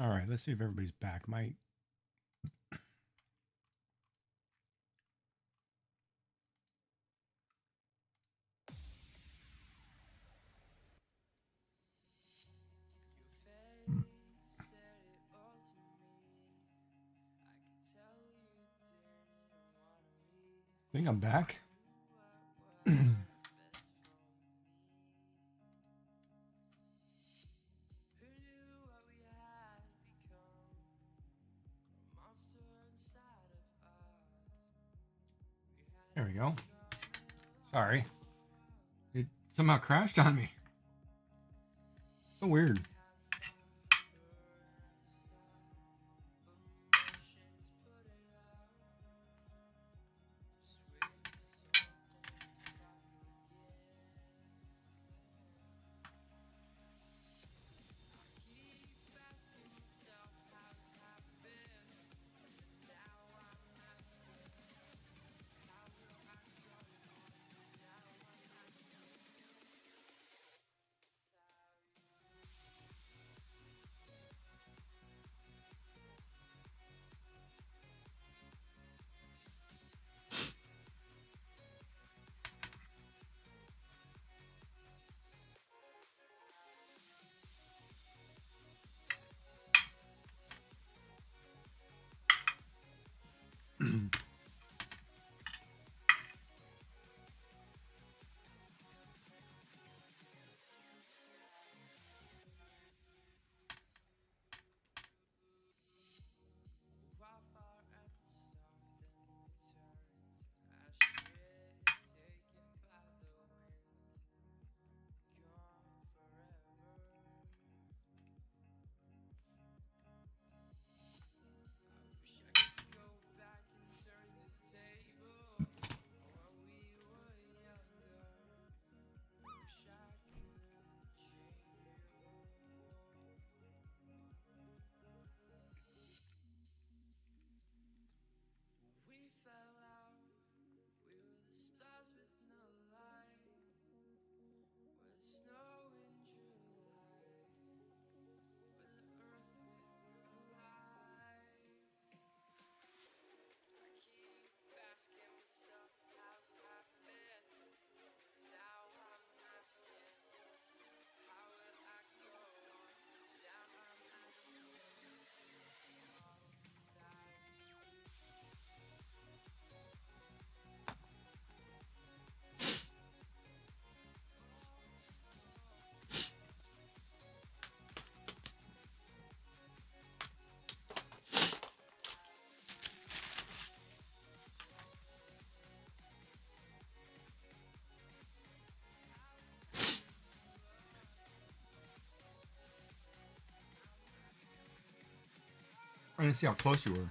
All right, let's see if everybody's back. I think I'm back. There we go. Sorry. It somehow crashed on me. So weird. I didn't see how close you were.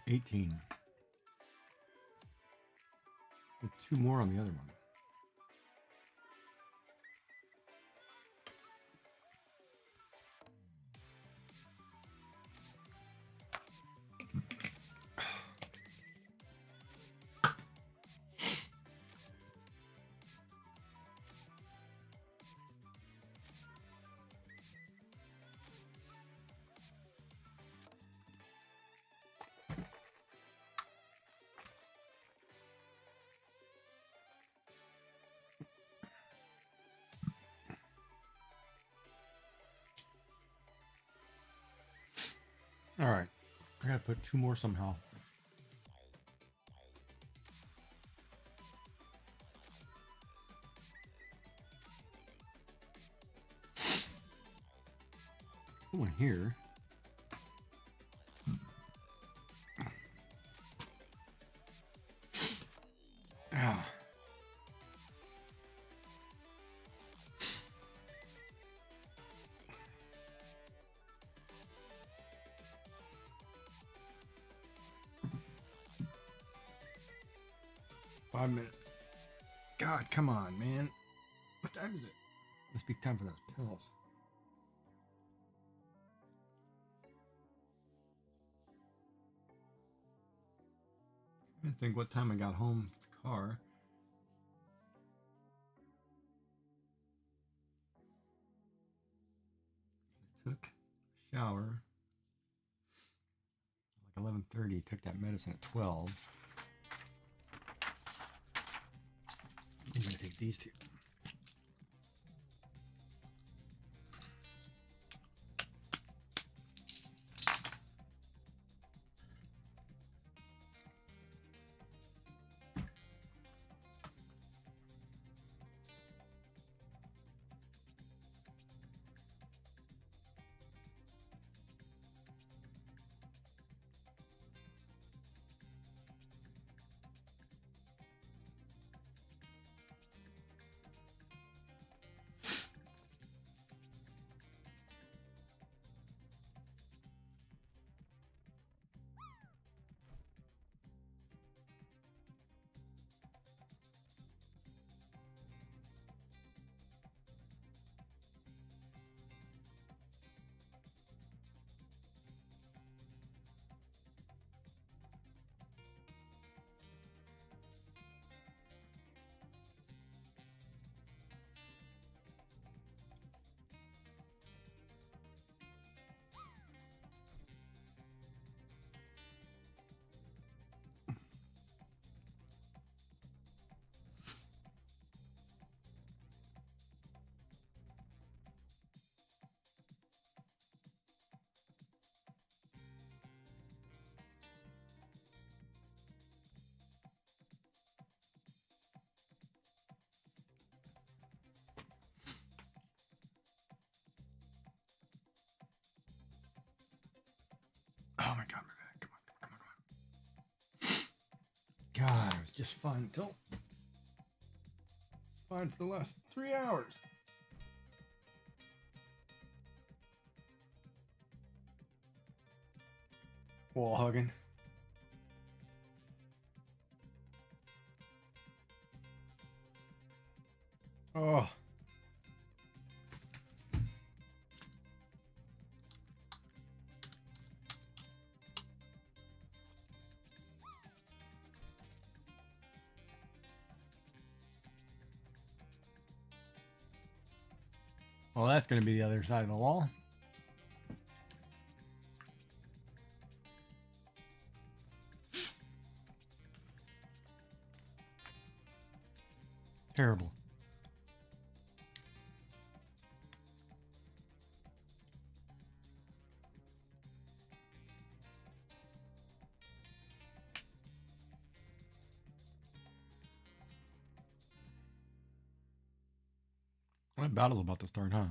18. With 2 more on the other one. All right, I gotta put 2 more somehow. Put one here. Ah. Five minutes. God, come on, man. What time is it? Must be time for those pills. I think what time I got home with the car. I took a shower like 11:30. Took that medicine at 12. I'm gonna take these 2. Oh my God, my back. Come on. God, it was just fun until fine for the last 3 hours. Wall hugging. Oh. Well, that's going to be the other side of the wall. Terrible. That battle's about to start, huh?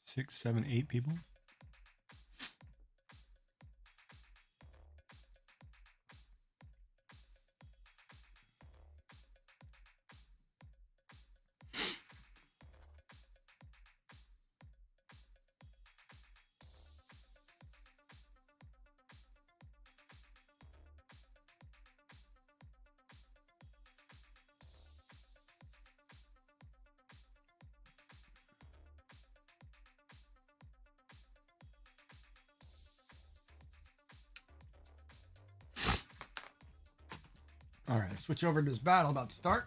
6, 7, 8 people? All right, switch over to this battle about to start.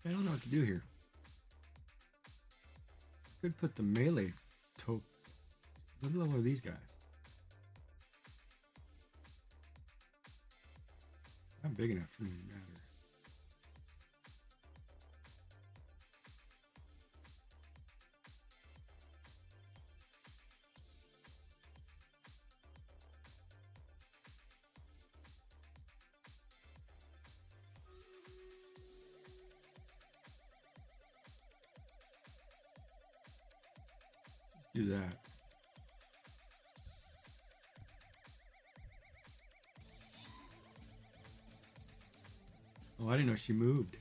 I don't know what to do here. Could put the melee token. What level are these guys? Not big enough for me to matter. Let's do that. Oh, I didn't know she moved.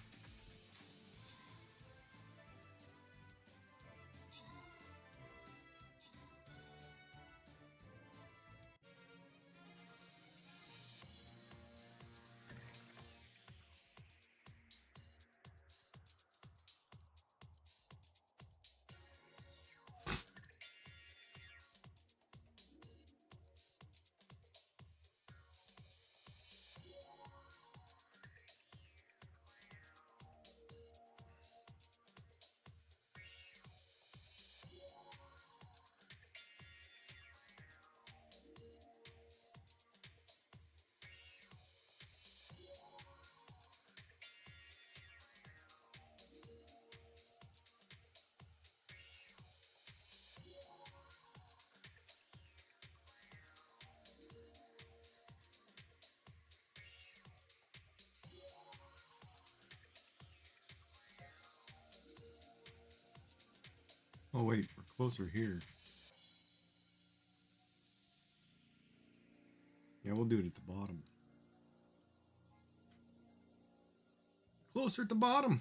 Oh wait, we're closer here. Yeah, we'll do it at the bottom. Closer at the bottom.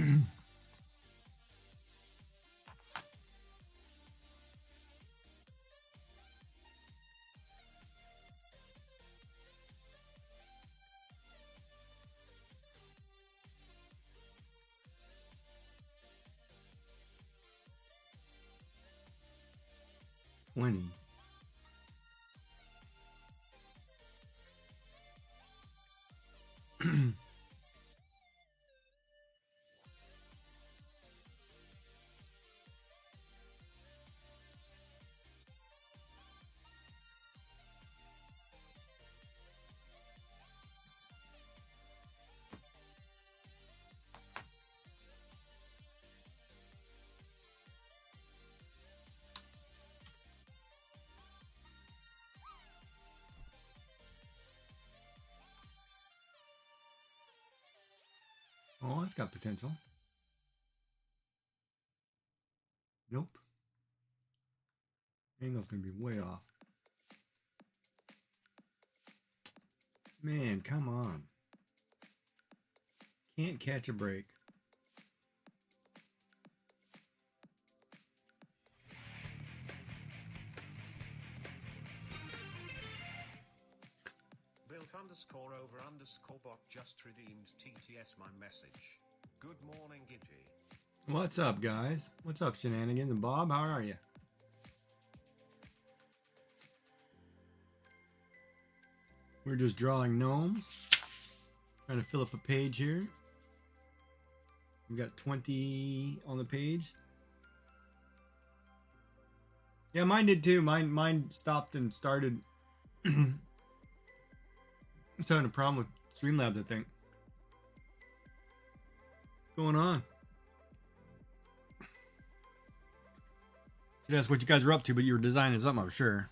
20. Oh, it's got potential. Nope. Angle's gonna be way off. Man, come on. Can't catch a break. Built_over_bot just redeemed TTS my message. Good morning, Gidgee. What's up, guys? What's up, Shenanigans? And Bob, how are you? We're just drawing gnomes. Trying to fill up a page here. We got 20 on the page. Yeah, mine did too. Mine stopped and started. I'm having a problem with Streamlabs, I think. What's going on? Should ask what you guys were up to, but you were designing something, I'm sure.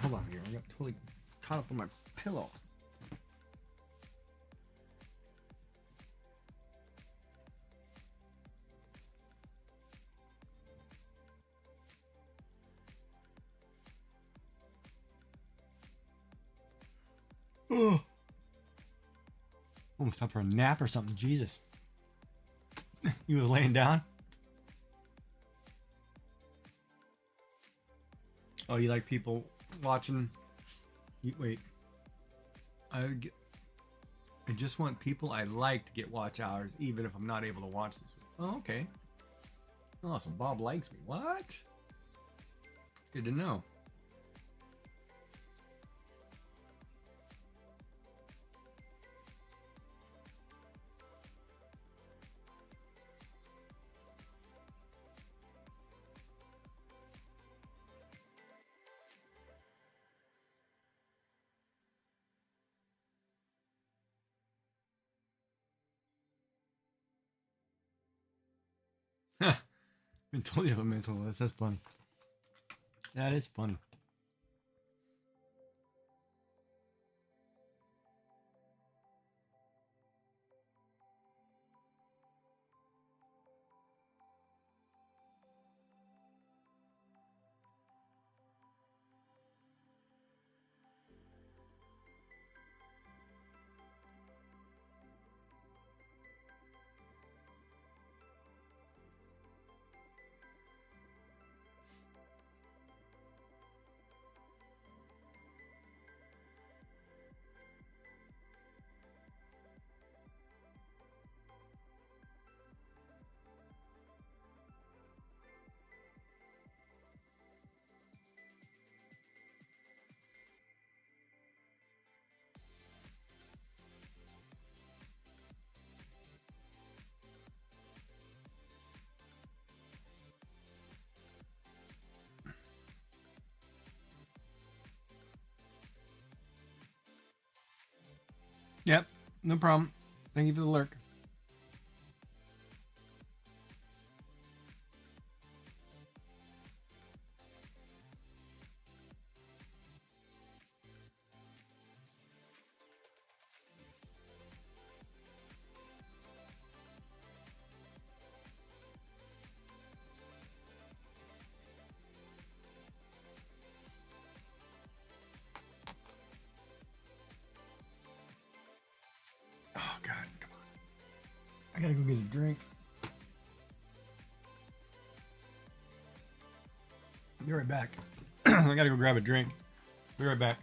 Hold on here. I got totally caught up on my pillow. Oh. Almost time for a nap or something. Jesus. You was laying down? Oh, you like people watching? Wait. I just want people I like to get watch hours, even if I'm not able to watch this. Oh, okay. Oh, so Bob likes me. What? It's good to know. I told you have a mental list. That's funny. That is funny. Yep, no problem. Thank you for the lurk. I gotta go get a drink. Be right back. I gotta go grab a drink. Be right back.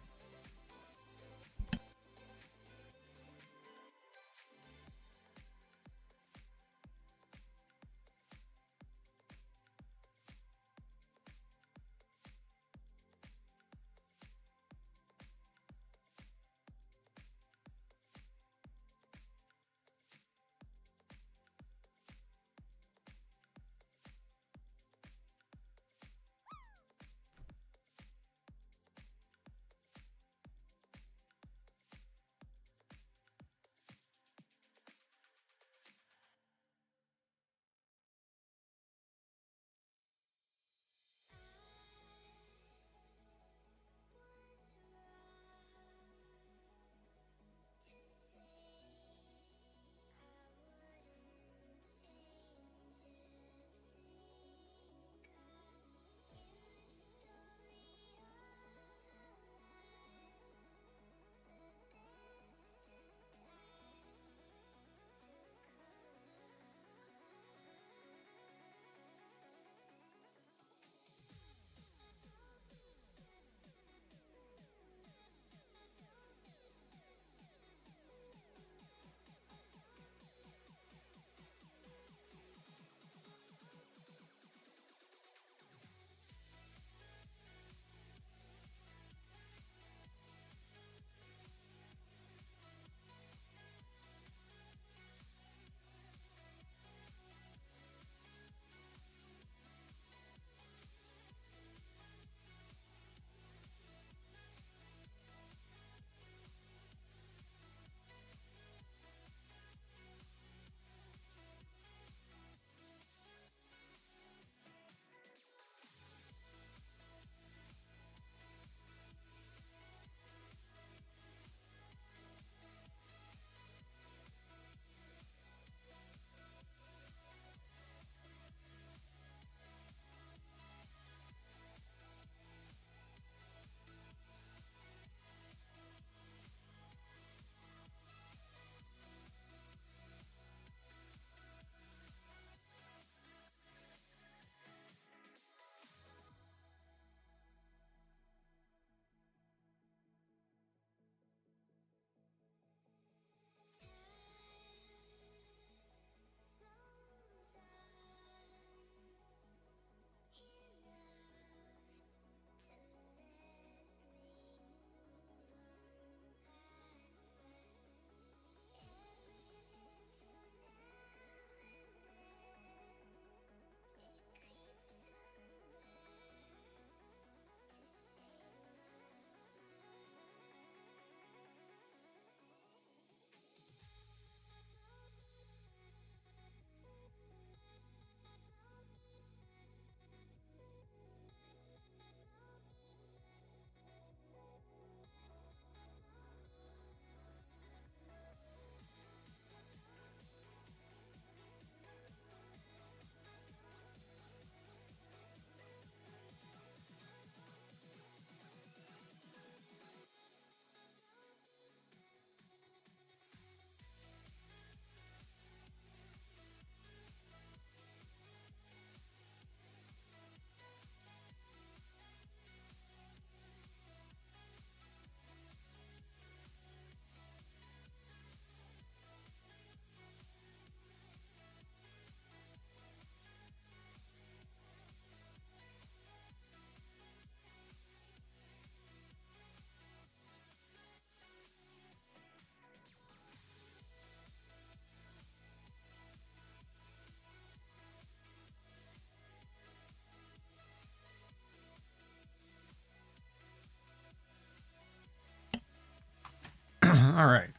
All right.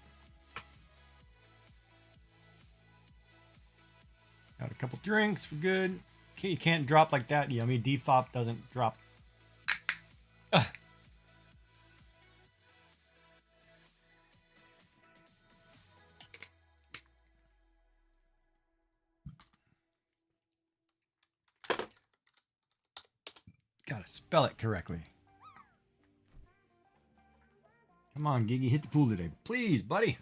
Got a couple drinks. We're good. Okay, you can't drop like that, Yummy. Defop doesn't drop. Ugh. Gotta spell it correctly. Come on, Giggy, hit the pool today. Please, buddy.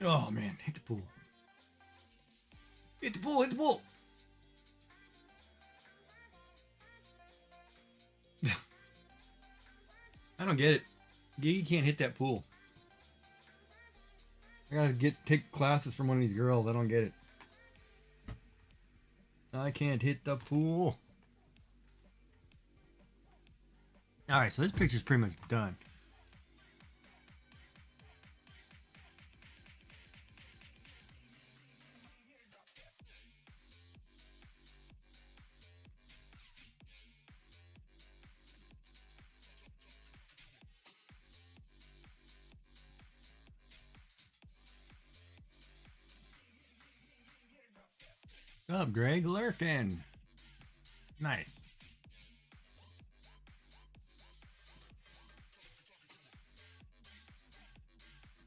Oh man, hit the pool. Hit the pool, hit the pool. I don't get it. You can't hit that pool. I gotta take classes from one of these girls. I don't get it. I can't hit the pool. Alright, so this picture's pretty much done. What's up, Greg? Lurking. Nice.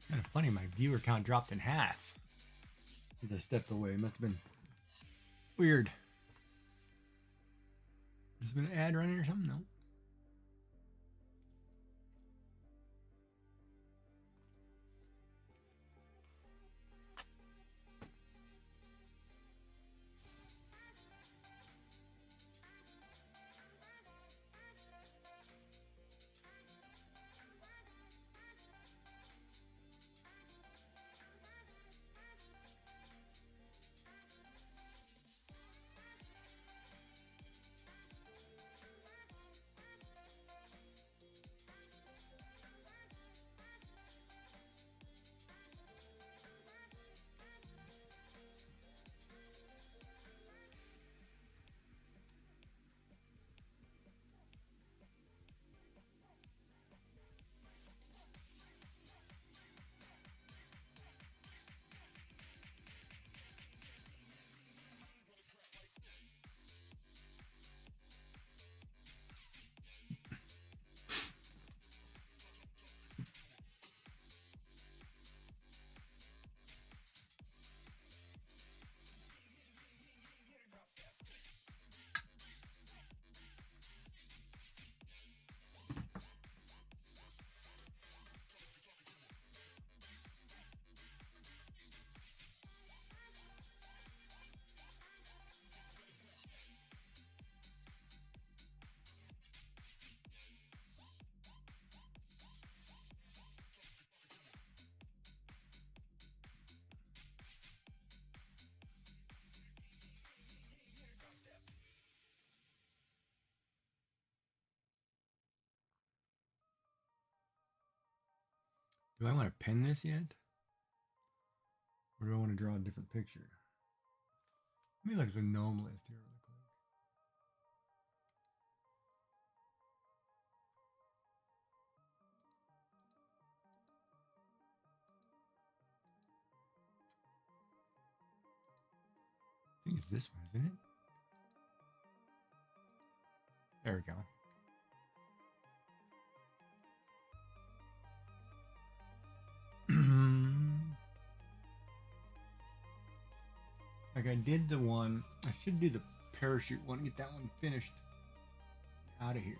Kind of funny, my viewer count dropped in half as I stepped away. Must have been weird. Has there been an ad running or something? No. Do I want to pen this yet? Or do I want to draw a different picture? Let me look at the gnome list here real quick. I think it's this one, isn't it? There we go. Like I did the one, I should do the parachute one, get that one finished. Out of here.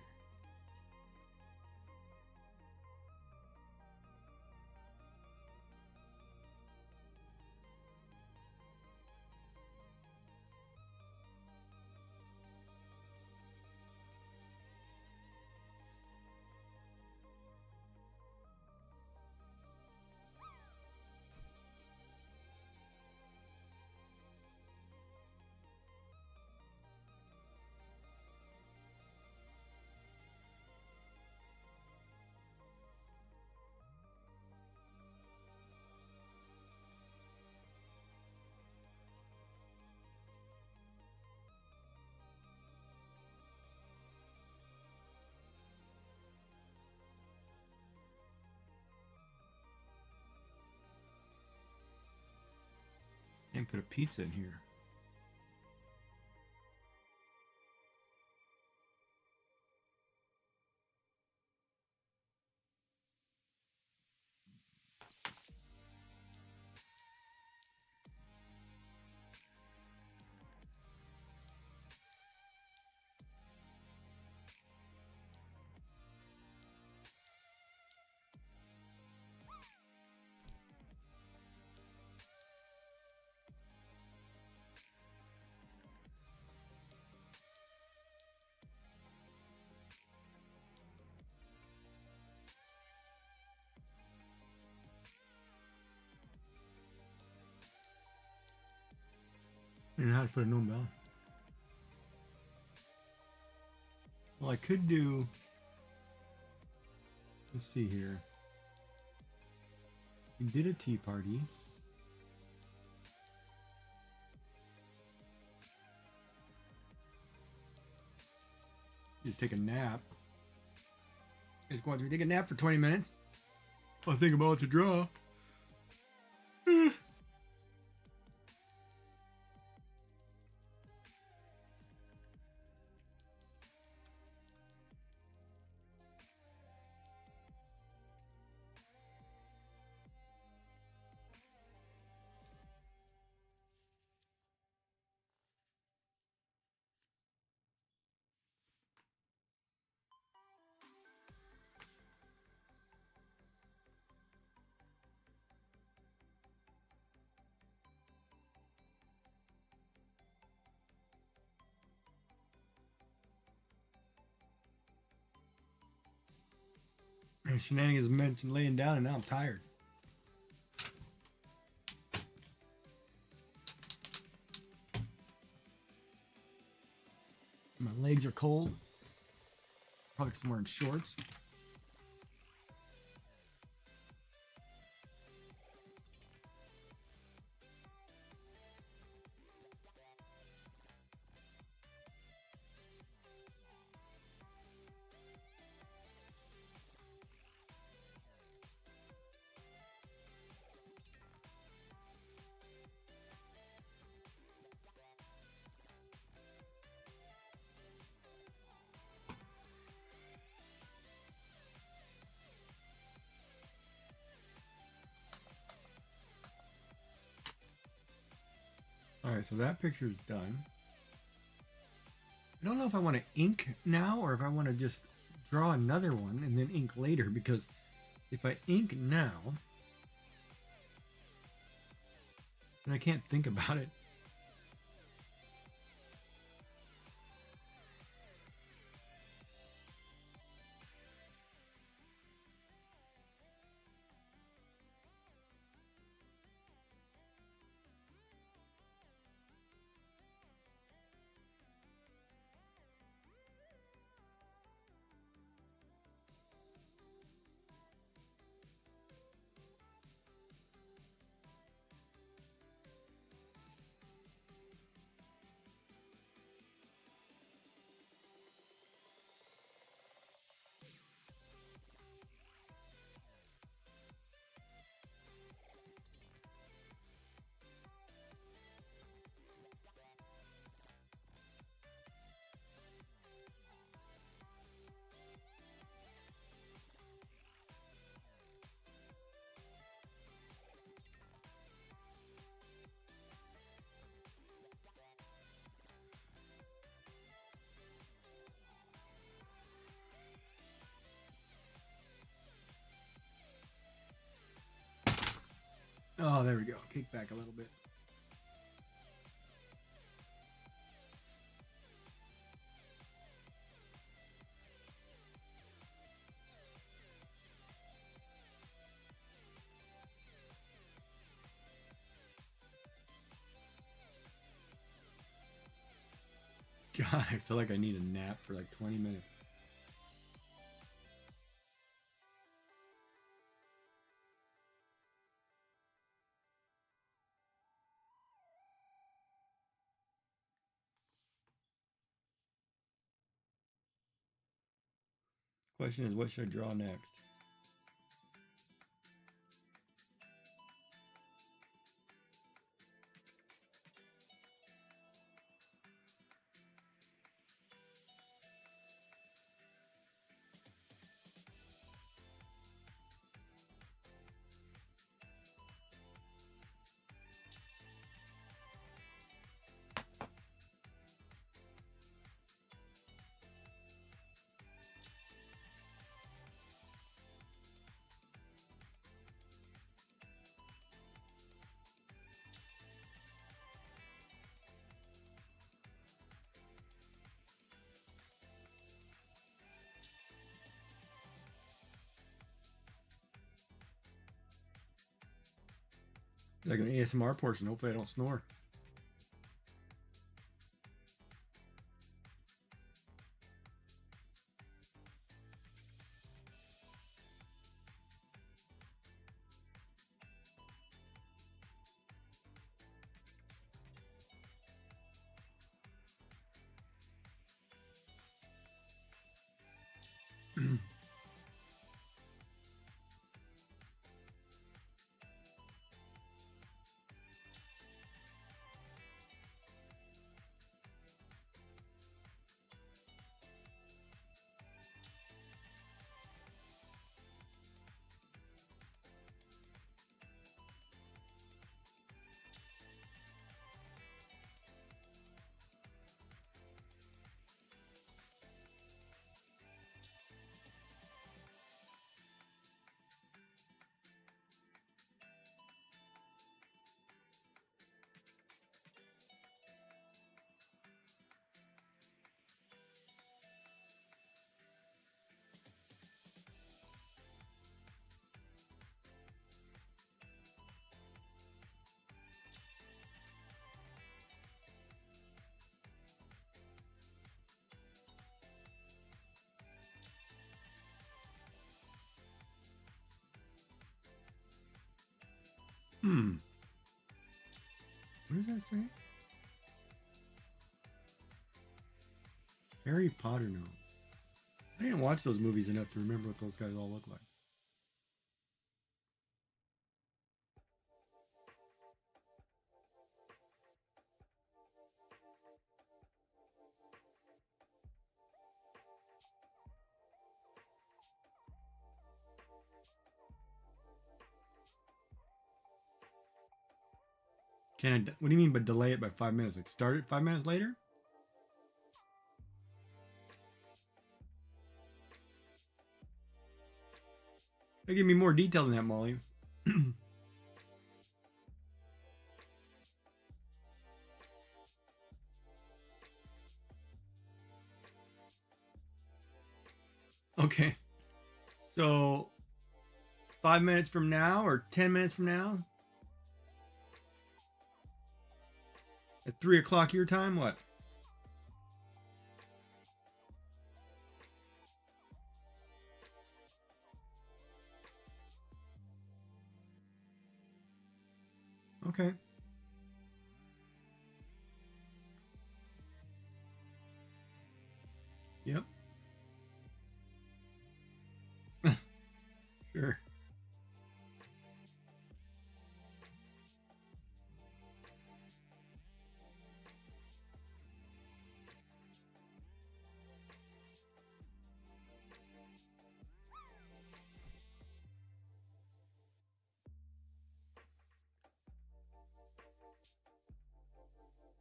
And put a pizza in here. I don't know how to put a gnome down. Well, I could do. Let's see here. We did a tea party. Just take a nap. Just going to take a nap for 20 minutes. I think I'm about to draw. Shenanigans mentioned laying down, and now I'm tired. My legs are cold. Probably because I'm wearing shorts. All right, so that picture is done. I don't know if I want to ink now or if I want to just draw another one and then ink later, because if I ink now, then I can't think about it. Oh, there we go. Kick back a little bit. God, I feel like I need a nap for like 20 minutes. Question is, what should I draw next? Like an ASMR portion. Hopefully I don't snore. Hmm. What does that say? Harry Potter gnome. I didn't watch those movies enough to remember what those guys all look like. What do you mean by delay it by 5 minutes? Like start it 5 minutes later? They give me more detail than that, Molly. Okay. So 5 minutes from now or 10 minutes from now? At 3 o'clock your time? What? Okay. Yep. Sure.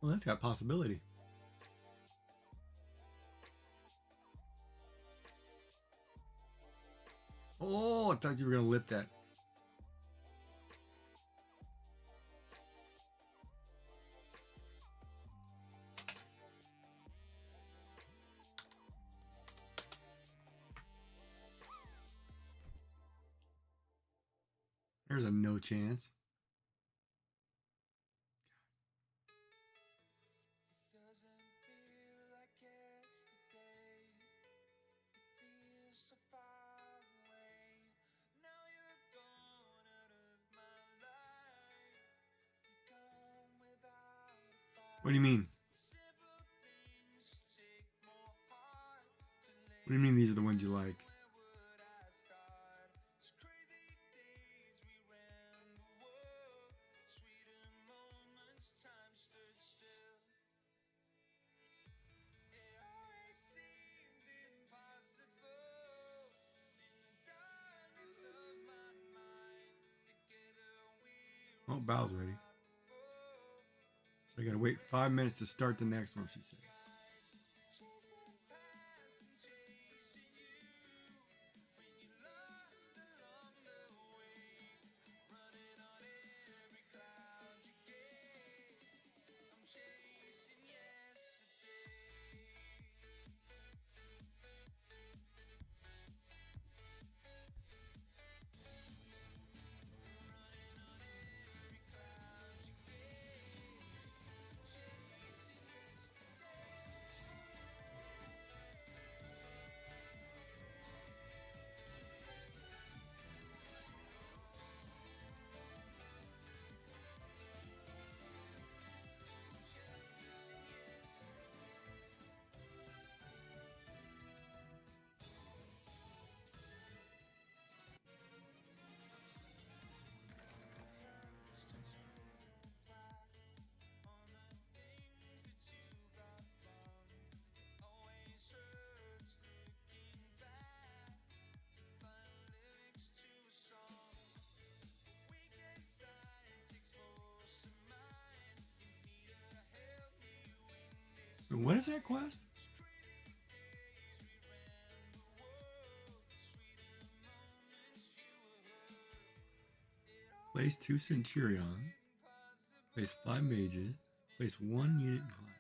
Well, that's got possibility. Oh, I thought you were going to lip that. There's a no chance. What do you mean? What do you mean these are the ones you like? Oh, Bow's ready. I gotta wait 5 minutes to start the next one, she said. What is that quest? Place 2 Centurion. Place 5 mages. Place 1 unit in class.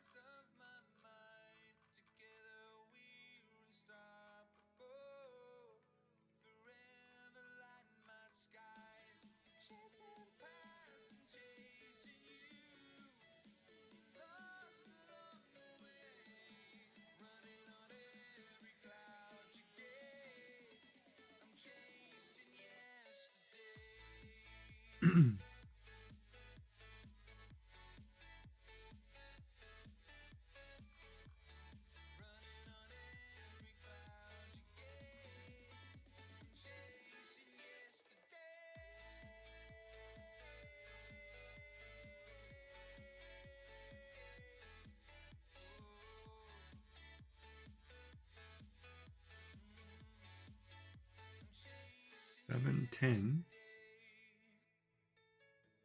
10.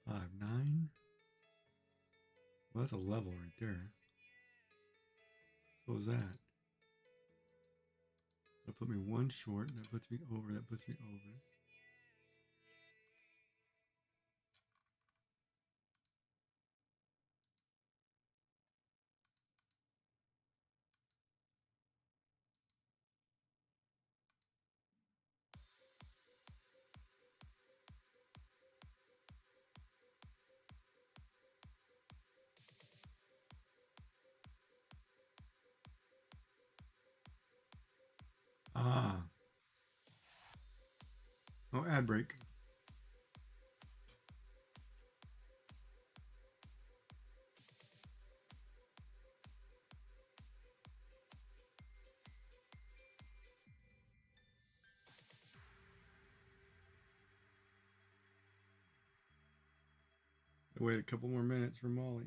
5, 9. Well, that's a level right there. So is that. That put me one short. That puts me over. That puts me over. Ah. Oh, ad break. Wait a couple more minutes for Molly.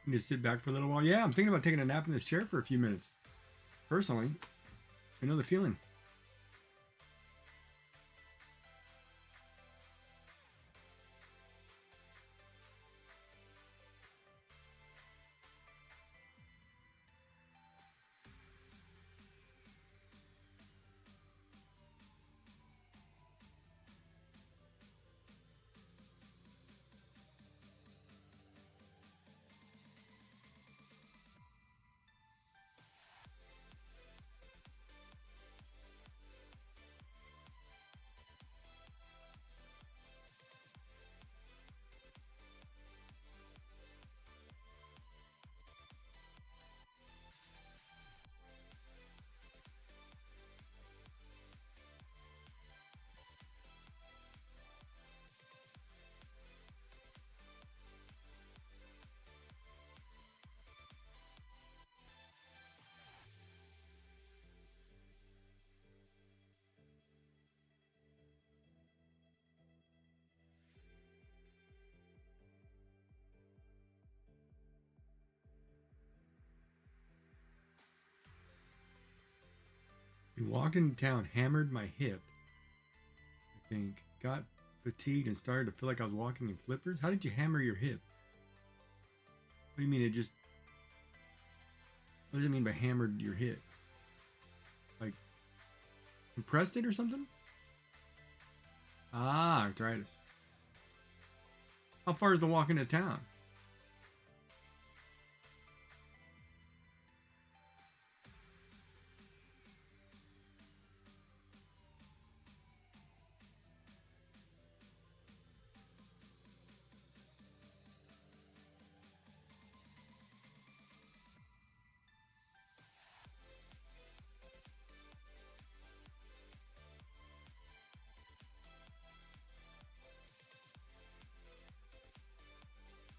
You need to sit back for a little while. Yeah, I'm thinking about taking a nap in this chair for a few minutes. Personally, I know the feeling. You walked into town, hammered my hip, I think. Got fatigued and started to feel like I was walking in flippers. How did you hammer your hip? What do you mean it just... What does it mean by hammered your hip? Like, compressed it or something? Ah, arthritis. How far is the walk into town?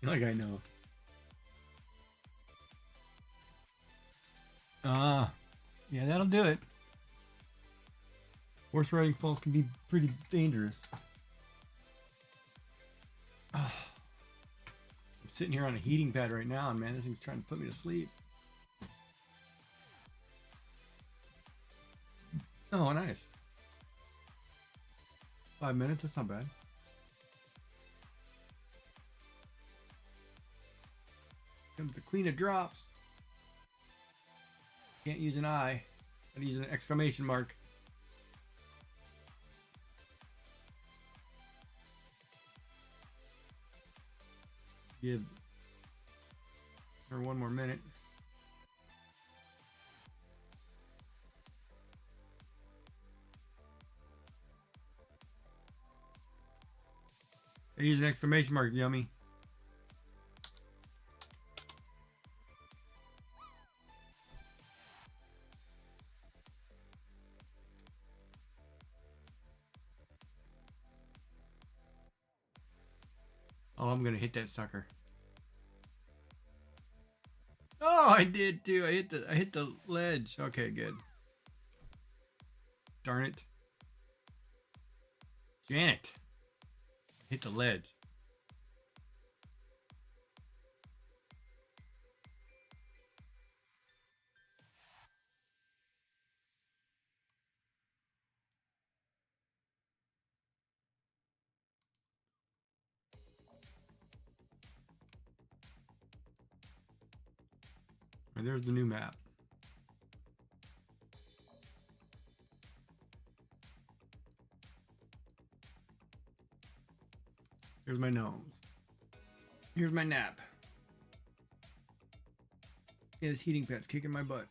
Like I know. Ah, yeah, that'll do it. Horse riding falls can be pretty dangerous. Ah, I'm sitting here on a heating pad right now, and man, this thing's trying to put me to sleep. Oh, nice. 5 minutes, that's not bad. Comes the queen of drops. Can't use an I. Gotta use an exclamation mark. Give her one more minute. I use an exclamation mark, yummy. Oh, I'm gonna hit that sucker. Oh, I did too. I hit the ledge. Okay, good. Darn it. Janet. Hit the ledge. And there's the new map. Here's my gnomes. Here's my nap. Yeah, this heating pad's kicking my butt.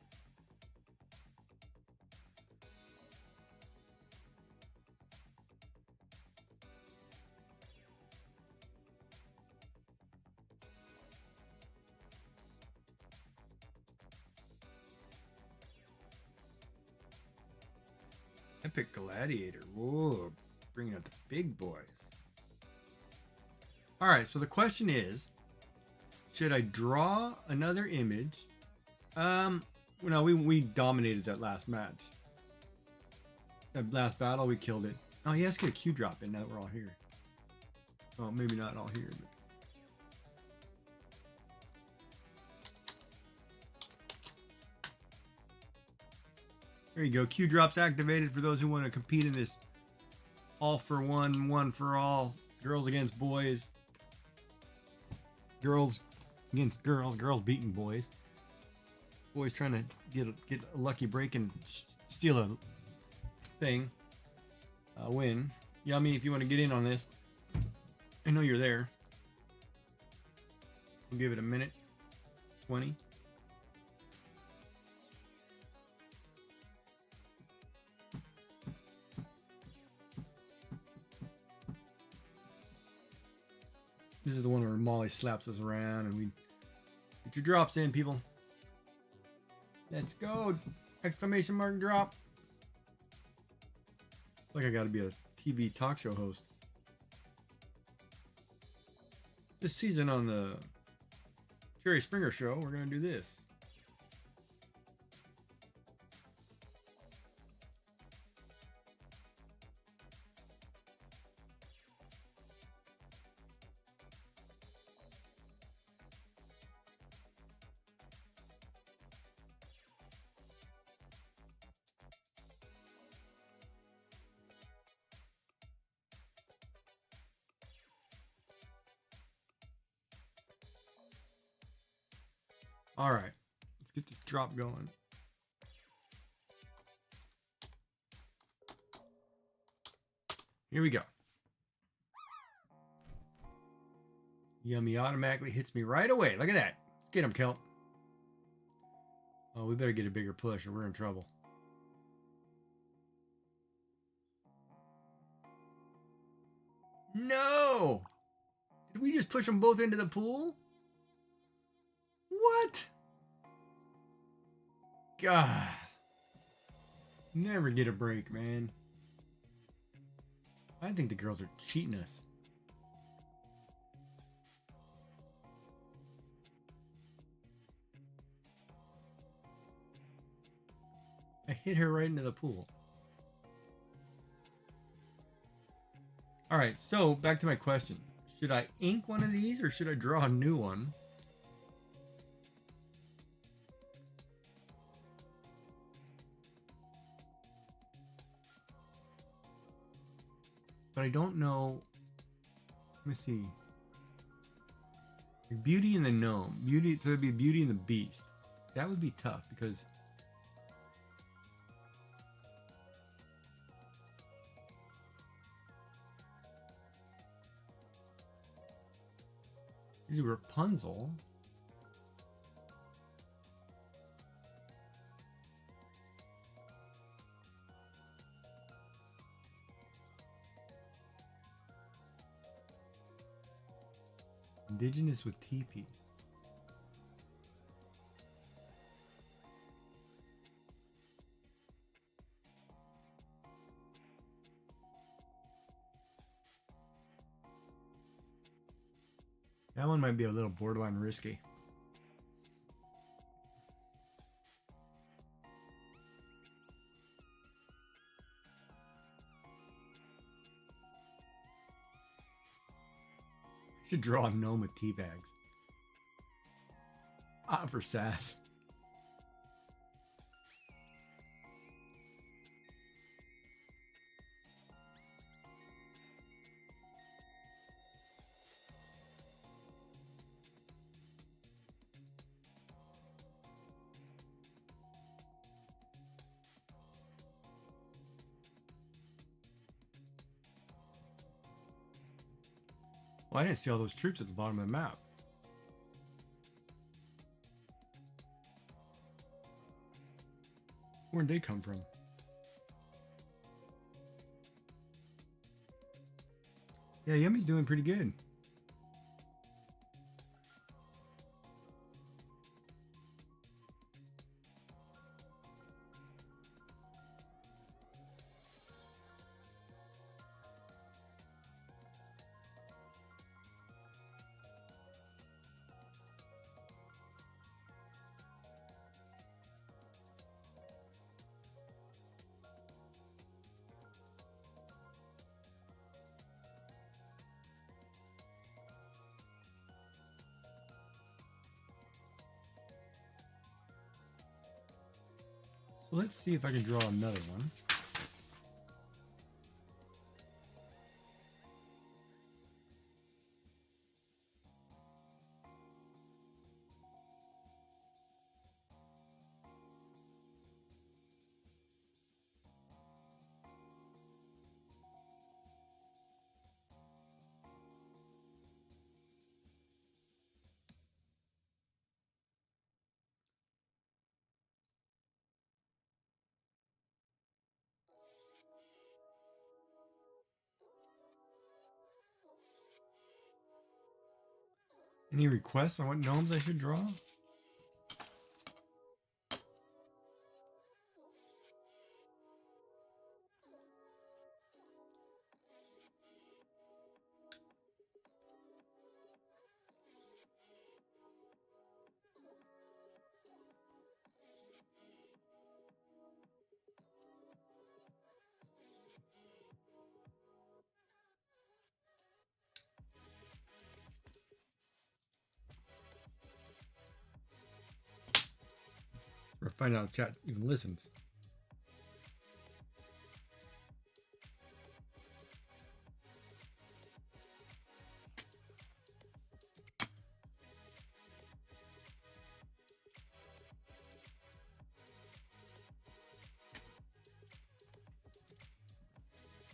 Epic Gladiator. Whoa, bringing out the big boys. All right, so the question is, should I draw another image? No, we dominated that last match. That last battle, we killed it. Oh, yeah, let's get a Q drop in now that we're all here. Well, maybe not all here, but... There you go. Q drops activated for those who want to compete in this all for one, one for all, girls against boys, girls against girls, girls beating boys, boys trying to get a lucky break and steal a thing, win. Yummy, if you want to get in on this, I know you're there. We'll give it a minute, 20. This is the one where Molly slaps us around and we get your drops in, people. Let's go! Exclamation mark drop. Like I gotta be a TV talk show host. This season on the Jerry Springer show, we're gonna do this. All right, let's get this drop going. Here we go. Yummy automatically hits me right away. Look at that. Let's get him, Kelt. Oh, we better get a bigger push or we're in trouble. No! Did we just push them both into the pool? What? God. Never get a break, man. I think the girls are cheating us. I hit her right into the pool. All right, so back to my question. Should I ink one of these or should I draw a new one? But I don't know. Let me see. Beauty and the Gnome. Beauty, so it'd be Beauty and the Beast. That would be tough because Rapunzel. Indigenous with teepee. That one might be a little borderline risky. Should draw a gnome with tea bags. Ah, for sass. Well, I didn't see all those troops at the bottom of the map. Where'd they come from? Yeah, Yummy's doing pretty good. So let's see if I can draw another one. Any requests on what gnomes I should draw? Or find out if chat even listens.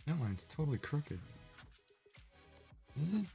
That line's totally crooked. Is it?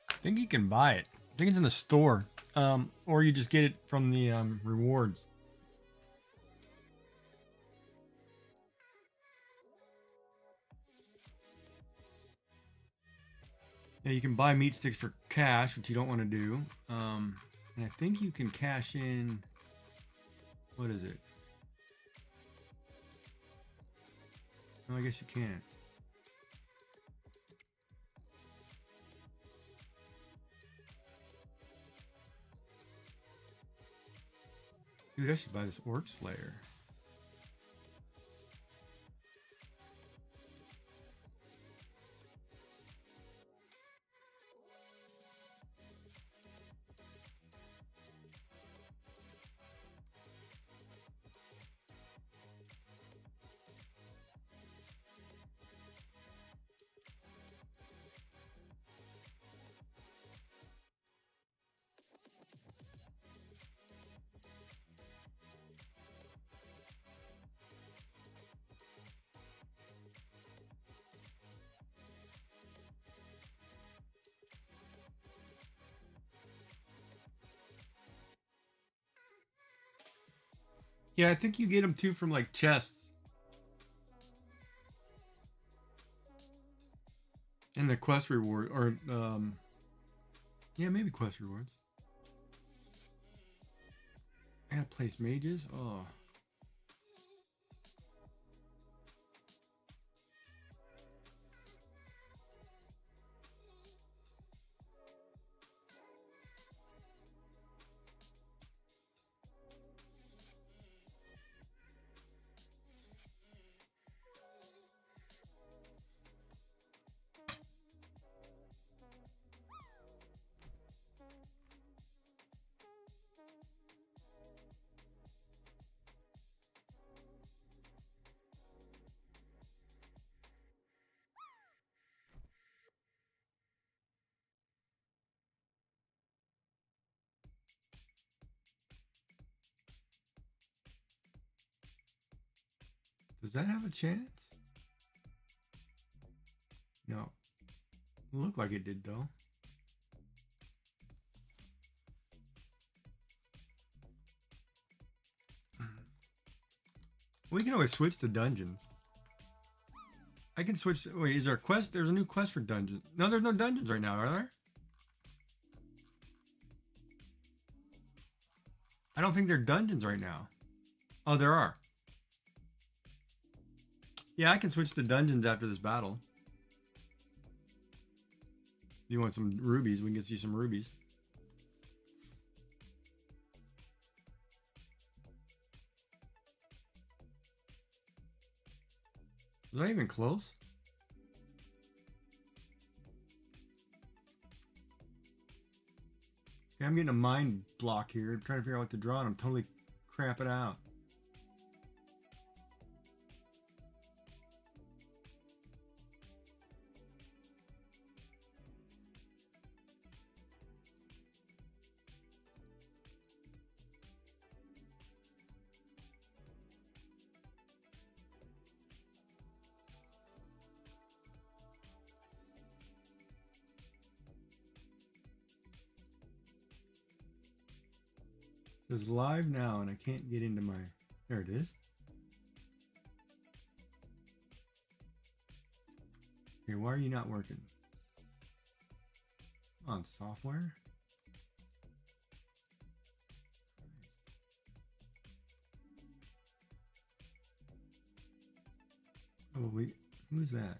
I think you can buy it. I think it's in the store. Or you just get it from the rewards. Yeah, you can buy meat sticks for cash, which you don't want to do. And I think you can cash in. What is it? No, I guess you can't. Dude, I should buy this Orc Slayer. Yeah, I think you get them too from like chests. And the quest reward, or yeah, maybe quest rewards. I gotta place mages. Oh, does that have a chance? No. Looked like it did though. We can always switch to dungeons. I can switch. Wait, is there a quest? There's a new quest for dungeons. No, there's no dungeons right now, are there? I don't think there are dungeons right now. Oh, there are. Yeah, I can switch to dungeons after this battle. You want some rubies? We can get you some rubies. Was I even close? Yeah, I'm getting a mind block here. I'm trying to figure out what to draw, and I'm totally crapping out. It says live now, and I can't get into my... There it is. Okay, why are you not working? Come on, software. Holy, who's that?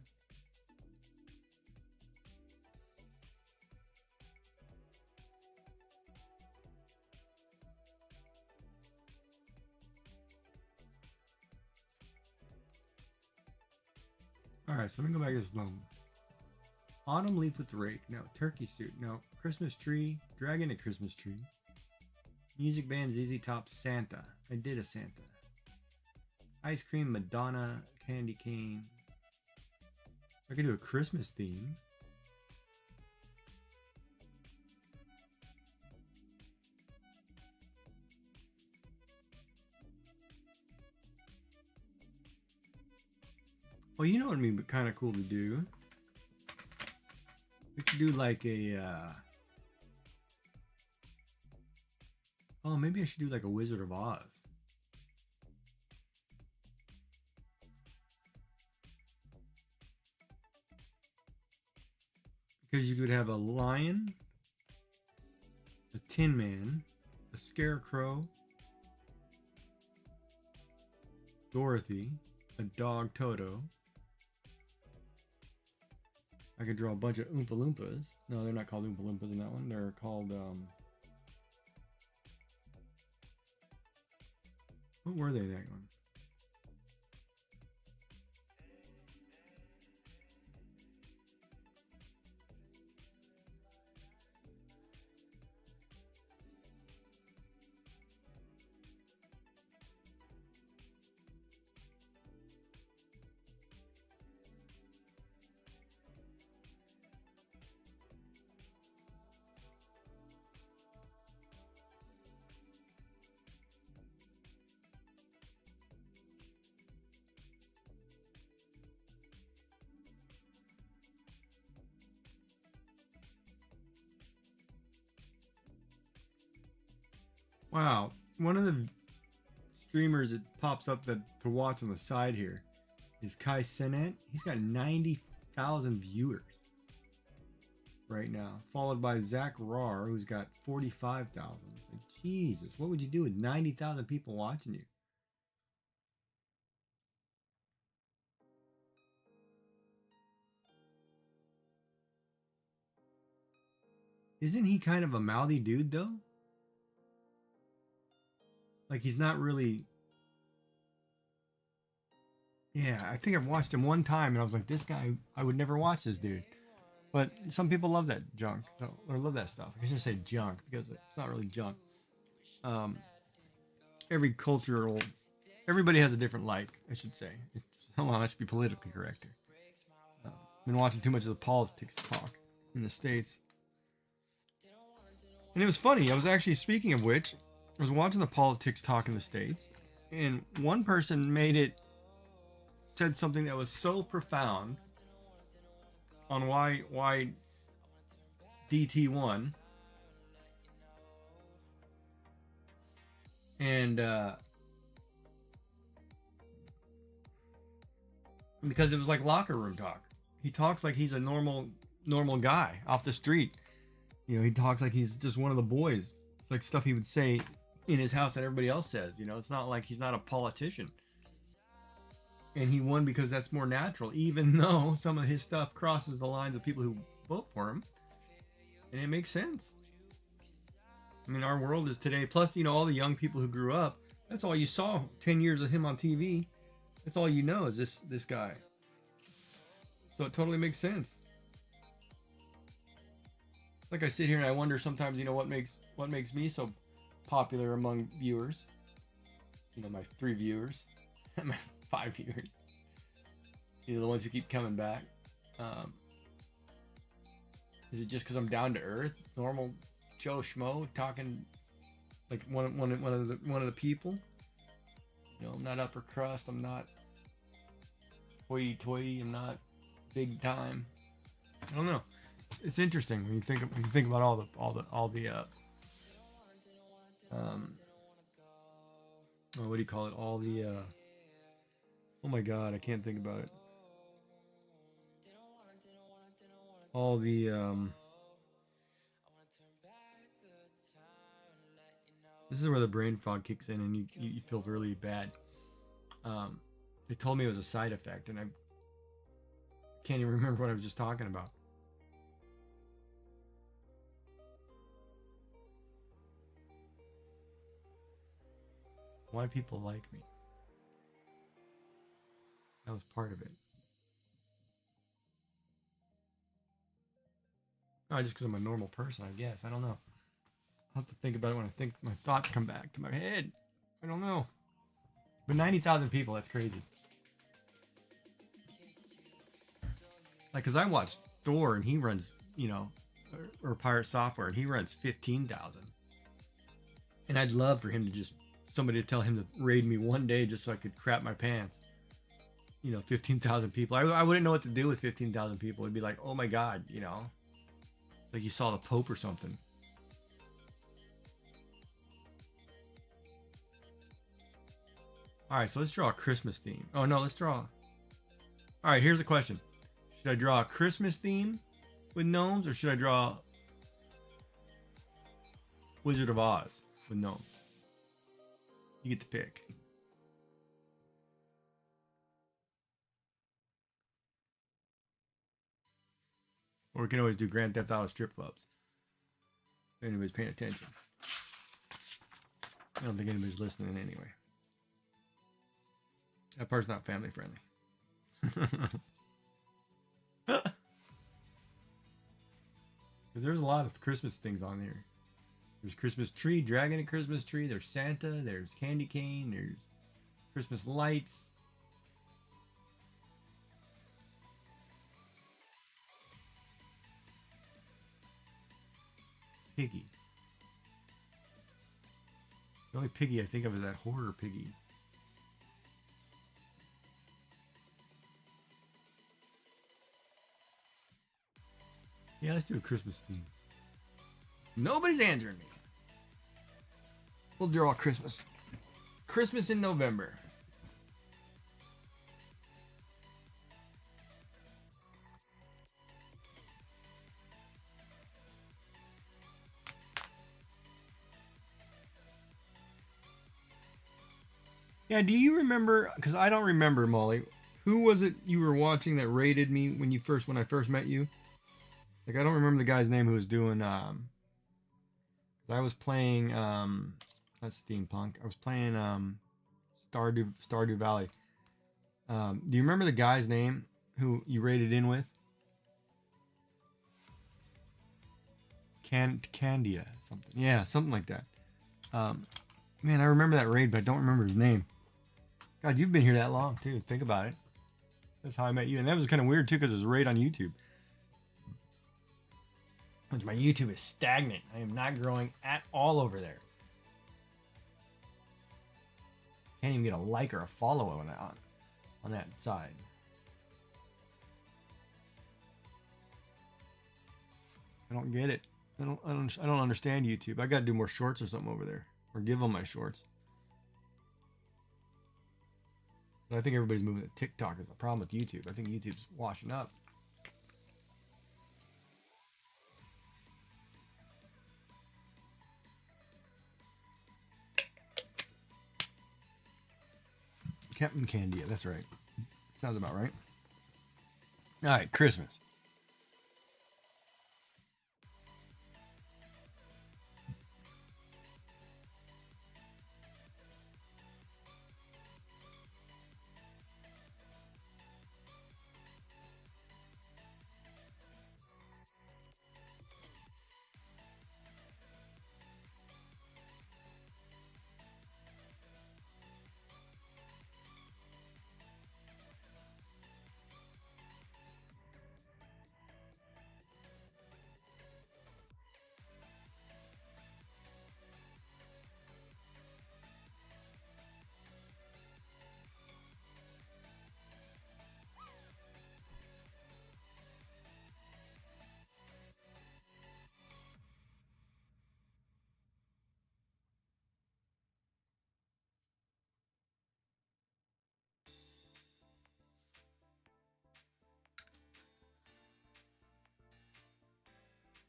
Alright, so let me go back to this loan. Autumn leaf with rake. No. Turkey suit. No. Christmas tree. Dragon and Christmas tree. Music band ZZ Top Santa. I did a Santa. Ice cream Madonna. Candy cane. I could do a Christmas theme. Well, you know what would be kind of cool to do? We could do like a, oh, maybe I should do like a Wizard of Oz. Because you could have a lion, a tin man, a scarecrow, Dorothy, a dog Toto. I could draw a bunch of Oompa Loompas. No, they're not called Oompa Loompas in that one. They're called, what were they, that one? Wow, one of the streamers it pops up that to watch on the side here is Kai Cenat. He's got 90,000 viewers right now, followed by Zach Rar, who's got 45,000. Like, Jesus, what would you do with 90,000 people watching you? Isn't he kind of a mouthy dude, though? Like, he's not really... Yeah, I think I've watched him one time, and I was like, this guy, I would never watch this dude. But some people love that junk, or love that stuff. I shouldn't say junk, because it's not really junk. Every cultural... Everybody has a different like, I should say. Hold on, I should be politically correct here. Been watching too much of the politics talk in the States. And it was funny. I was actually, speaking of which, I was watching the politics talk in the States, and one person said something that was so profound on why DT won. And because it was like locker room talk. He talks like he's a normal guy off the street. You know, he talks like he's just one of the boys. It's like stuff he would say in his house that everybody else says. You know, it's not like he's not a politician. And he won because that's more natural, even though some of his stuff crosses the lines of people who vote for him. And it makes sense. I mean, our world is today. Plus, you know, all the young people who grew up, that's all you saw 10 years of him on TV. That's all you know is this guy. So it totally makes sense. Like I sit here and I wonder sometimes, you know, what makes me so popular among viewers. You know, my 3 viewers, my 5 viewers. You know, the ones who keep coming back. Is it just because I'm down to earth, normal Joe Schmo, talking like one of the people? You know, I'm not upper crust. I'm not hoity-toity. I'm not big time. I don't know. It's interesting when you think about all the what do you call it? All the oh my God, I can't think about it. All the this is where the brain fog kicks in and you feel really bad. They told me it was a side effect and I can't even remember what I was just talking about. Why people like me. That was part of it. Oh, just because I'm a normal person, I guess. I don't know. I'll have to think about it when I think my thoughts come back to my head. I don't know. But 90,000 people, that's crazy. Like, because I watched Thor and he runs, you know, or Pirate Software and he runs 15,000. And I'd love for him to just, somebody to tell him to raid me one day just so I could crap my pants. You know, 15,000 people. I wouldn't know what to do with 15,000 people. It'd be like, oh my God, you know. Like you saw the Pope or something. All right, so let's draw a Christmas theme. Oh no, let's draw. All right, here's a question. Should I draw a Christmas theme with gnomes or should I draw Wizard of Oz with gnomes? You get to pick. Or we can always do Grand Theft Auto strip clubs. If anybody's paying attention. I don't think anybody's listening anyway. That part's not family friendly. Because there's a lot of Christmas things on here. There's Christmas tree, dragon and Christmas tree. There's Santa. There's candy cane. There's Christmas lights. Piggy. The only piggy I think of is that horror piggy. Yeah, let's do a Christmas theme. Nobody's answering me. We'll draw Christmas. Christmas in November. Yeah, do you remember? Because I don't remember, Molly. Who was it you were watching that raided me when I first met you? Like I don't remember the guy's name who was doing. I was playing. That's steampunk. I was playing Stardew Valley. Do you remember the guy's name who you raided in with? Candia something. Yeah, something like that. Man, I remember that raid, but I don't remember his name. God, you've been here that long too. Think about it. That's how I met you, and that was kind of weird too because it was a raid on YouTube. Which my YouTube is stagnant. I am not growing at all over there. Can't even get a like or a follow on that side. I don't get it. I don't understand YouTube. I got to do more shorts or something over there, or give them my shorts. But I think everybody's moving to TikTok. Is the problem with YouTube? I think YouTube's washing up. Captain Candia. That's right. Sounds about right. All right, Christmas.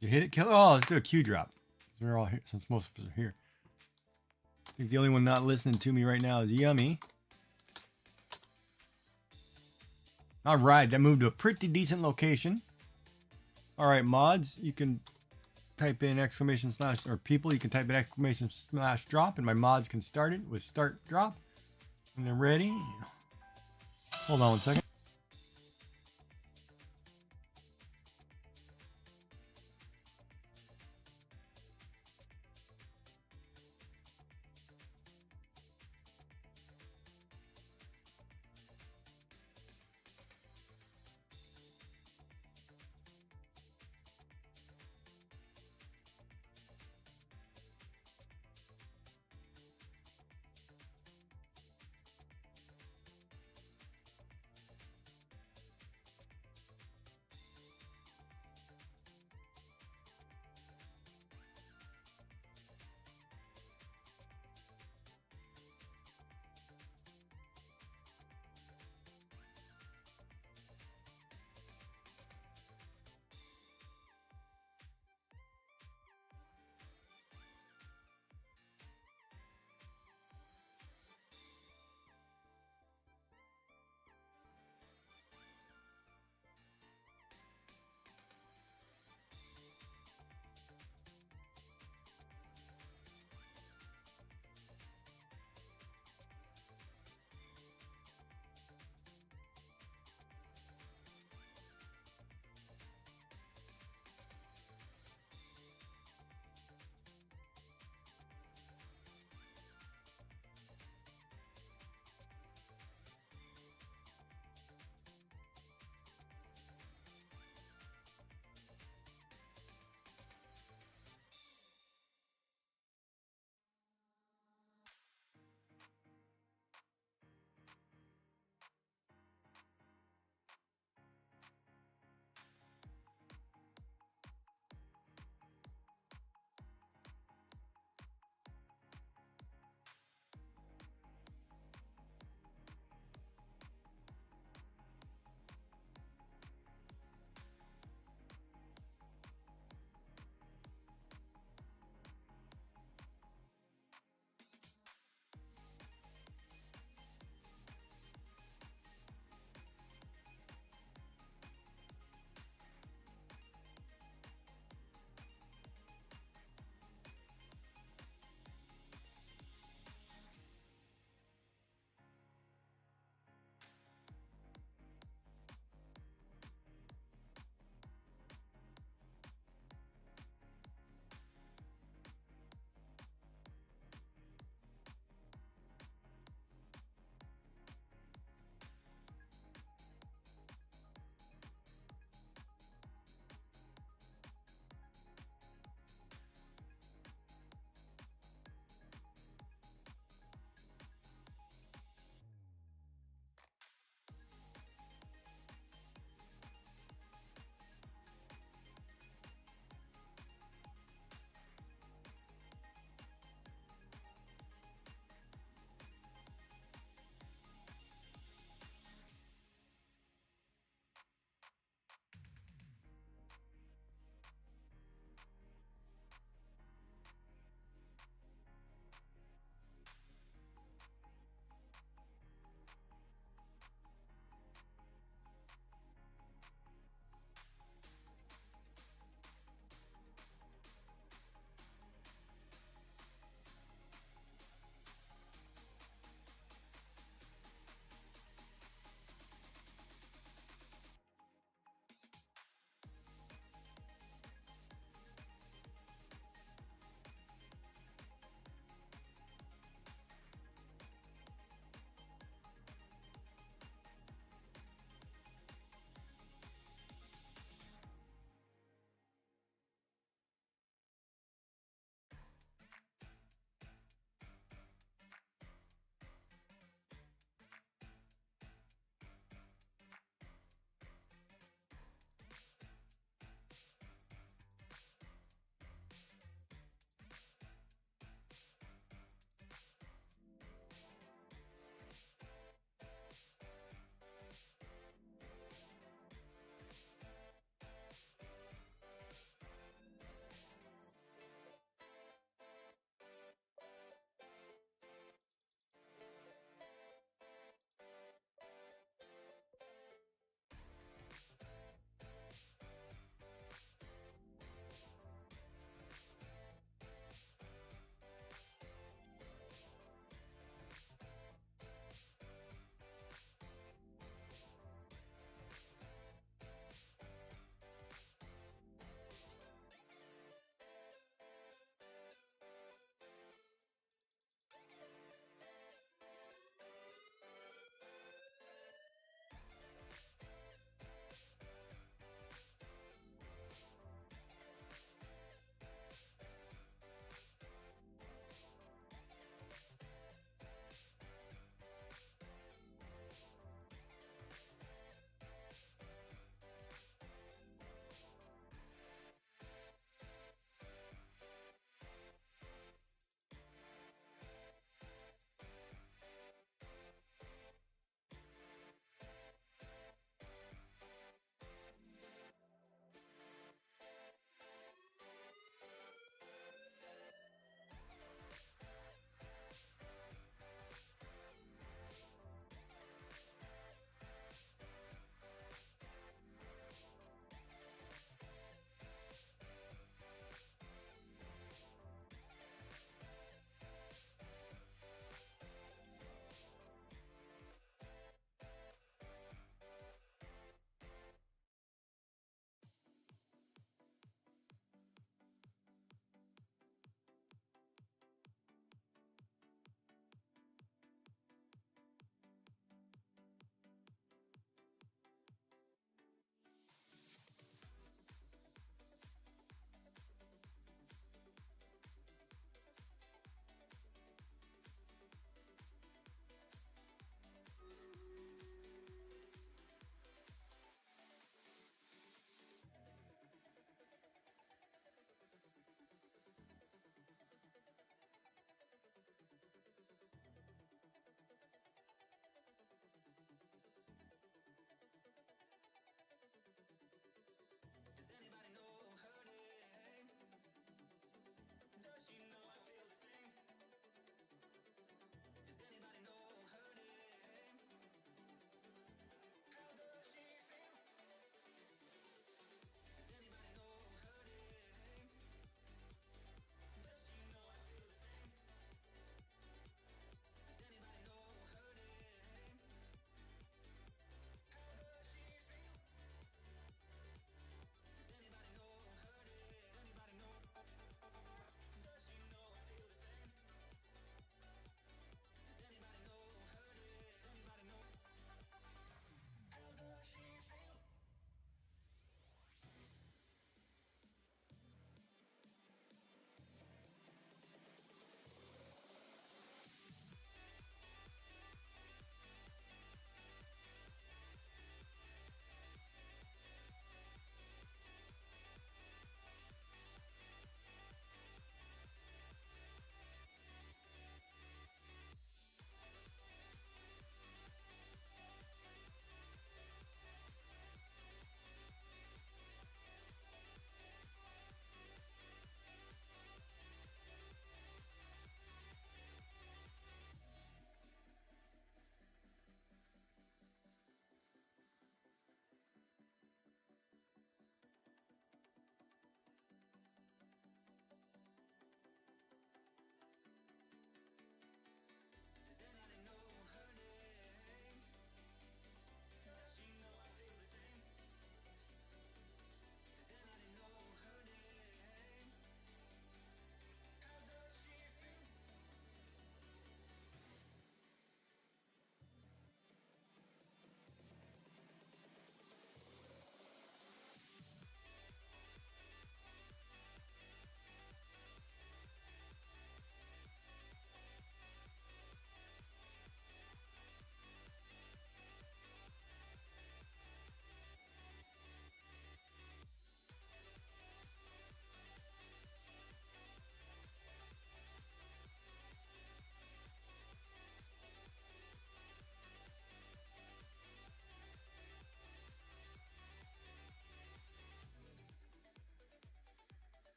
Did you hit it, Killer? Oh, let's do a Q drop. We're all here since most of us are here. I think the only one not listening to me right now is Yummy. All right, that moved to a pretty decent location. All right, mods, you can type in exclamation slash, or people, you can type in exclamation slash drop, and my mods can start it with start drop. And they're ready. Hold on one second.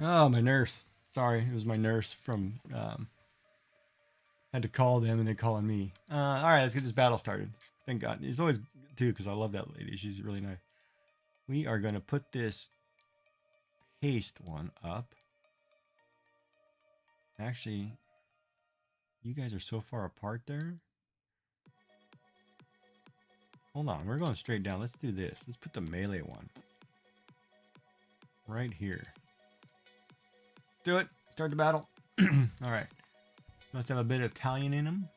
Oh, my nurse. Sorry, it was my nurse from. Had to call them and they're calling me. All right, let's get this battle started. Thank God. It's always too because I love that lady. She's really nice. We are gonna put this haste one up. Actually, you guys are so far apart there. Hold on, we're going straight down. Let's do this. Let's put the melee one right here. Do it. Start the battle. All right. Must have a bit of Italian in him.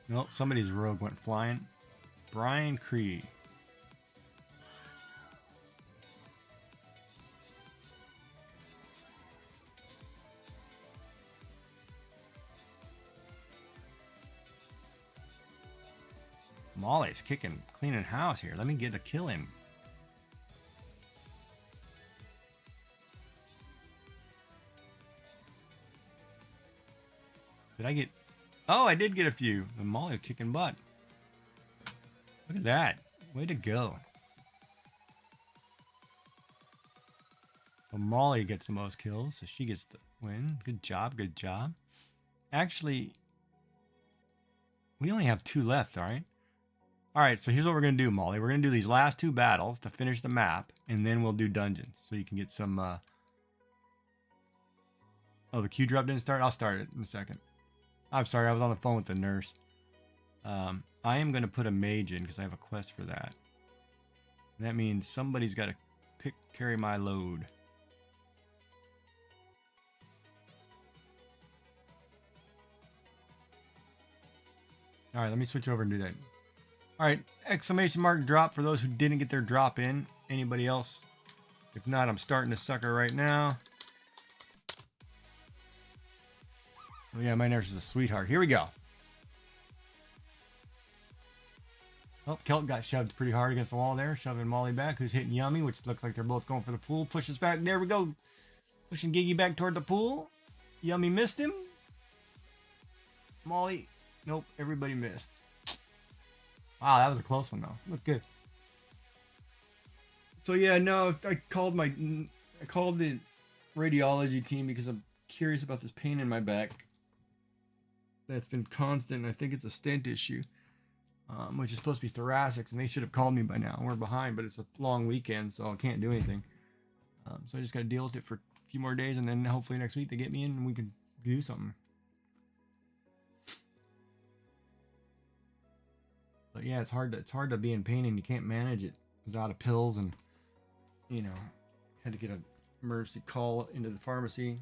Nope, somebody's rogue went flying. Brian Cree. Molly's kicking, cleaning house here. Let me get a kill him. Did I get... Oh, I did get a few. The Molly kicking butt. Look at that. Way to go. So Molly gets the most kills, so she gets the win. Good job, good job. Actually, we only have 2 left, all right? All right, so here's what we're going to do, Molly. We're going to do these last 2 battles to finish the map, and then we'll do dungeons. So you can get some... Oh, the Q drop didn't start? I'll start it in a second. I'm sorry, I was on the phone with the nurse. I am going to put a mage in because I have a quest for that. And that means somebody's got to carry my load. All right, let me switch over and do that. All right, exclamation mark drop for those who didn't get their drop in. Anybody else? If not, I'm starting to sucker right now. Oh yeah, my nurse is a sweetheart. Here we go. Oh, Kelt got shoved pretty hard against the wall there, shoving Molly back, who's hitting Yummy, which looks like they're both going for the pool. Pushes back. There we go. Pushing Giggy back toward the pool. Yummy missed him. Molly, nope, everybody missed. Wow, that was a close one though. Looked good. So yeah, no, I called the radiology team because I'm curious about this pain in my back. That's been constant. I think it's a stent issue, which is supposed to be thoracics, and they should have called me by now. We're behind, but it's a long weekend, so I can't do anything. So I just got to deal with it for a few more days, and then hopefully next week they get me in and we can do something. But yeah, it's hard to be in pain and you can't manage it without a pills, and had to get an emergency call into the pharmacy.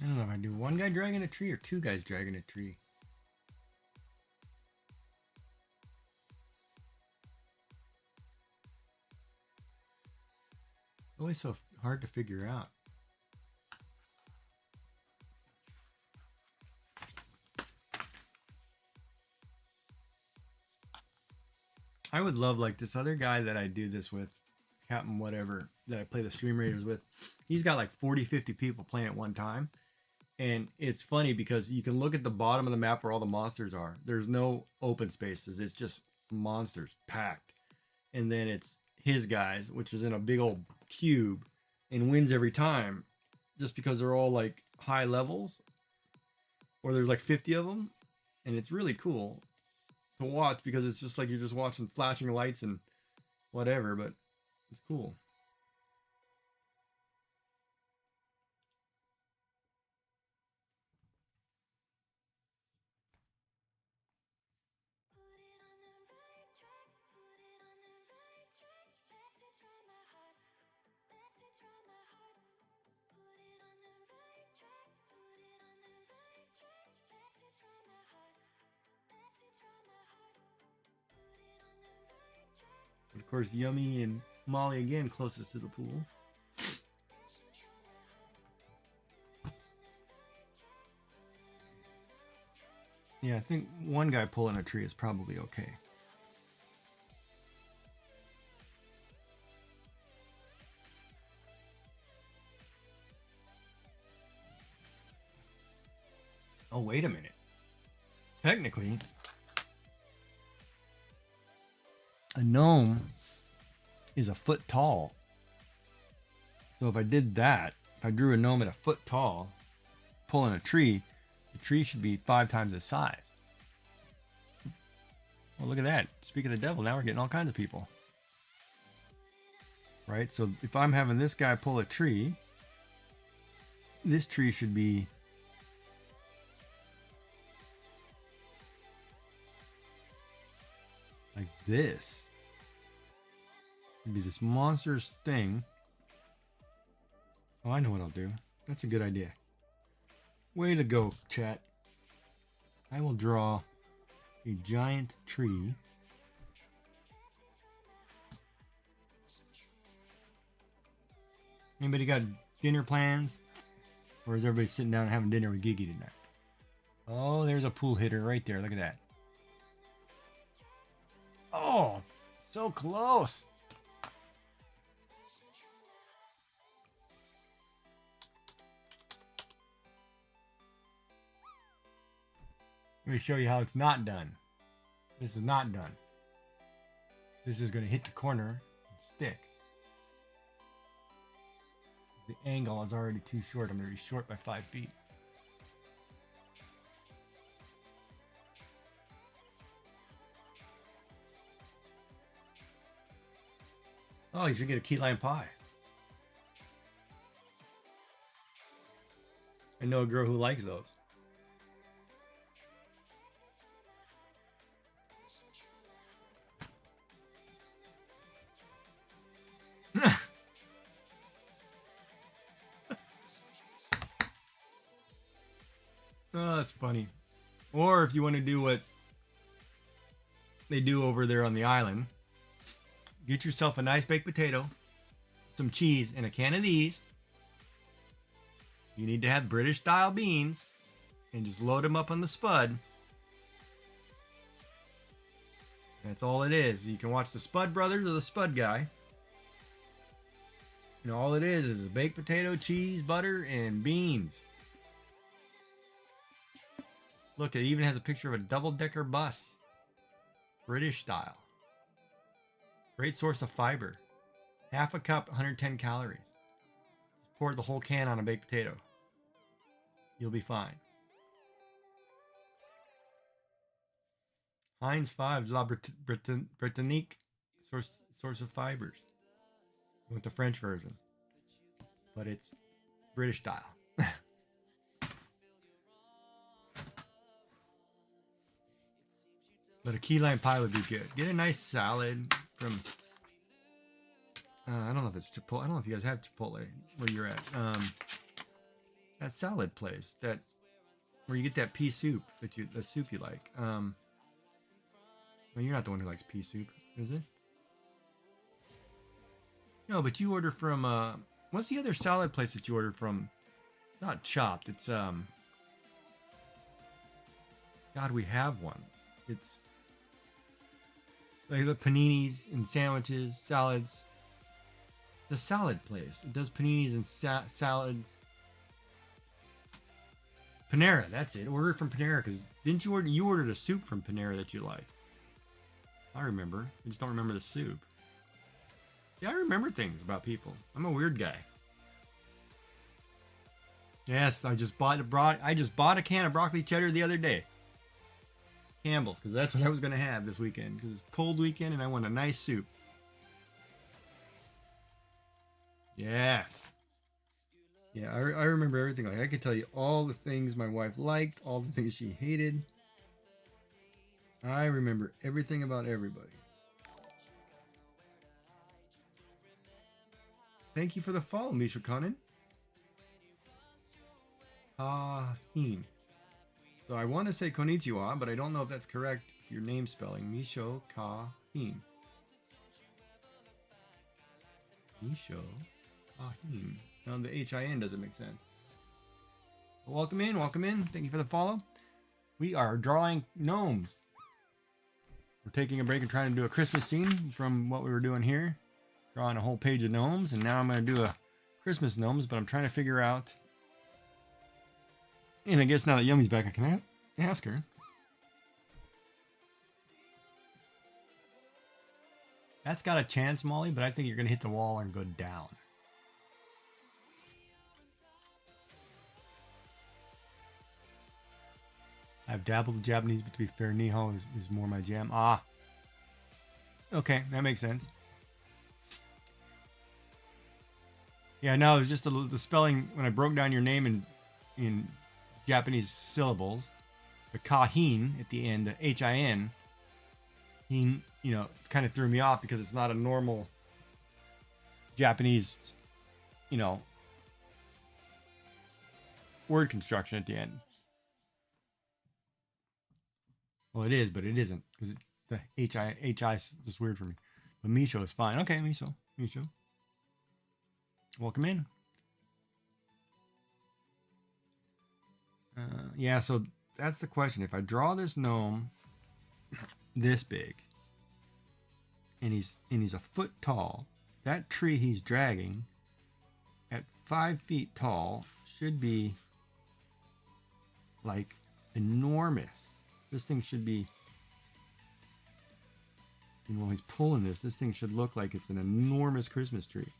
I don't know if I do one guy dragging a tree or 2 guys dragging a tree. Always so hard to figure out. I would love, like, this other guy that I do this with, Captain whatever, that I play the Stream Raiders with. He's got like 40, 50 people playing at one time. And it's funny because you can look at the bottom of the map where all the monsters are. There's no open spaces. It's just monsters packed. And then it's his guys, which is in a big old cube, and wins every time just because they're all like high levels, or there's like 50 of them. And it's really cool to watch because it's just like you're just watching flashing lights and whatever, but it's cool. Of course, Yummy and Molly again closest to the pool. Yeah, I think one guy pulling a tree is probably okay. Oh, wait a minute. Technically, a gnome is a foot tall. So if I did that, if I drew a gnome at a foot tall, pulling a tree, the tree should be 5 times its size. Well, look at that. Speak of the devil, now we're getting all kinds of people. Right? So if I'm having this guy pull a tree, this tree should be like this. It'd be this monstrous thing. Oh, I know what I'll do. That's a good idea. Way to go, chat. I will draw a giant tree. Anybody got dinner plans? Or is everybody sitting down and having dinner with Gigi tonight? Oh, there's a pool hitter right there. Look at that. Oh, so close. Let me show you how it's not done. This is not done. This is going to hit the corner and stick. The angle is already too short. I'm going to be short by 5 feet. Oh, you should get a key lime pie. I know a girl who likes those. Oh, that's funny. Or if you want to do what they do over there on the island, get yourself a nice baked potato, some cheese, and a can of these. You need to have British style beans and just load them up on the spud. That's all it is. You can watch the Spud Brothers or the Spud Guy. You know, all it is a baked potato, cheese, butter, and beans. Look, it even has a picture of a double-decker bus. British style. Great source of fiber. Half a cup, 110 calories. Just pour the whole can on a baked potato. You'll be fine. Heinz 5, La Britannique, source of fibers. With the French version. But it's British style. But a key lime pie would be good. Get a nice salad from... I don't know if it's Chipotle. I don't know if you guys have Chipotle where you're at. That salad place. Where you get that pea soup. The soup you like. Well, you're not the one who likes pea soup, is it? No, but you order from... what's the other salad place that you ordered from? Not Chopped. It's... God, we have one. It's... like the paninis and sandwiches, salads. It's a salad place. It does paninis and salads. Panera, that's it. Order from Panera, because didn't you order? You ordered a soup from Panera that you like. I remember. I just don't remember the soup. Yeah, I remember things about people. I'm a weird guy. Yes, I just bought a can of broccoli cheddar the other day. Campbell's, because that's what I was going to have this weekend, because it's a cold weekend and I want a nice soup. Yes. Yeah, I remember everything. Like, I could tell you all the things my wife liked, all the things she hated. I remember everything about everybody. Thank you for the follow, Misha Conan. Heen. So I want to say konnichiwa, but I don't know if that's correct. Your name spelling. Misho Ka-heen. Misho. Kahin. No, the H-I-N doesn't make sense. Well, welcome in, welcome in. Thank you for the follow. We are drawing gnomes. We're taking a break and trying to do a Christmas scene from what we were doing here. Drawing a whole page of gnomes, and now I'm going to do a Christmas gnomes, but I'm trying to figure out. And I guess now that Yummy's back, I can ask her. That's got a chance, Molly, but I think you're going to hit the wall and go down. I've dabbled in Japanese, but to be fair, Nihon is more my jam. Ah. Okay, that makes sense. Yeah, no, it was just the spelling. When I broke down your name in Japanese syllables, the kahin at the end, the H-I-N, kind of threw me off because it's not a normal Japanese, word construction at the end. Well, it is, but it isn't because the H-I is just weird for me. But Misho is fine. Okay, Misho. Welcome in. Yeah, so that's the question. If I draw this gnome this big, and he's a foot tall, that tree he's dragging at 5 feet tall should be like enormous. This thing should be, while he's pulling this thing should look like it's an enormous Christmas tree.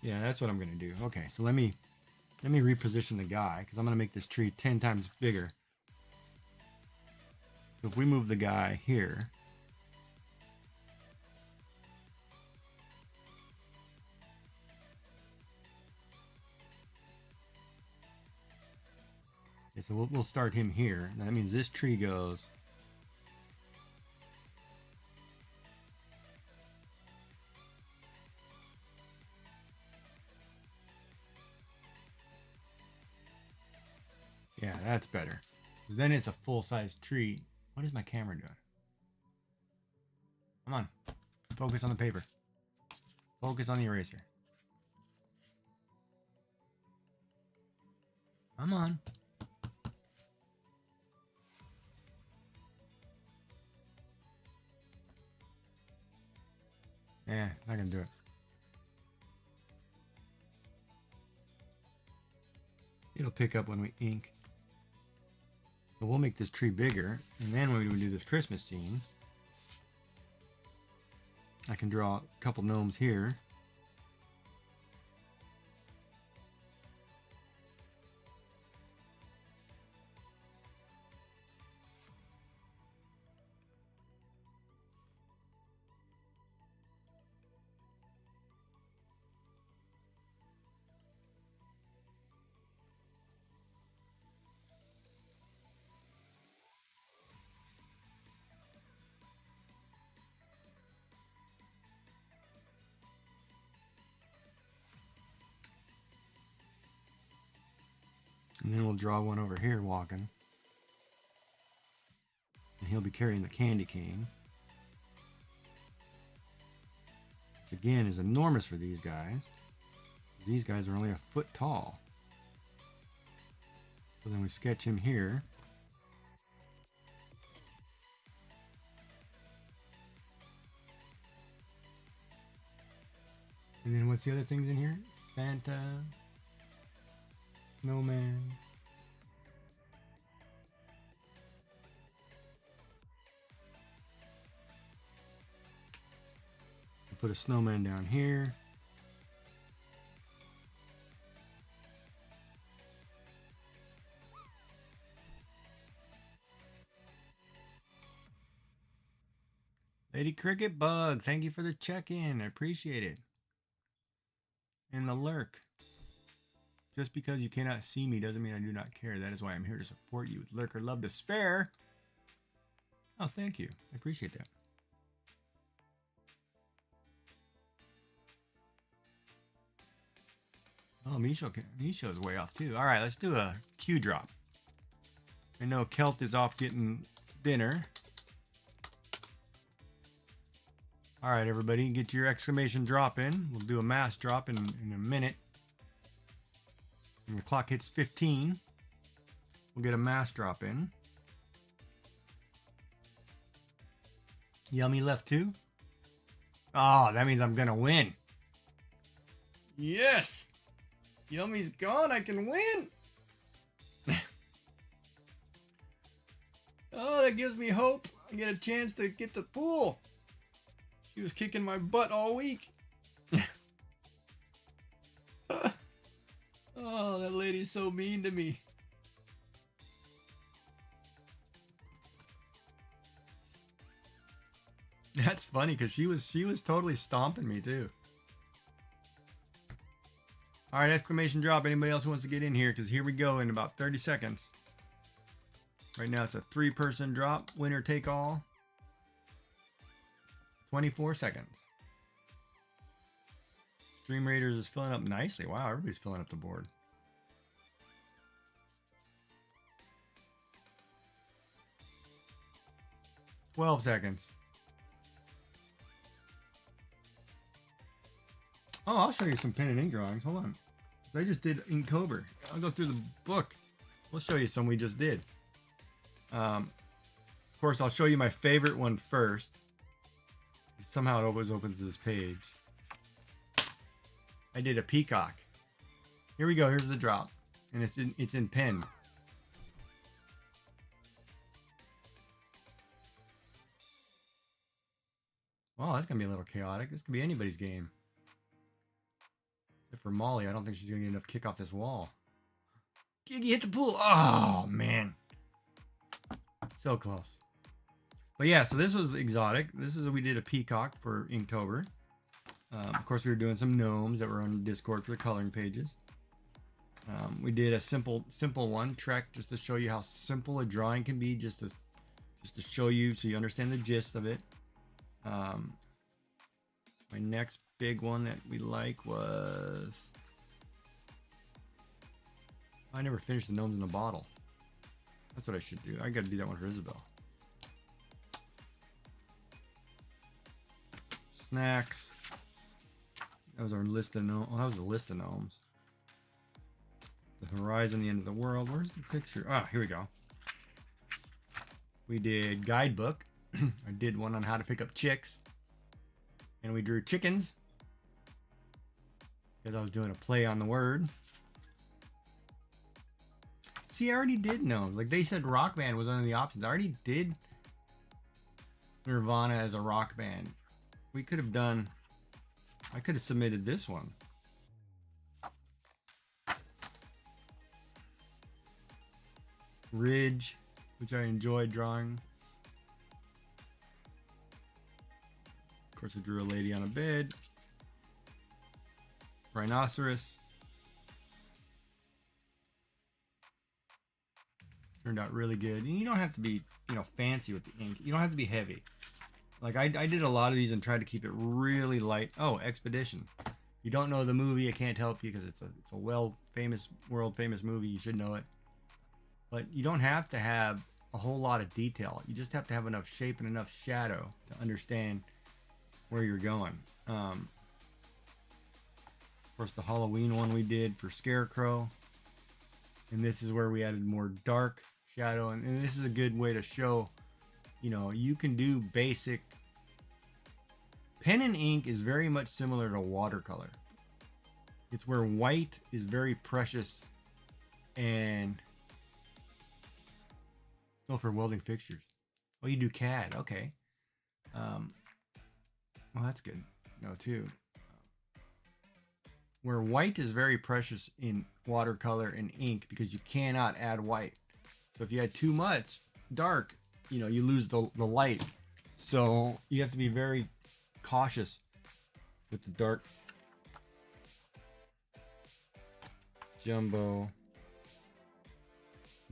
Yeah, that's what I'm gonna do. Okay, so let me reposition the guy because I'm gonna make this tree 10 times bigger. So if we move the guy here, okay, so we'll start him here. Now that means this tree goes. Yeah, that's better. Then it's a full-size tree. What is my camera doing? Come on. Focus on the paper. Focus on the eraser. Come on. Yeah, not gonna do it. It'll pick up when we ink. So we'll make this tree bigger, and then when we do this Christmas scene, I can draw a couple gnomes here. And then we'll draw one over here walking. And he'll be carrying the candy cane. Which again is enormous for these guys. These guys are only a foot tall. So then we sketch him here. And then what's the other things in here? Santa. Snowman. Put a snowman down here. Lady Cricket Bug, thank you for the check-in. I appreciate it. And the lurk. Just because you cannot see me doesn't mean I do not care. That is why I'm here to support you with Lurker Love to Spare. Oh, thank you. I appreciate that. Oh, Misho's way off too. All right, let's do a Q drop. I know Kelt is off getting dinner. All right, everybody, get your exclamation drop in. We'll do a mass drop in a minute. When the clock hits 15, we'll get a mass drop in. Yummy left too. Oh, that means I'm gonna win. Yes! Yummy's gone, I can win! Oh, that gives me hope. I get a chance to get the pool. She was kicking my butt all week. Oh, that lady's so mean to me. That's funny because she was totally stomping me too. All right, exclamation drop. Anybody else who wants to get in here? Because here we go in about 30 seconds. Right now it's a 3-person drop. Winner take all. 24 seconds. Dream Raiders is filling up nicely. Wow, everybody's filling up the board. $12 seconds. Oh, I'll show you some pen and ink drawings. Hold on. I just did Inktober. I'll go through the book. We'll show you some we just did. Of course, I'll show you my favorite one first. Somehow it always opens this page. I did a peacock. Here we go. Here's the drop, and it's in pen. Well, that's gonna be a little chaotic. This could be anybody's game. Except for Molly, I don't think she's gonna get enough kick off this wall. Giggy hit the pool. Oh man, so close. But yeah, so this was exotic. This is we did a peacock for Inktober. Of course, we were doing some gnomes that were on Discord for the coloring pages. We did a simple one, Trek, just to show you how simple a drawing can be, just to show you so you understand the gist of it. My next big one that we like was... I never finished the gnomes in the bottle. That's what I should do. I got to do that one for Isabel. Snacks. That was our list of gnomes. Oh, that was a list of gnomes. The horizon, the end of the world. Where's the picture? Ah, here we go. We did guidebook. I did one on how to pick up chicks. And we drew chickens. Because I was doing a play on the word. See, I already did gnomes. Like they said rock band was one of the options. I already did Nirvana as a rock band. We could have done... I could have submitted this one. Ridge, which I enjoyed drawing. Of course, I drew a lady on a bed. Rhinoceros. Turned out really good. And you don't have to be, fancy with the ink. You don't have to be heavy. Like I did a lot of these and tried to keep it really light. Oh, Expedition. If you don't know the movie, I can't help you because it's a world famous movie. You should know it. But you don't have to have a whole lot of detail. You just have to have enough shape and enough shadow to understand where you're going. Of course, the Halloween one we did for Scarecrow. And this is where we added more dark shadow. And this is a good way to show, you can do basic. Pen and ink is very much similar to watercolor. It's where white is very precious and... Oh, for welding fixtures. Oh, you do CAD. Okay. Well, that's good. No, too. Where white is very precious in watercolor and ink because you cannot add white. So if you add too much dark, you lose the light. So you have to be very cautious with the dark. Jumbo.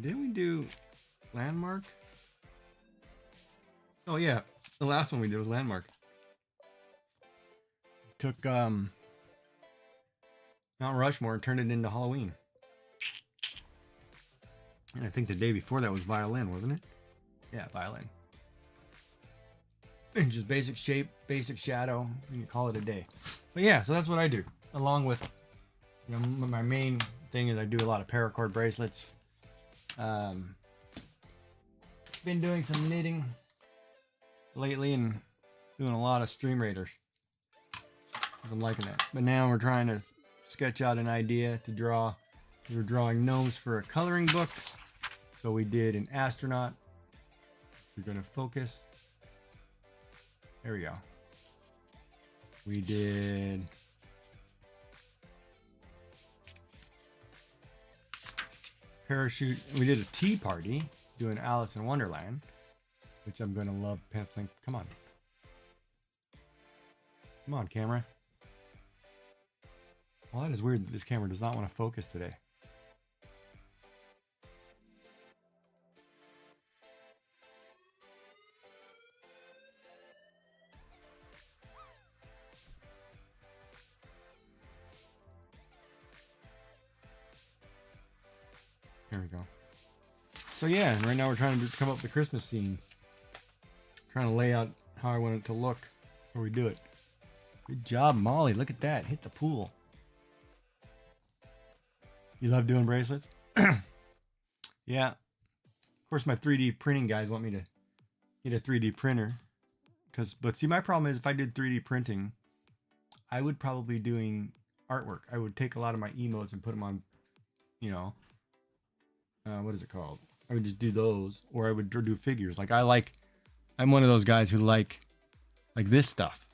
Didn't we do Landmark? Oh yeah, the last one we did was Landmark. Took Mount Rushmore and turned it into Halloween. And I think the day before that was Violin, wasn't it? Yeah, Violin. and just basic shape, basic shadow, and you call it a day. But yeah, so that's what I do. Along with, you know, my main thing is I do a lot of paracord bracelets. Been doing some knitting lately and doing a lot of stream raiders. I'm liking that. But now we're trying to sketch out an idea to draw. We were drawing gnomes for a coloring book. So we did an astronaut. We're going to focus. There we go. We did parachute. We did a tea party doing Alice in Wonderland, which I'm going to love penciling. Come on. Come on, camera. Well, that is weird that this camera does not want to focus today. Here we go. So yeah, right now we're trying to come up with the Christmas scene. Trying to lay out how I want it to look before we do it. Good job, Molly. Look at that. Hit the pool. You love doing bracelets? Yeah. Of course, my 3D printing guys want me to get a 3D printer. But see, my problem is if I did 3D printing, I would probably doing artwork. I would take a lot of my emotes and put them on, you know, what is it called? I would just do those, or I would do figures. Like I'm one of those guys who like this stuff.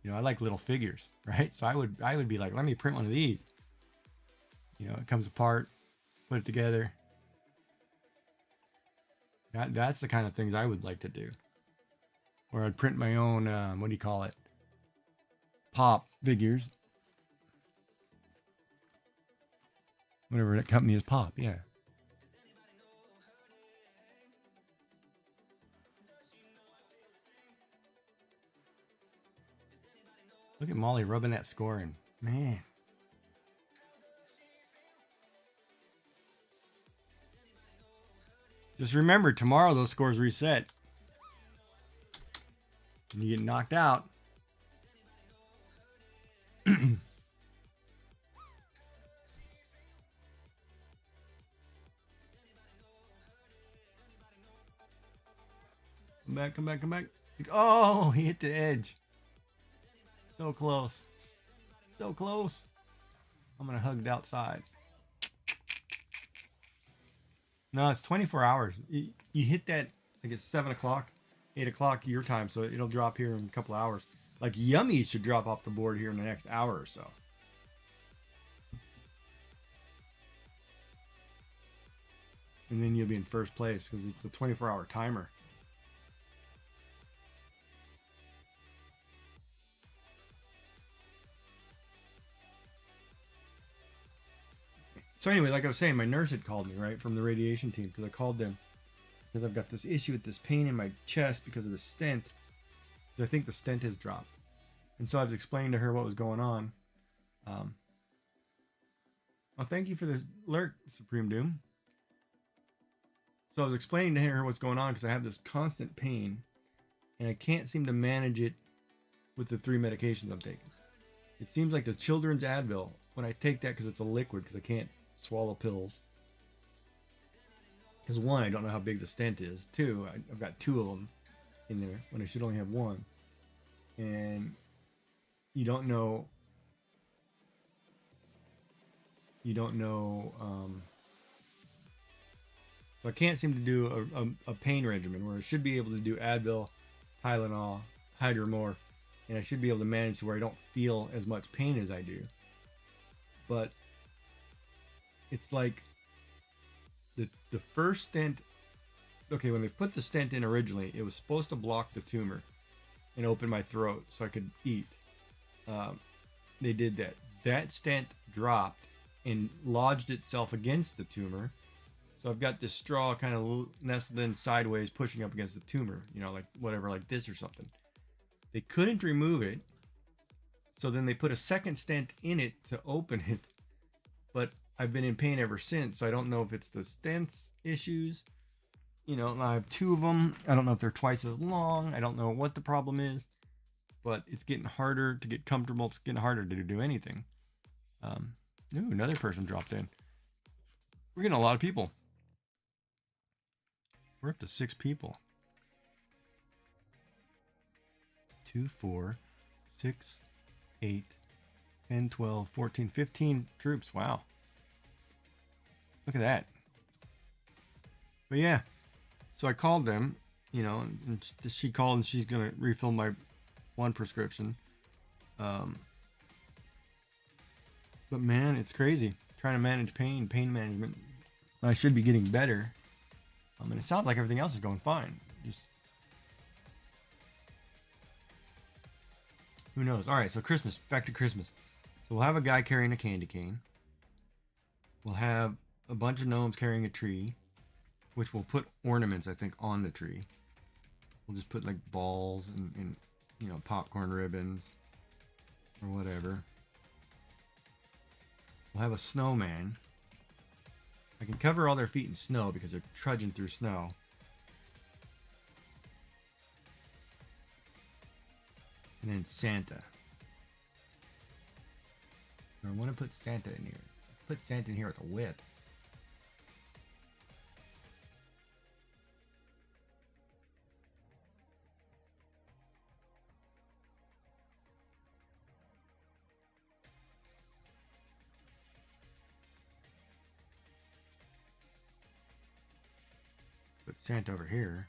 You know, I like little figures, right? So I would be like, let me print one of these. You know, it comes apart, put it together. That's the kind of things I would like to do. Or I'd print my own, what do you call it? Pop figures. Whatever that company is, Pop, yeah. Look at Molly rubbing that score in. Man. Just remember, tomorrow those scores reset. And you get knocked out. Come back, come back, come back. Oh, he hit the edge. So close. So close. I'm going to hug it outside. No, it's 24 hours. You hit that, like it's 7 o'clock, 8 o'clock your time, so it'll drop here in a couple hours. Like Yummy should drop off the board here in the next hour or so. And then you'll be in first place because it's a 24-hour timer. So anyway, like I was saying, my nurse had called me, right, from the radiation team, because I called them because I've got this issue with this pain in my chest because of the stent. Because I think the stent has dropped. And so I was explaining to her what was going on. Well, thank you for the alert, Supreme Doom. So I was explaining to her what's going on because I have this constant pain and I can't seem to manage it with the 3 medications I'm taking. It seems like the children's Advil, when I take that because it's a liquid, because I can't swallow pills. Because 1, I don't know how big the stent is. 2, I've got 2 of them in there when I should only have 1. And you don't know. So I can't seem to do a pain regimen where I should be able to do Advil, Tylenol, Hydromorph, and I should be able to manage to where I don't feel as much pain as I do. But it's like the first stent. Okay, when they put the stent in originally, it was supposed to block the tumor and open my throat so I could eat. They did that. That stent dropped and lodged itself against the tumor. So I've got this straw kind of nestled in sideways, pushing up against the tumor, you know, like whatever, like this or something. They couldn't remove it. So then they put a second stent in it to open it. But I've been in pain ever since. So I don't know if it's the stents issues You know, I have 2 of them. I don't know if they're twice as long. I don't know what the problem is, but it's getting harder to get comfortable. It's getting harder to do anything. Ooh, another person dropped in. We're getting a lot of people. We're up to 6 people. 2, 4, 6, 8, 10, 12, 14, 15 troops. Wow. Look at that. But yeah, so I called them, you know, and she called and she's going to refill my 1 prescription. But man, it's crazy. Trying to manage pain management. I should be getting better. And it sounds like everything else is going fine. Just who knows? All right, so Christmas. Back to Christmas. So we'll have a guy carrying a candy cane. We'll have a bunch of gnomes carrying a tree, which will put ornaments, I think, on the tree. We'll just put like balls and you know, popcorn ribbons or whatever. We'll have a snowman. I can cover all their feet in snow because they're trudging through snow. And then Santa. I want to put Santa in here. Put Santa in here with a whip. Put Santa over here.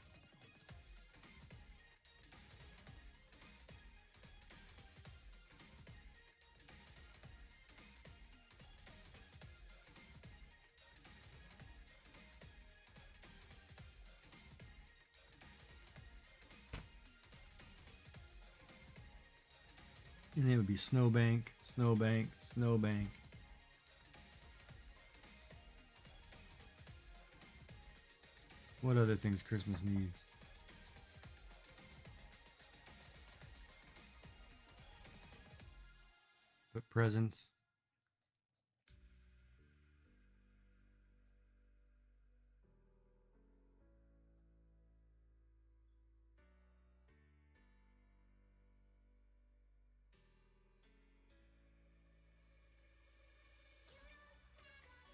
And it would be snowbank, snowbank, snowbank. What other things Christmas needs? Put presents.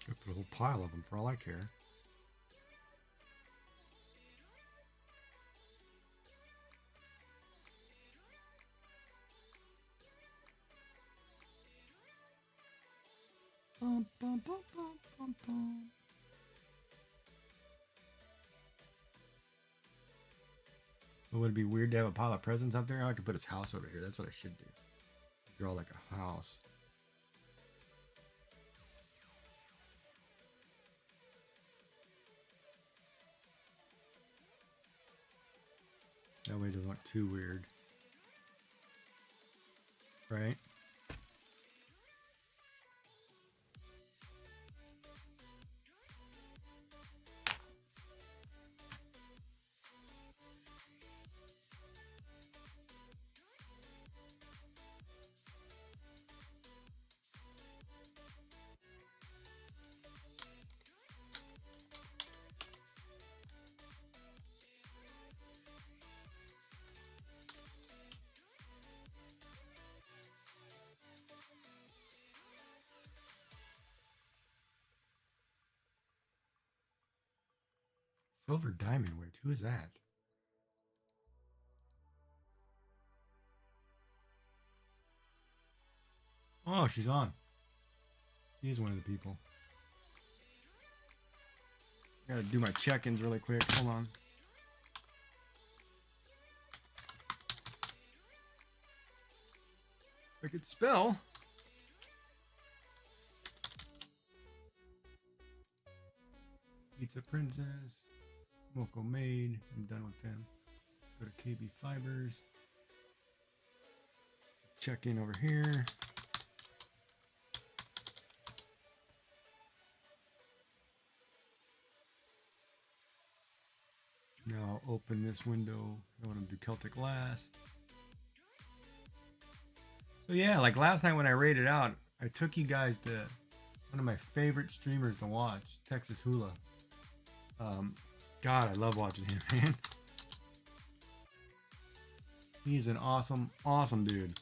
I put a whole pile of them for all I care. Bum, bum, bum, bum, bum, bum. Well, would it be weird to have a pile of presents out there? I could put his house over here. That's what I should do. Draw like a house. That way it doesn't look too weird. Right? Silver diamond weight. Who is that? Oh, she's on. She is one of the people. I gotta do my check-ins really quick. Hold on. If I could spell. Pizza Princess. Moco Maid. I'm done with them. Go to KB Fibers. Check in over here. Now I'll open this window. I want to do Celtic Glass. So yeah, like last night when I raided out, I took you guys to one of my favorite streamers to watch, Texas Hula. God, I love watching him, man. He's an awesome, awesome dude.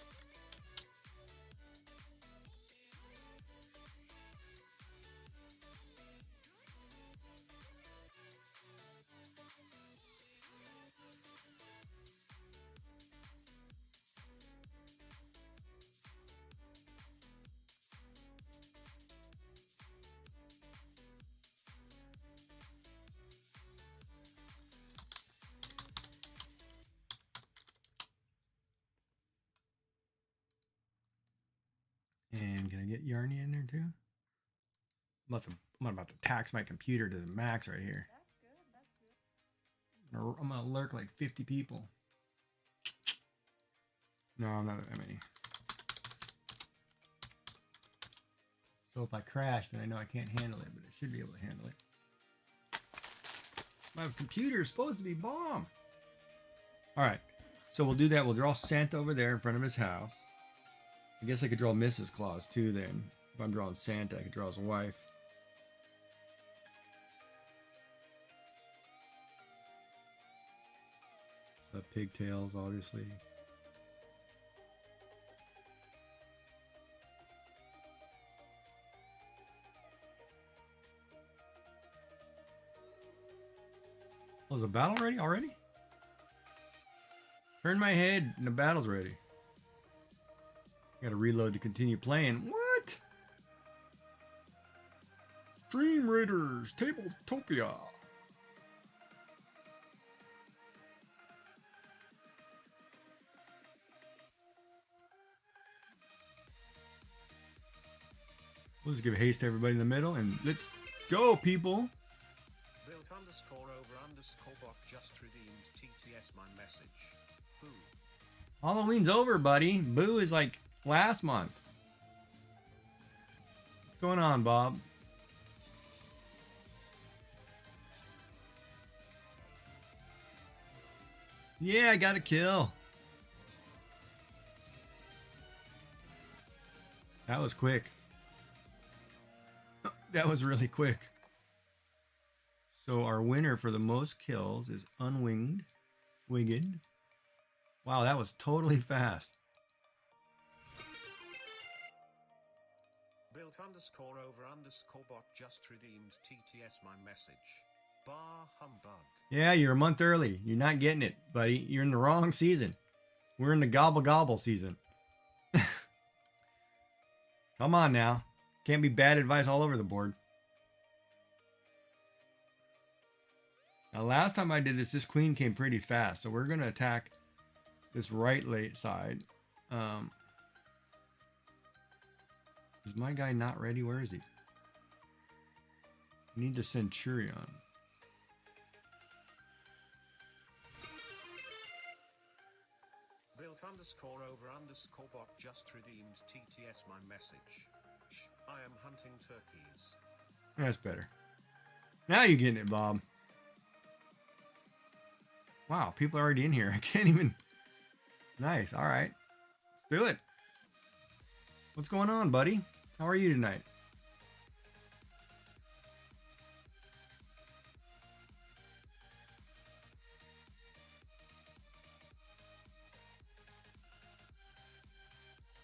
And can I get Yarny in there too? I'm about to tax my computer to the max right here. I'm gonna lurk like 50 people. No, I'm not that many. So if I crash, then I know I can't handle it, but I should be able to handle it. My computer is supposed to be bomb. All right, so we'll do that. We'll draw Santa over there in front of his house. I guess I could draw Mrs. Claus too then. If I'm drawing Santa, I could draw his wife. The pigtails, obviously. Oh, is the battle ready already? Turn my head and the battle's ready. Gotta reload to continue playing. What? Stream Raiders, Tabletopia. We'll just give a haste to everybody in the middle and let's go, people. Built underscore over underscore bot just redeemed TTS my message. Boo. Halloween's over, buddy. Boo is like last month. What's going on, Bob? Yeah, I got a kill. That was quick. That was really quick. So our winner for the most kills is Unwinged. Winged. Wow, that was totally fast. Built underscore over underscore bot just redeemed TTS my message. Bar humbug. Yeah, you're a month early. You're not getting it, buddy. You're in the wrong season. We're in the gobble gobble season. Come on now. Can't be bad advice all over the board. Now, last time I did this, this queen came pretty fast. So we're going to attack this right late side. Is my guy not ready? Where is he? I need the Centurion. Built underscore over underscore bot just redeemed TTS my message. I am hunting turkeys. That's better. Now you're getting it, Bob. Wow, people are already in here. I can't even... Nice. All right. Let's do it. What's going on, buddy? How are you tonight?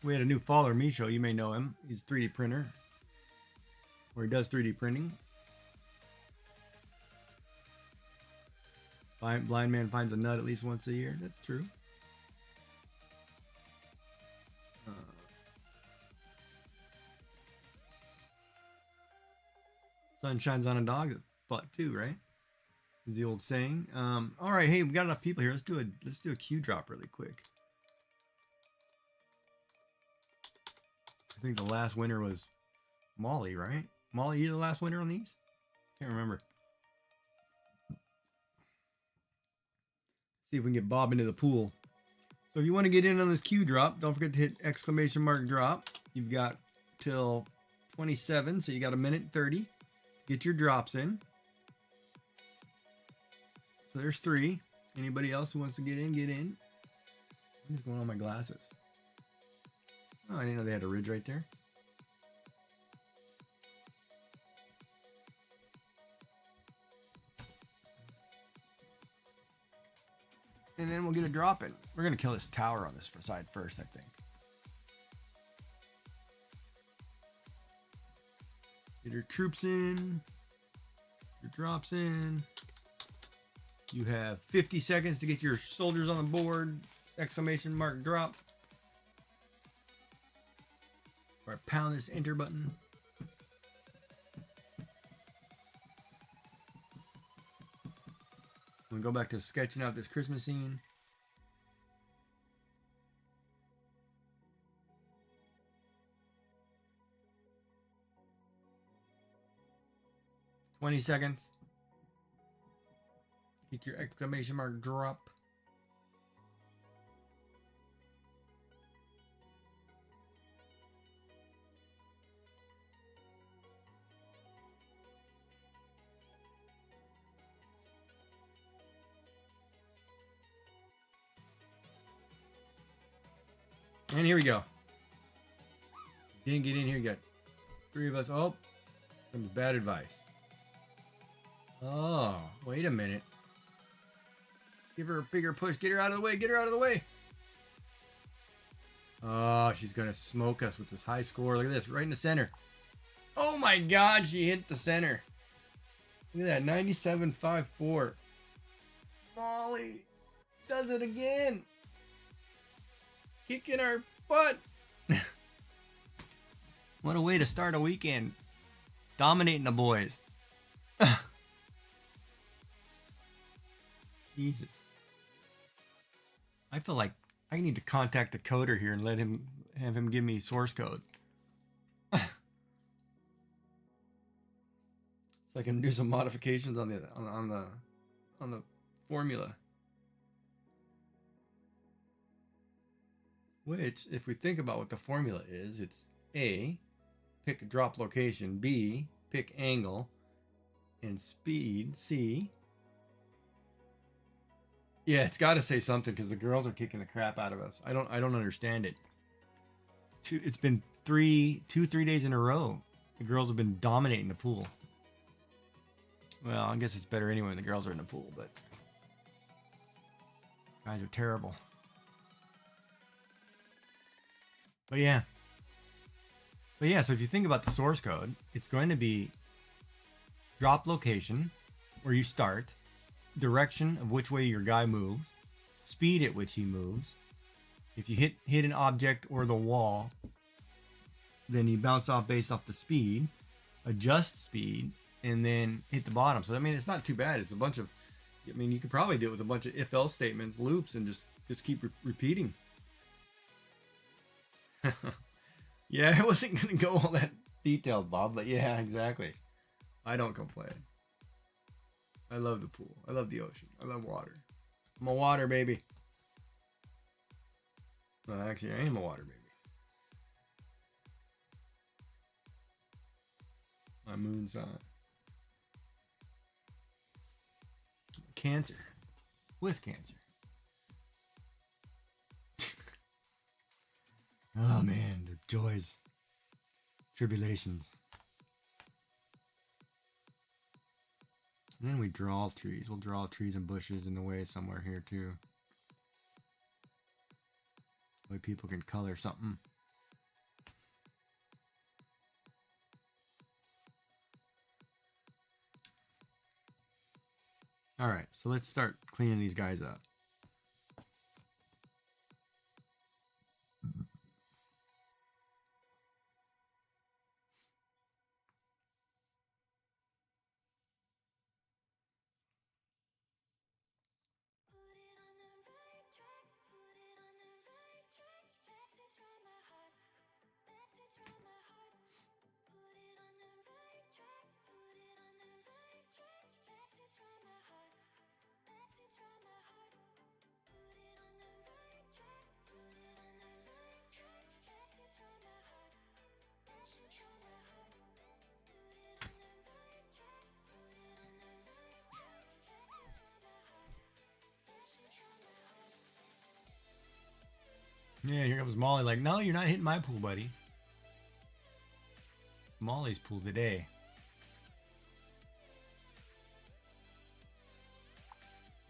We had a new follower, Misho. You may know him. He's a 3D printer. Or he does 3D printing. Blind man finds a nut at least once a year. That's true. Sun shines on a dog's butt too, right? Is the old saying. All right, hey, we got enough people here. Let's do a Q drop really quick. I think the last winner was Molly, right? Molly, you the last winner on these? Can't remember. See if we can get Bob into the pool. So if you want to get in on this Q drop, don't forget to hit ! drop. You've got till 27, so you got a minute 30. Get your drops in. So there's 3. Anybody else who wants to get in, get in. What's going on with my glasses? Oh, I didn't know they had a ridge right there. And then we'll get a drop in. We're going to kill this tower on this side first, I think. Get your troops in. Your drops in. You have 50 seconds to get your soldiers on the board. Exclamation mark drop. Or pound this enter button. We'll go back to sketching out this Christmas scene. "20 seconds. Get your exclamation mark drop. And here we go. Didn't get in here yet. 3 of us. Oh, some bad advice. Oh, wait a minute. Give her a bigger push. Get her out of the way. Get her out of the way. Oh, she's going to smoke us with this high score. Look at this. Right in the center. Oh my God, she hit the center. Look at that. 97.54. Molly does it again. Kicking our butt. What a way to start a weekend. Dominating the boys. Jesus. I feel like I need to contact the coder here and have him give me source code. So I can do some modifications on the formula. Which, if we think about what the formula is, it's A, pick drop location, B, pick angle, and speed, C. Yeah, it's got to say something because the girls are kicking the crap out of us. I don't understand it. It's been 3 days in a row. The girls have been dominating the pool. Well, I guess it's better anyway when the girls are in the pool, but guys are terrible. But yeah, so if you think about the source code, it's going to be drop location, where you start, direction of which way your guy moves, speed at which he moves. If you hit an object or the wall, then you bounce off based off the speed, adjust speed, and then hit the bottom. So I mean, it's not too bad. It's a bunch of, I mean, you could probably do it with a bunch of if-else statements, loops, and just keep repeating. Yeah, I wasn't gonna go all that detailed, Bob, but yeah, exactly. I don't complain. I love the pool. I love the ocean. I love water. I'm a water baby. Well, actually, I am a water baby. My moon sign. Cancer. With cancer. Oh man, the joys, tribulations. And then we draw trees. We'll draw trees and bushes in the way somewhere here too. That way people can color something. Alright, so let's start cleaning these guys up. Yeah, here comes Molly like, no, you're not hitting my pool, buddy. It's Molly's pool today.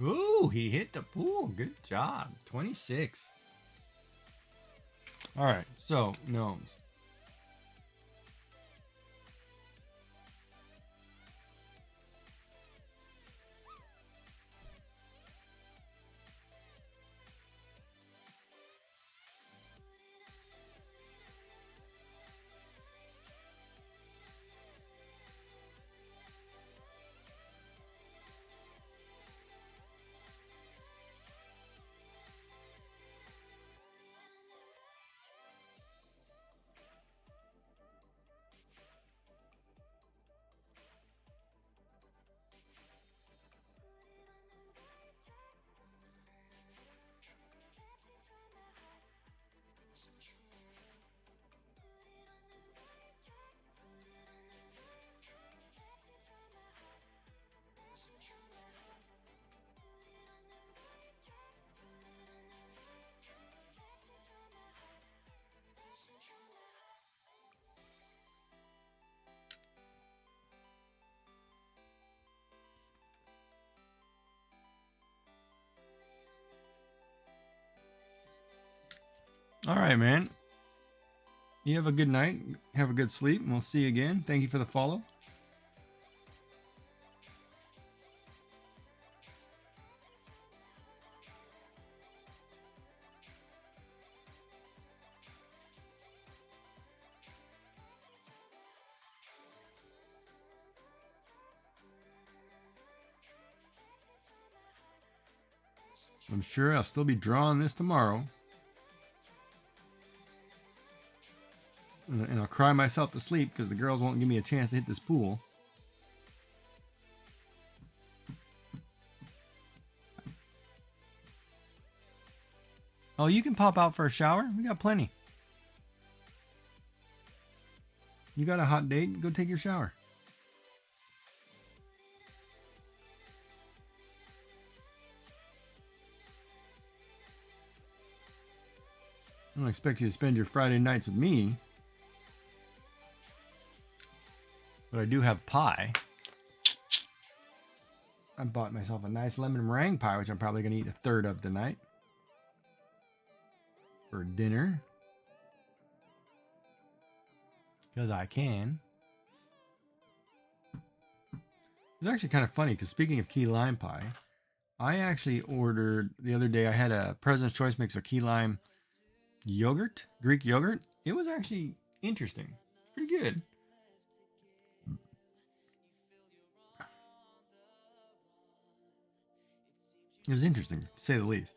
Ooh! Ooh, he hit the pool. Good job. 26. All right, so gnomes. All right, man. You have a good night. Have a good sleep, and we'll see you again. Thank you for the follow. I'm sure I'll still be drawing this tomorrow. And I'll cry myself to sleep because the girls won't give me a chance to hit this pool. Oh, you can pop out for a shower. We got plenty. You got a hot date? Go take your shower. I don't expect you to spend your Friday nights with me. But I do have pie. I bought myself a nice lemon meringue pie, which I'm probably going to eat a third of tonight. For dinner. Because I can. It's actually kind of funny because speaking of key lime pie, I actually ordered the other day. I had a President's Choice mix of key lime yogurt, Greek yogurt. It was actually interesting. Pretty good. It was interesting, to say the least.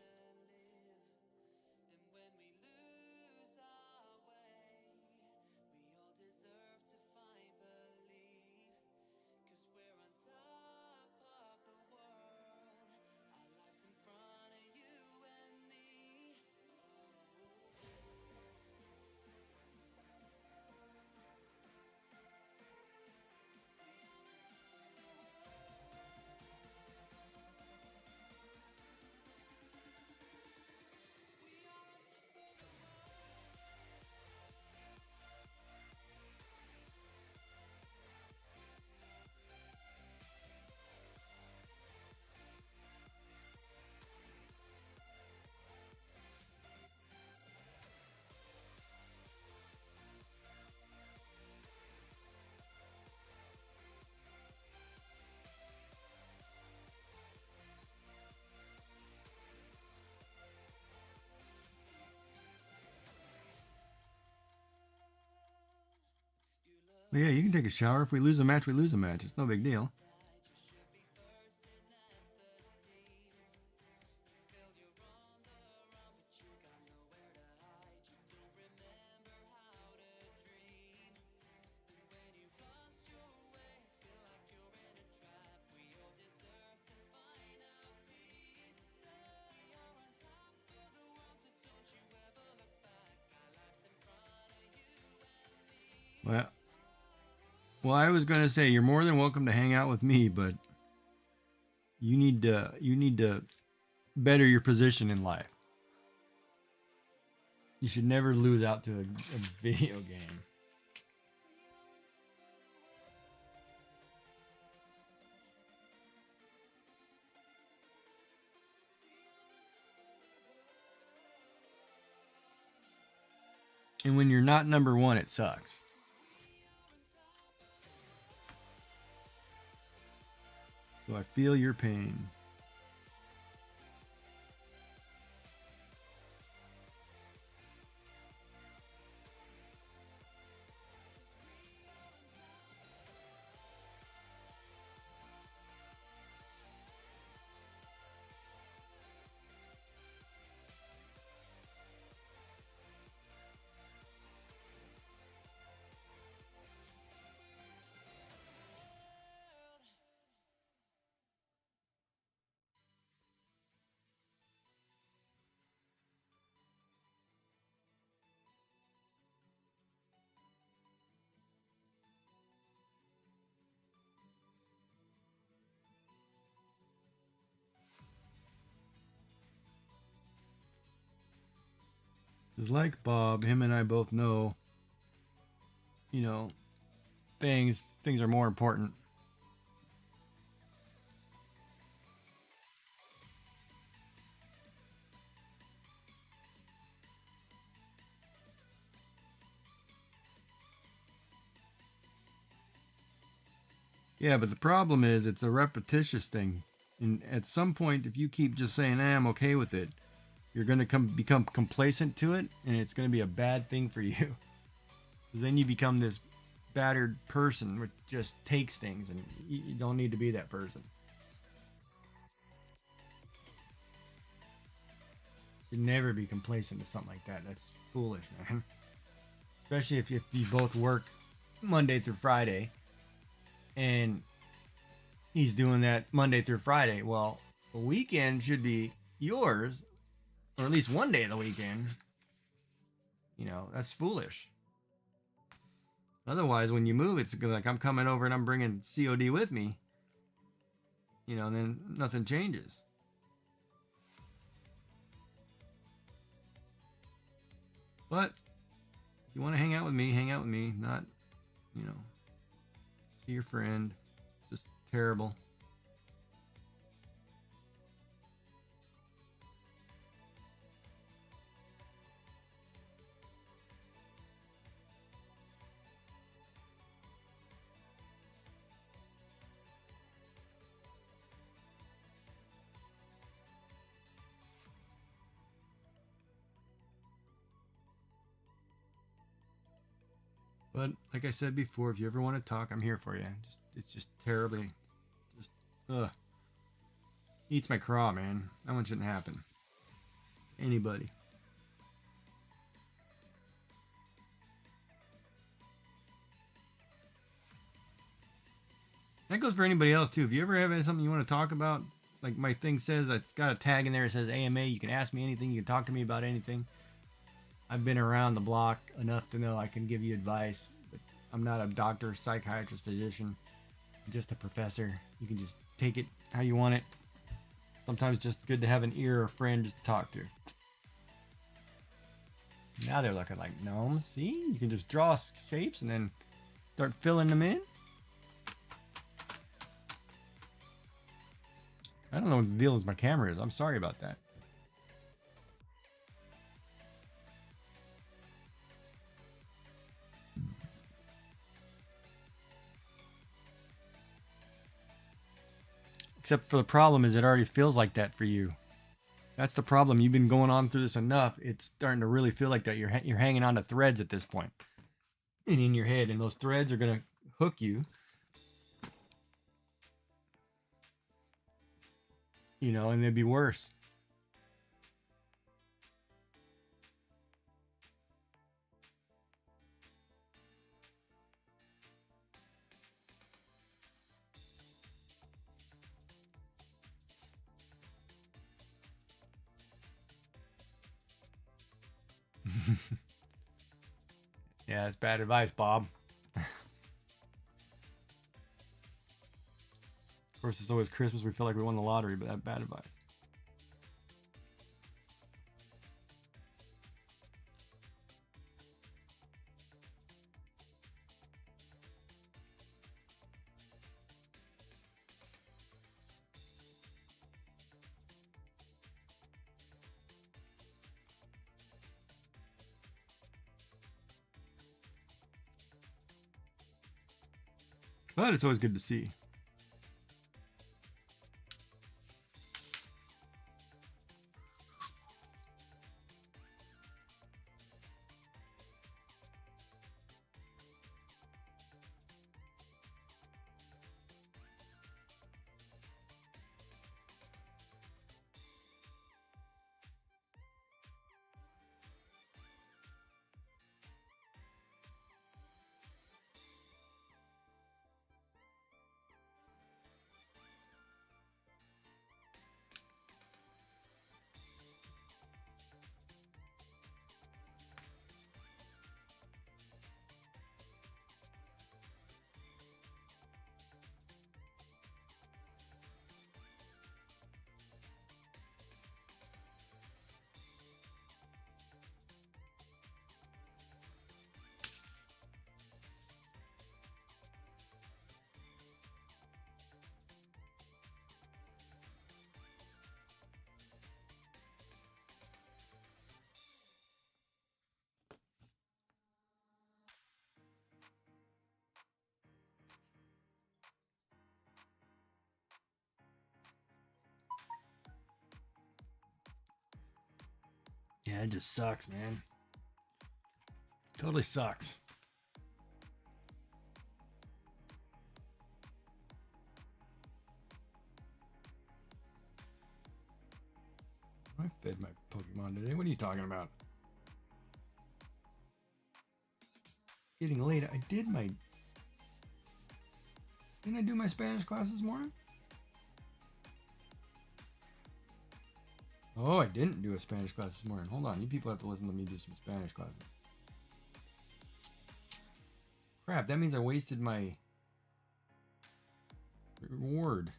But yeah, you can take a shower. If we lose a match, we lose a match. It's no big deal. Well, I was going to say you're more than welcome to hang out with me, but you need to better your position in life. You should never lose out to a video game. And when you're not number one, it sucks. So I feel your pain. It's like Bob, him and I both know, you know, things are more important. Yeah, but the problem is it's a repetitious thing. And at some point, if you keep just saying, I'm okay with it, you're going to become complacent to it, and it's going to be a bad thing for you. Because then you become this battered person which just takes things, and you don't need to be that person. You should never be complacent to something like that. That's foolish, man. Especially if you both work Monday through Friday, and he's doing that Monday through Friday. Well, the weekend should be yours, or at least one day of the weekend. You know, that's foolish. Otherwise, when you move, it's like I'm coming over and I'm bringing COD with me. You know, and then nothing changes. But if you want to hang out with me, hang out with me. Not, you know, see your friend. It's just terrible. But like I said before, if you ever want to talk, I'm here for you. It's just terribly, just eats my craw, man. That one shouldn't happen. Anybody. That goes for anybody else too. If you ever have something you want to talk about, like my thing says, it's got a tag in there. It says AMA. You can ask me anything. You can talk to me about anything. I've been around the block enough to know I can give you advice, but I'm not a doctor, psychiatrist, physician. I'm just a professor. You can just take it how you want it. Sometimes it's just good to have an ear or a friend just to talk to. Now they're looking like gnomes. See? You can just draw shapes and then start filling them in. I don't know what the deal with my camera is. I'm sorry about that. Except for the problem is it already feels like that for you. That's the problem. You've been going on through this enough. It's starting to really feel like that. You're hanging on to threads at this point. And in your head. And those threads are going to hook you. You know, and they'd be worse. Yeah, that's bad advice, Bob. Of course, it's always Christmas. We feel like we won the lottery, but that's bad advice. But it's always good to see. Yeah, it just sucks, man. Totally sucks. I fed my Pokemon today. What are you talking about? It's getting late. I did my... Didn't I do my Spanish class this morning? Oh, I didn't do a Spanish class this morning. Hold on. You people have to listen to me do some Spanish classes. Crap, that means I wasted my reward.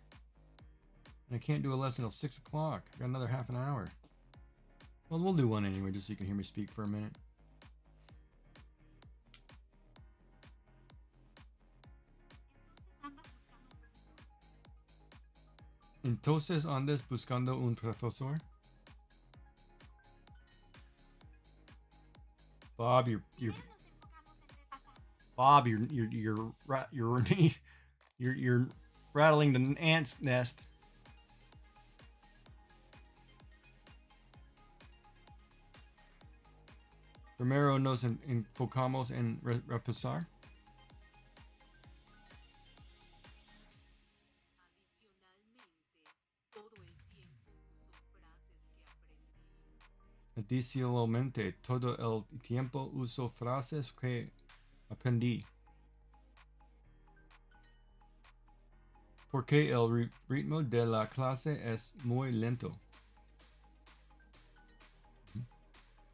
And I can't do a lesson till 6 o'clock. I got another half an hour. Well, we'll do one anyway, just so you can hear me speak for a minute. Entonces andas buscando un profesor? Bob, Bob, you're rattling the ant's nest. Primero nos enfocamos en repasar. Adicionalmente, todo el tiempo uso frases que aprendí. Porque el ritmo de la clase es muy lento.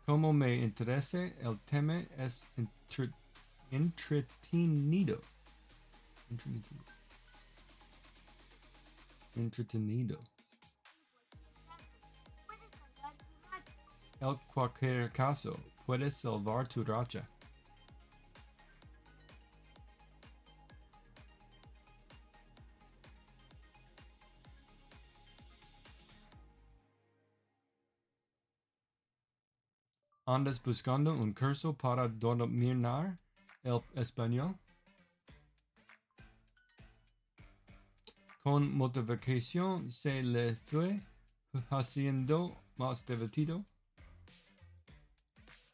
Como me interesa el tema es entretenido. En cualquier caso, puedes salvar tu racha. ¿Andas buscando un curso para dominar el español? Con motivación se le fue haciendo más divertido.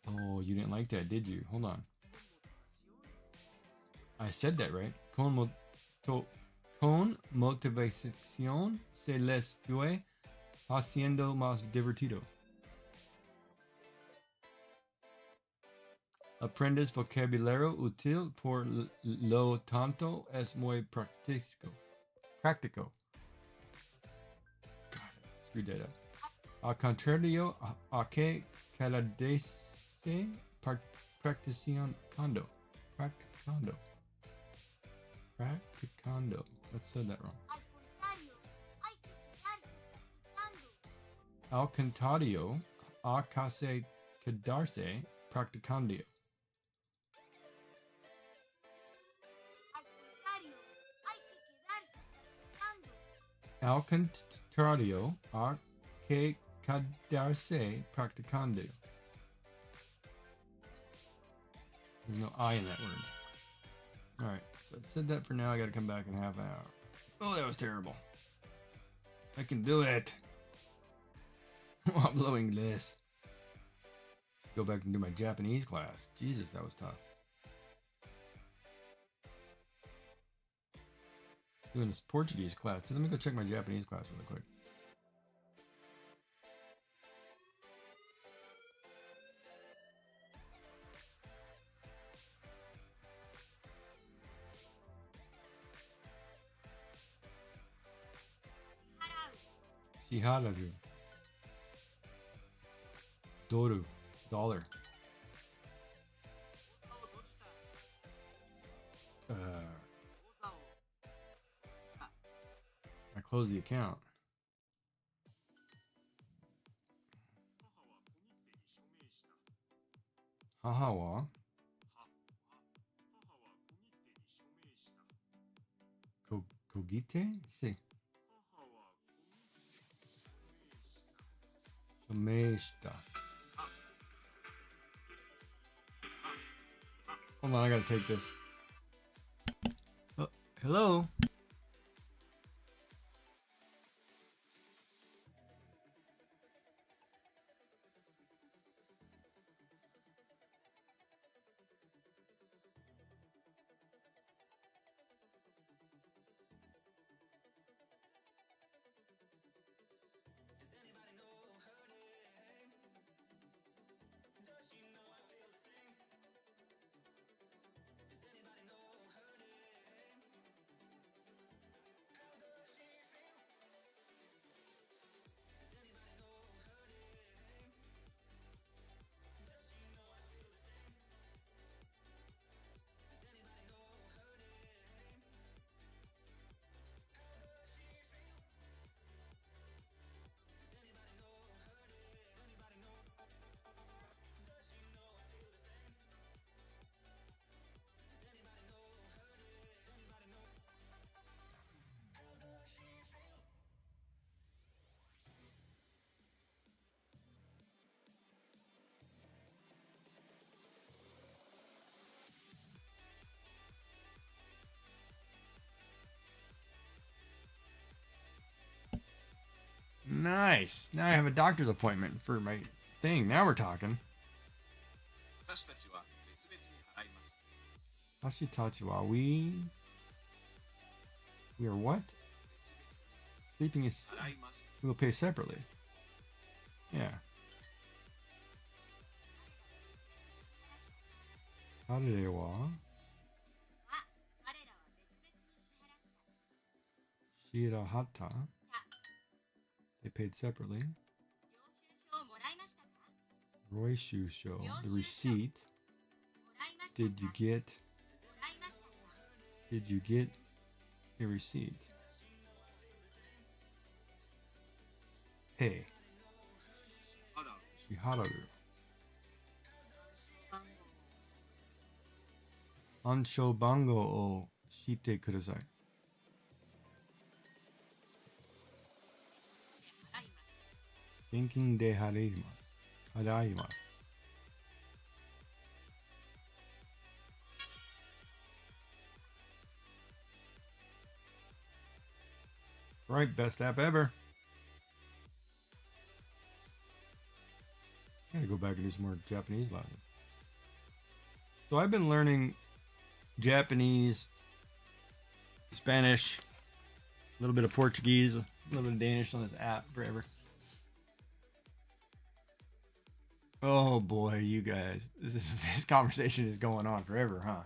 Oh, you didn't like that, did you? Hold on. I said that right. Con motivación se les fue haciendo más divertido. Aprendes vocabulario útil por lo tanto es muy práctico. God, screwed that up. Al contrario a que cada vez practicando. Let's say that wrong. Al contrario a casi quedarse practicando. Al contrario a que quedarse practicando. There's no I in that word. All right. So I said that for now. I gotta come back in half an hour. Oh, that was terrible. I can do it. While blowing this. Go back and do my Japanese class. Jesus, that was tough. Doing this Portuguese class. Let me go check my Japanese class really quick. Shihararu. Doru. Dollar. I closed the account. Haha wa? Kogite? See. Shomeshita. Hold on, I gotta take this. Oh, hello? Nice. Now I have a doctor's appointment for my thing. Now we're talking. Hashitachi wa we are what? Sleeping is we will pay separately. Yeah. Harere wa Shirahata. They paid separately. Roishu show. The receipt. Did you get a receipt? Hey. Shihararu. Ansho bango o shite kudasai. Thinking de haraimasu. Right, best app ever. Gotta go back and do some more Japanese lessons. So I've been learning Japanese, Spanish, a little bit of Portuguese, a little bit of Danish on this app forever. Oh boy, you guys. This conversation is going on forever, huh?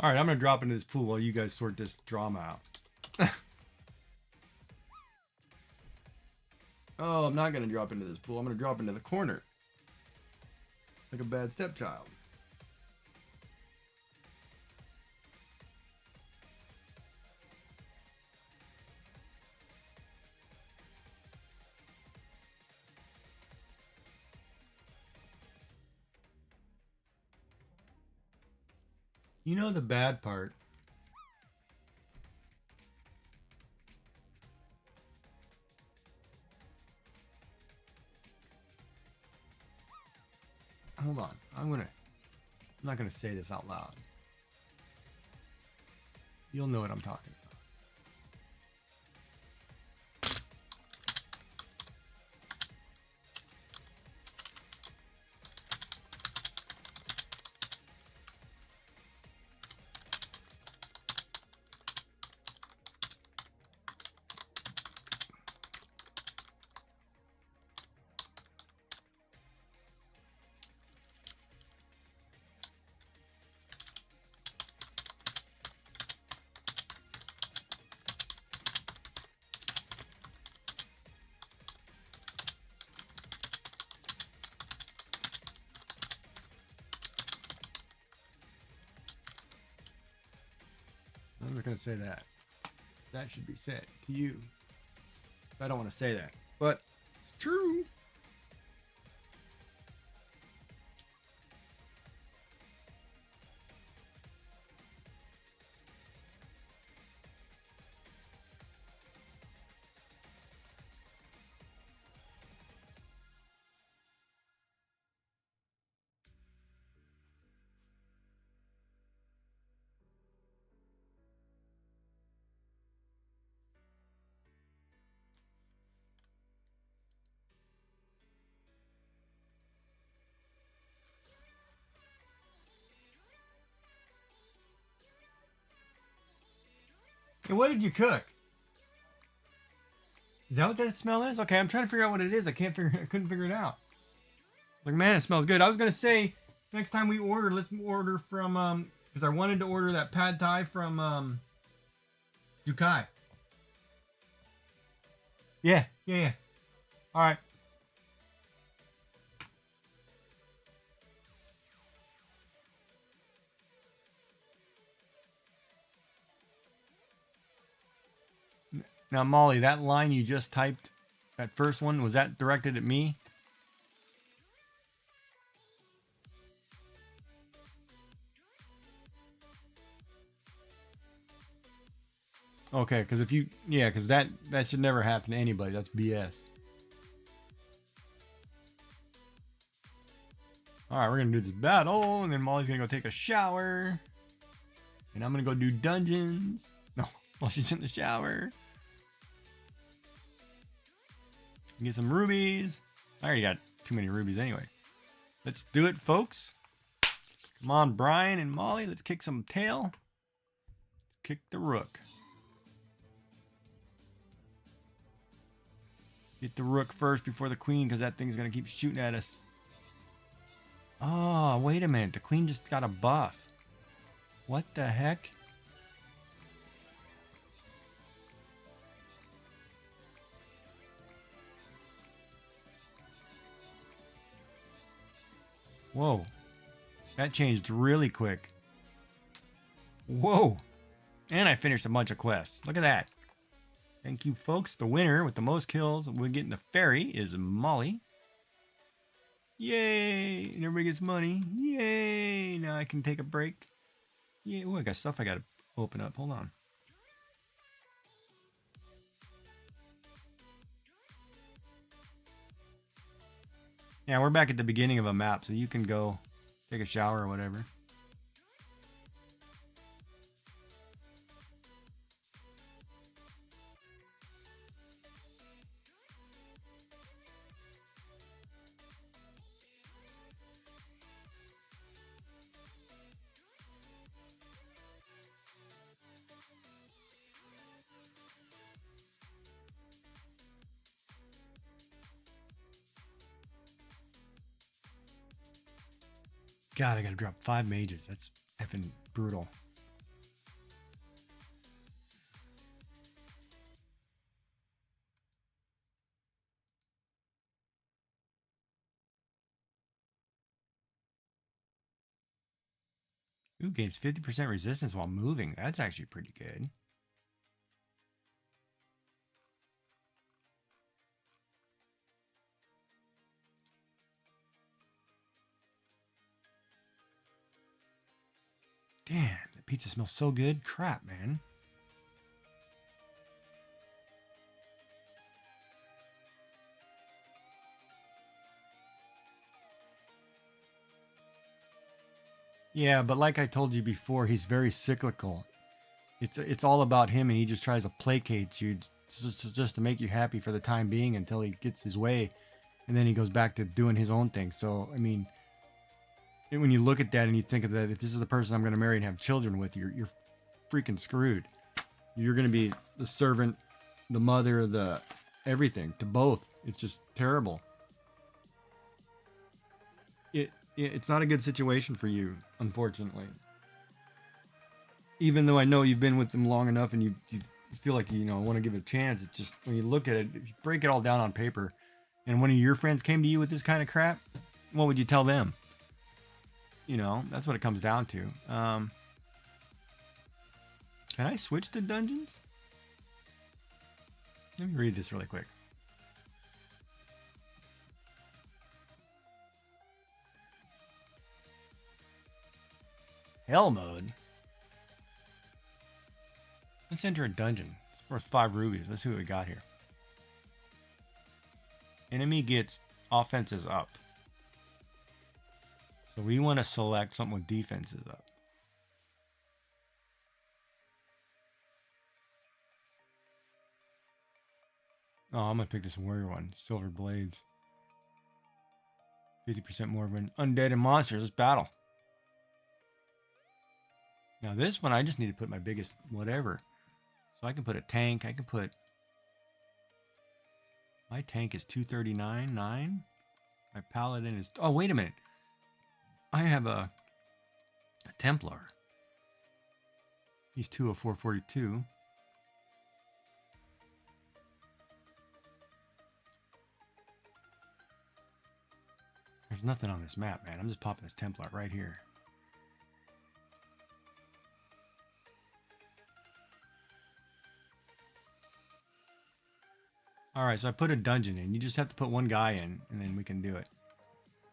All right, I'm gonna drop into this pool while you guys sort this drama out. Oh I'm not going to drop into this pool. I'm going to drop into the corner. Like a bad stepchild. You know the bad part? Hold on. I'm not gonna say this out loud. You'll know what I'm talking about. I'm not gonna say that. That should be said to you. I don't want to say that, but it's true. And what did you cook? Is that what that smell is? Okay, I'm trying to figure out what it is. I couldn't figure it out. Like, man, it smells good. I was gonna say next time we order, let's order from because I wanted to order that pad thai from Dukai. Yeah. All right. Now, Molly, that line you just typed, that first one, was that directed at me? Okay, because because that should never happen to anybody. That's BS. All right, we're gonna do this battle, and then Molly's gonna go take a shower, and I'm gonna go do dungeons. No, while she's in the shower. Get some rubies. I already got too many rubies anyway. Let's do it, folks. Come on, Brian and Molly. Let's kick some tail. Let's kick the rook. Get the rook first before the queen, because that thing's going to keep shooting at us. Oh, wait a minute. The queen just got a buff. What the heck? Whoa. That changed really quick. Whoa. And I finished a bunch of quests. Look at that. Thank you, folks. The winner with the most kills, we're getting the fairy, is Molly. Yay. And everybody gets money. Yay. Now I can take a break. Yay. Oh, I got stuff I got to open up. Hold on. Yeah, we're back at the beginning of a map, so you can go take a shower or whatever. God, I gotta drop 5 mages. That's effing brutal. Ooh, gains 50% resistance while moving. That's actually pretty good. Damn, the pizza smells so good. Crap, man. Yeah, but like I told you before, he's very cyclical. It's all about him, and he just tries to placate you just to make you happy for the time being until he gets his way, and then he goes back to doing his own thing. So, I mean, when you look at that and you think of that, if this is the person I'm going to marry and have children with, you're freaking screwed. You're going to be the servant, the mother, the everything to both. It's just terrible. It's not a good situation for you, unfortunately. Even though I know you've been with them long enough and you feel like you know want to give it a chance, it's just when you look at it, if you break it all down on paper, and one of your friends came to you with this kind of crap, what would you tell them? You know, that's what it comes down to. Can I switch to dungeons? Let me read this really quick. Hell mode. Let's enter a dungeon. It's worth 5 rubies. Let's see what we got here. Enemy gets offenses up. So we want to select something with defenses up. Oh, I'm going to pick this warrior one. Silver blades. 50% more of an undead and monsters. Let's battle. Now this one, I just need to put my biggest whatever. So I can put a tank. I can put... My tank is 239.9. My paladin is... Oh, wait a minute. I have a Templar. He's 204.42. There's nothing on this map, man. I'm just popping this Templar right here. Alright, so I put a dungeon in. You just have to put one guy in, and then we can do it.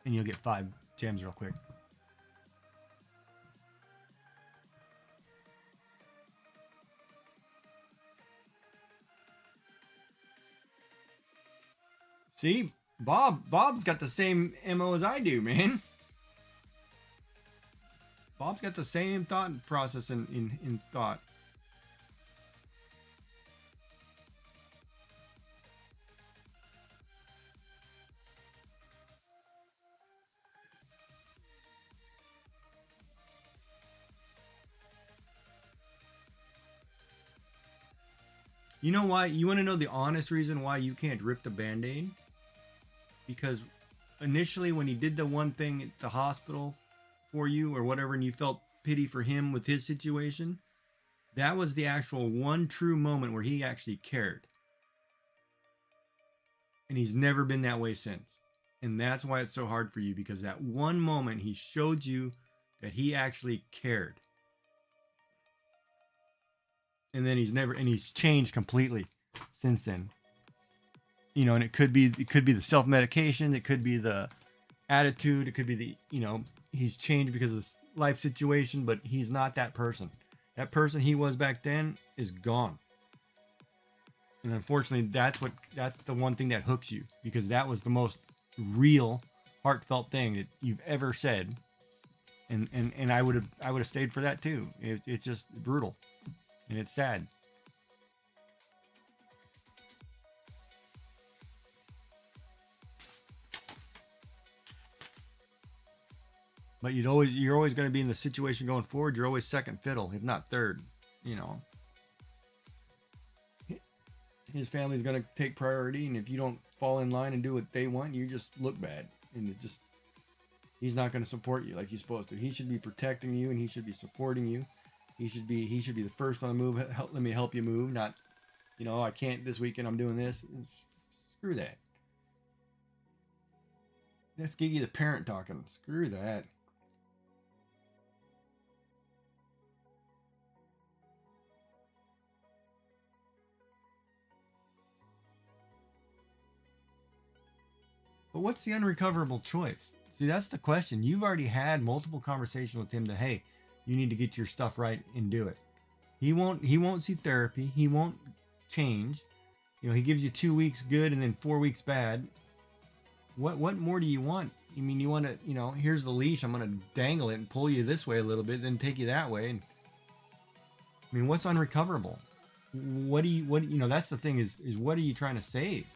And you'll get 5 gems real quick. See? Bob's got the same MO as I do, man. Bob's got the same thought process in thought. You know why? You want to know the honest reason why you can't rip the band-aid? Because initially when he did the one thing at the hospital for you or whatever, and you felt pity for him with his situation, that was the actual one true moment where he actually cared. And he's never been that way since. And that's why it's so hard for you, because that one moment he showed you that he actually cared. And then he's changed completely since then. You know, and it could be the self-medication, it could be the attitude, it could be the, you know, he's changed because of life situation, but he's not that person. That person he was back then is gone. And unfortunately, that's the one thing that hooks you, because that was the most real, heartfelt thing that you've ever said. And I would have stayed for that too. It's just brutal, and it's sad. But you're always going to be in the situation going forward. You're always second fiddle, if not third. You know, his family's going to take priority, and if you don't fall in line and do what they want, you just look bad, and he's not going to support you like he's supposed to. He should be protecting you, and he should be supporting you. He should be the first on the move. Let me help you move, not, you know, I can't this weekend. I'm doing this. Screw that. That's Giggy the parent talking. Screw that. But what's the unrecoverable choice? See, that's the question. You've already had multiple conversations with him that, hey, you need to get your stuff right and do it. He won't see therapy. He won't change. You know, he gives you 2 weeks good and then 4 weeks bad. What more do you want? I mean, you want to, you know, here's the leash. I'm going to dangle it and pull you this way a little bit, then take you that way. And I mean, what's unrecoverable? What you know, that's the thing is what are you trying to save?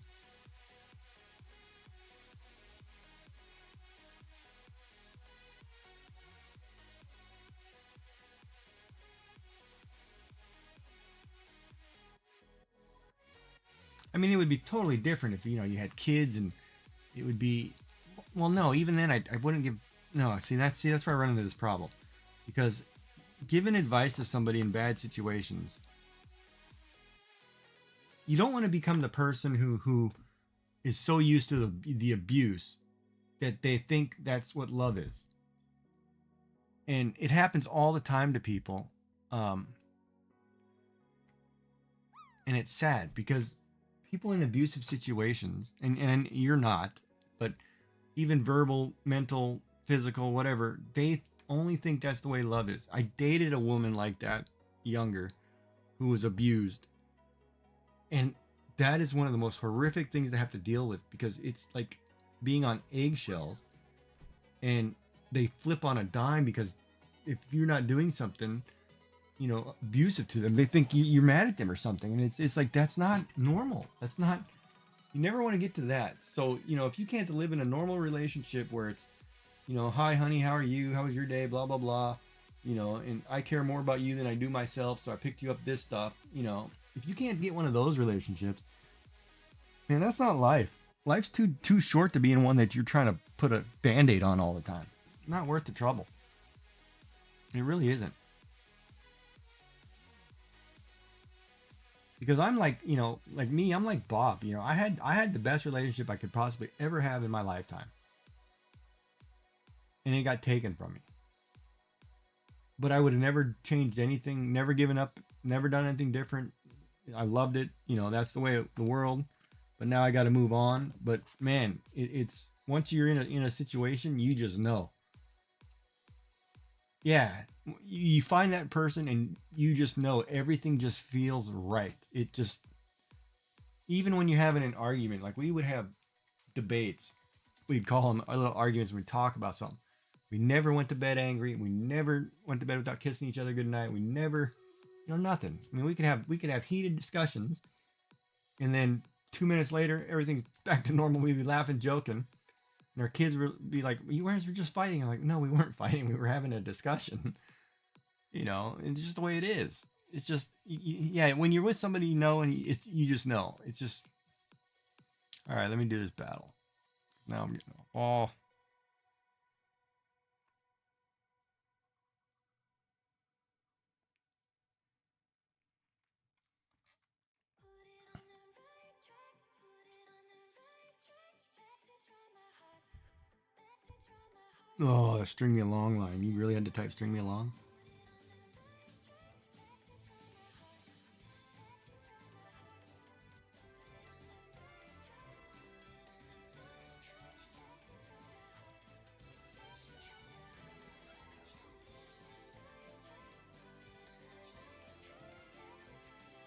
I mean, it would be totally different if, you know, you had kids and it would be, well, no, even then I wouldn't give, no, that's where I run into this problem. Because giving advice to somebody in bad situations, you don't want to become the person who is so used to the abuse that they think that's what love is. And it happens all the time to people. And it's sad because people in abusive situations, and you're not, but even verbal, mental, physical, whatever, they only think that's the way love is. I dated a woman like that, younger, who was abused. And that is one of the most horrific things to have to deal with because it's like being on eggshells and they flip on a dime because if you're not doing something, you know, abusive to them, they think you're mad at them or something. And it's like, that's not normal. That's not, you never want to get to that. So, you know, if you can't live in a normal relationship where it's, you know, hi honey, how are you? How was your day? Blah, blah, blah. You know, and I care more about you than I do myself. So I picked you up this stuff. You know, if you can't get one of those relationships, man, that's not life. Life's too short to be in one that you're trying to put a band-aid on all the time. Not worth the trouble. It really isn't. Because I'm like, you know, like me, I'm like Bob. You know, I had the best relationship I could possibly ever have in my lifetime. And it got taken from me. But I would have never changed anything, never given up, never done anything different. I loved it. You know, that's the way of the world. But now I got to move on. But man, it's once you're in a situation, you just know. Yeah, you find that person and you just know everything just feels right. It just, even when you're having an argument, like we would have debates, we'd call them our little arguments. We'd talk about something. We never went to bed angry. We never went to bed without kissing each other goodnight. We never, you know, nothing. I mean, we could have heated discussions, and then 2 minutes later, everything's back to normal. We'd be laughing, joking. And our kids would be like, you guys were just fighting. I'm like, no, we weren't fighting. We were having a discussion. You know, it's just the way it is. It's just, yeah, when you're with somebody you know and you just know. It's just, all right, let me do this battle. Now I'm getting, oh. Oh, string me along line. You really had to type string me along?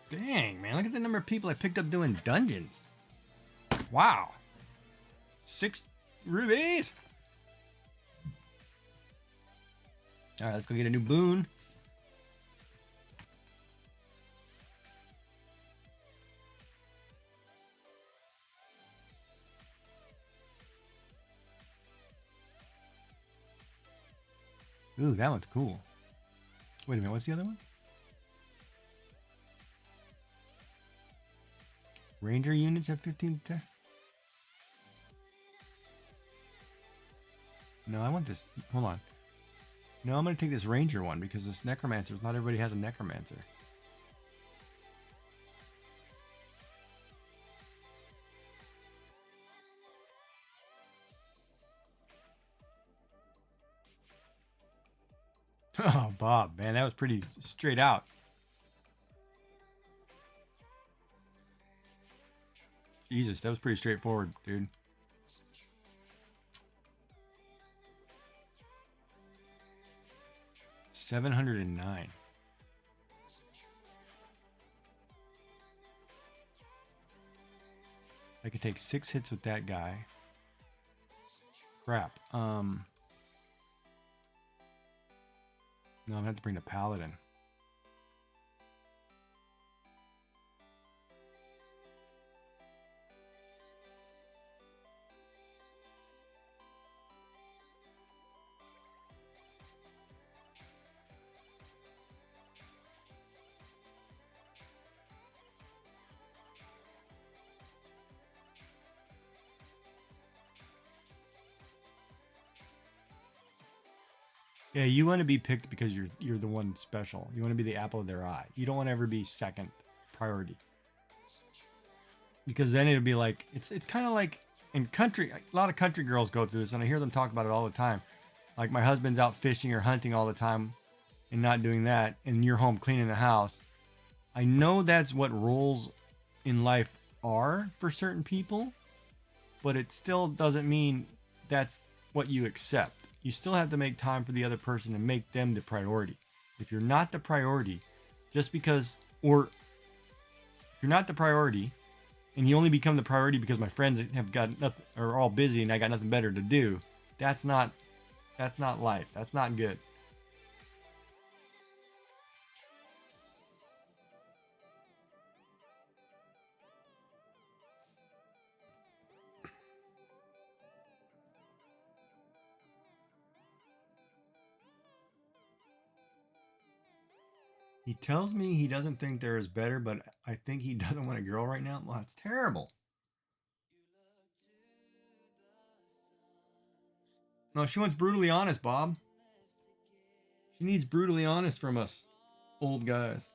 Dang, man. Look at the number of people I picked up doing dungeons. Wow. 6 rubies. All right, let's go get a new boon. Ooh, that one's cool. Wait a minute, what's the other one? Ranger units have 15 attack. No, I want this. Hold on. No, I'm going to take this ranger one because this necromancer, not everybody has a necromancer. Oh, Bob, man, that was pretty straight out. Jesus, that was pretty straightforward, dude. 709. I can take 6 hits with that guy. Crap. No, I'm gonna have to bring the paladin. Yeah, you want to be picked because you're the one special. You want to be the apple of their eye. You don't want to ever be second priority. Because then it'll be like it's kind of like in country. A lot of country girls go through this, and I hear them talk about it all the time. Like my husband's out fishing or hunting all the time, and not doing that, and you're home cleaning the house. I know that's what roles in life are for certain people, but it still doesn't mean that's what you accept. You still have to make time for the other person and make them the priority. If you're not the priority, just because, or if you're not the priority, and you only become the priority because my friends have got nothing, are all busy and I got nothing better to do, that's not life. That's not good. He tells me he doesn't think there is better, but I think he doesn't want a girl right now. Well, that's terrible. No, she wants brutally honest, Bob. She needs brutally honest from us old guys.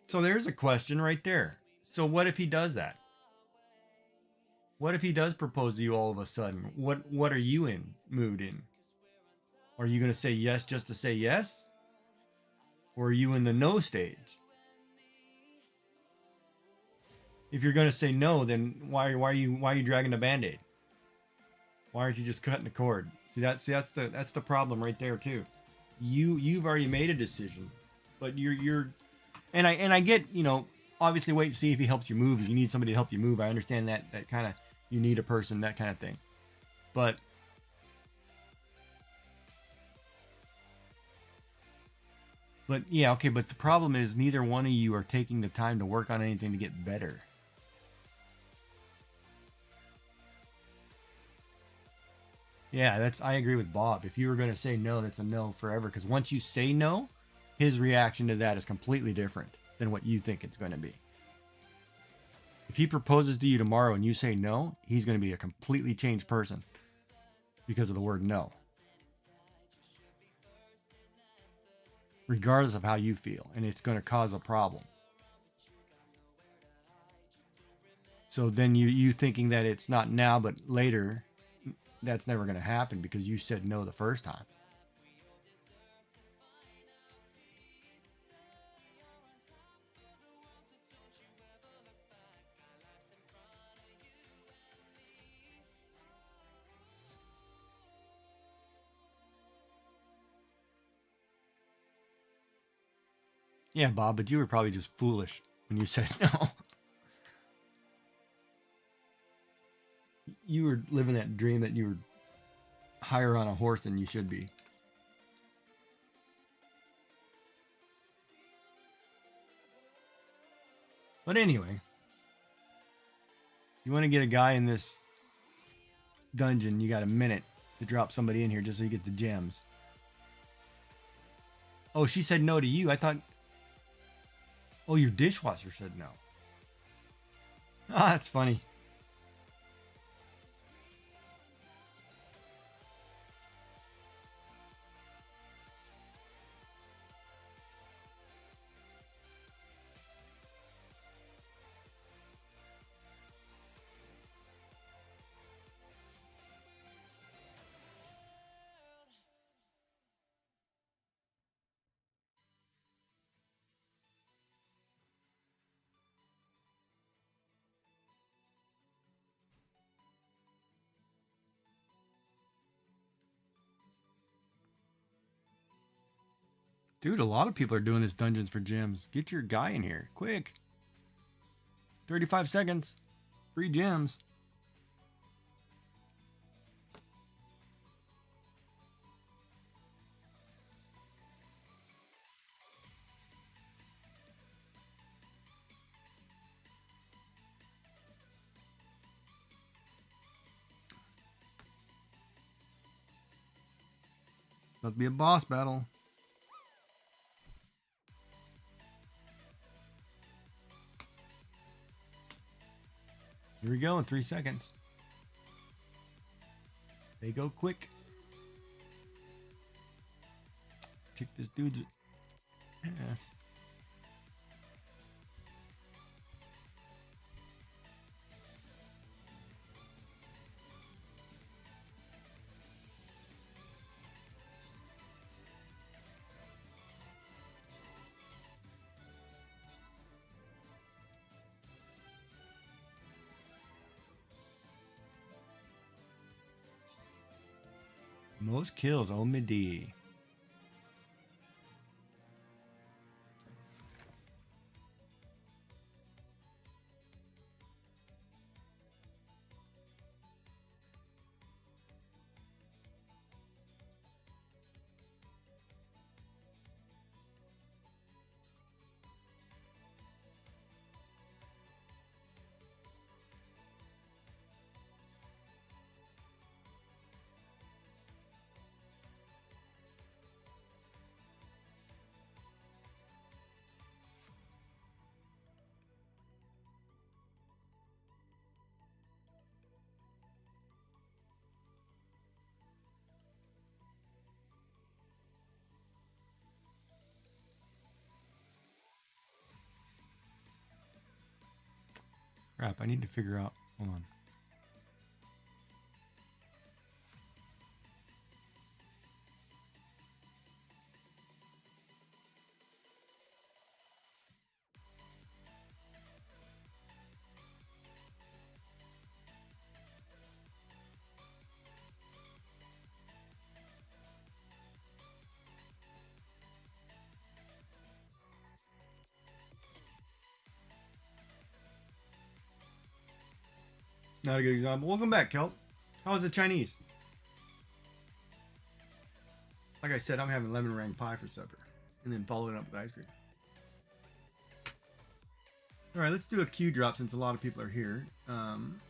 So there's a question right there. So what if he does that? What if he does propose to you all of a sudden? What are you in mood in? Are you going to say yes just to say yes? Or are you in the no stage? If you're going to say no, then why are you dragging the band-aid? Why aren't you just cutting the cord? That's the problem right there too. You've already made a decision, but you're and I get, obviously wait and see if he helps you move. If you need somebody to help you move, I understand that kind of, you need a person, that kind of thing. But yeah, okay, but the problem is neither one of you are taking the time to work on anything to get better. Yeah, I agree with Bob. If you were going to say no, that's a no forever, because once you say no, his reaction to that is completely different than what you think it's going to be. If he proposes to you tomorrow and you say no, he's going to be a completely changed person because of the word no. Regardless of how you feel, and it's going to cause a problem. So then you thinking that it's not now but later, that's never going to happen because you said no the first time. Yeah, Bob, but you were probably just foolish when you said no. You were living that dream that you were higher on a horse than you should be. But anyway, you want to get a guy in this dungeon, you got a minute to drop somebody in here just so you get the gems. Oh, she said no to you. I thought... Oh, your dishwasher said no. Ah, that's funny. Dude, a lot of people are doing this Dungeons for Gems. Get your guy in here. Quick. 35 seconds. 3 gems. Must be a boss battle. Here we go in 3 seconds. They go quick. Kick this dude's ass. Most kills on midi. Crap, I need to figure out. Hold on. Not a good example. Welcome back, Kelp. How was the Chinese? Like I said, I'm having lemon meringue pie for supper. And then follow it up with ice cream. Alright, let's do a Q drop since a lot of people are here. And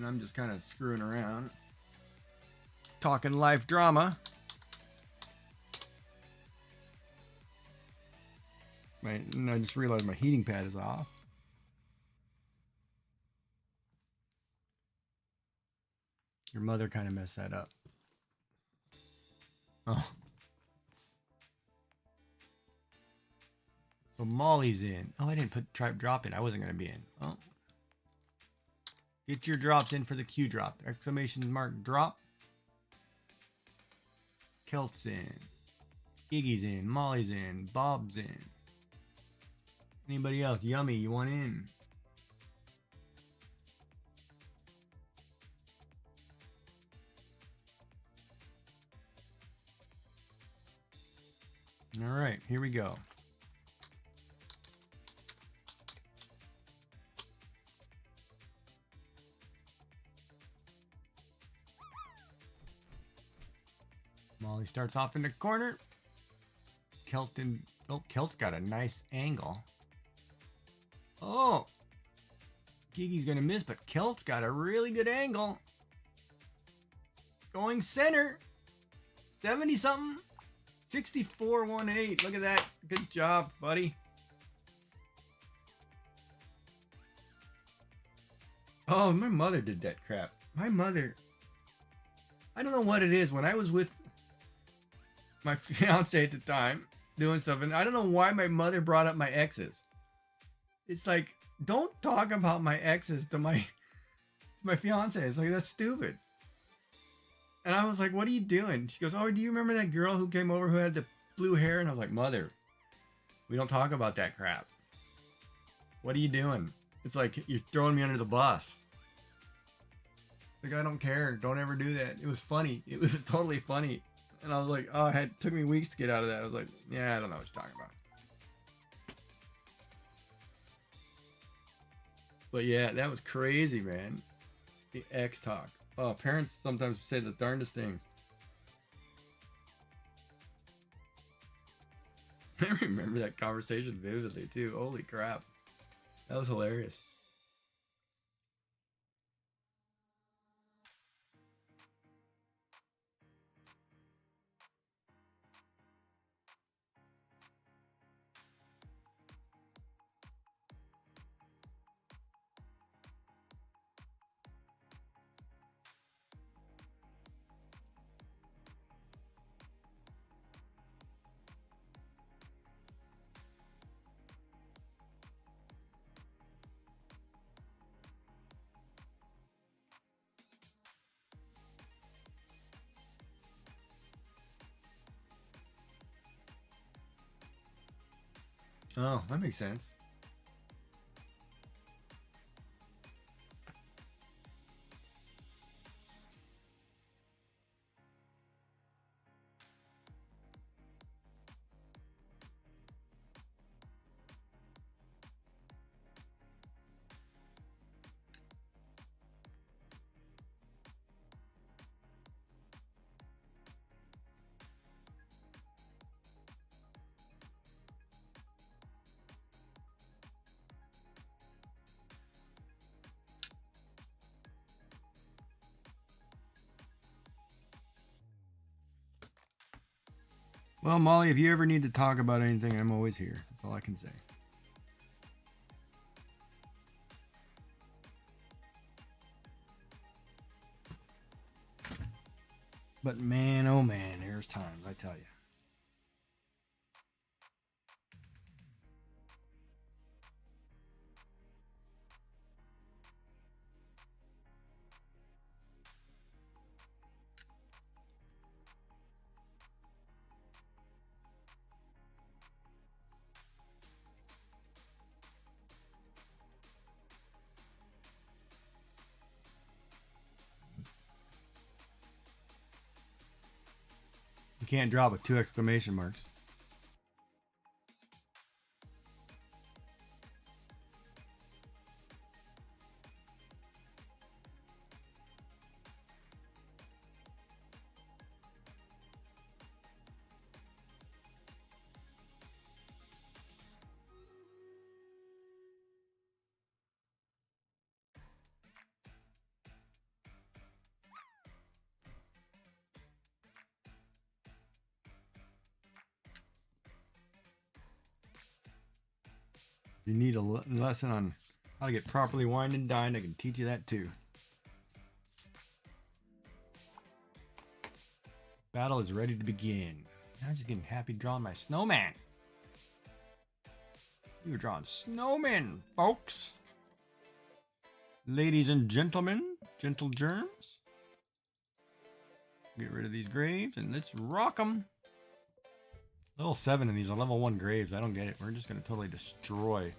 I'm just kind of screwing around. Talking life drama. And I just realized my heating pad is off. Your mother kind of messed that up. Oh. So Molly's in. Oh, I didn't put tribe drop in. I wasn't going to be in. Oh. Get your drops in for the Q drop. Exclamation mark drop. Kelt's in. Iggy's in. Molly's in. Bob's in. Anybody else? Yummy, you want in? All right, here we go. Molly starts off in the corner. Kelton. Oh, Kelt's got a nice angle. Oh. Gigi's going to miss, but Kelt's got a really good angle. Going center. 70-something. 64-18. Look at that. Good job, buddy. Oh, my mother did that crap. My mother. I don't know what it is. When I was with my fiance at the time doing stuff, and I don't know why my mother brought up my exes. It's like, don't talk about my exes to my fiance. It's like, that's stupid. And I was like, what are you doing? She goes, oh, do you remember that girl who came over who had the blue hair? And I was like, mother, we don't talk about that crap. What are you doing? It's like, you're throwing me under the bus. Like, I don't care. Don't ever do that. It was funny. It was totally funny. And I was like, oh, it took me weeks to get out of that. I was like, yeah, I don't know what you're talking about. But yeah, that was crazy, man. The X talk. Oh, parents sometimes say the darndest things. I remember that conversation vividly too. Holy crap. That was hilarious. Oh, that makes sense. Well, Molly, if you ever need to talk about anything, I'm always here. That's all I can say. But man, oh man, there's times, I tell you. You can't draw with 2 exclamation marks. You need a lesson on how to get properly wined and dined. I can teach you that too. Battle is ready to begin. I'm just getting happy drawing my snowman. You were drawing snowmen, folks. Ladies and gentlemen, gentle germs. Get rid of these graves and let's rock them. Level 7 and these are level 1 graves. I don't get it. We're just going to totally destroy.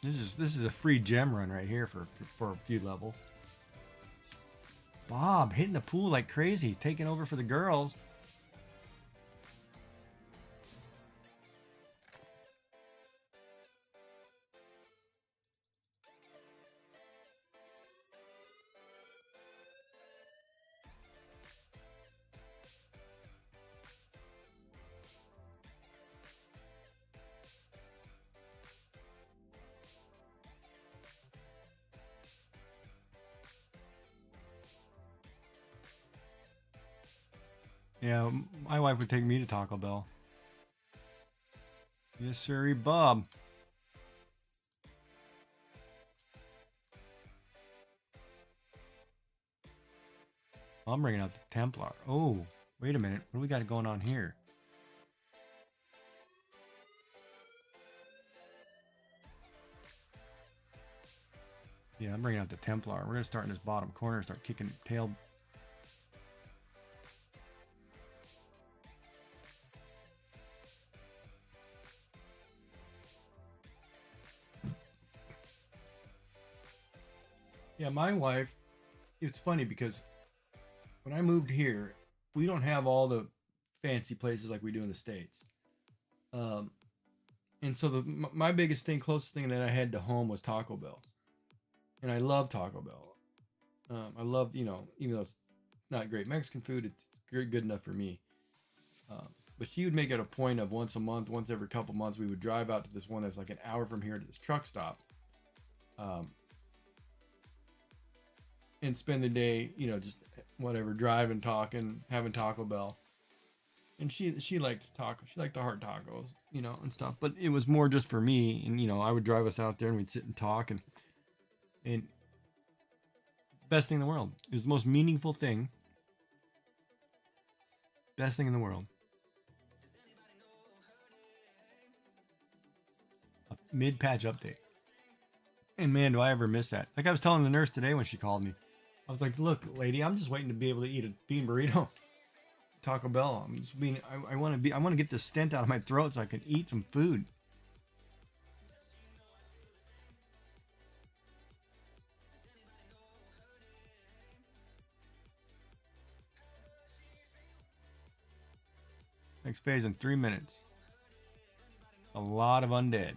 This is a free gem run right here for a few levels. Bob hitting the pool like crazy, taking over for the girls. Yeah, my wife would take me to Taco Bell. Yes, sirree, Bob. I'm bringing out the Templar. Oh, wait a minute. What do we got going on here? Yeah, I'm bringing out the Templar. We're going to start in this bottom corner and start kicking tail. Yeah, my wife it's funny because when I moved here, we don't have all the fancy places like we do in the States. Um, and so my biggest thing, closest thing that I had to home was Taco Bell, and I love Taco Bell. I love, even though it's not great Mexican food, it's good enough for me. Um, but she would make it a point of once a month, once every couple months, we would drive out to this one that's like an hour from here to this truck stop, um, and spend the day, just whatever, driving, talking, having Taco Bell. And she liked taco. She liked the hard tacos, and stuff. But it was more just for me, and I would drive us out there and we'd sit and talk, and best thing in the world. It was the most meaningful thing. Best thing in the world. A mid-patch update. And man, do I ever miss that. Like I was telling the nurse today when she called me. I was like, look, lady, I'm just waiting to be able to eat a bean burrito. Taco Bell. I'm just being I want to get this stent out of my throat so I can eat some food. Next phase in 3 minutes. A lot of undead.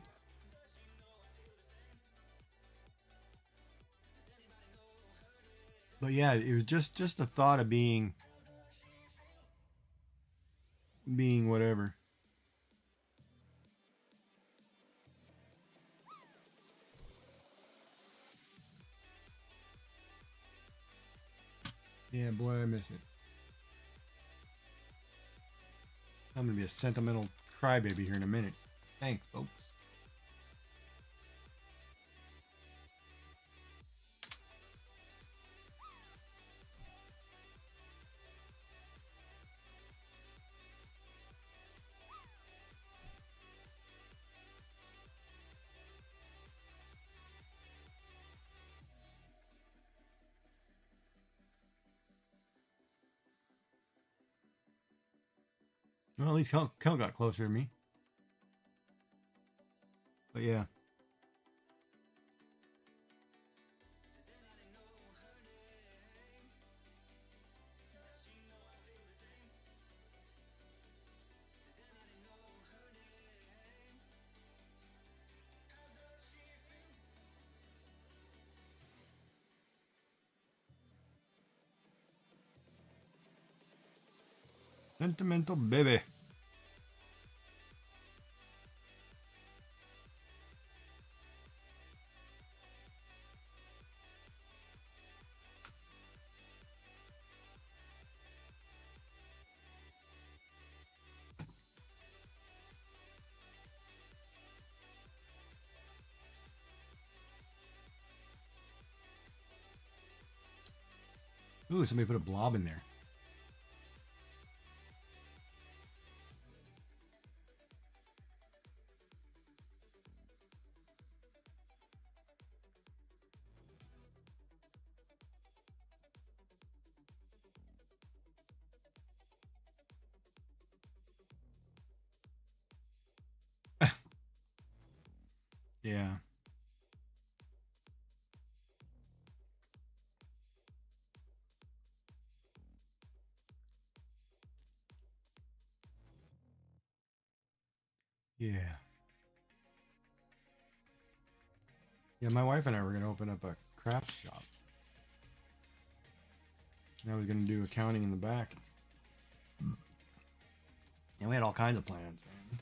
But yeah, it was just the thought of being whatever. Yeah, boy, I miss it. I'm gonna be a sentimental crybaby here in a minute. Thanks, folks. Well, at least Kel got closer to me. But yeah. Sentimental baby. Ooh, somebody put a blob in there. Yeah. Yeah. Yeah, my wife and I were gonna open up a craft shop. And I was gonna do accounting in the back. And we had all kinds of plans, man.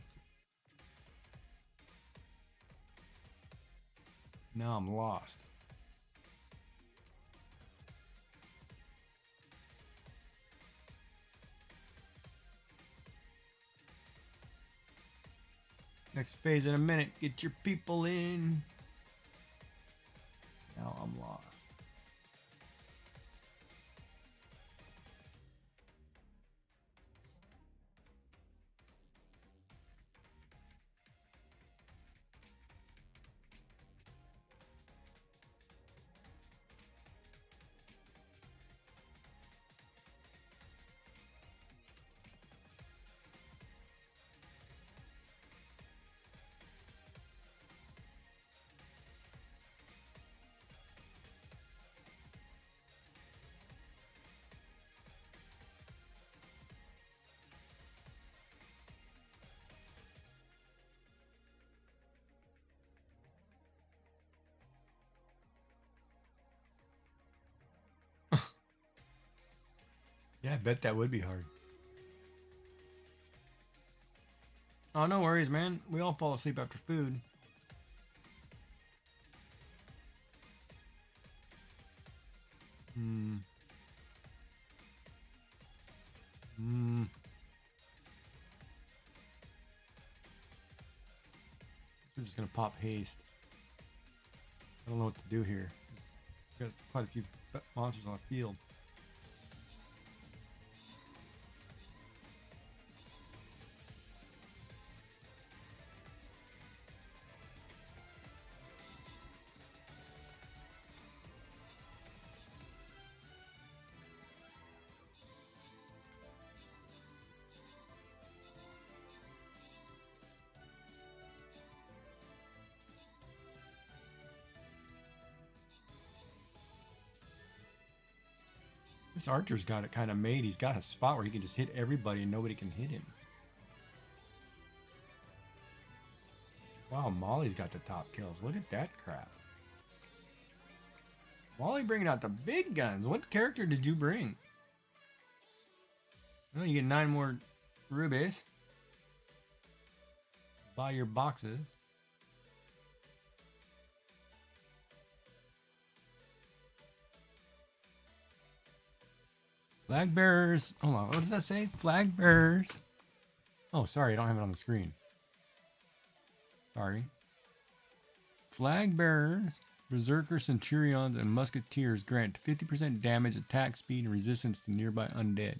Now I'm lost. Next phase in a minute. Get your people in. Now I'm lost. Yeah, I bet that would be hard. Oh, no worries, man. We all fall asleep after food. Hmm. Hmm. We're just gonna pop haste. I don't know what to do here. We've got quite a few monsters on the field. This archer's got it kind of made. He's got a spot where he can just hit everybody and nobody can hit him. Wow, Molly's got the top kills. Look at that crap. Molly bringing out the big guns. What character did you bring? Oh, you get 9 more rubies. Buy your boxes. Flag bearers. Hold on. What does that say? Flag bearers. Oh, sorry. I don't have it on the screen. Sorry. Flag bearers, berserker, centurions, and musketeers grant 50% damage, attack speed, and resistance to nearby undead.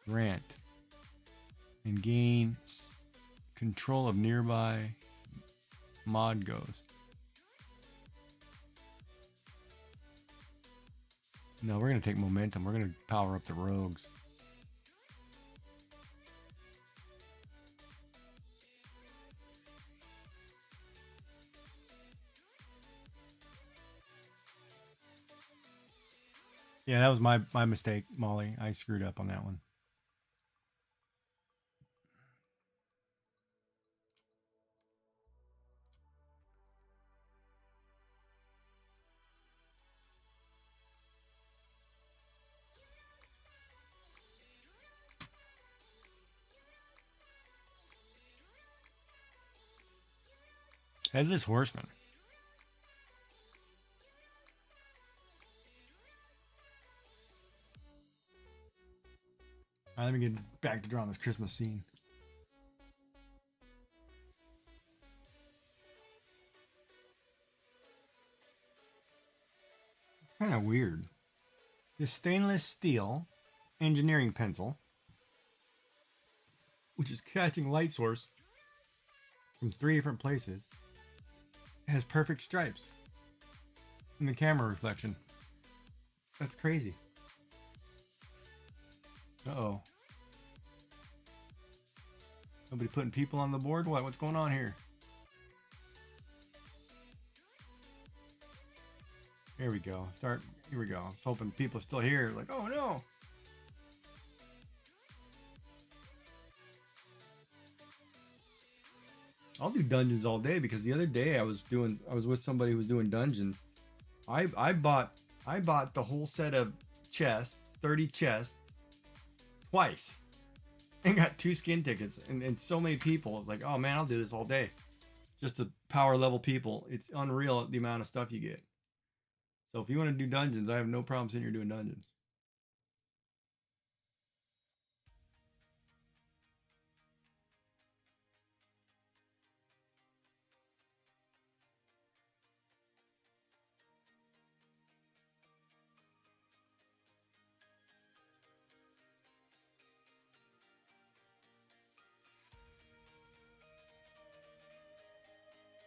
Grant. And gain control of nearby mod ghosts. No, we're going to take momentum. We're going to power up the rogues. Yeah, that was my mistake, Molly. I screwed up on that one. Headless Horseman. All right, let me get back to drawing this Christmas scene. Kind of weird. This stainless steel engineering pencil, which is catching light source from 3 different places, has perfect stripes in the camera reflection. That's crazy. Uh-oh. Nobody putting people on the board? What? What's going on here? Here we go. Here we go. I was hoping people are still here. Like, oh no. I'll do dungeons all day because the other day I was with somebody who was doing dungeons. I bought the whole set of chests, 30 chests, twice. And got 2 skin tickets and so many people. It's like, oh man, I'll do this all day. Just to power level people. It's unreal the amount of stuff you get. So if you want to do dungeons, I have no problem sitting here doing dungeons.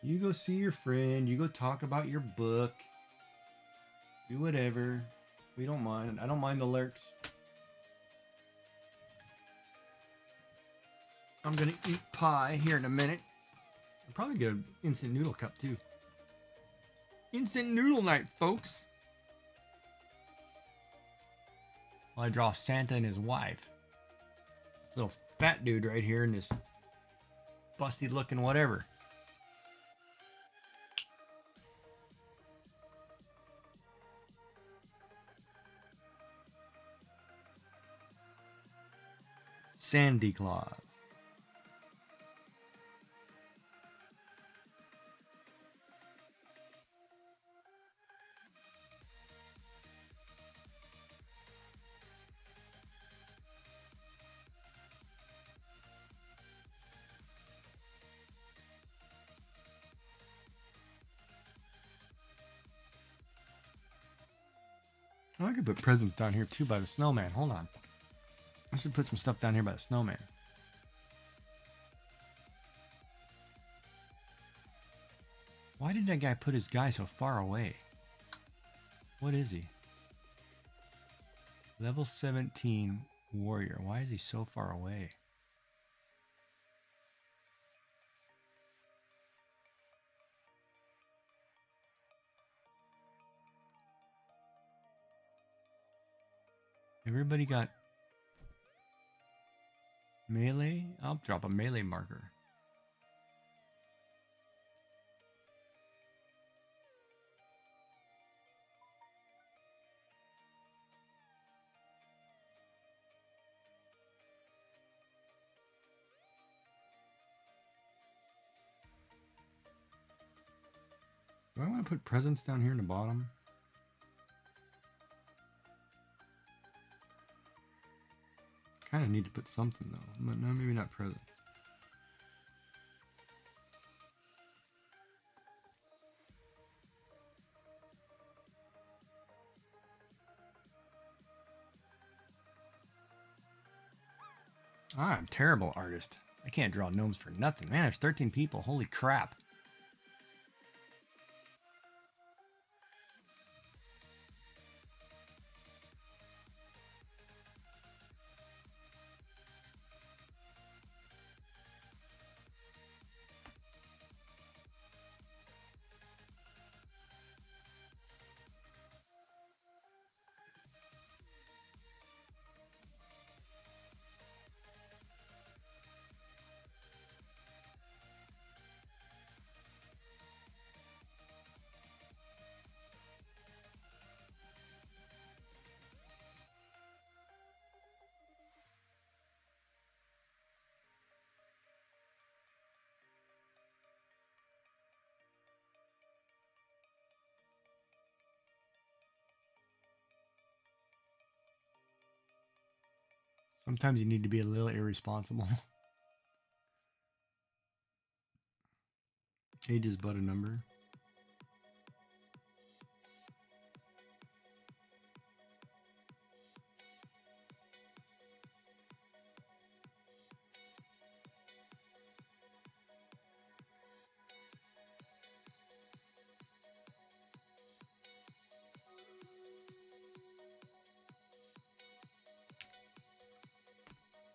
You go see your friend. You go talk about your book. Do whatever. We don't mind. I don't mind the lurks. I'm gonna eat pie here in a minute. I'll probably get an instant noodle cup too. Instant noodle night, folks. Well, I draw Santa and his wife. This little fat dude right here and this busty looking whatever. Sandy Claus. Oh, I could put presents down here too by the snowman. Hold on. I should put some stuff down here by the snowman. Why did that guy put his guy so far away? What is he? Level 17 warrior. Why is he so far away? Everybody got melee? I'll drop a melee marker. Do I want to put presents down here in the bottom? Kind of need to put something though, but no, maybe not presents. I'm a terrible artist. I can't draw gnomes for nothing. Man, there's 13 people. Holy crap. Sometimes you need to be a little irresponsible. Age is but a number.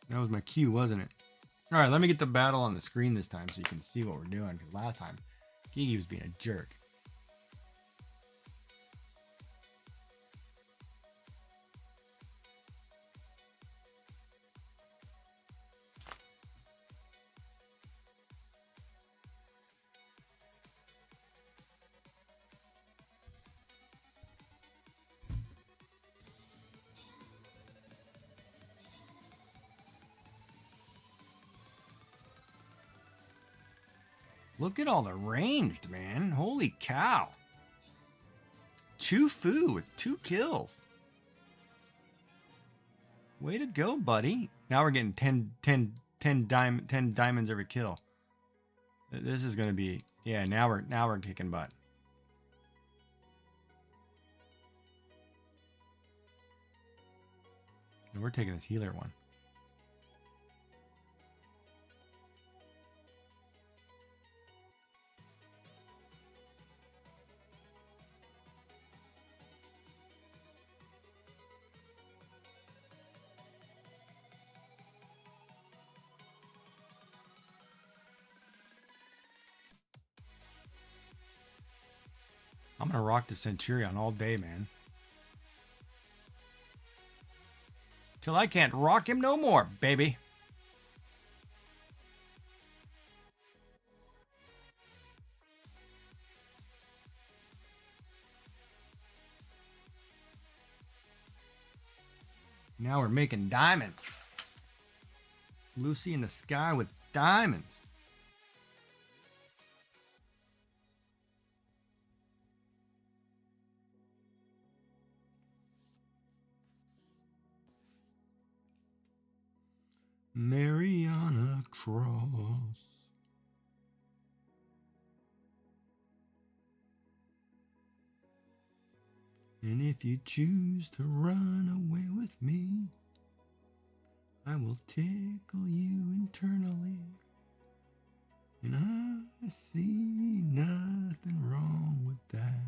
That was my cue, wasn't it? All right, let me get the battle on the screen this time so you can see what we're doing. Because last time, Gigi was being a jerk. Look at all the ranged, man. Holy cow. Chu-Fu with 2 kills. Way to go, buddy. Now we're getting 10 diamonds every kill. This is going to be... Yeah, now we're kicking butt. And we're taking this healer one. I'm going to rock the Centurion all day, man. Till I can't rock him no more, baby. Now we're making diamonds. Lucy in the sky with diamonds. Mary on a cross. And if you choose to run away with me, I will tickle you internally. And I see nothing wrong with that.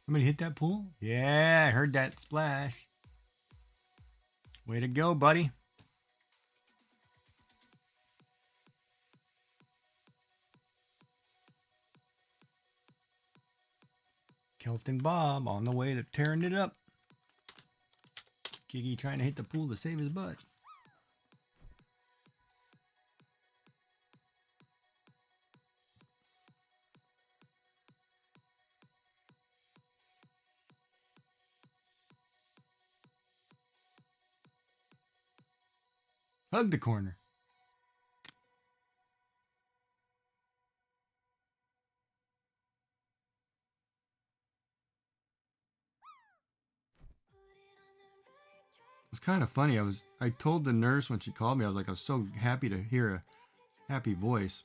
Somebody hit that pool? Yeah, I heard that splash. Way to go, buddy. Kelton Bob on the way to tearing it up. Giggy trying to hit the pool to save his butt. Hug the corner. It was kind of funny. I told the nurse when she called me, I was so happy to hear a happy voice,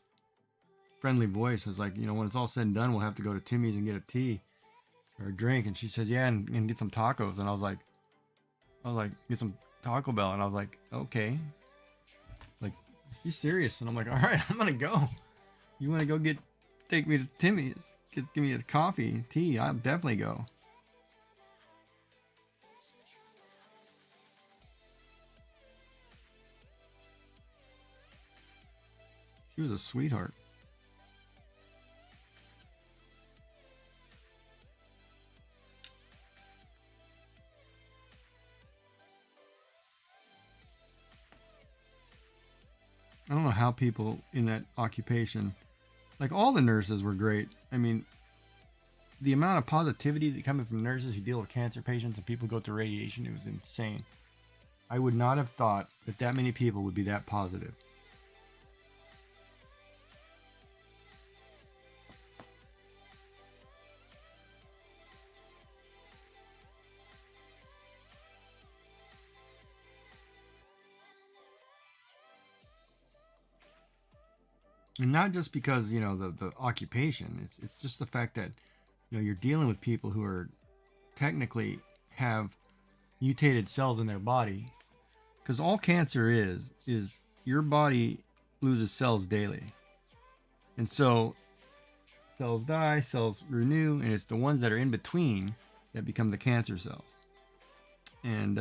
friendly voice. I was like, when it's all said and done, we'll have to go to Timmy's and get a tea or a drink. And she says, yeah, and get some tacos. And I was like, get some Taco Bell. And I was like, okay. Like, she's serious. And I'm like, all right, I'm gonna go. You want to go take me to Timmy's? Give me a coffee, tea. I'll definitely go. She was a sweetheart. I don't know how people in that occupation, like all the nurses were great. I mean, the amount of positivity that coming from nurses who deal with cancer patients and people who go through radiation, it was insane. I would not have thought that many people would be that positive. And not just because, the occupation, it's just the fact that, you're dealing with people who are technically have mutated cells in their body. Because all cancer is your body loses cells daily. And so cells die, cells renew, and it's the ones that are in between that become the cancer cells. And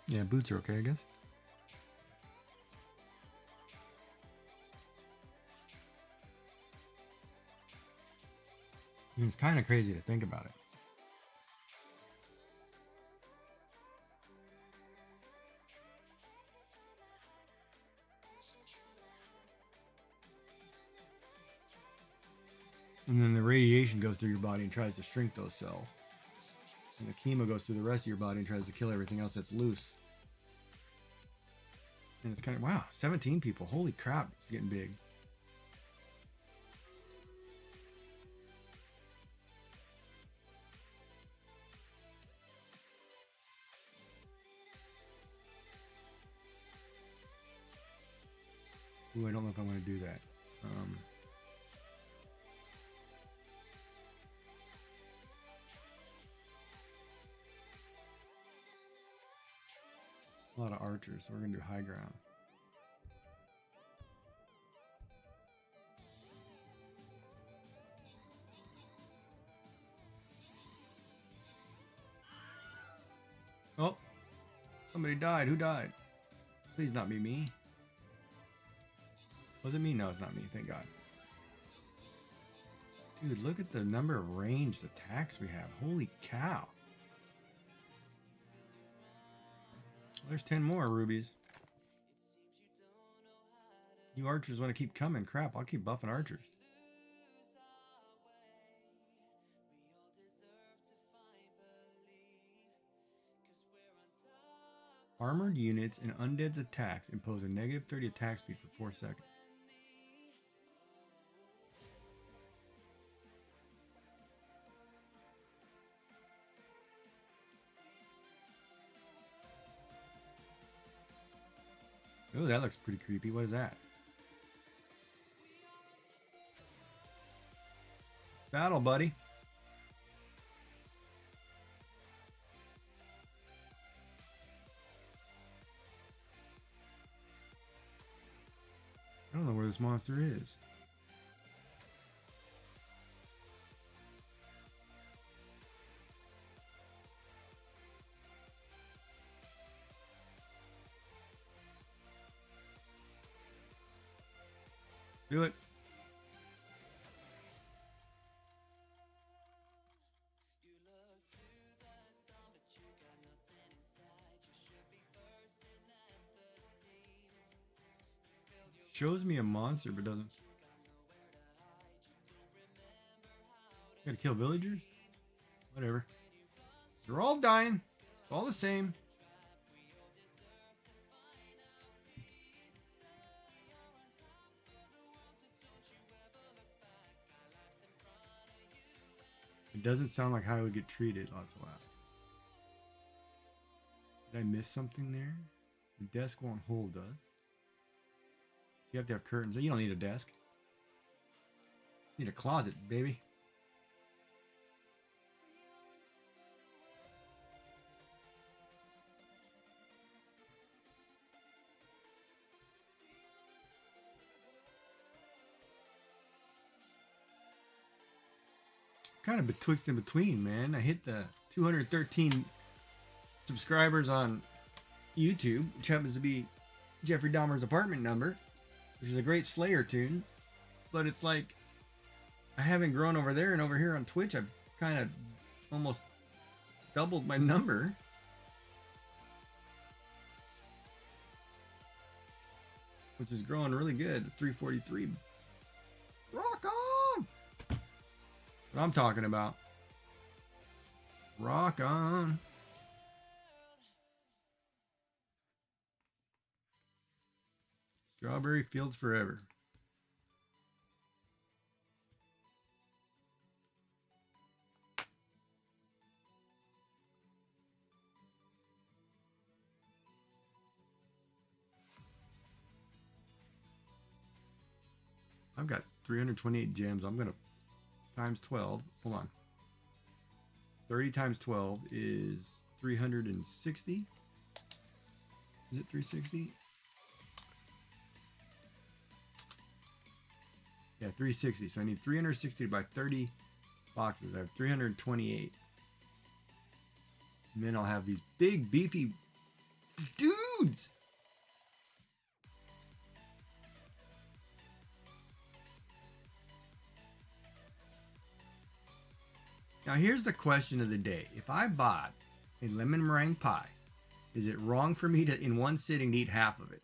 yeah, boots are okay, I guess. I mean, it's kind of crazy to think about it. radiation goes through your body and tries to shrink those cells. And the chemo goes through the rest of your body and tries to kill everything else that's loose. And it's kind of, wow, 17 people. Holy crap, it's getting big. Ooh, I don't know if I want to do that. A lot of archers, so we're going to do high ground. Oh, somebody died. Who died? Please not be me. Was it me? No, it's not me. Thank God. Dude, look at the number of ranged attacks we have. Holy cow. There's 10 more rubies. You archers want to keep coming. Crap, I'll keep buffing archers. Armored units and undead's attacks impose a negative 30 attack speed for 4 seconds. Oh, that looks pretty creepy. What is that? Battle, buddy. I don't know where this monster is. Do it. Shows me a monster, but doesn't. Gotta kill villagers? Whatever. They're all dying. It's all the same. It doesn't sound like how I would get treated. Lots of laughs. Did I miss something there? The desk won't hold us. You have to have curtains. You don't need a desk. You need a closet, baby. Kind of betwixt and between, man. I hit the 213 subscribers on YouTube, which happens to be Jeffrey Dahmer's apartment number, which is a great Slayer tune. But it's like I haven't grown over there, and over here on Twitch I've kind of almost doubled my number. Which is growing really good, 343. Rock on! What I'm talking about. Rock on. Strawberry fields forever. I've got 328 gems. I'm gonna times 12. Hold on. 30 times 12 is 360. Is it 360? Yeah, 360. So I need 360 to buy 30 boxes. I have 328. And then I'll have these big, beefy dudes. Now here's the question of the day. If I bought a lemon meringue pie, is it wrong for me to, in one sitting, eat half of it?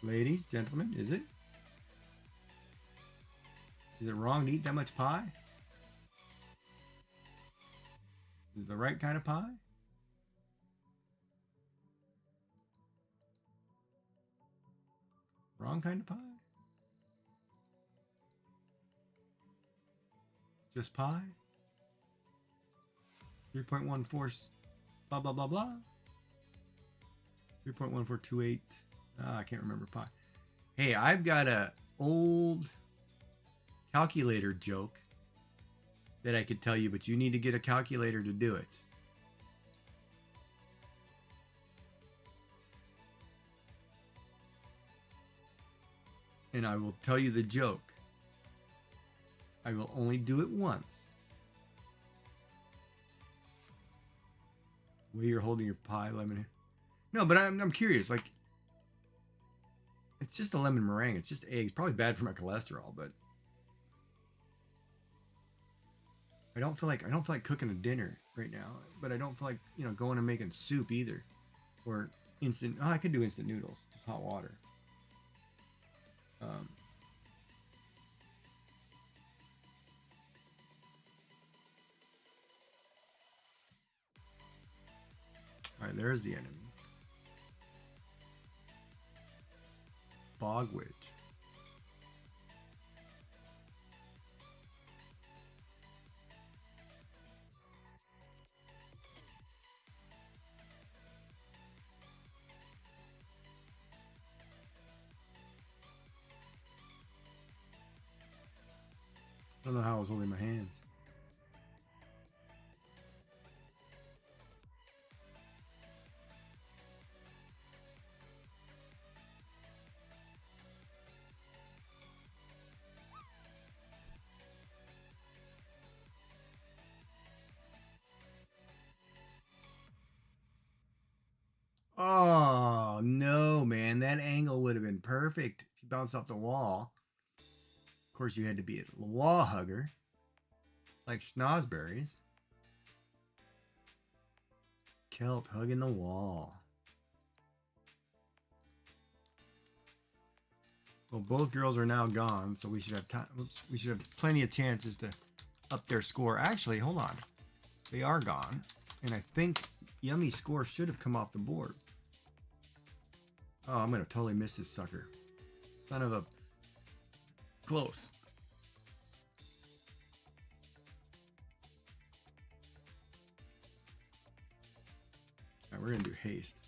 Ladies, gentlemen, is it? Is it wrong to eat that much pie? Is it the right kind of pie? Wrong kind of pie? Just pie? 3.14 blah blah blah blah. 3.1428. I can't remember pie. Hey, I've got a old calculator joke that I could tell you, but you need to get a calculator to do it. And I will tell you the joke. I will only do it once. The way you're holding your pie, lemon. No, but I'm curious. Like, it's just a lemon meringue. It's just eggs. Probably bad for my cholesterol, but I don't feel like cooking a dinner right now. But I don't feel like going and making soup either, or instant. Oh, I could do instant noodles, just hot water. All right, there's the enemy. Bog witch. I don't know how I was holding my hands. Oh no, man! That angle would have been perfect if you bounced off the wall. Of course, you had to be a wall hugger, like schnozberries. Kelt hugging the wall. Well, both girls are now gone, so we should have time. We should have plenty of chances to up their score. Actually, hold on. They are gone, and I think Yummy's score should have come off the board. Oh, I'm gonna totally miss this sucker. Son of a... Close. All right, we're gonna do haste.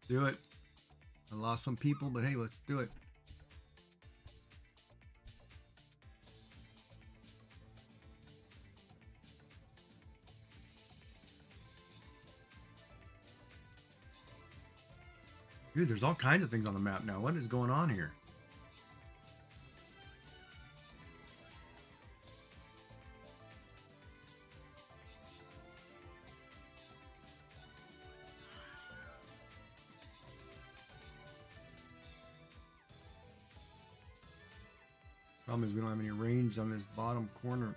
Do it. I lost some people, but hey, let's do it. Dude, there's all kinds of things on the map now. What is going on here? Problem is we don't have any range on this bottom corner.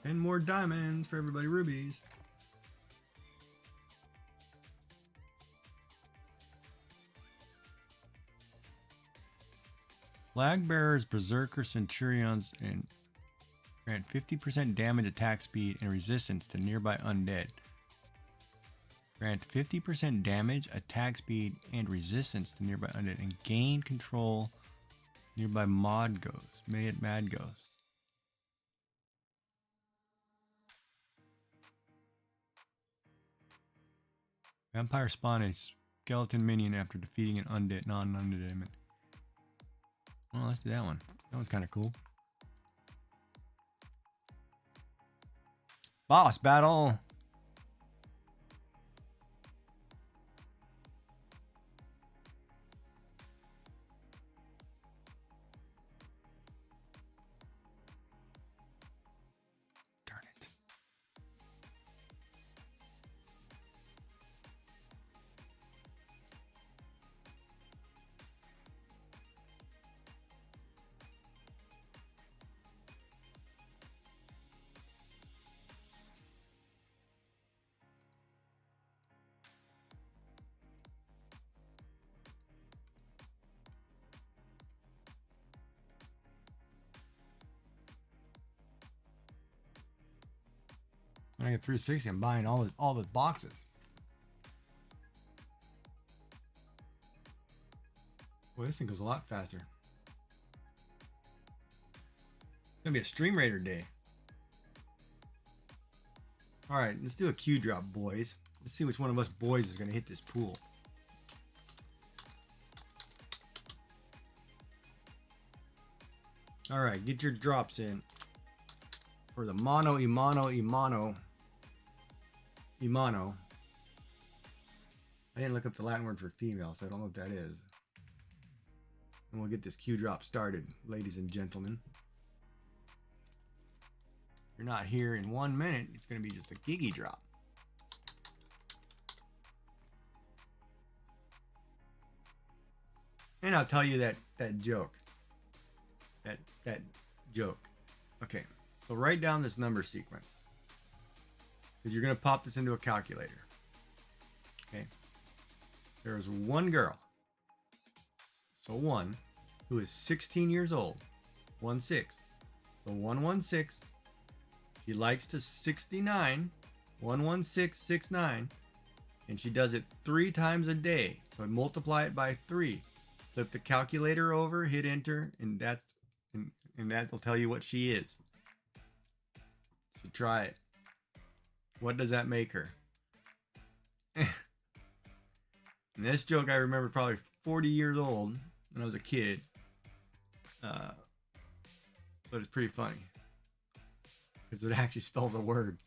And more diamonds for everybody, rubies. Flag bearers, berserker, centurions, and grant 50% damage, attack speed, and resistance to nearby undead. Grant 50% damage, attack speed, and resistance to nearby undead, and gain control nearby mad ghosts. Vampire spawn a skeleton minion after defeating an undead, non-undead enemy. Well, let's do that one. That one's kind of cool. Boss battle. Darn it. When I get 360, I'm buying all the boxes. Boy, this thing goes a lot faster. It's gonna be a Stream Raider day. All right, let's do a Q drop, boys. Let's see which one of us boys is gonna hit this pool. All right, get your drops in for the mono. I didn't look up the Latin word for female, so I don't know what that is. And we'll get this Q drop started, ladies and gentlemen. If you're not here in 1 minute, it's going to be just a giggy drop. And I'll tell you that joke. That joke. Okay, so write down this number sequence, because you're going to pop this into a calculator. Okay. There is one girl, so one, who is 16 years old, 1-6. So 116. She likes to 69, 11669, and she does it 3 times a day. So multiply it by 3. Flip the calculator over, hit enter, and that will tell you what she is. So try it. What does that make her? And this joke I remember probably 40 years old when I was a kid. But it's pretty funny, because it actually spells a word.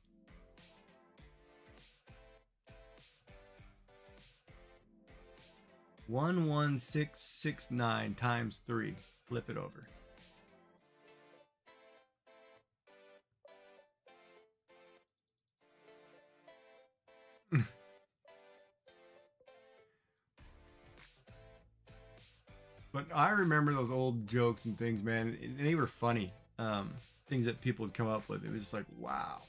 $11669 times 3. Flip it over. But I remember those old jokes and things, man, and they were funny. Things that people would come up with. It was just like, wow.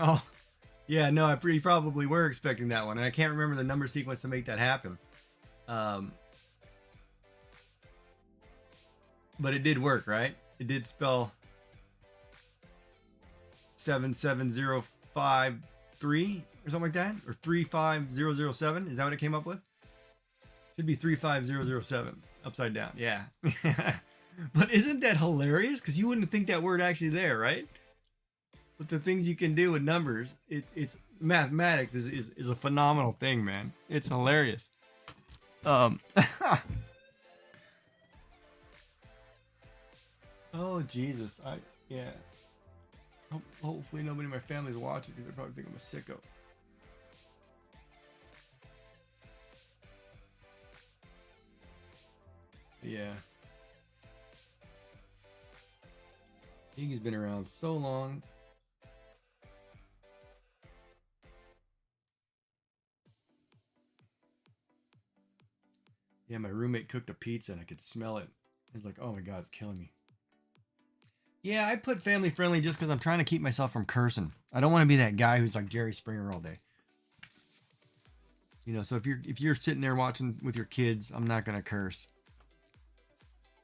Oh, yeah, no, you probably were expecting that one, and I can't remember the number sequence to make that happen. But it did work, right? It did spell 77053 or something like that, or 35007. Is that what it came up with? Should be 35007 upside down. Yeah. But isn't that hilarious? Because you wouldn't think that word actually there, right? But the things you can do with numbers, it's mathematics is a phenomenal thing, man. It's hilarious. Oh Jesus, yeah. Hopefully nobody in my family's watching, because they probably think I'm a sicko. Yeah. Iggy's been around so long. Yeah, my roommate cooked a pizza and I could smell it. It's like, oh my God, it's killing me. Yeah, I put family friendly just because I'm trying to keep myself from cursing. I don't want to be that guy who's like Jerry Springer all day. You know, so if you're sitting there watching with your kids, I'm not gonna curse.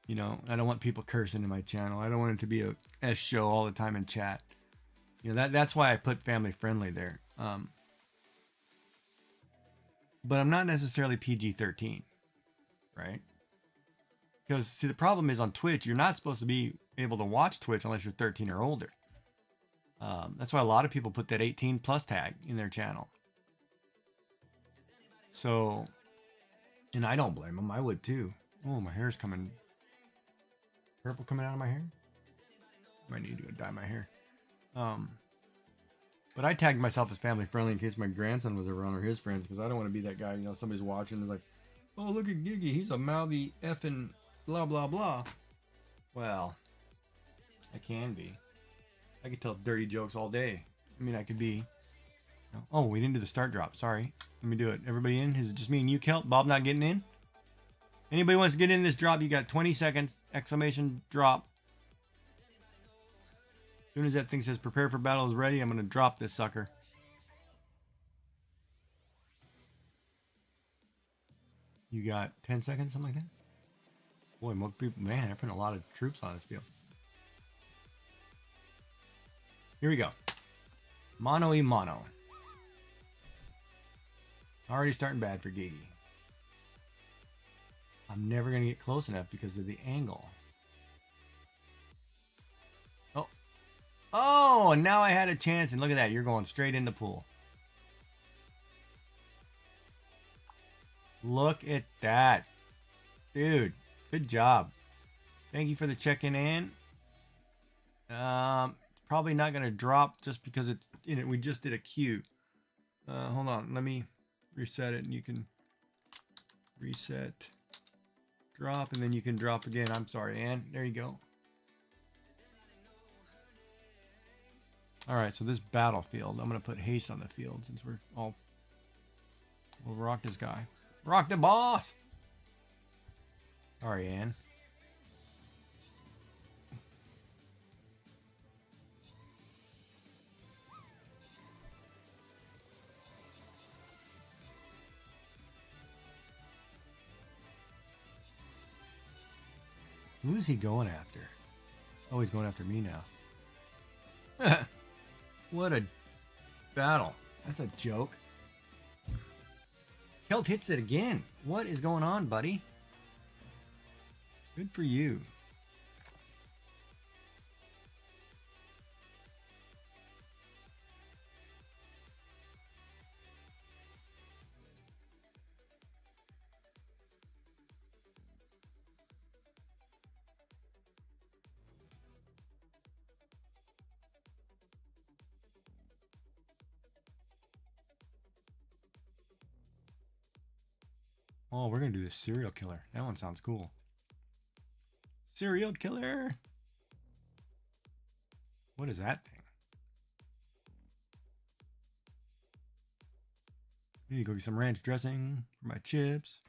You know, I don't want people cursing in my channel. I don't want it to be a S show all the time in chat. You know, that's why I put family friendly there. But I'm not necessarily PG-13, right? Because see, the problem is on Twitch, you're not supposed to be able to watch Twitch unless you're 13 or older. That's why a lot of people put that 18 plus tag in their channel. So, and I don't blame them. I would too. Oh, my hair's coming. Purple coming out of my hair. Might need to go dye my hair. But I tagged myself as family friendly in case my grandson was around or his friends, because I don't want to be that guy. You know, somebody's watching and like, oh, look at Giggy. He's a mouthy effing blah blah blah. Well, I can be. I could tell dirty jokes all day. I mean, I could be. Oh, we didn't do the start drop. Sorry. Let me do it. Everybody in? Is it just me and you, Kelt? Bob not getting in? Anybody wants to get in this drop? You got 20 seconds. Exclamation drop. soon as that thing says prepare for battle is ready, I'm going to drop this sucker. You got 10 seconds, something like that? Boy, more people, man, they're putting a lot of troops on this field. Here we go. Mono y mono. Already starting bad for Gigi. I'm never going to get close enough because of the angle. Oh. Oh, and now I had a chance, and look at that. You're going straight in the pool. Look at that. Dude, good job. Thank you for the check-in, Ann. It's probably not going to drop just because it's in it. We just did a queue. Hold on. Let me reset it, and you can reset, drop, and then you can drop again. I'm sorry, Ann. There you go. All right, so this battlefield, I'm going to put haste on the field since we're all... We'll rock this guy. Rock the boss! Sorry, Ann. Who is he going after? Oh, he's going after me now. What a battle. That's a joke. Held hits it again. What is going on, buddy? Good for you. Oh, we're going to do the serial killer. That one sounds cool. Serial killer. What is that thing? I need to go get some ranch dressing for my chips.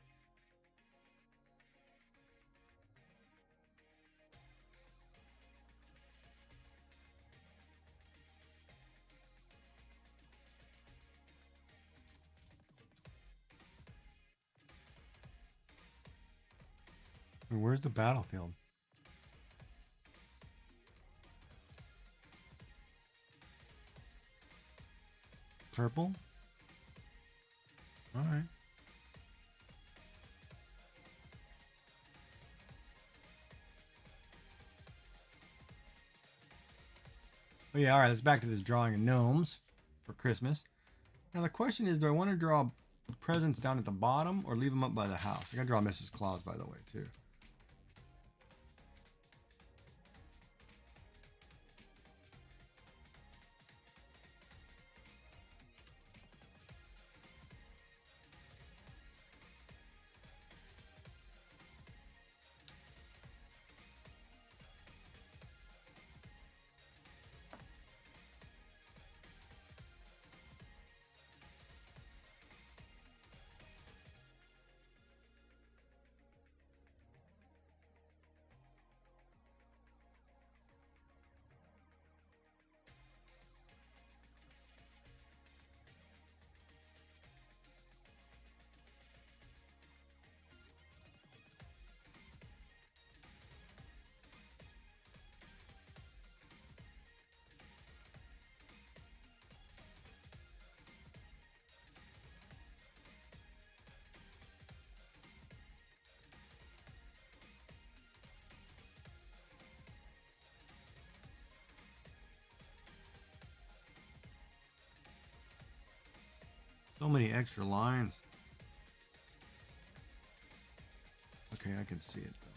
Where's the battlefield? Purple? All right. Oh yeah, all right, let's back to this drawing of gnomes for Christmas. Now the question is, do I want to draw presents down at the bottom or leave them up by the house? I gotta draw Mrs. Claus, by the way, too. So many extra lines. Okay, I can see it though.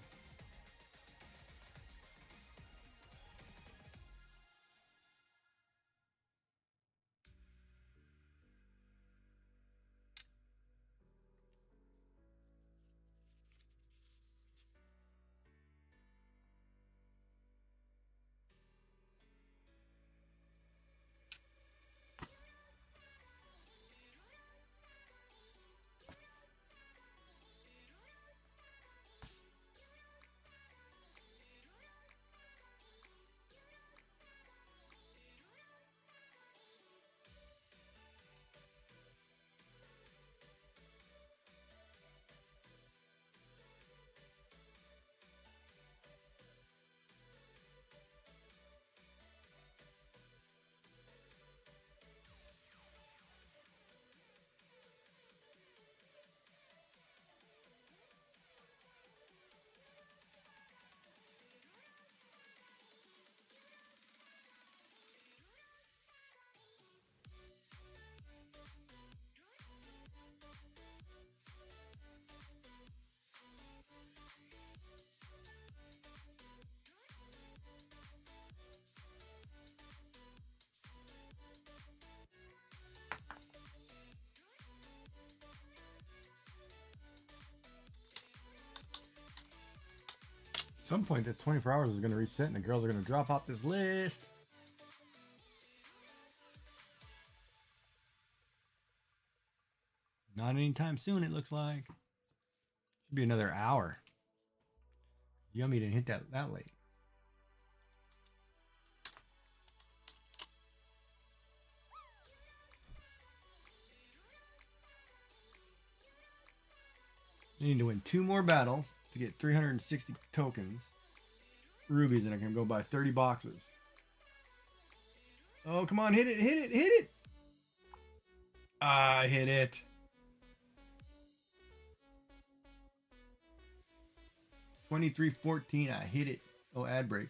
some point, this 24 hours is going to reset and the girls are going to drop off this list. Not anytime soon, it looks like. Should be another hour. Yummy didn't hit that late. I need to win 2 more battles to get 360 tokens, rubies, and I can go buy 30 boxes. Oh, come on, hit it, hit it, hit it! I hit it. 2314, I hit it. Oh, ad break.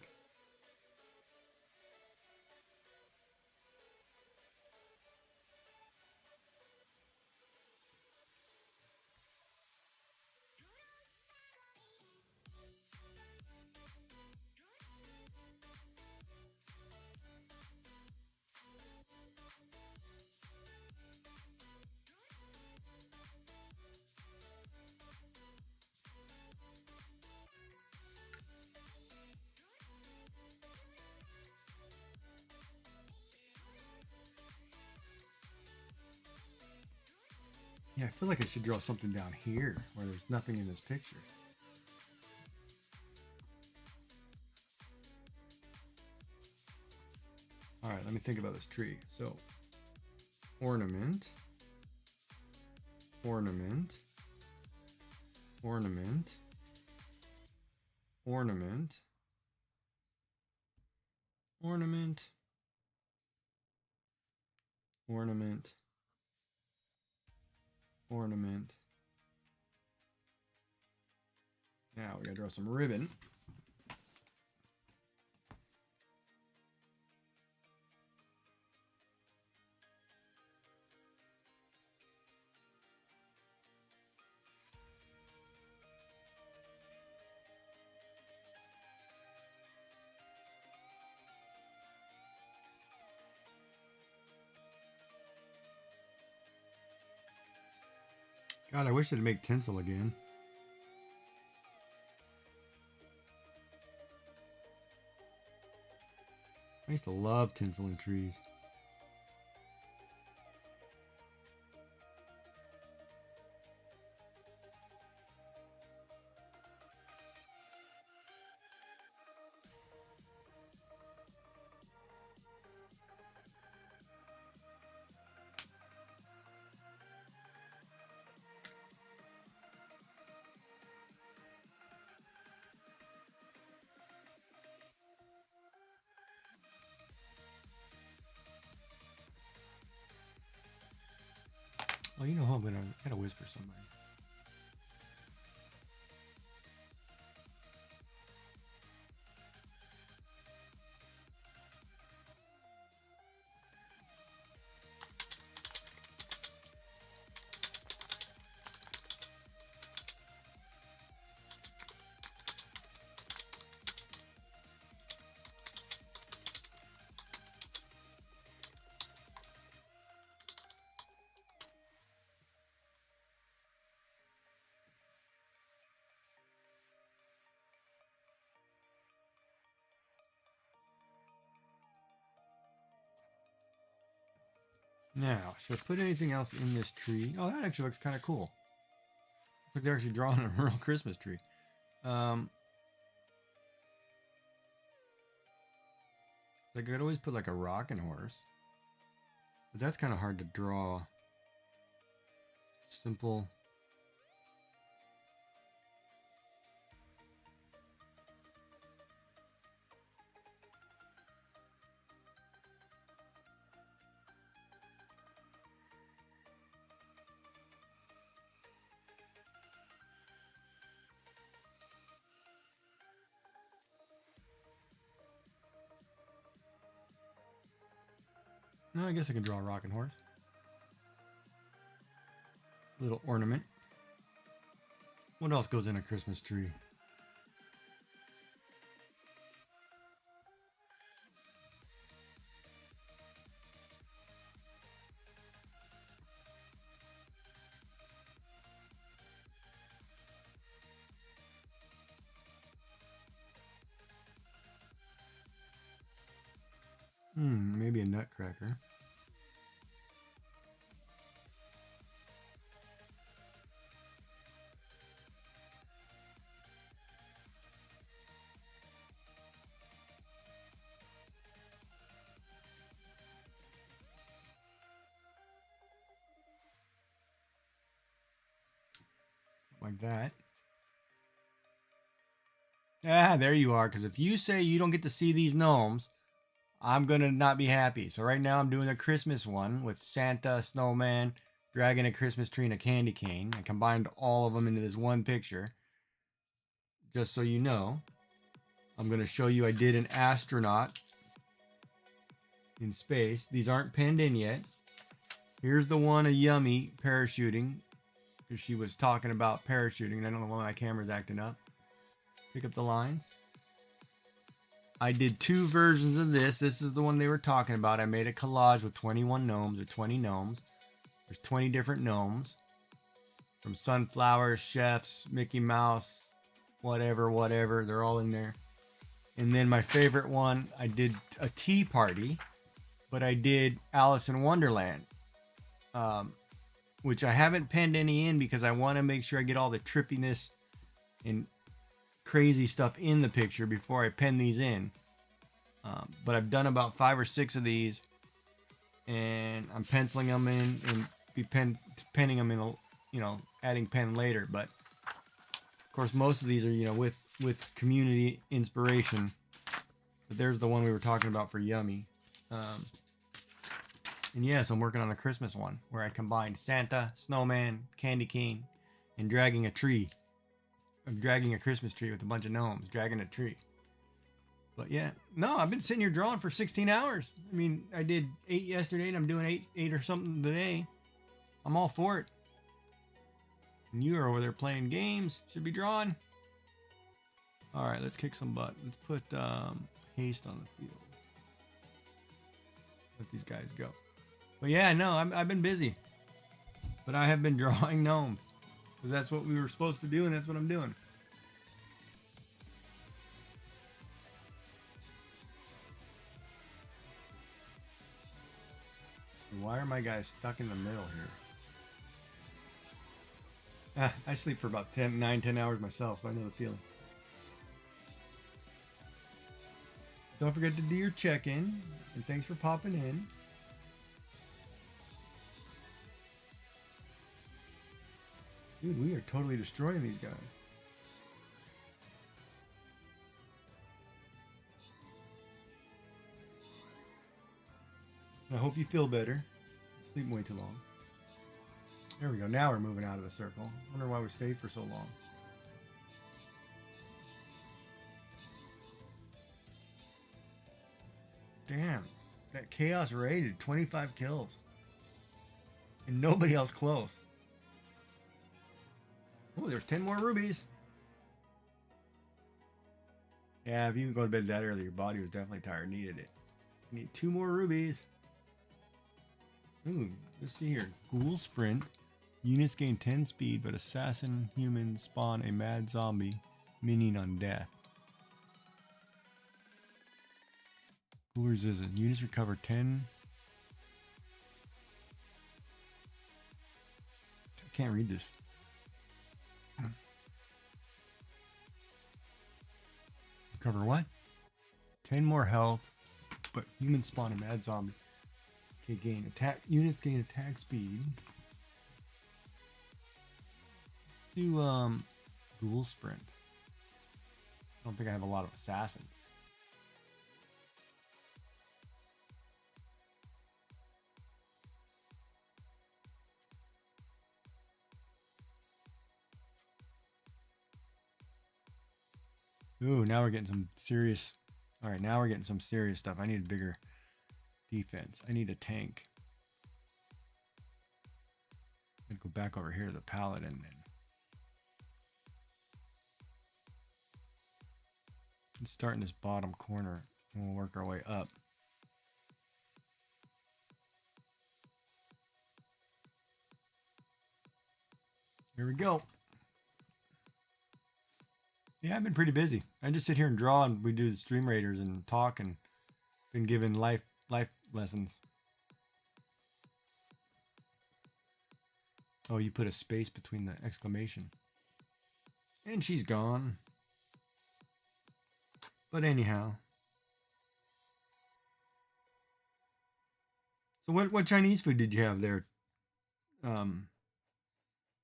Yeah, I feel like I should draw something down here where there's nothing in this picture. All right, let me think about this tree. So, ornament, ornament, ornament, ornament, ornament, ornament, ornament. Now we gotta draw some ribbon. God, I wish they'd make tinsel again. I used to love tinsel in trees. Oh, you know how I gotta whisper somebody. Now, should I put anything else in this tree? Oh, that actually looks kind of cool. Looks like they're actually drawing a real Christmas tree. Like I could always put like a rocking horse, but that's kind of hard to draw. Simple. No, I guess I can draw a rocking horse. Little ornament. What else goes in a Christmas tree? Maybe a nutcracker. Like that. Ah, there you are. Because if you say you don't get to see these gnomes, I'm going to not be happy. So right now I'm doing a Christmas one with Santa, Snowman, dragging a Christmas tree, and a candy cane. I combined all of them into this one picture. Just so you know, I'm going to show you I did an astronaut in space. These aren't pinned in yet. Here's the one of Yummy parachuting. Because she was talking about parachuting. And I don't know why my camera's acting up. Pick up the lines. I did two versions of this. This is the one they were talking about. I made a collage with 21 gnomes or 20 gnomes. There's 20 different gnomes. From sunflowers, chefs, Mickey Mouse, whatever. They're all in there. And then my favorite one, I did a tea party. But I did Alice in Wonderland. Which I haven't penned any in because I want to make sure I get all the trippiness and crazy stuff in the picture before I pen these in. But I've done about 5 or 6 of these, and I'm penciling them in and be penning them in, adding pen later. But of course, most of these are with community inspiration. But there's the one we were talking about for Yummy. And yes, I'm working on a Christmas one where I combined Santa, Snowman, Candy Cane, and dragging a tree. I'm dragging a Christmas tree with a bunch of gnomes, dragging a tree. But yeah, no, I've been sitting here drawing for 16 hours. I mean, I did 8 yesterday, and I'm doing 8 or something today. I'm all for it. And you are over there playing games. Should be drawing. All right, let's kick some butt. Let's put haste on the field. Let these guys go. But yeah, no, I've been busy. But I have been drawing gnomes. Because that's what we were supposed to do, and that's what I'm doing. Why are my guys stuck in the middle here? I sleep for about 10 hours myself, so I know the feeling. Don't forget to do your check-in, and thanks for popping in. Dude, we are totally destroying these guys. I hope you feel better. Sleeping way too long. There we go. Now we're moving out of the circle. I wonder why we stayed for so long. Damn. That chaos raided 25 kills. And nobody else close. Oh, there's 10 more rubies. Yeah, if you go to bed that early, your body was definitely tired. Needed it. You need 2 more rubies. Ooh, let's see here. Ghoul sprint. Units gain 10 speed, but assassin humans spawn a mad zombie minion on death. Who resistant? Units recover 10. I can't read this. Recover what? 10 more health, but humans spawn a mad zombie. Okay, gain attack. Units gain attack speed. Let's do ghoul sprint. I don't think I have a lot of assassins. Ooh, now we're getting some serious. All right, now we're getting some serious stuff. I need a bigger defense. I need a tank. I'm gonna go back over here to the paladin then. Let's start in this bottom corner and we'll work our way up. Here we go. Yeah, I've been pretty busy. I just sit here and draw, and we do the stream raiders and talk, and been given life life lessons. Oh, you put a space between the exclamation. And she's gone. But anyhow. So what Chinese food did you have there?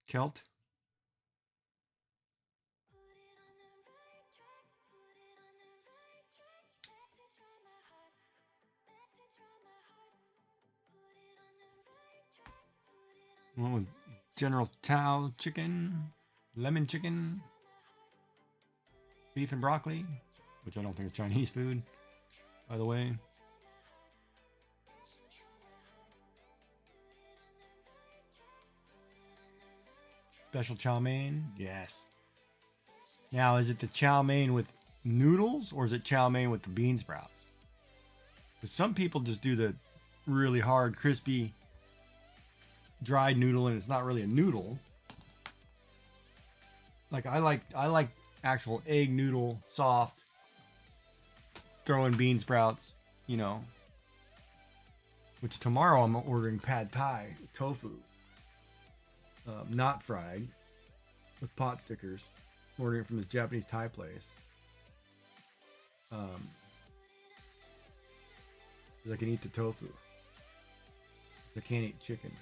Celt? What was General Tao chicken? Lemon chicken? Beef and broccoli? Which I don't think is Chinese food, by the way. Special chow mein? Yes. Now, is it the chow mein with noodles or is it chow mein with the bean sprouts? Because some people just do the really hard, crispy, dried noodle and it's not really a noodle. Like I like actual egg noodle, soft, throw in bean sprouts, you know. Which tomorrow I'm ordering pad thai, tofu. Not fried, with pot stickers. I'm ordering it from this Japanese Thai place. Because I can eat the tofu. I can't eat chicken.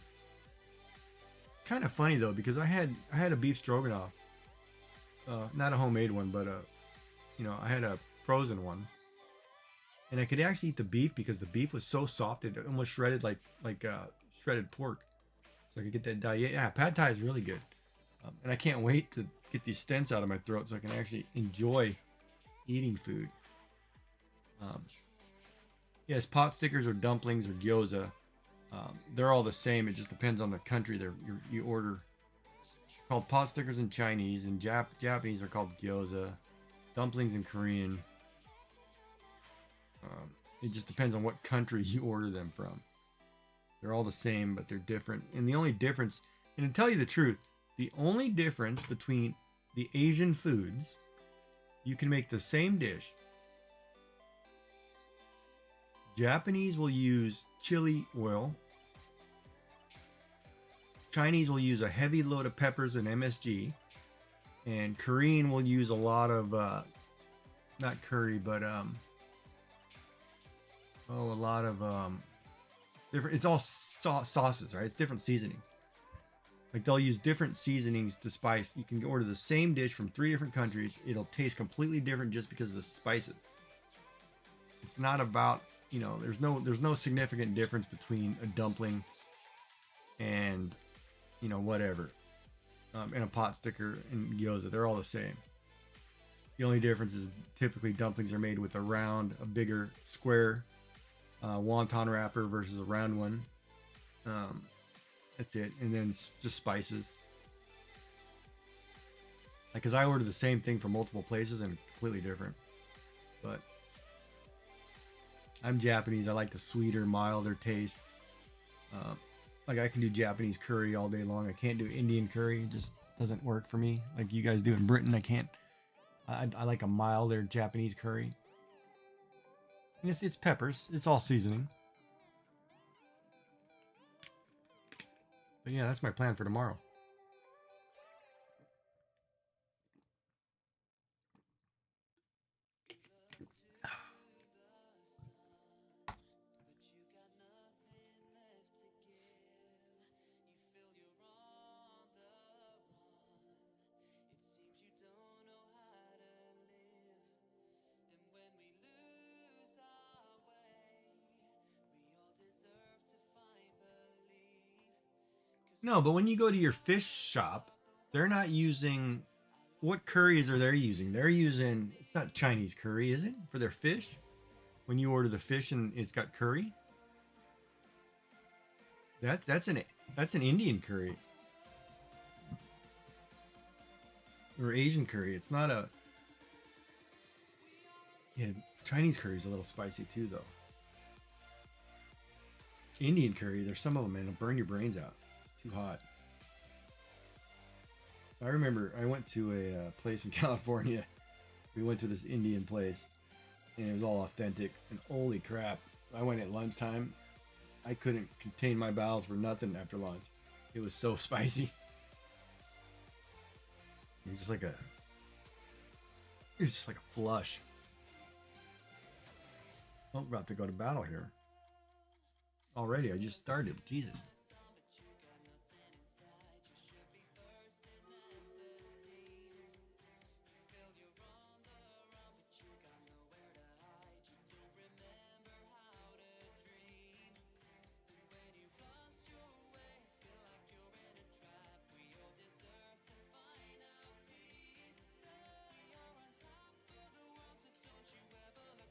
Kind of funny though, because I had a beef stroganoff. Not a homemade one, but I had a frozen one. And I could actually eat the beef because the beef was so soft it almost shredded like shredded pork. So I could get that diet. Yeah, pad thai is really good. And I can't wait to get these stents out of my throat so I can actually enjoy eating food. Yes, pot stickers or dumplings or gyoza. They're all the same. It just depends on the country you order. Called pot stickers in Chinese, and Japanese are called gyoza. Dumplings in Korean. It just depends on what country you order them from. They're all the same, but they're different. And the only difference, and to tell you the truth, the only difference between the Asian foods, you can make the same dish. Japanese will use chili oil. Chinese will use a heavy load of peppers and MSG. And Korean will use a lot of, not curry, but, a lot of, different, it's all sauces, right? It's different seasonings. Like they'll use different seasonings to spice. You can order the same dish from 3 different countries. It'll taste completely different just because of the spices. It's not about, there's no significant difference between a dumpling and, whatever. And a pot sticker and gyoza. They're all the same. The only difference is typically dumplings are made with a bigger square wonton wrapper versus a round one. That's it. And then it's just spices. Like, because I ordered the same thing from multiple places and completely different. But I'm Japanese. I like the sweeter, milder tastes. Like I can do Japanese curry all day long. I can't do Indian curry. It just doesn't work for me. Like you guys do in Britain, I can't. I like a milder Japanese curry. And it's peppers. It's all seasoning. But yeah, that's my plan for tomorrow. No, but when you go to your fish shop, they're not using what curries are they using? They're using it's not Chinese curry, is it? For their fish? When you order the fish and it's got curry? That's an Indian curry. Or Asian curry. It's not a yeah, Chinese curry is a little spicy too though. Indian curry, there's some of them, man, it'll burn your brains out. It's too hot. I remember I went to a place in California. We went to this Indian place, and it was all authentic. And holy crap, I went at lunchtime. I couldn't contain my bowels for nothing after lunch. It was so spicy. It's just like a flush. Oh, we're about to go to battle here. Already, I just started. Jesus.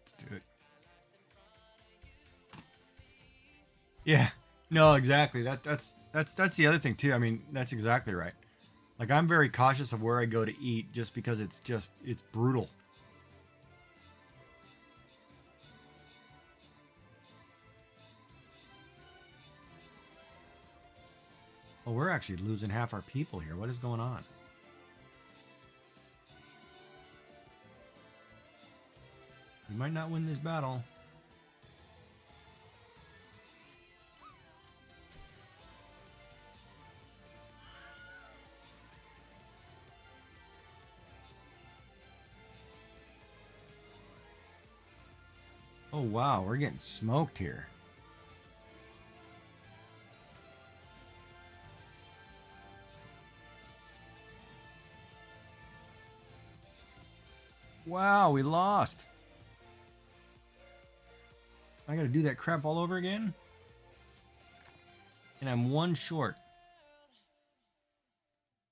Let's do it. Yeah. No, exactly. That's the other thing too. I mean, that's exactly right. Like I'm very cautious of where I go to eat just because it's brutal. Well, we're actually losing half our people here. What is going on? We might not win this battle. Oh wow, we're getting smoked here. Wow, we lost. I gotta do that crap all over again? And I'm one short.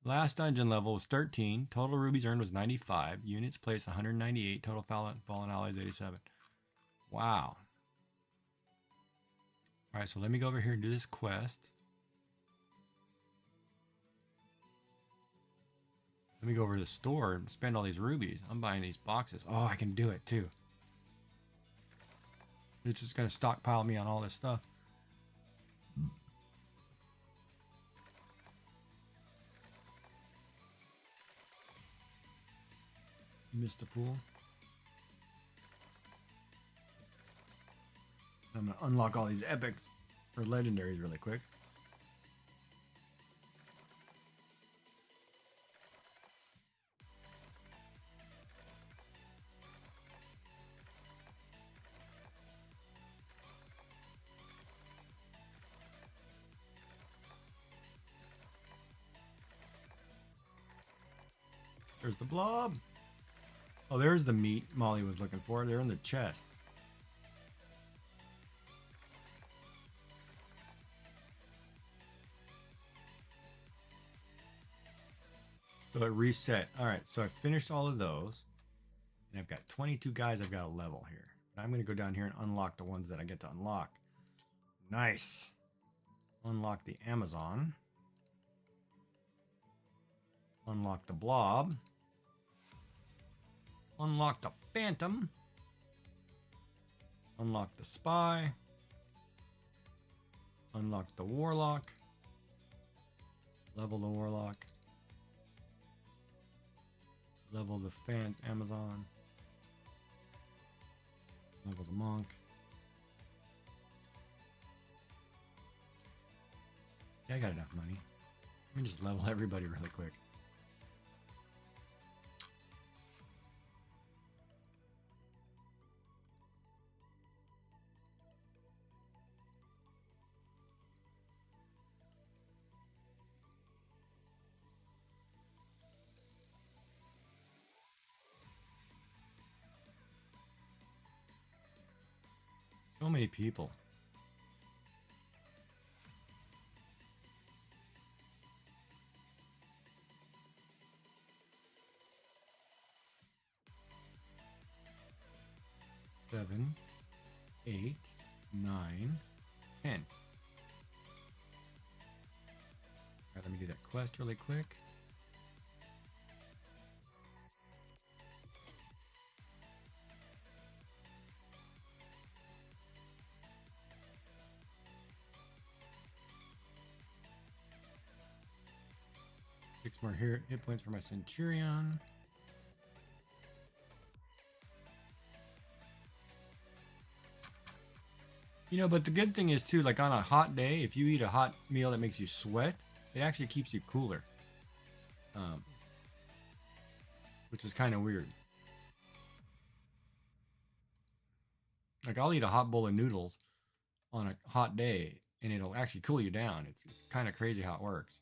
Last dungeon level was 13. Total rubies earned was 95. Units placed 198. Total fallen allies 87. Wow. Alright, so let me go over here and do this quest. Let me go over to the store and spend all these rubies. I'm buying these boxes. Oh, I can do it too. It's just going to stockpile me on all this stuff. Missed the pool. I'm going to unlock all these epics or legendaries really quick. There's the blob. Oh, there's the meat Molly was looking for. They're in the chest. So it reset. All right, so I finished all of those. And I've got 22 guys I've got to level here. I'm going to go down here and unlock the ones that I get to unlock. Nice. Unlock the Amazon. Unlock the blob. Unlock the phantom. Unlock the spy. Unlock the warlock. Level the warlock. Level the Amazon. Level the monk. Yeah, I got enough money. Let me just level everybody really quick. So many people. Seven, 8, 9, 10. All right, let me do that quest really quick. Six more hit points for my Centurion. You know, but the good thing is too, like on a hot day, if you eat a hot meal that makes you sweat, it actually keeps you cooler, um, which is kind of weird. Like I'll eat a hot bowl of noodles on a hot day, and it'll actually cool you down. It's kind of crazy how it works.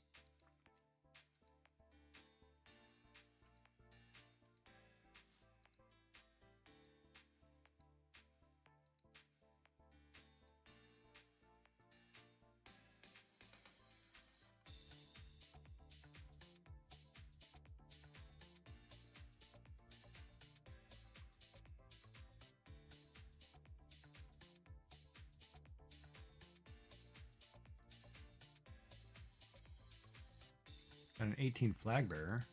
Got an 18 flag bearer.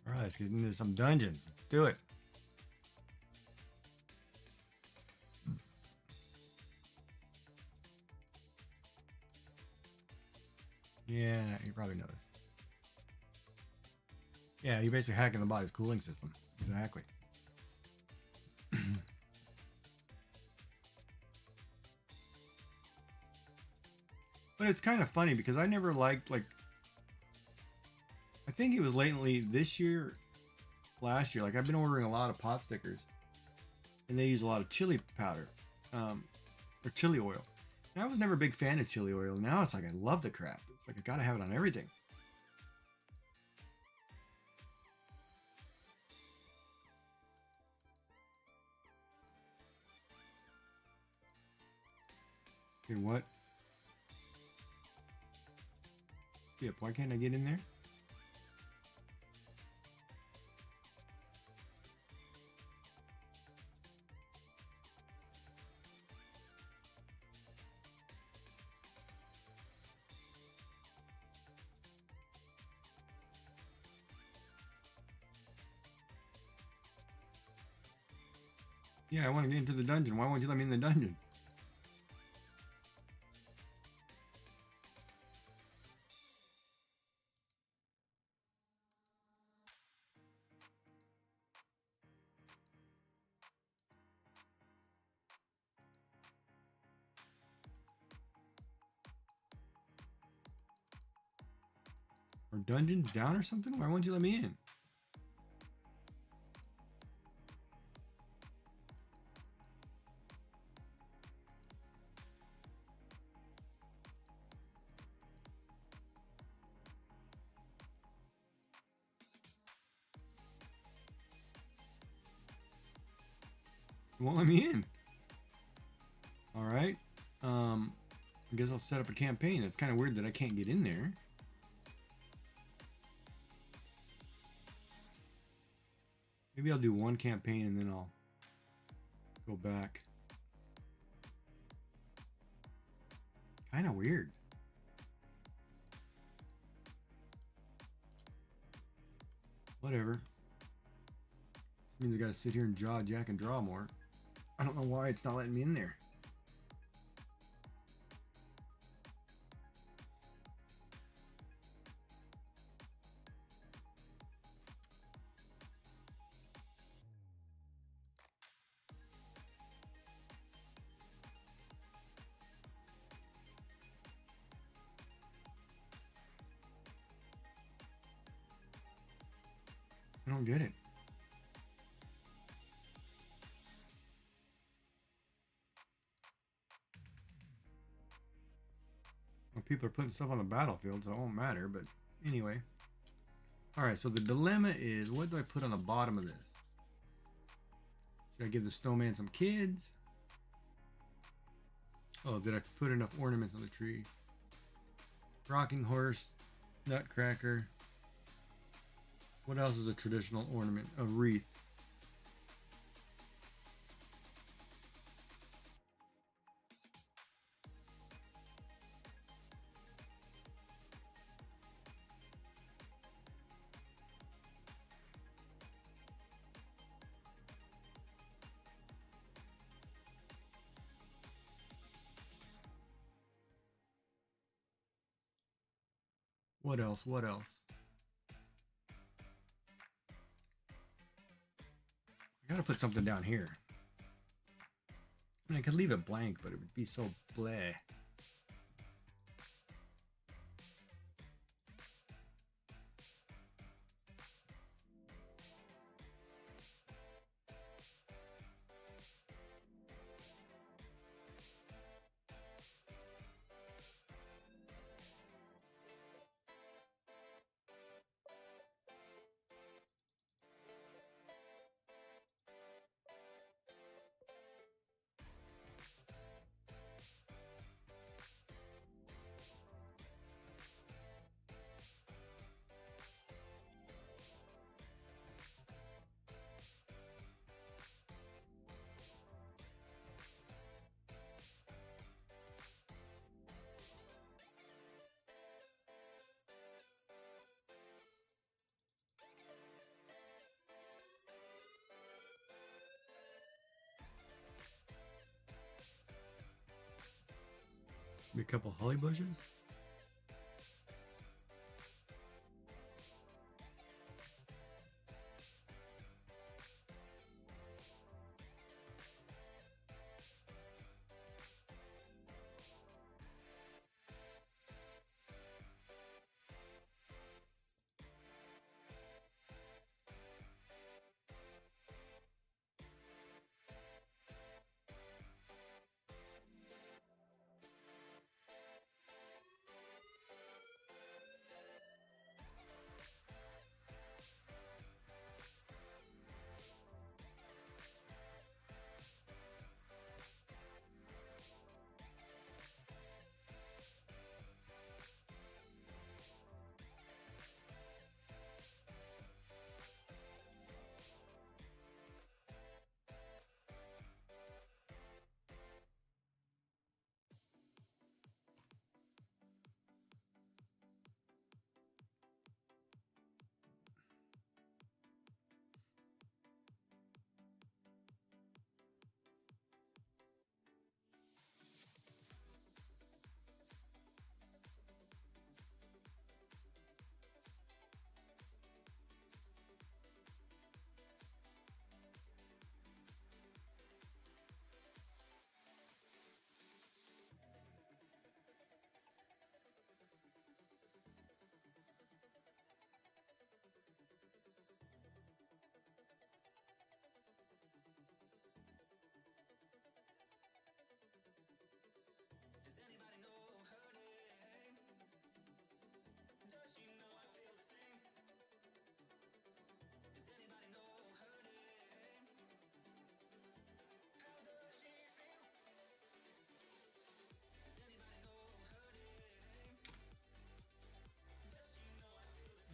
All right, let's get into some dungeons. Let's do it. Yeah, you probably know this. Yeah, you're basically hacking the body's cooling system. Exactly. But it's kind of funny because I never liked, like, I think it was lately this year, last year. Like, I've been ordering a lot of pot stickers, and they use a lot of chili powder, or chili oil. And I was never a big fan of chili oil. Now it's like I love the crap. It's like I gotta have it on everything. Okay, what? Skip. Why can't I get in there? Yeah, I want to get into the dungeon. Why won't you let me in the dungeon? Are dungeons down or something? Why won't you let me in? You won't let me in. All right. I guess I'll set up a campaign. It's kind of weird that I can't get in there. Maybe I'll do one campaign and then I'll go back. Kind of weird. Whatever. This means I gotta sit here and jack and draw more. I don't know why it's not letting me in there. I don't get it. Well, people are putting stuff on the battlefield, so it won't matter, but anyway. Alright, so the dilemma is, what do I put on the bottom of this? Should I give the snowman some kids? Oh, did I put enough ornaments on the tree? Rocking horse, nutcracker. What else is a traditional ornament? A wreath. What else? What else? Gotta put something down here. I mean, I could leave it blank, but it would be so bleh. Maybe a couple holly bushes.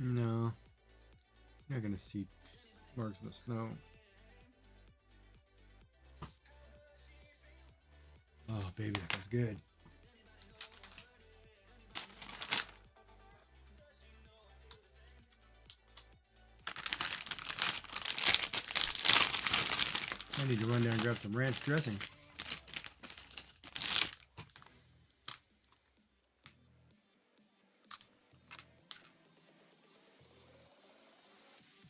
No, you're not gonna see marks in the snow. Oh, baby, that feels good. I need to run down and grab some ranch dressing.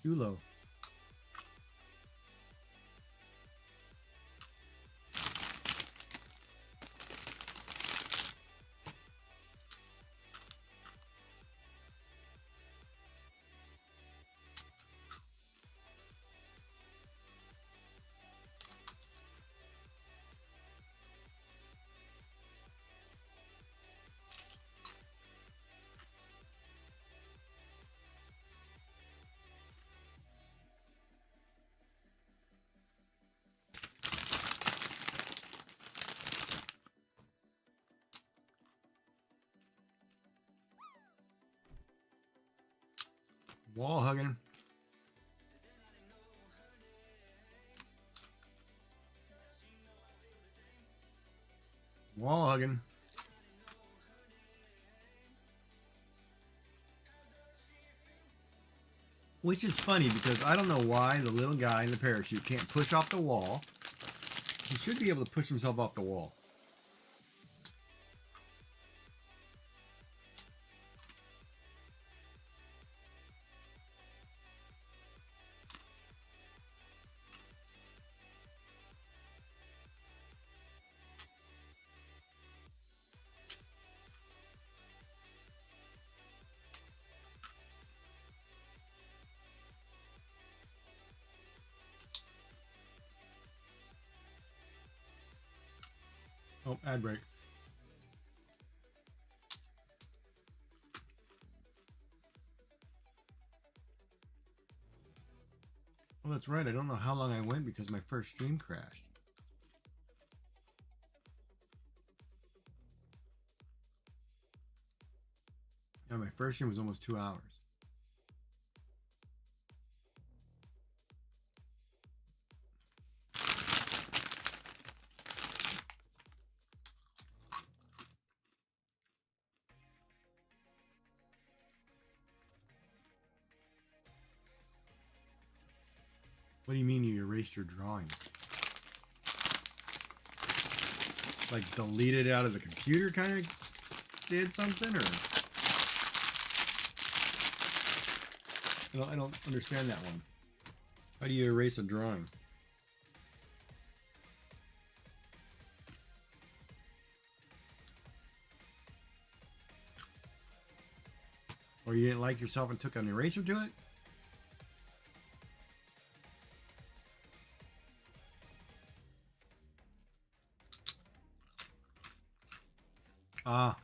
Ulo. Wall hugging. Wall hugging. Which is funny because I don't know why the little guy in the parachute can't push off the wall. He should be able to push himself off the wall. Oh, ad break. Oh, that's right. I don't know how long I went because my first stream crashed. Yeah, my first stream was almost 2 hours. What do you mean you erased your drawing? Like deleted it out of the computer kind of did something, or? I don't understand that one. How do you erase a drawing? Or you didn't like yourself and took an eraser to it? Ah.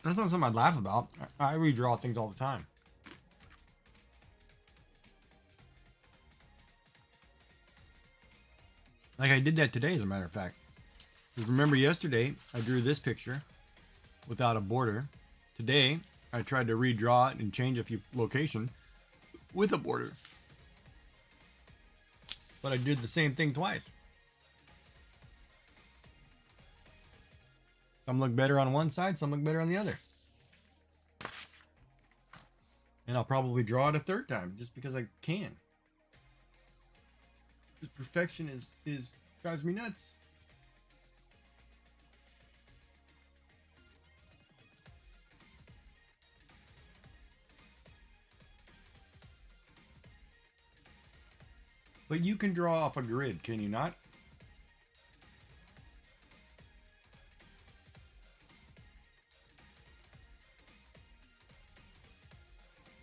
That's not something I'd laugh about. I redraw things all the time. Like I did that today, as a matter of fact. Remember yesterday, I drew this picture without a border. Today, I tried to redraw it and change a few locations with a border. But I did the same thing twice. Some look better on one side, some look better on the other. And I'll probably draw it a third time just because I can. This perfection is drives me nuts. But you can draw off a grid, can you not?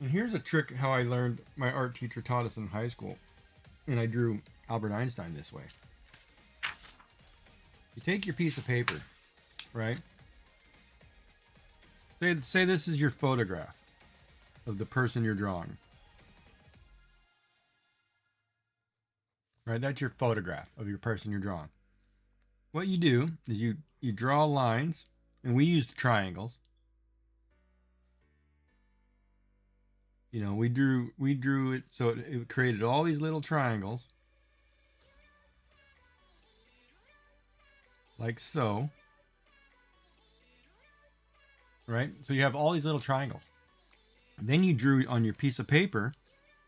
And here's a trick how I learned. My art teacher taught us in high school. And I drew Albert Einstein this way. You take your piece of paper, right? Say this is your photograph of the person you're drawing. Right, that's your photograph of your person you're drawing. What you do is you draw lines, and we used triangles. You know, we drew it so it created all these little triangles. Like so. Right? So you have all these little triangles. Then you drew on your piece of paper,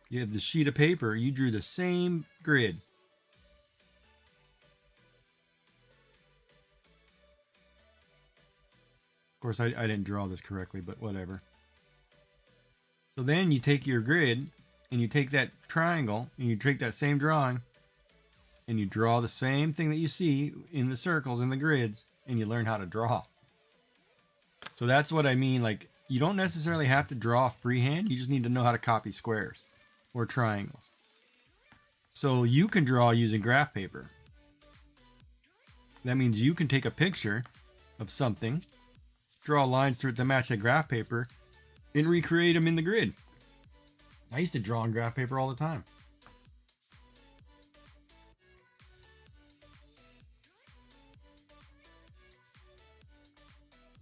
you have the sheet of paper, you drew the same grid. Of course, I didn't draw this correctly, but whatever. So then you take your grid and you take that triangle and you take that same drawing and you draw the same thing that you see in the circles and the grids, and you learn how to draw. So that's what I mean. Like, you don't necessarily have to draw freehand. You just need to know how to copy squares or triangles. So you can draw using graph paper. That means you can take a picture of something, draw lines through it to match that graph paper, and recreate them in the grid. I used to draw on graph paper all the time.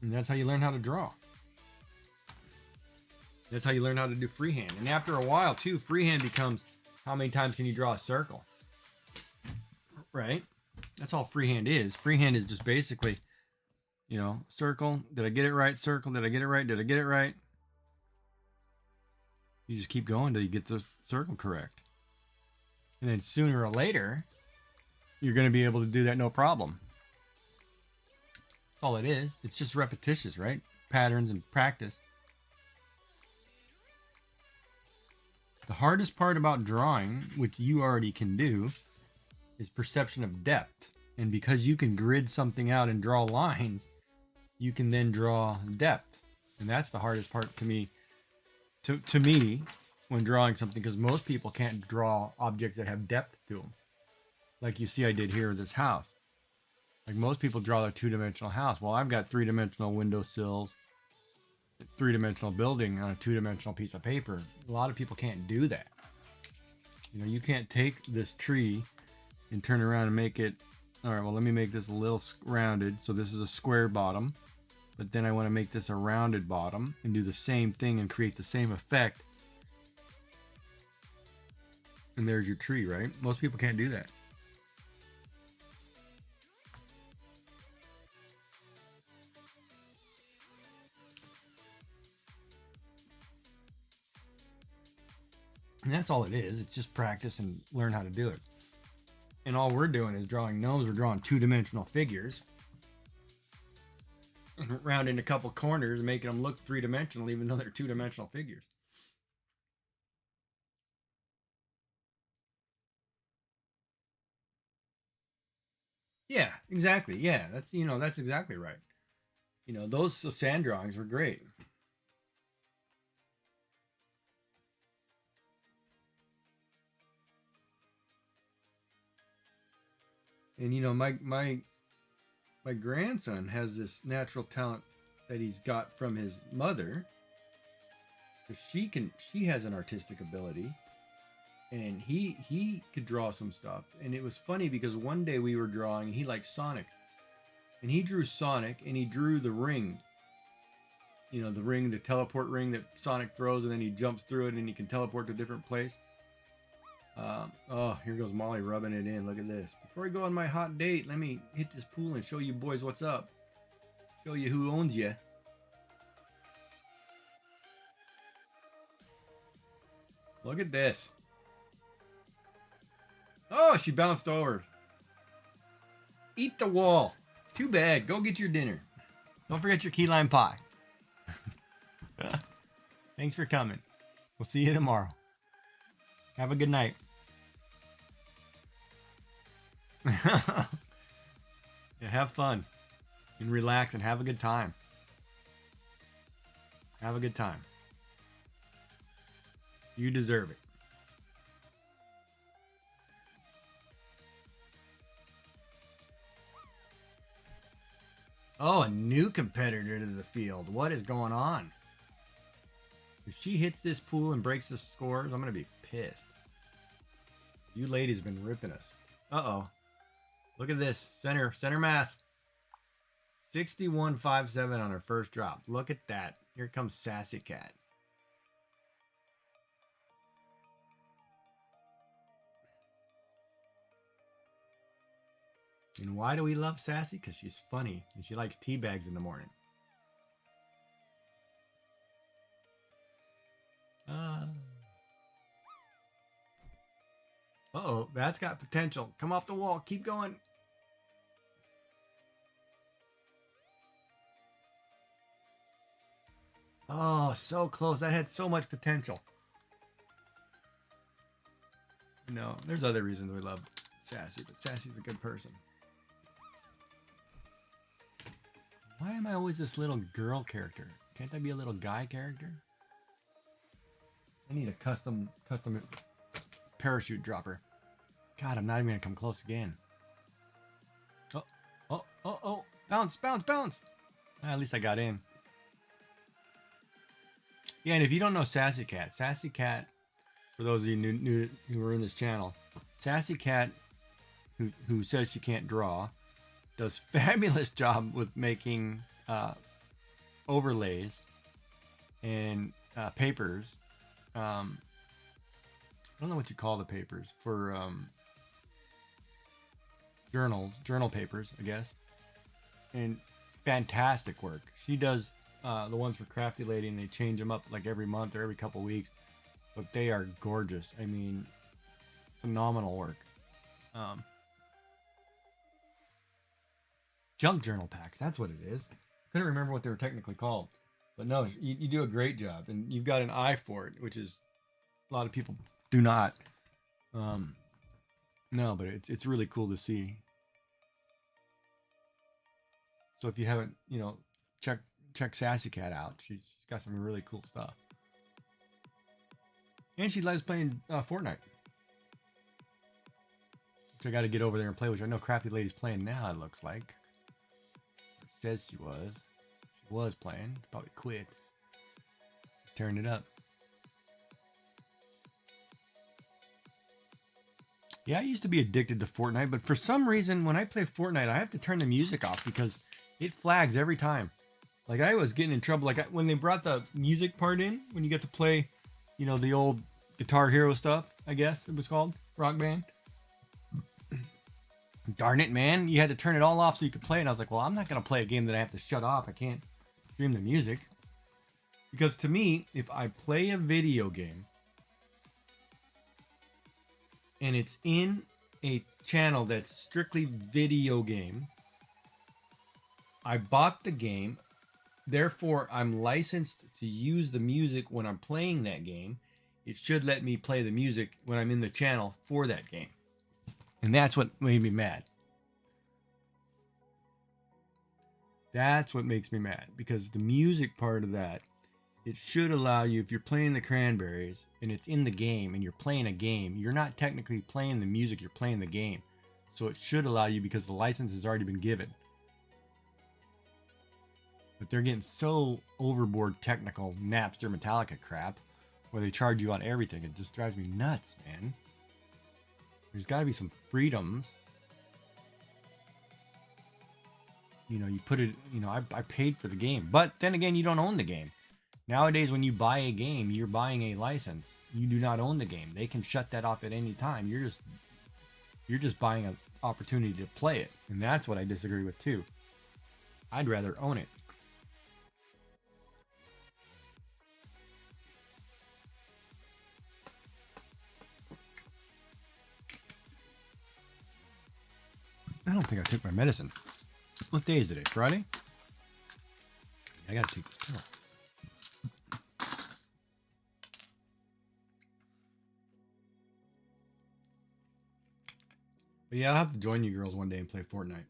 And that's how you learn how to draw. That's how you learn how to do freehand. And after a while, too, freehand becomes how many times can you draw a circle? Right? That's all freehand is. Freehand is just basically, you know, circle. Did I get it right? Circle. Did I get it right? Did I get it right? You just keep going until you get the circle correct. And then sooner or later, you're going to be able to do that no problem. That's all it is. It's just repetitious, right? Patterns and practice. The hardest part about drawing, which you already can do, is perception of depth. And because you can grid something out and draw lines, you can then draw depth. And that's the hardest part to me, to me, when drawing something, because most people can't draw objects that have depth to them. Like you see I did here with this house. Like most people draw their two-dimensional house. Well, I've got three-dimensional windowsills, three-dimensional building on a two-dimensional piece of paper. A lot of people can't do that. You know, you can't take this tree and turn around and make it. All right, well, let me make this a little rounded. So this is a square bottom, but then I want to make this a rounded bottom and do the same thing and create the same effect. And there's your tree, right? Most people can't do that. And that's all it is. It's just practice and learn how to do it. And all we're doing is drawing gnomes. We're drawing two-dimensional figures. Rounding a couple corners, making them look three-dimensional, even though they're two-dimensional figures. Yeah, exactly. Yeah, that's exactly right. Those sand drawings were great. And my grandson has this natural talent that he's got from his mother. She has an artistic ability, and he could draw some stuff. And it was funny because one day we were drawing, and he liked Sonic, and he drew Sonic, and he drew the ring. The ring, the teleport ring that Sonic throws, and then he jumps through it, and he can teleport to a different place. Oh, here goes Molly rubbing it in. Look at this. Before I go on my hot date, let me hit this pool and show you boys what's up. Show you who owns you. Look at this. Oh, she bounced over. Eat the wall. Too bad. Go get your dinner. Don't forget your key lime pie. Thanks for coming. We'll see you tomorrow. Have a good night. Yeah, have fun and relax and have a good time. Have a good time. You deserve it. Oh, a new competitor to the field. What is going on? If she hits this pool and breaks the scores, I'm going to be pissed. You ladies have been ripping us. Uh-oh. Look at this. Center mass. 61.57 on her first drop. Look at that. Here comes Sassy Cat. And why do we love Sassy? Because she's funny and she likes tea bags in the morning. Uh-oh, that's got potential. Come off the wall. Keep going. Oh, so close. That had so much potential. No, there's other reasons we love Sassy, but Sassy's a good person. Why am I always this little girl character? Can't I be a little guy character? I need a custom parachute dropper. God, I'm not even gonna come close again. Oh. Bounce. At least I got in. Yeah, and if you don't know Sassy Cat, for those of you new who are in this channel, Sassy Cat, who says she can't draw, does fabulous job with making overlays and papers. I don't know what you call the papers for journal papers, I guess. And fantastic work. She does the ones for Crafty Lady, and they change them up like every month or every couple weeks. But they are gorgeous. I mean, phenomenal work. Junk journal packs, that's what it is. Couldn't remember what they were technically called. But no, you do a great job, and you've got an eye for it, which is a lot of people do not. No, but it's really cool to see. So if you haven't, check Sassy Cat out. She's got some really cool stuff. And she loves playing Fortnite. Which I got to get over there and play, which I know Crafty Lady's playing now, it looks like. says she was. She was playing. Probably quit. Turned it up. Yeah, I used to be addicted to Fortnite, but for some reason, when I play Fortnite, I have to turn the music off because it flags every time. Like, I was getting in trouble. Like, when they brought the music part in, when you get to play, you know, the old Guitar Hero stuff, I guess it was called, Rock Band. Darn it, man. You had to turn it all off so you could play it. And I was like, well, I'm not going to play a game that I have to shut off. I can't stream the music. Because to me, if I play a video game, and it's in a channel that's strictly video game, I bought the game, therefore I'm licensed to use the music when I'm playing that game. It should let me play the music when I'm in the channel for that game. And that's what made me mad. That's what makes me mad, because the music part of that, it should allow you, if you're playing the Cranberries and it's in the game and you're playing a game, you're not technically playing the music, you're playing the game. So it should allow you because the license has already been given. But they're getting so overboard technical Napster Metallica crap where they charge you on everything. It just drives me nuts, man. There's got to be some freedoms. You know, you put it, you know, I paid for the game. But then again, you don't own the game. Nowadays, when you buy a game, you're buying a license. You do not own the game. They can shut that off at any time. You're just buying an opportunity to play it. And that's what I disagree with too. I'd rather own it. I don't think I took my medicine. What day is today? Friday? I gotta take this pill. But yeah, I'll have to join you girls one day and play Fortnite.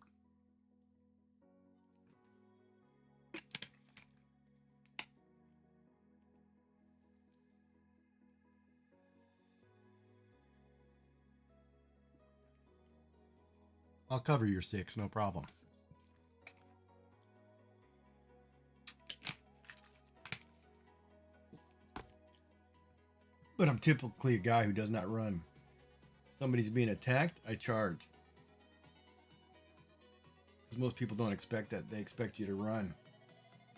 I'll cover your 6, no problem. But I'm typically a guy who does not run. If somebody's being attacked, I charge. Because most people don't expect that. They expect you to run.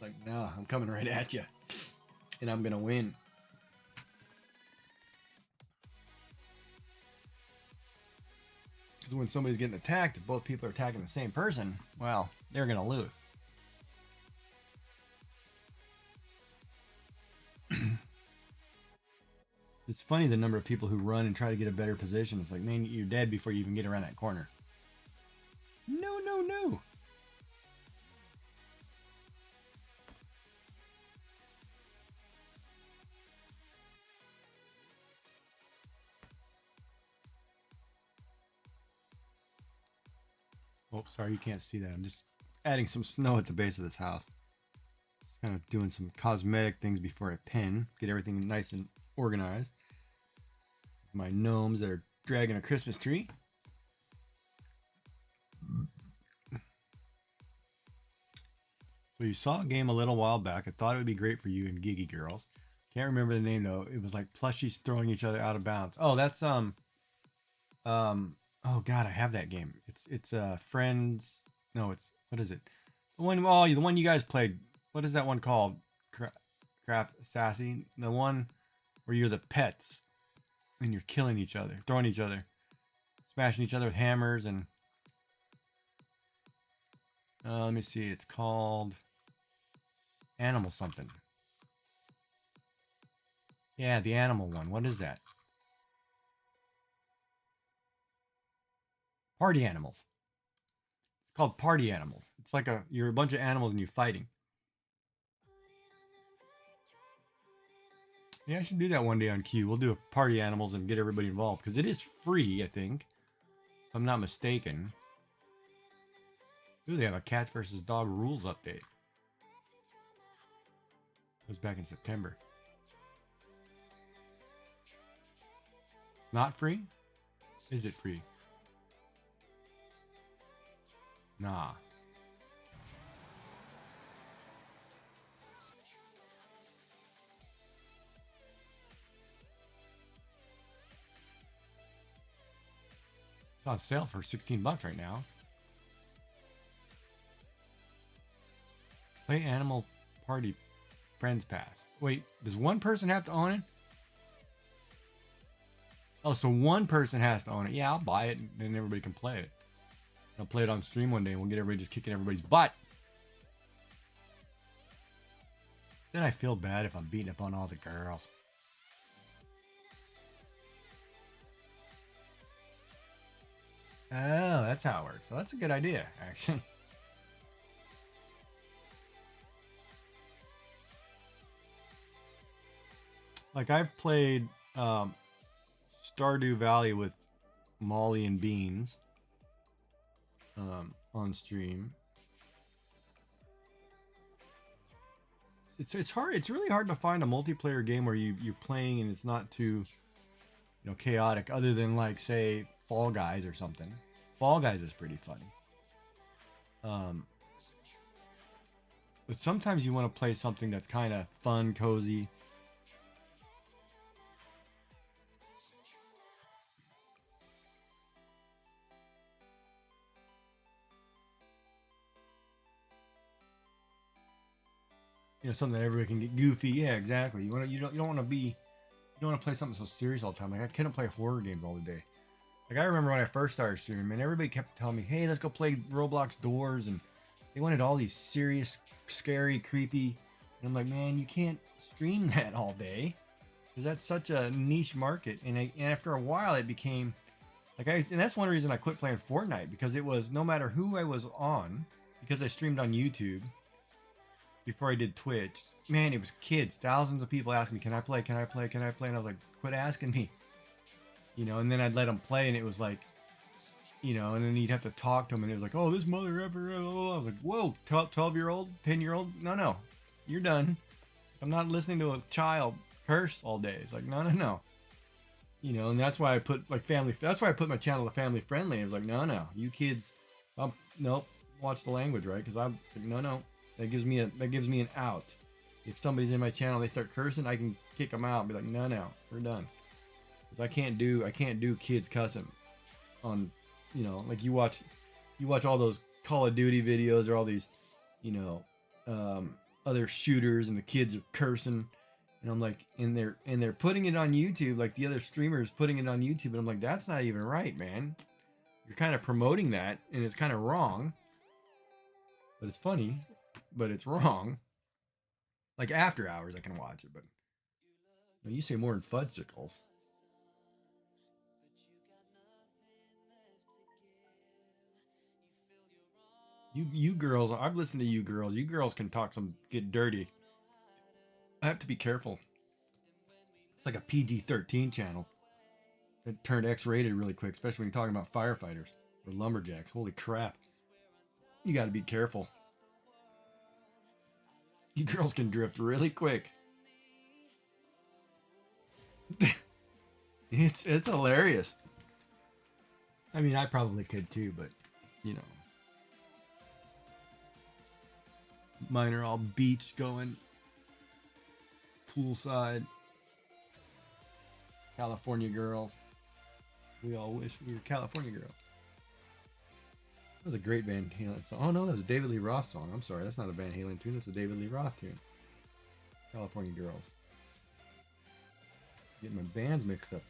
Like, nah, I'm coming right at you. And I'm going to win. Because when somebody's getting attacked, if both people are attacking the same person, well, they're going to lose. It's funny the number of people who run and try to get a better position. It's like, man, you're dead before you even get around that corner. No, no, no. Oh, sorry, you can't see that. I'm just adding some snow at the base of this house. Just kind of doing some cosmetic things before I pin. Get everything nice and organized. My gnomes that are dragging a Christmas tree. So you saw a game a little while back. I thought it would be great for you and Gigi girls. Can't remember the name though. It was like plushies throwing each other out of bounds. Oh, that's oh god, I have that game. It's Friends. No, it's, what is it? The one you guys played. What is that one called? Crap Sassy. The one where you're the pets and you're killing each other, throwing each other, smashing each other with hammers and let me see. It's called Animal something. Yeah, the animal one. What is that? Party Animals. It's called Party Animals. It's like you're a bunch of animals and you're fighting. Yeah, I should do that one day on Q. We'll do a Party Animals and get everybody involved because it is free, I think, if I'm not mistaken. Ooh, they have a Cats versus Dog Rules update. It was back in September. It's not free? Is it free? Nah. on sale for $16 right now. Play Animal Party Friends Pass. Wait, does one person have to own it? Oh, so one person has to own it. Yeah, I'll buy it, and then everybody can play it. I'll play it on stream one day, and we'll get everybody just kicking everybody's butt. Then I feel bad if I'm beating up on all the girls. Oh, that's how it works. So that's a good idea, actually. Like, I've played Stardew Valley with Molly and Beans on stream. It's hard. It's really hard to find a multiplayer game where you're playing and it's not too, chaotic. Other than, like, say, Fall Guys or something. Fall Guys is pretty funny. But sometimes you want to play something that's kind of fun, cozy. Something that everybody can get goofy. Yeah, exactly. You don't want to play something so serious all the time. Like, I couldn't play horror games all the day. Like, I remember when I first started streaming, man, everybody kept telling me, "Hey, let's go play Roblox Doors," and they wanted all these serious, scary, creepy. And I'm like, man, you can't stream that all day, because that's such a niche market. And after a while, it became like and that's one reason I quit playing Fortnite, because it was no matter who I was on, because I streamed on YouTube before I did Twitch. Man, it was kids, thousands of people asking me, "Can I play? Can I play? Can I play?" And I was like, "Quit asking me." And then I'd let them play, and it was like, and then you'd have to talk to them, and it was like, "Oh, this mother ever." I was like, "Whoa, 12-year-old, 10-year-old? No, you're done. I'm not listening to a child curse all day." It's like, no. And that's why I put that's why I put my channel to family friendly. It was like, no, you kids, nope, watch the language, right? Because I'm like, no, that gives me an out. If somebody's in my channel, they start cursing, I can kick them out and be like, no, we're done. Because I can't do kids cussing on, like you watch all those Call of Duty videos or all these, other shooters, and the kids are cursing, and I'm like, and they're putting it on YouTube, like the other streamers putting it on YouTube, and I'm like, that's not even right, man. You're kind of promoting that, and it's kind of wrong. But it's funny, but it's wrong. Like, after hours, I can watch it, but you say more than fudgesicles. You girls, I've listened to you girls. You girls can get dirty. I have to be careful. It's like a PG-13 channel. It turned X-rated really quick, especially when you're talking about firefighters or lumberjacks. Holy crap. You got to be careful. You girls can drift really quick. It's hilarious. I mean, I probably could too, but mine are all beach going, poolside, California girls. We all wish we were California girls. That was a great Van Halen song. Oh no, that was a David Lee Roth song. I'm sorry, that's not a Van Halen tune. That's a David Lee Roth tune. California girls. Getting my bands mixed up.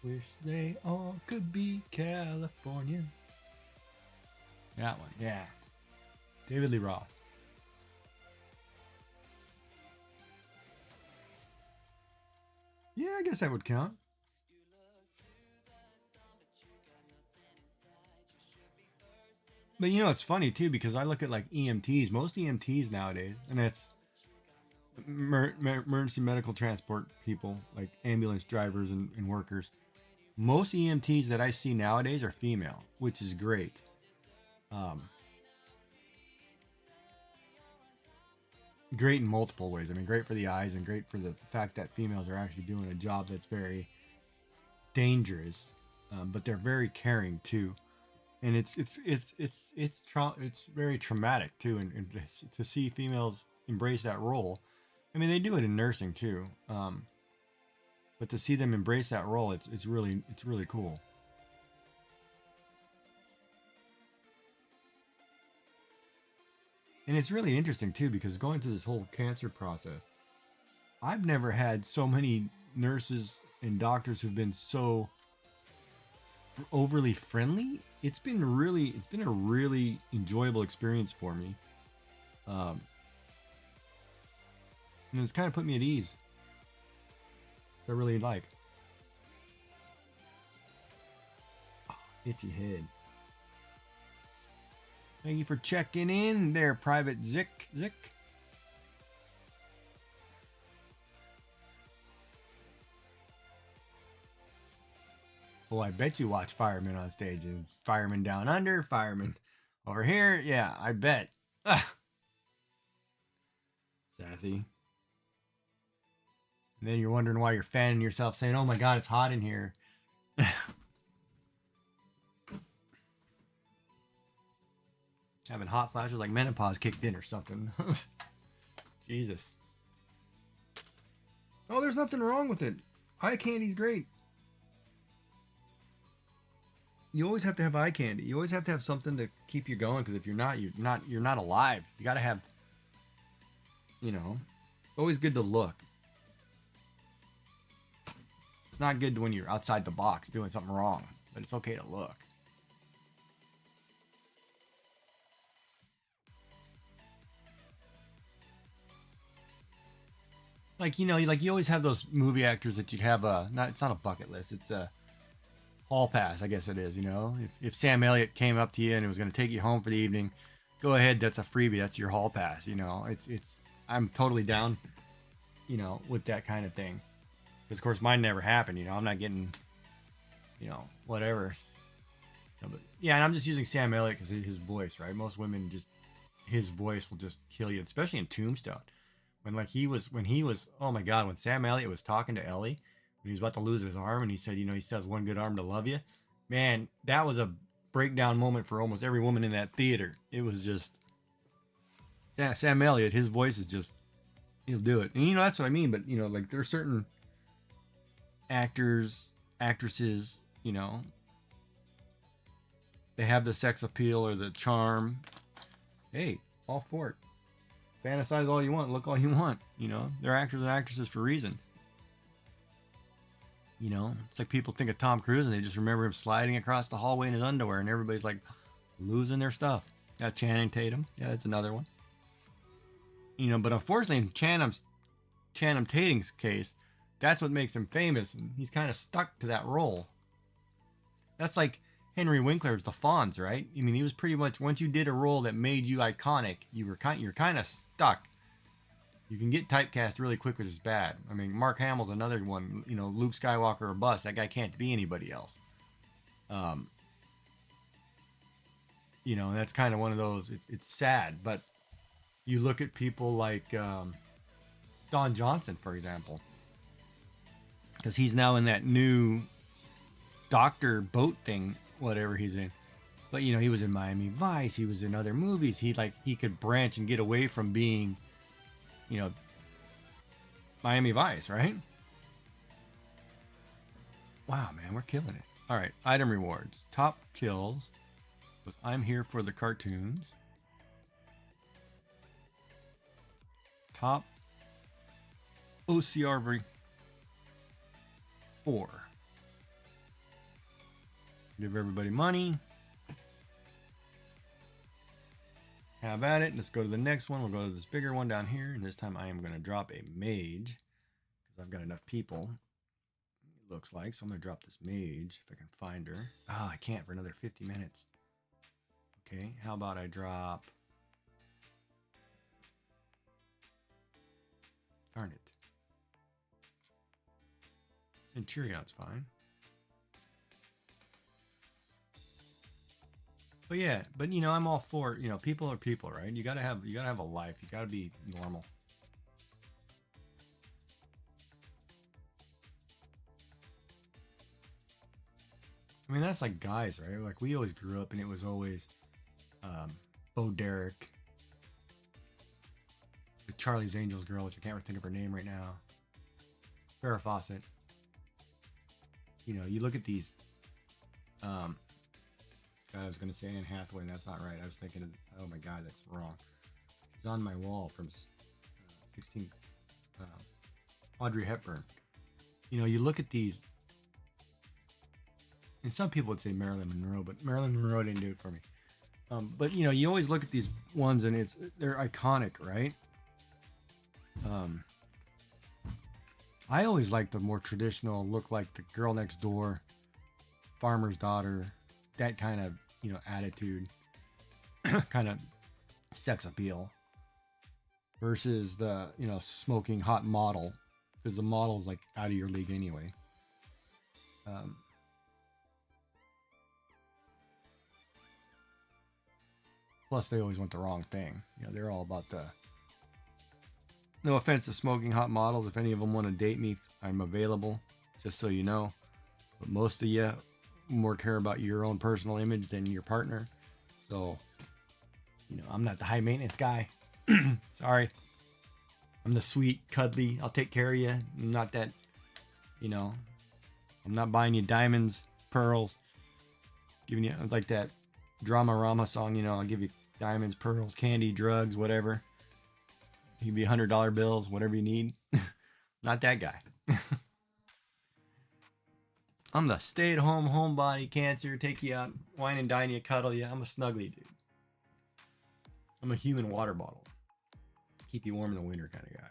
Wish they all could be Californian. That one, yeah. David Lee Roth. Yeah, I guess that would count. But it's funny too, because I look at like EMTs. Most EMTs nowadays, and that's emergency medical transport people, like ambulance drivers and workers. Most EMTs that I see nowadays are female, which is great. Great in multiple ways. I mean, great for the eyes, and great for the fact that females are actually doing a job that's very dangerous, but they're very caring too. And it's very traumatic too, and to see females embrace that role. I mean, they do it in nursing too. But to see them embrace that role, it's really cool. And it's really interesting too, because going through this whole cancer process, I've never had so many nurses and doctors who've been so overly friendly. It's been a really enjoyable experience for me. Um, and it's kind of put me at ease. I really like. Oh, itchy head. Thank you for checking in there, Private Zick. Well, I bet you watch Firemen on stage and Firemen Down Under, Firemen over here. Yeah, I bet. Sassy. And then you're wondering why you're fanning yourself, saying, "Oh my God, it's hot in here." Having hot flashes like menopause kicked in or something. Jesus. Oh, there's nothing wrong with it. Eye candy's great. You always have to have eye candy. You always have to have something to keep you going, because if you're not alive. You got to have, it's always good to look. It's not good when you're outside the box doing something wrong, but it's okay to look. Like, you always have those movie actors that you'd have it's not a bucket list, it's a hall pass, I guess it is, If Sam Elliott came up to you and it was going to take you home for the evening, go ahead, that's a freebie, that's your hall pass, I'm totally down, with that kind of thing. Because of course mine never happened, I'm not getting, whatever. But yeah, and I'm just using Sam Elliott because his voice, right? Most women his voice will just kill you, especially in Tombstone. When he was, oh my God, when Sam Elliott was talking to Ellie, when he was about to lose his arm, and he said, he still has one good arm to love you. Man, that was a breakdown moment for almost every woman in that theater. It was just Sam Elliott. His voice is just, he'll do it. And that's what I mean. But like there are certain actors, actresses, they have the sex appeal or the charm. Hey, all for it. Fantasize all you want, look all you want. They're actors and actresses for reasons. It's like people think of Tom Cruise and they just remember him sliding across the hallway in his underwear, and everybody's like losing their stuff. Got Channing Tatum. Yeah, that's another one. But unfortunately, in Channing Tatum's case, that's what makes him famous, and he's kind of stuck to that role. That's like Henry Winkler's The Fonz, right? I mean, he was pretty much, once you did a role that made you iconic, you're kind of stuck. You can get typecast really quick, which is bad. I mean, Mark Hamill's another one. Luke Skywalker or bust. That guy can't be anybody else. And that's kind of one of those. It's sad, but you look at people like Don Johnson, for example, because he's now in that new doctor boat thing, whatever he's in. But he was in Miami Vice. He was in other movies. He could branch and get away from being, Miami Vice, right? Wow, man, we're killing it. All right, item rewards. Top kills was I'm Here for the Cartoons. Top OCR 4. Give everybody money. Have at it. Let's go to the next one. We'll go to this bigger one down here. And this time I am going to drop a mage, because I've got enough people, it looks like. So I'm going to drop this mage if I can find her. Oh, I can't for another 50 minutes. Okay, how about I drop... Darn it. Centurion's fine. But yeah, but I'm all for, people are people, right? You gotta have a life. You gotta be normal. I mean, that's like guys, right? Like we always grew up and it was always Bo Derek, the Charlie's Angels girl, which I can't think of her name right now. Farrah Fawcett. You know, you look at these. God, I was going to say Anne Hathaway, and that's not right. I was thinking, oh my God, that's wrong. It's on my wall from 16. Audrey Hepburn. You know, you look at these, and some people would say Marilyn Monroe, but Marilyn Monroe didn't do it for me. But you know, you always look at these ones, and they're iconic, right? I always like the more traditional look, like the girl next door, farmer's daughter, that kind of, you know, attitude, kind of sex appeal, versus the, you know, smoking hot model, because the model's like out of your league anyway. Plus, they always want the wrong thing. You know, they're all about the. No offense to smoking hot models. If any of them want to date me, I'm available. Just so you know. But most of you more care about your own personal image than your partner. So, you know, I'm not the high maintenance guy. Sorry. I'm the sweet, cuddly. I'll take care of you. I'm not that, you know. I'm not buying you diamonds, pearls. Giving you like that Drama-Rama song, you know. I'll give you diamonds, pearls, candy, drugs, whatever. Give you $100 bills, whatever you need. Not that guy. I'm the stay-at-home homebody, cancer, take you out, wine and dine you, cuddle you. I'm a snuggly dude. I'm a human water bottle. Keep you warm in the winter kind of guy.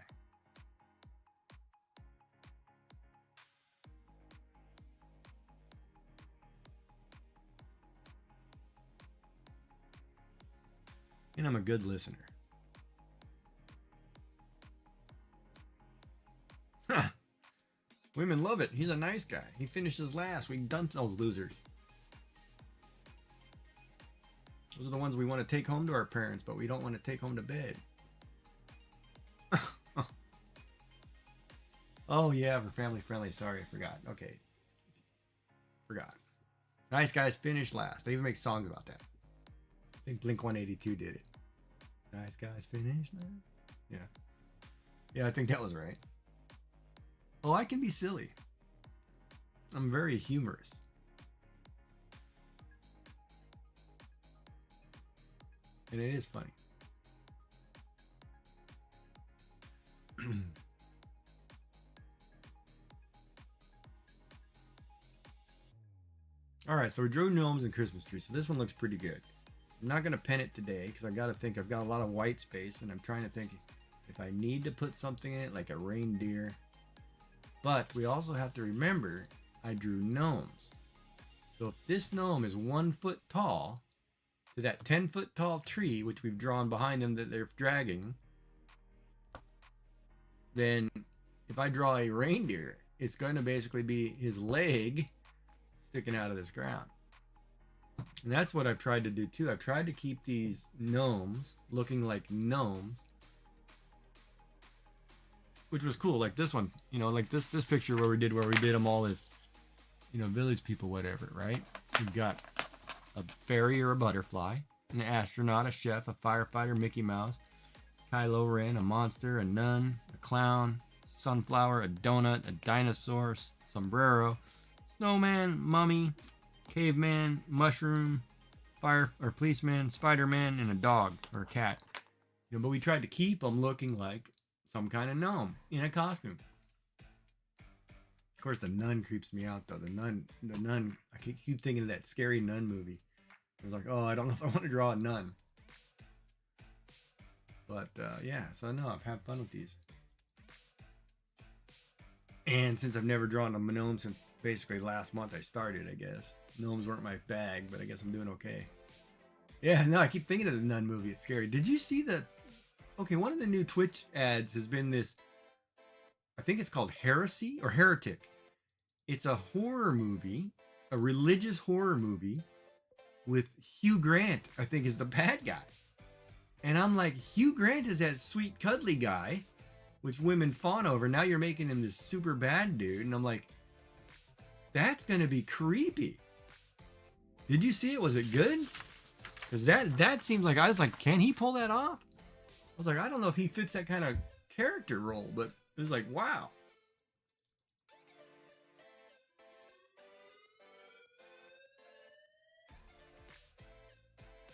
And I'm a good listener. Huh. Women love it. He's a nice guy. He finishes last. We dumped those losers. Those are the ones we want to take home to our parents, but we don't want to take home to bed. Oh, yeah, we're family friendly. Sorry, I forgot. Okay. Forgot. Nice guys finish last. They even make songs about that. I think Blink 182 did it. Nice guys finish last. Yeah. Yeah, I think that was right. Oh, I can be silly. I'm very humorous. And it is funny. All right, so we drew gnomes and Christmas trees. So this one looks pretty good. I'm not going to pen it today because I got to think. I've got a lot of white space, and I'm trying to think if I need to put something in it, like a reindeer. But we also have to remember I drew gnomes. So if this gnome is 1 foot tall to that 10-foot tall tree, which we've drawn behind them that they're dragging, then if I draw a reindeer, it's going to basically be his leg sticking out of this ground. And that's what I've tried to do too. I've tried to keep these gnomes looking like gnomes, which was cool. Like this one, you know, like this picture where we did them all as, you know, village people, whatever, right? We've got a fairy or a butterfly, an astronaut, a chef, a firefighter, Mickey Mouse, Kylo Ren, a monster, a nun, a clown, sunflower, a donut, a dinosaur, sombrero, snowman, mummy, caveman, mushroom, fire or policeman, Spider-Man, and a dog or a cat. You know, but we tried to keep them looking like some kind of gnome in a costume. Of course, the nun creeps me out though. The nun. I keep thinking of that scary nun movie. I was like, oh, I don't know if I want to draw a nun. But yeah, so no, I've had fun with these. And since I've never drawn a gnome since basically last month I started, I guess. Gnomes weren't my bag, but I guess I'm doing okay. Yeah, no, I keep thinking of the nun movie. It's scary. Did you see the... Okay, one of the new Twitch ads has been this... I think it's called Heresy or Heretic. It's a horror movie, a religious horror movie with Hugh Grant, I think is the bad guy. And I'm like, Hugh Grant is that sweet cuddly guy, which women fawn over. Now you're making him this super bad dude. And I'm like, that's going to be creepy. Did you see it? Was it good? Because that seems like, I was like, can he pull that off? I was like, I don't know if he fits that kind of character role, but it was like, wow.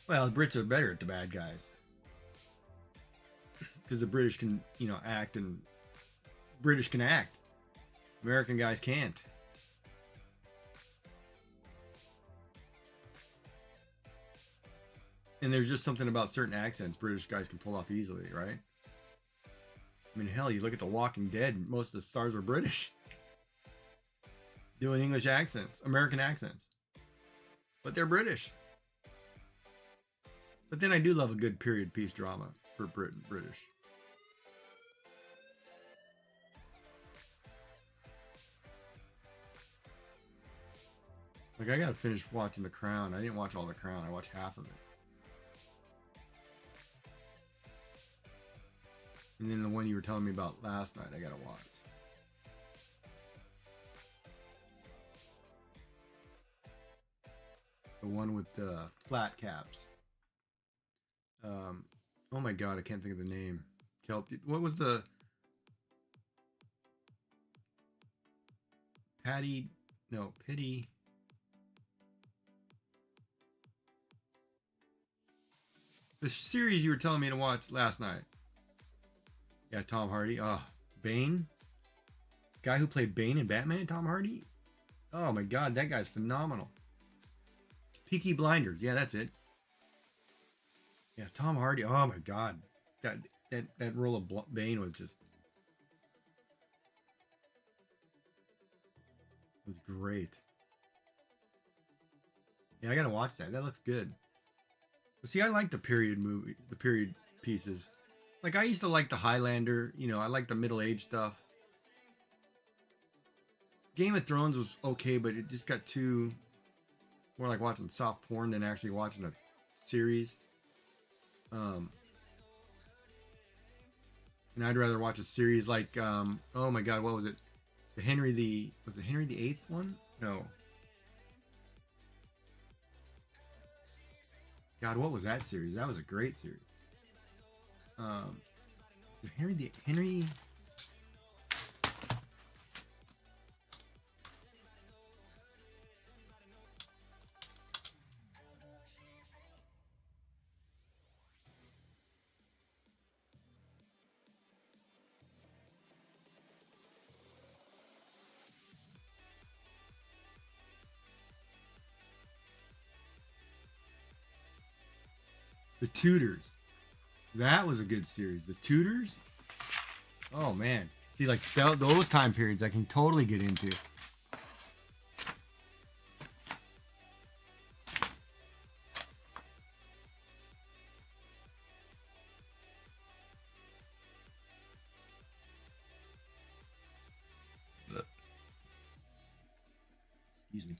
Well, the Brits are better at the bad guys because the British can, act, and British can act. American guys can't. And there's just something about certain accents British guys can pull off easily, right? I mean, hell, you look at The Walking Dead, most of the stars were British. Doing English accents, American accents. But they're British. But then I do love a good period piece drama for British. Like, I gotta finish watching The Crown. I didn't watch all The Crown. I watched half of it. And then the one you were telling me about last night, I gotta watch. The one with the flat caps. Oh my god, I can't think of the name. What was the Pity. The series you were telling me to watch last night. Yeah, Tom Hardy. Oh, Bane. Guy who played Bane in Batman, Tom Hardy. Oh my god, that guy's phenomenal. Peaky Blinders. Yeah, that's it. Yeah, Tom Hardy. Oh my god, that role of Bane was great. Yeah, I gotta watch that. That looks good. But see, I like the period pieces. Like, I used to like the Highlander. I like the middle-aged stuff. Game of Thrones was okay, but it just got too more like watching soft porn than actually watching a series. And I'd rather watch a series like oh my god, what was it? Was it Henry the Eighth one? No. God, what was that series? That was a great series. Henry. The Tudors. That was a good series. The Tudors. Oh man. See, like those time periods, I can totally get into. Excuse me.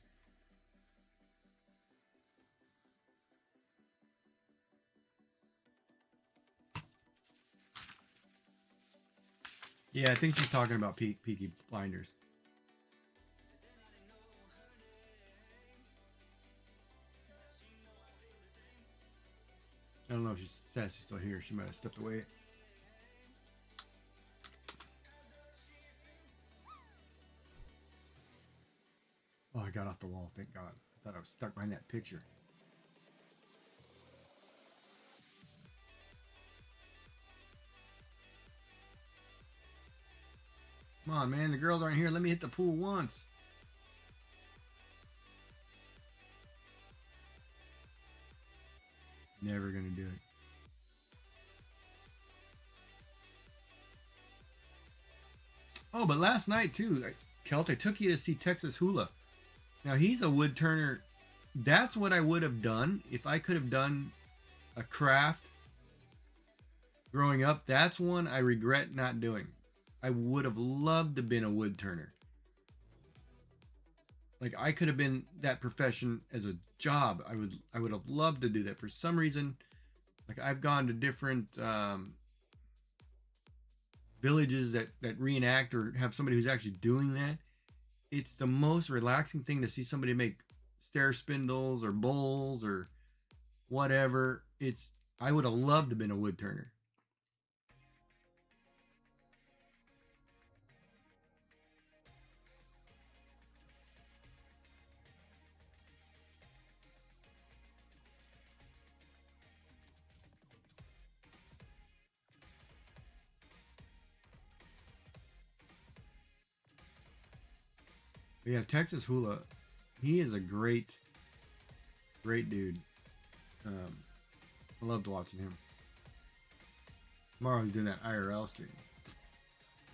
Yeah, I think she's talking about Peaky Blinders. I don't know if she's still here. She might have stepped away. Oh, I got off the wall. Thank God. I thought I was stuck behind that picture. Come on, man. The girls aren't here. Let me hit the pool once. Never gonna do it. Oh, but last night too, Kelt, I took you to see Texas Hula. Now he's a wood turner. That's what I would have done if I could have done a craft growing up. That's one I regret not doing. I would have loved to have been a wood turner. Like, I could have been that profession as a job. I would have loved to do that. For some reason, like, I've gone to different villages that reenact or have somebody who's actually doing that. It's the most relaxing thing to see somebody make stair spindles or bowls or whatever. I would have loved to have been a wood turner. But yeah, Texas Hula, he is a great dude. I loved watching him. Tomorrow he's doing that IRL stream.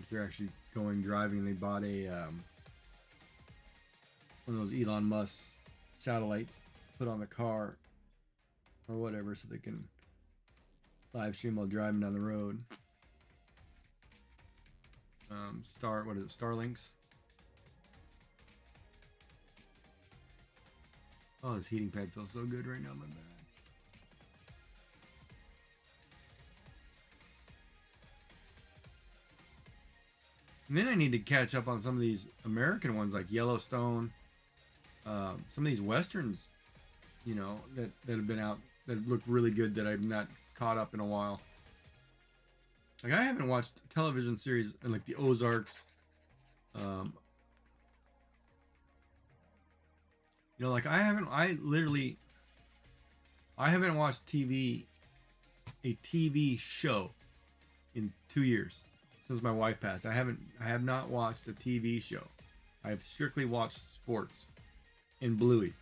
If they're actually going driving, they bought a one of those Elon Musk satellites to put on the car or whatever, so they can live stream while driving down the road. What is it? Starlinks. Oh, this heating pad feels so good right now, my bad. And then I need to catch up on some of these American ones like Yellowstone, some of these westerns, you know, that have been out that look really good that I've not caught up in a while. Like I haven't watched a television series like the Ozarks. You know, like I haven't watched a TV show in 2 years since my wife passed. I have not watched a TV show. I have strictly watched sports in Bluey.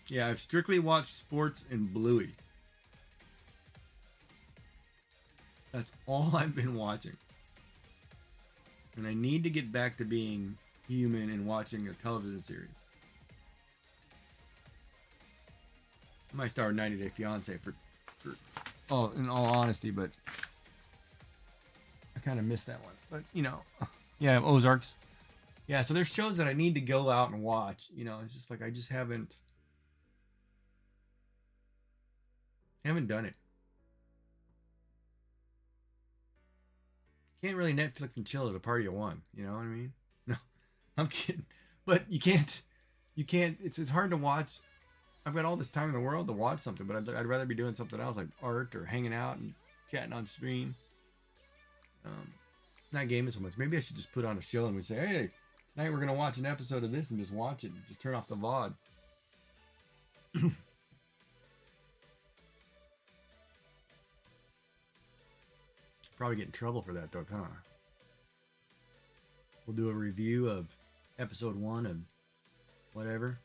Yeah, I've strictly watched sports in Bluey. That's all I've been watching. And I need to get back to being human and watching a television series. I might start 90 Day Fiance for in all honesty, but I kind of missed that one. But you know, yeah, Ozarks. Yeah, so there's shows that I need to go out and watch. You know, it's just like I just haven't done it. Can't really Netflix and chill as a party of one. You know what I mean? No, I'm kidding. But you can't. It's hard to watch. I've got all this time in the world to watch something, but I'd rather be doing something else like art or hanging out and chatting on stream. Not gaming so much. Maybe I should just put on a show and we say, hey, tonight we're gonna watch an episode of this and just watch it. And just turn off the VOD. Probably get in trouble for that though, huh? We'll do a review of episode 1 of whatever.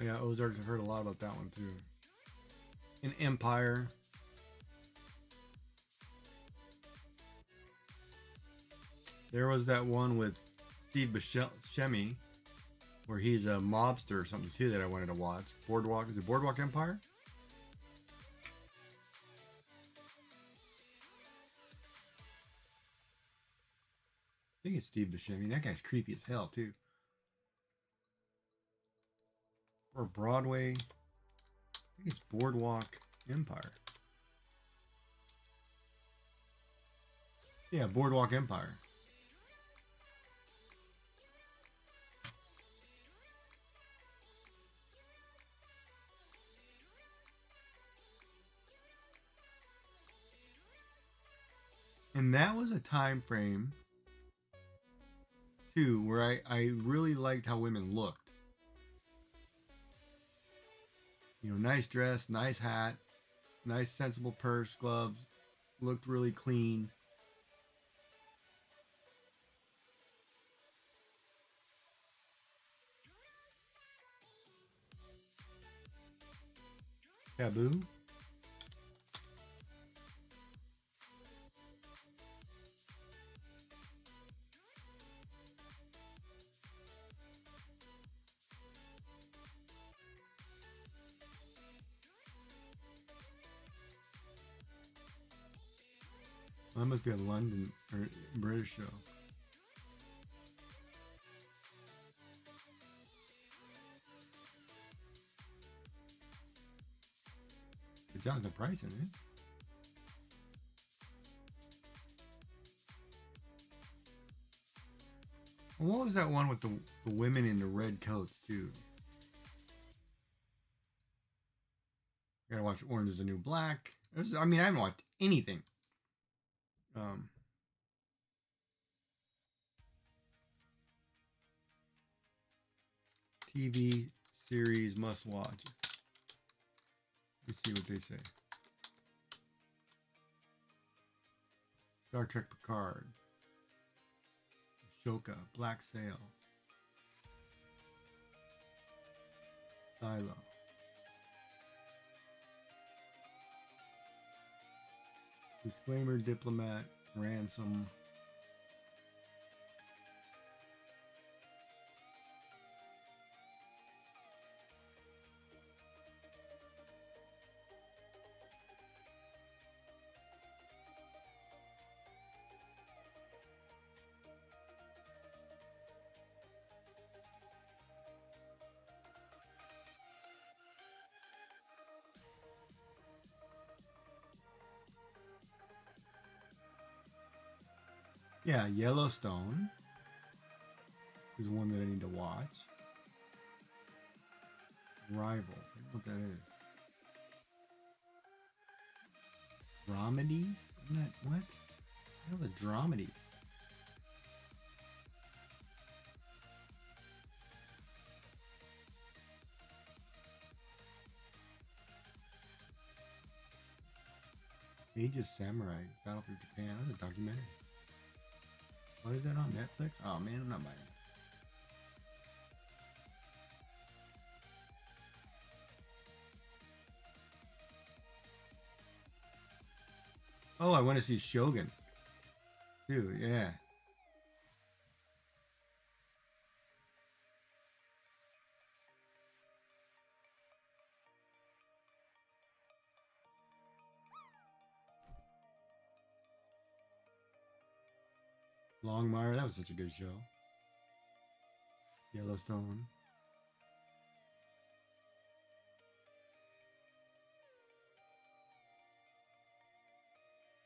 Yeah, Ozarks, I've heard a lot about that one too. In Empire. There was that one with Steve Buscemi where he's a mobster or something too that I wanted to watch. Boardwalk, is it Boardwalk Empire? I think it's Steve Buscemi. That guy's creepy as hell too. Or Broadway. I think it's Boardwalk Empire. Yeah, Boardwalk Empire. And that was a time frame too where I really liked how women looked. You know, nice dress, nice hat, nice sensible purse, gloves, looked really clean. Taboo. That must be a London or British show. It's Jonathan Price in it. Well, what was that one with the women in the red coats too? gotta watch Orange is the New Black. I mean, I haven't watched anything. TV series must watch. Let's see what they say. Star Trek Picard. Ashoka, Black Sails. Silo. Disclaimer, Diplomat, Ransom. Yeah, Yellowstone is one that I need to watch. Rivals. I don't know what that is. Dramedies? Isn't that what? What the dramedy? Age of Samurai, Battle for Japan. That's a documentary. What is that on Netflix? Oh man, I'm not buying it. Oh, I want to see Shogun. Dude, yeah. Longmire, that was such a good show. Yellowstone.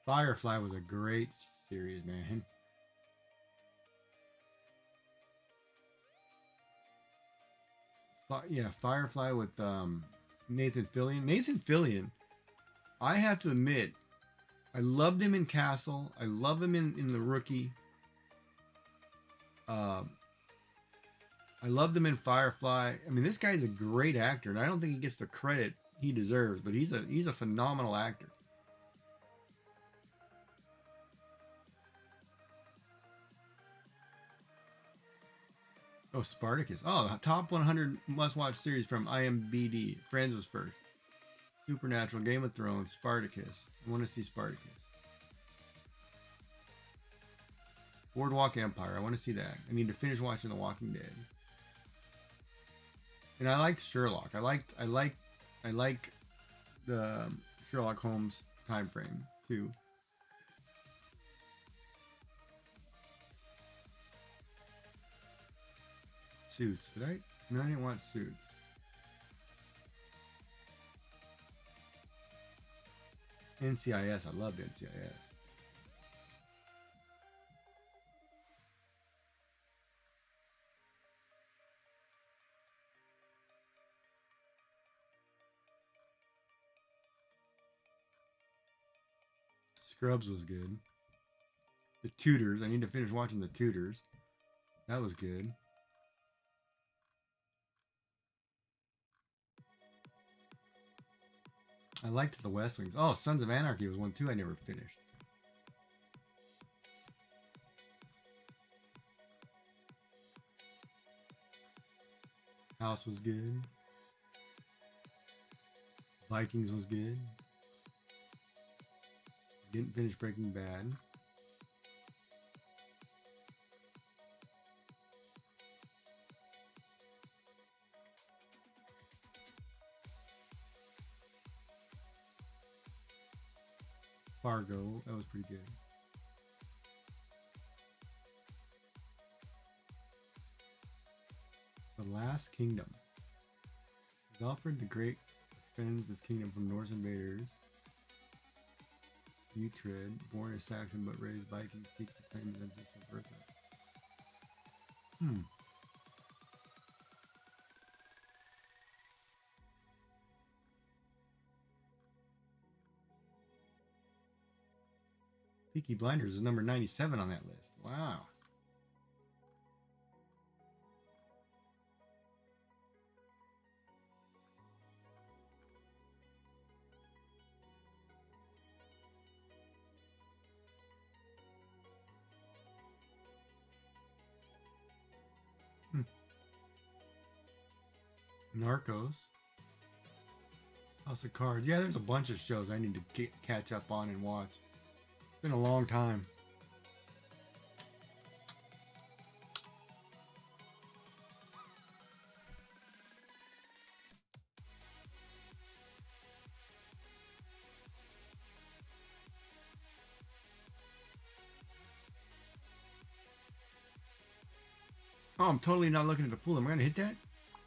Firefly was a great series, man. Yeah, Firefly with Nathan Fillion. Nathan Fillion, I have to admit, I loved him in Castle. I love him in The Rookie. I loved him in Firefly. I mean, this guy's a great actor, and I don't think he gets the credit he deserves. But he's a phenomenal actor. Oh, Spartacus. Oh, top 100 must-watch series from IMDb. Friends was first. Supernatural, Game of Thrones, Spartacus. I want to see Spartacus. Boardwalk Empire. I want to see that. I need to finish watching The Walking Dead. And I liked Sherlock. I like the Sherlock Holmes time frame too. Suits. Did I? No, I didn't want Suits. NCIS. I loved NCIS. Scrubs was good. The Tudors. I need to finish watching The Tudors. That was good. I liked The West Wings. Oh, Sons of Anarchy was one too I never finished. House was good. Vikings was good. Didn't finish Breaking Bad. Fargo, that was pretty good. The Last Kingdom. As Alfred the Great defends his kingdom from Norse invaders, Uhtred, born a Saxon but raised Viking, seeks to claim his ancestral birthright. Peaky Blinders is number 97 on that list. Wow. Narcos. House of Cards. Yeah, there's a bunch of shows I need to catch up on and watch. It's been a long time. Oh, I'm totally not looking at the pool. Am I going to hit that?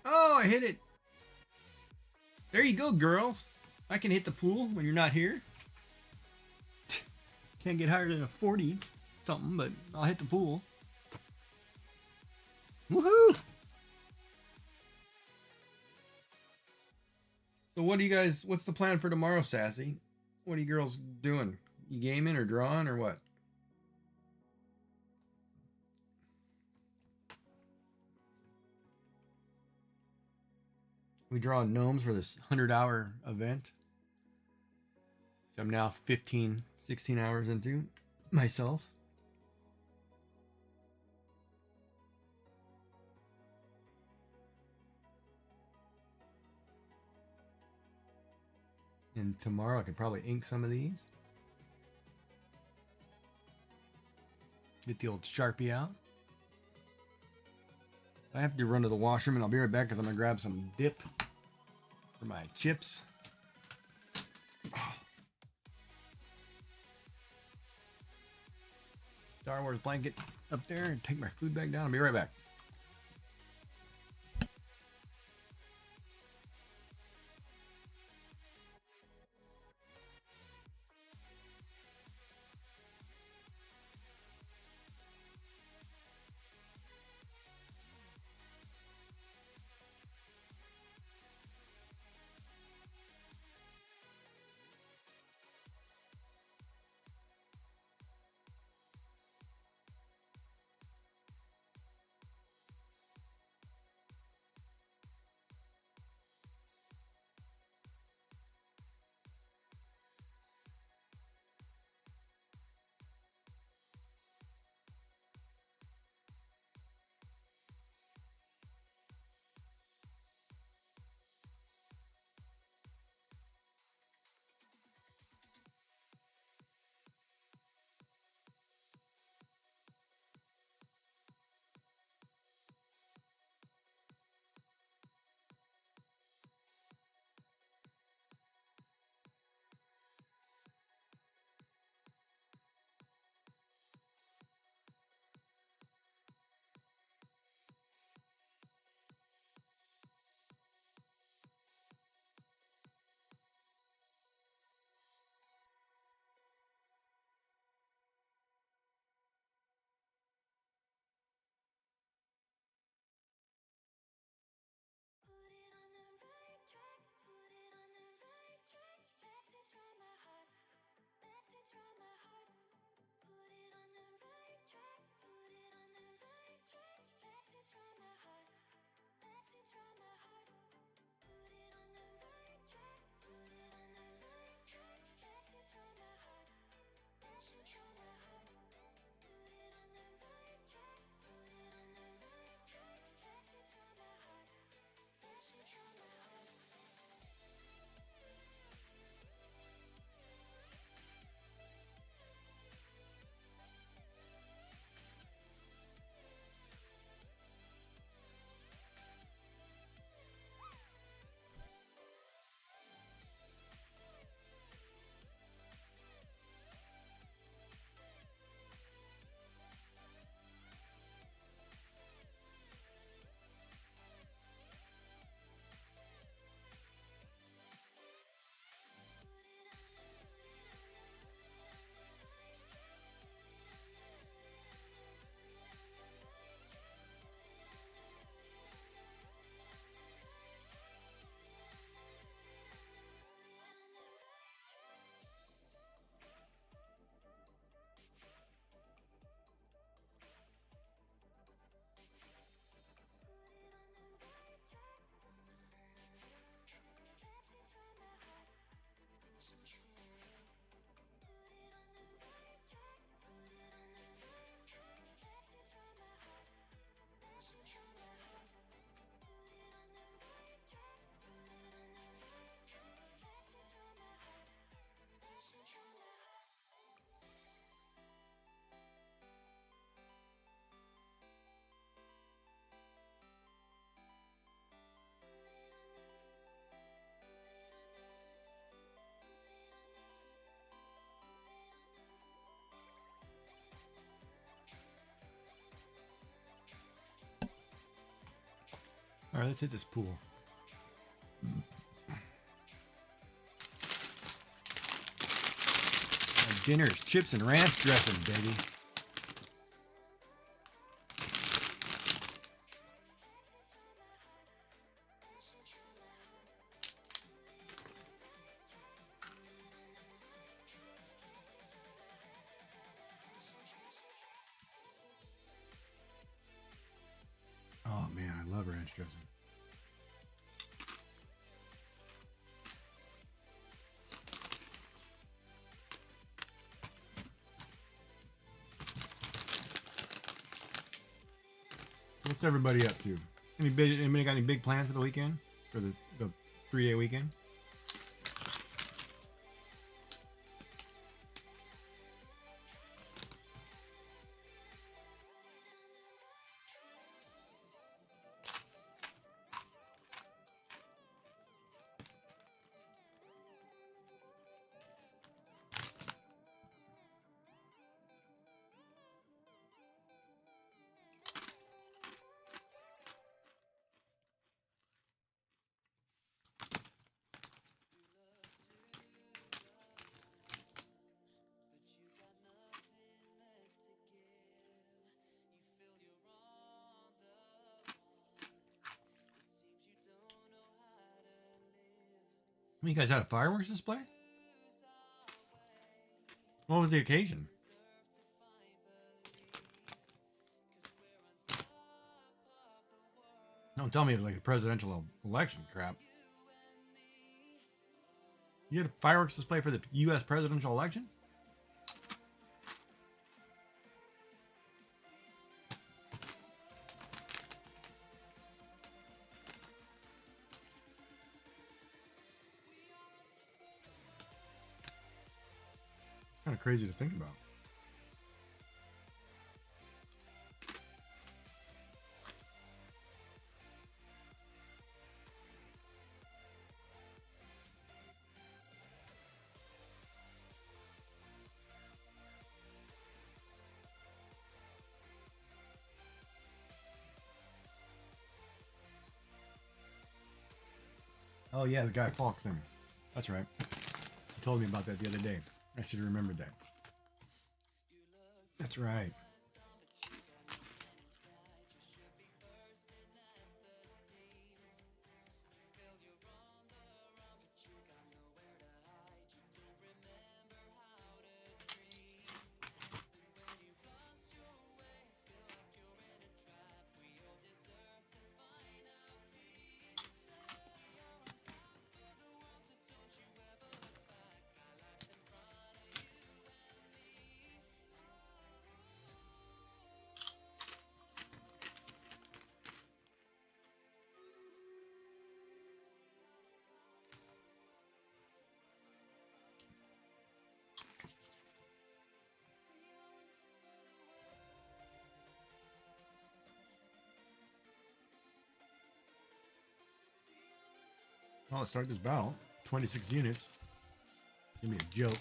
Oh, I hit it. There you go, girls. I can hit the pool when you're not here. Can't get higher than a 40 something, but I'll hit the pool. Woohoo! So what do you guys, what's the plan for tomorrow, Sassy? What are you girls doing? You gaming or drawing or what? We draw gnomes for this 100-hour event. So I'm now 15, 16 hours into myself. And tomorrow I can probably ink some of these. Get the old Sharpie out. I have to run to the washroom and I'll be right back because I'm going to grab some dip for my chips. Star Wars blanket up there and take my food bag down. I'll be right back. All right, let's hit this pool. My dinner is chips and ranch dressing, baby. Oh man, I love ranch dressing. What's everybody up to? Anybody got any big plans for the weekend? For the 3-day weekend? You guys had a fireworks display? What was the occasion? Don't tell me it was like a presidential election crap. You had a fireworks display for the U.S. presidential election? Kind of crazy to think about. Oh yeah, the Guy Fawkes thing. That's right. He told me about that the other day. I should have remembered that. That's right. Well, let's start this battle. 26 units. Give me a joke.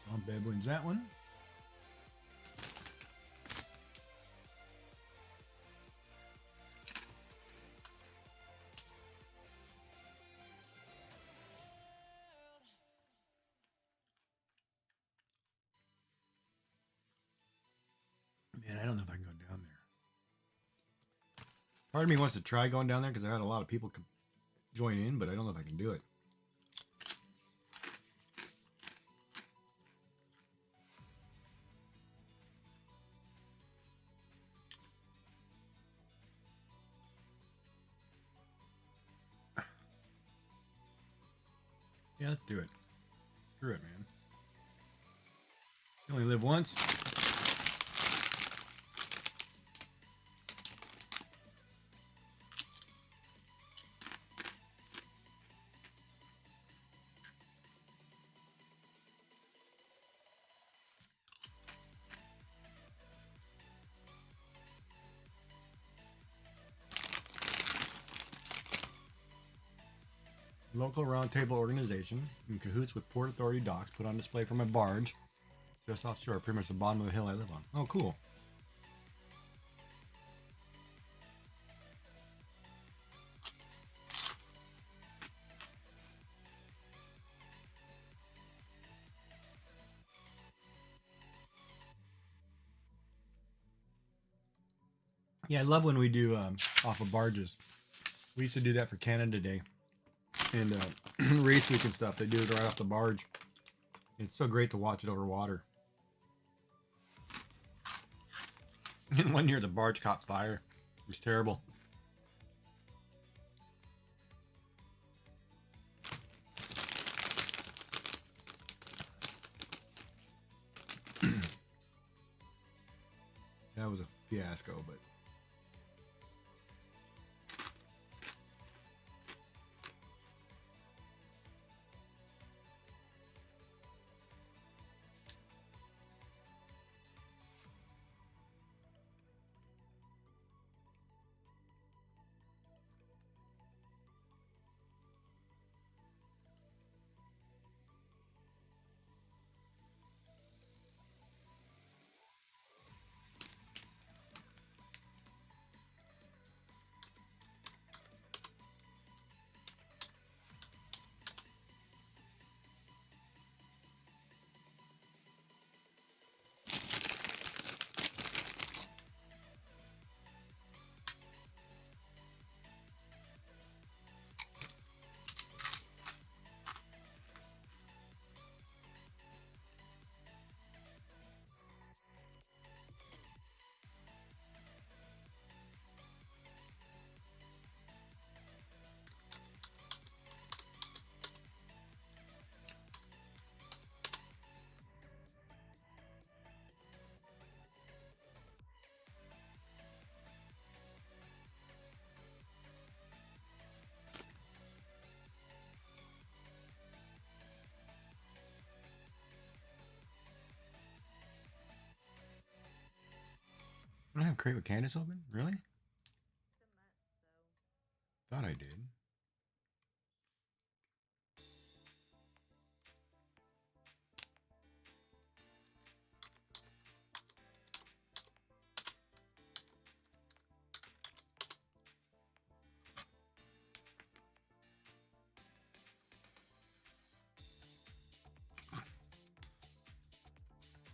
So Beb wins that one. Man, I don't know if I can go down there. Part of me wants to try going down there because I had a lot of people join in, but I don't know if I can do it. Yeah, let's do it. Screw it, man. You only live once. Local roundtable organization in cahoots with Port Authority docks put on display from a barge just offshore, pretty much the bottom of the hill I live on. Oh, cool. Yeah, I love when we do off of barges. We used to do that for Canada Day and race week and stuff. They do it right off the barge. It's so great to watch it over water. And one year the barge caught fire. It was terrible. That was a fiasco, but I don't have Crate with Candace open? Really? Thought I did.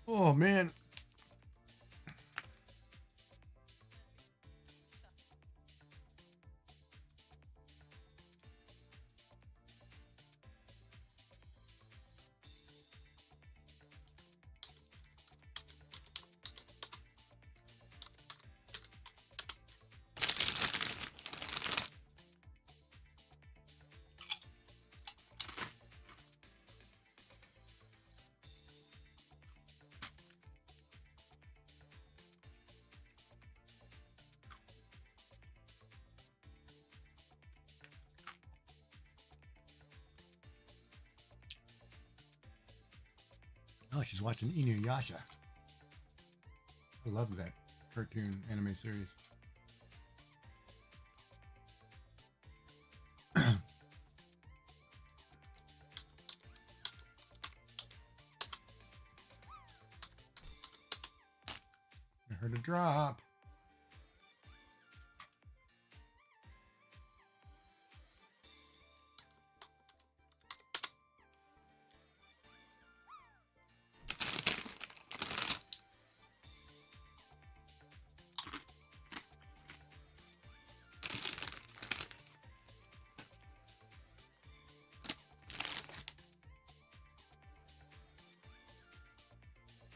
Oh man. Oh, she's watching Inuyasha. I love that cartoon anime series. I heard a drop.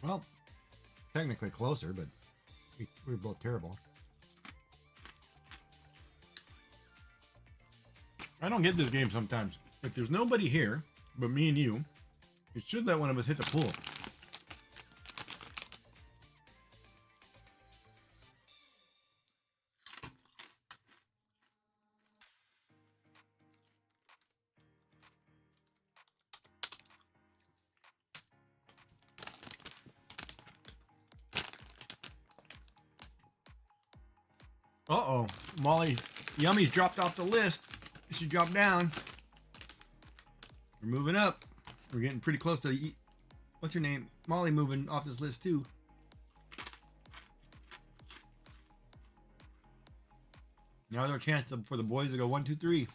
Well, technically closer, but we're both terrible. I don't get this game sometimes. If there's nobody here but me and you, it should let one of us hit the pool. Uh-oh. Molly Yummy's dropped off the list. She dropped down. We're moving up. We're getting pretty close to, what's her name? Molly moving off this list too. Now there's a chance for the boys to go 1, 2, 3.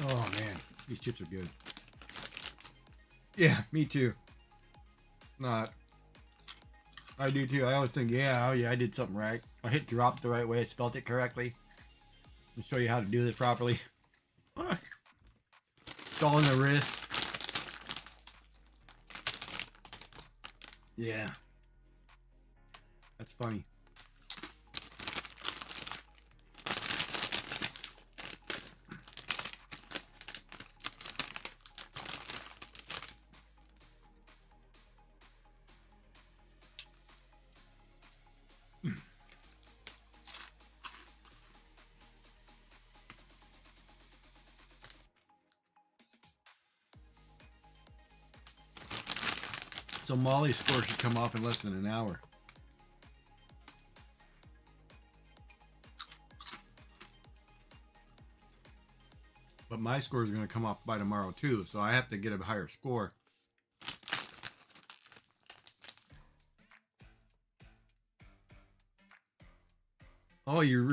Oh man, these chips are good. Yeah, me too. It's not. I do too. I always think, yeah, oh yeah, I did something right. I hit drop the right way. I spelled it correctly. I'll show you how to do this properly. It's all in the wrist. Yeah. That's funny. So Molly's score should come off in less than an hour. But my score is going to come off by tomorrow too, so I have to get a higher score. Oh, your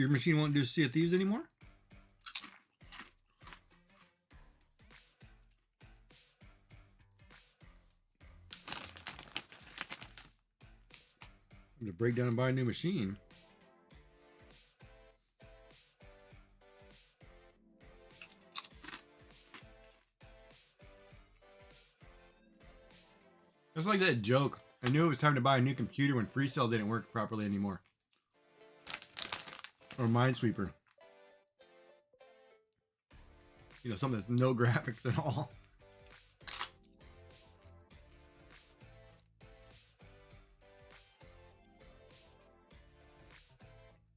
machine won't do Sea of Thieves anymore? I'm going to break down and buy a new machine. It's like that joke. I knew it was time to buy a new computer when FreeCell didn't work properly anymore. Or Minesweeper. You know, something that's no graphics at all.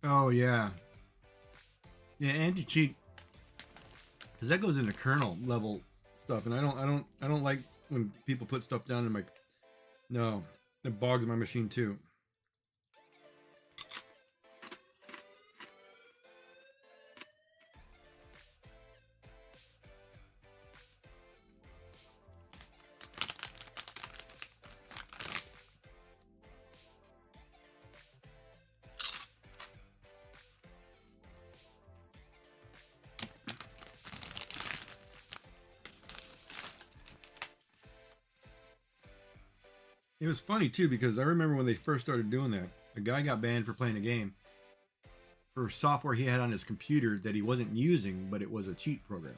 Oh yeah. Yeah, anti-cheat. Because that goes into kernel level stuff, and I don't like when people put stuff down in my. No, it bogs my machine too. It was funny too because I remember when they first started doing that, a guy got banned for playing a game for software he had on his computer that he wasn't using, but it was a cheat program.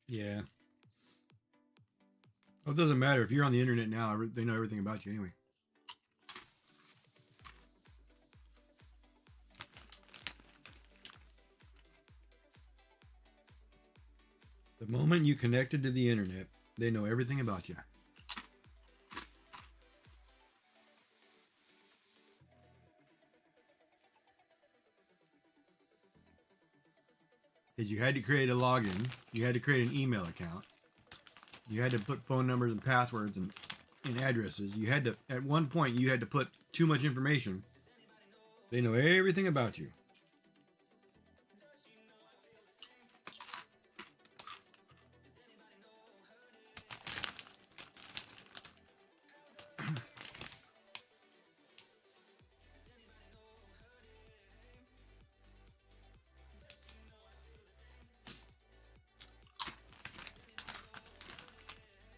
Yeah. Well, it doesn't matter if you're on the internet now. They know everything about you anyway. The moment you connected to the internet, they know everything about you. Because you had to create a login, you had to create an email account, You had to put phone numbers and passwords and addresses. You had to, at one point, you had to put too much information. They know everything about you.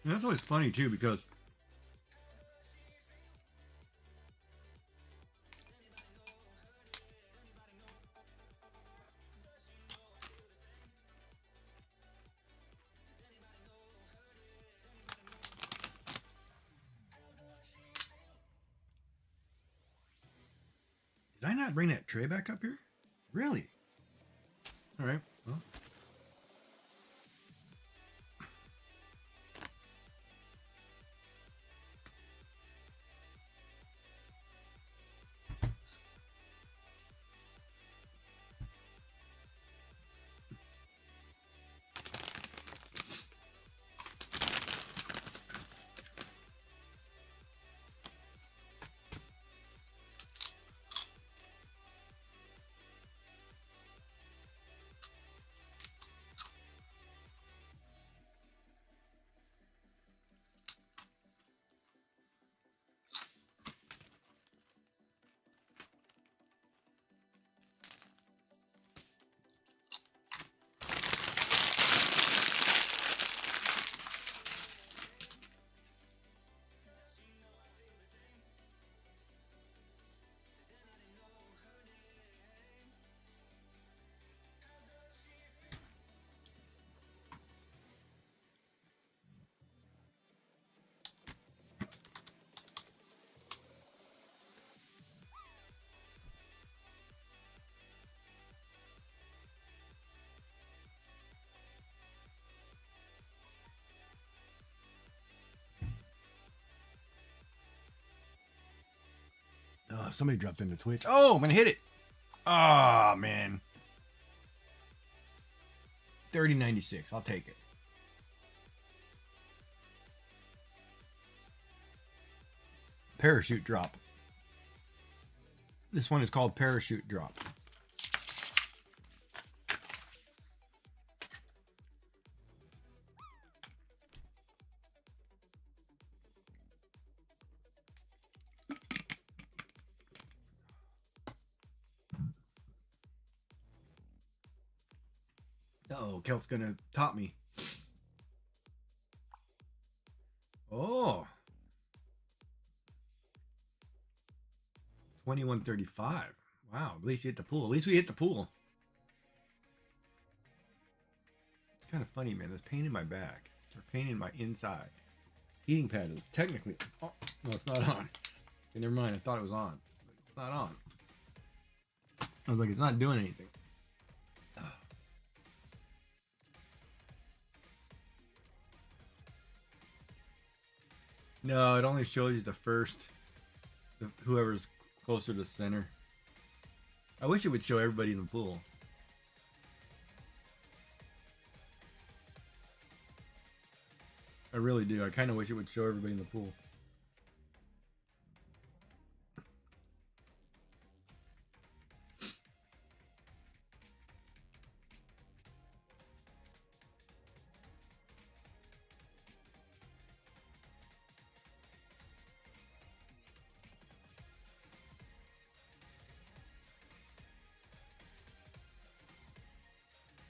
And that's always funny too, because did I not bring that tray back up here? Really? All right. Well. Oh, somebody dropped into Twitch. Oh, I'm gonna hit it. Oh man. 3096. I'll take it. Parachute drop. This one is called parachute drop. Oh, Kelt's gonna top me. Oh. 2135. Wow, at least you hit the pool. At least we hit the pool. It's kind of funny, man. There's pain in my back. Or pain in my inside. Heating pad is technically... Oh, no, it's not on. Okay, never mind. I thought it was on. It's not on. I was like, it's not doing anything. No, it only shows you the first, whoever's closer to center. I wish it would show everybody in the pool. I really do. I kind of wish it would show everybody in the pool.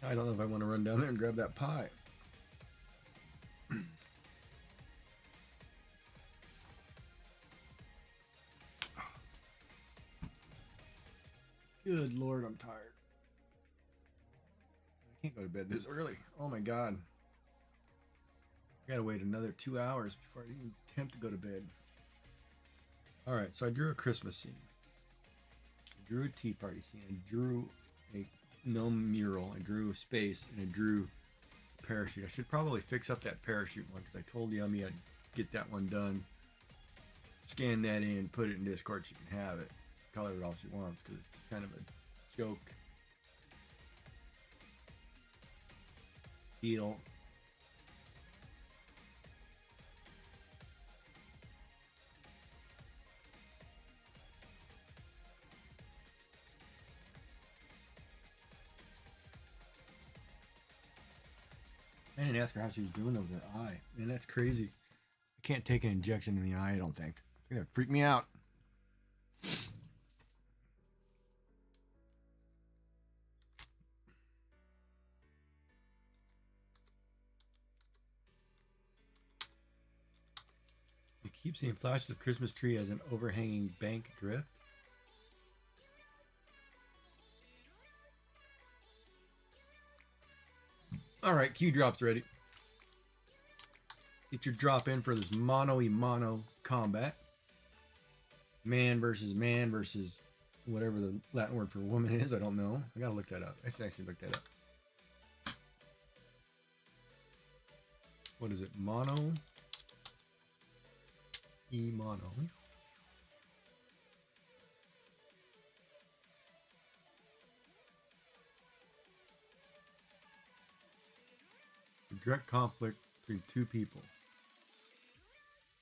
I don't know if I want to run down there and grab that pie. Good Lord, I'm tired. I can't go to bed this early. Oh my God. I gotta wait another 2 hours before I even attempt to go to bed. Alright, so I drew a Christmas scene. I drew a tea party scene. I drew a gnome mural. I drew a space, and I drew a parachute. I should probably fix up that parachute one because I told Yummy I'd get that one done. Scan that in, put it in Discord. She can have it. Color it all she wants because it's just kind of a joke. Deal. I didn't ask her how she was doing over her eye. Man, that's crazy. I can't take an injection in the eye, I don't think. It's gonna freak me out. You keep seeing flashes of Christmas tree as an overhanging bank drift. All right, Q drop's ready. Get your drop in for this mono combat. Man versus whatever the Latin word for woman is. I don't know. I gotta look that up. I should actually look that up. What is it? Mono. Mono. Direct conflict between two people.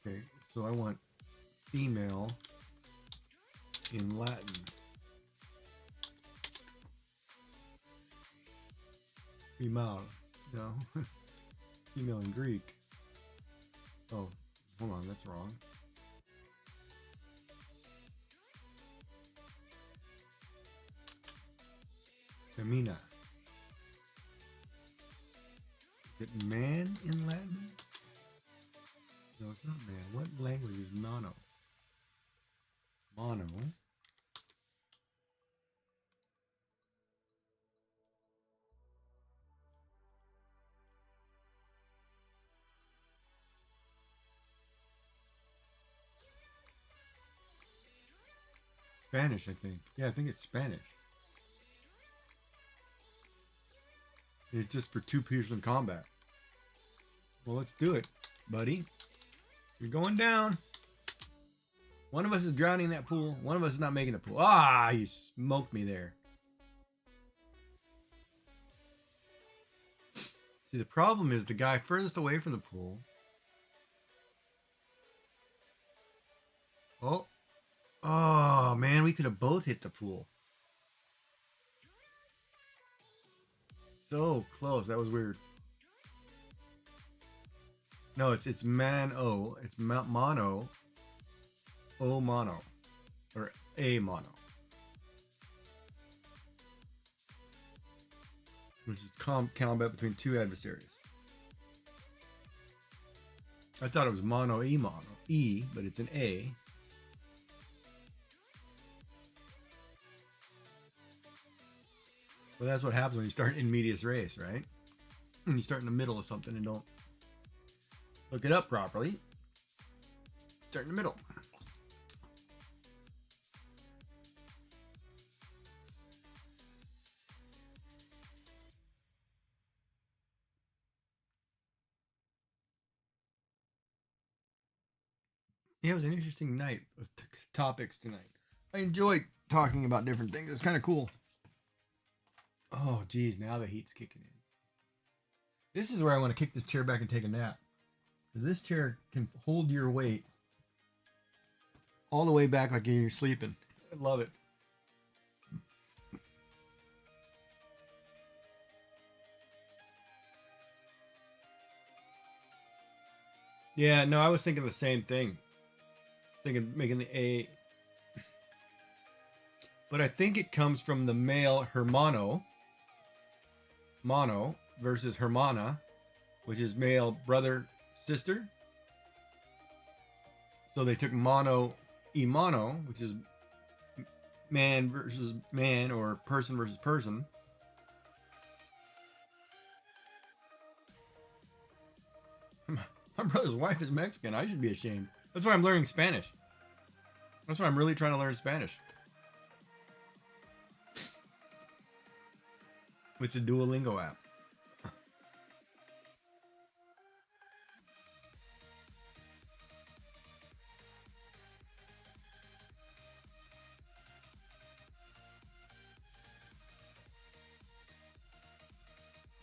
Okay, so I want female in Latin. Female. No. Female in Greek. Oh, hold on, that's wrong. Femina. Is it man in Latin? No, it's not man. What language is mono? Mono. Spanish, I think. Yeah, I think it's Spanish. It's just for two people in combat. Well, let's do it, buddy. You're going down. One of us is drowning in that pool. One of us is not making the pool. Ah, you smoked me there. See, the problem is the guy furthest away from the pool. Oh. Oh, man, we could have both hit the pool. So close. That was weird. No, it's man-o. It's mono. O mono. Or a mono. Which is combat between two adversaries. I thought it was mono, E, but it's an A. Well, that's what happens when you start in medias res, right? When you start in the middle of something and don't look it up properly. Start in the middle. Yeah, it was an interesting night of topics tonight. I enjoyed talking about different things. It's kind of cool. Oh, geez, now the heat's kicking in. This is where I want to kick this chair back and take a nap. Because this chair can hold your weight all the way back like you're sleeping. I love it. Yeah, no, I was thinking the same thing. Thinking making the A. But I think it comes from the male hermano. Mono versus hermana, which is male brother, sister. So they took mono, mono, which is man versus man or person versus person. My brother's wife is Mexican. I should be ashamed. That's why I'm learning Spanish. That's why I'm really trying to learn Spanish. With the Duolingo app.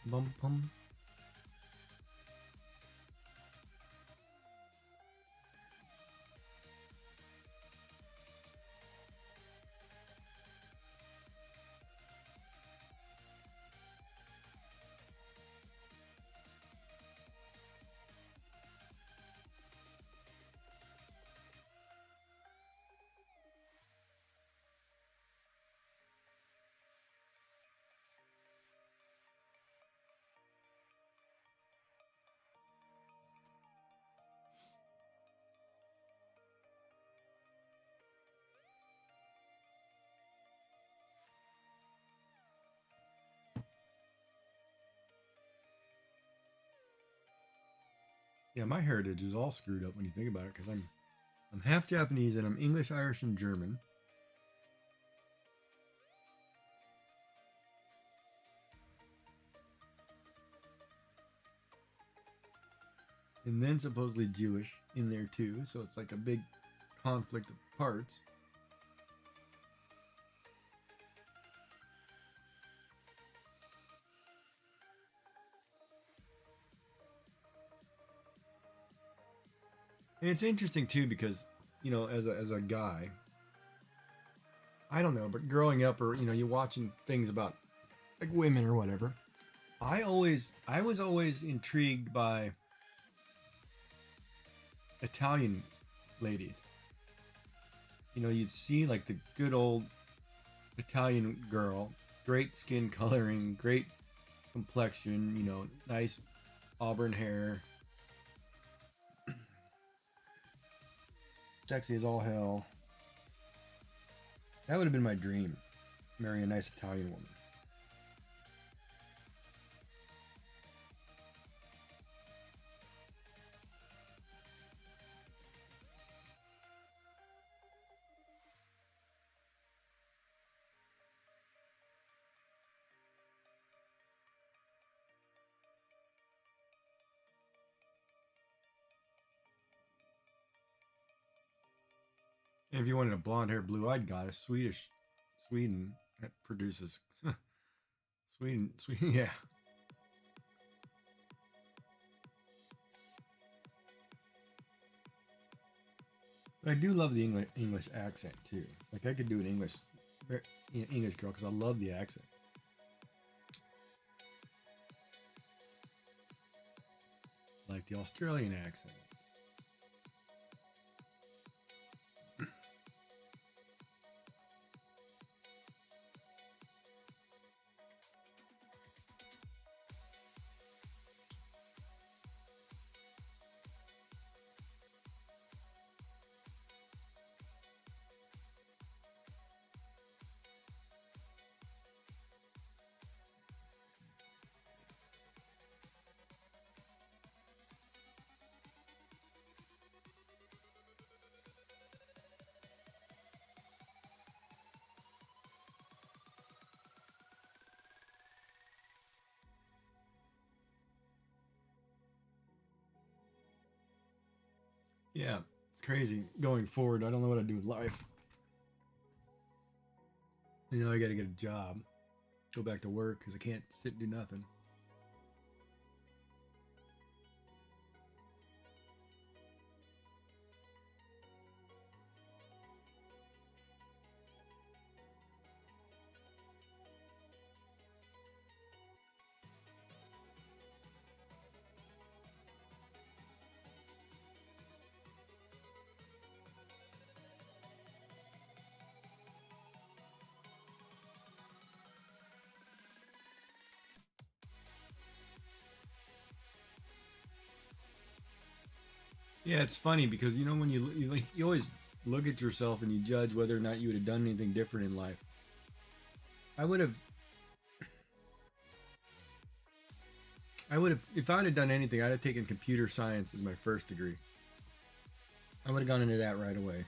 Bum bum. Yeah, my heritage is all screwed up when you think about it, because I'm half Japanese and I'm English, Irish, and German. And then supposedly Jewish in there too, so it's like a big conflict of parts. And it's interesting too because, as a guy, I don't know, but growing up, or you watching things about like women or whatever, I was always intrigued by Italian ladies. You'd see like the good old Italian girl, great skin coloring, great complexion, nice auburn hair, sexy as all hell. That would have been my dream, marry a nice Italian woman. And if you wanted a blonde-haired, blue-eyed goddess, Sweden that produces Sweden, yeah. But I do love the English accent too. Like I could do an English girl because I love the accent. Like the Australian accent. Yeah, it's crazy going forward. I don't know what I'd do with life. I got to get a job, go back to work because I can't sit and do nothing. Yeah, it's funny because when you always look at yourself and you judge whether or not you would have done anything different in life. I would have, if I would have done anything, I'd have taken computer science as my first degree. I would have gone into that right away.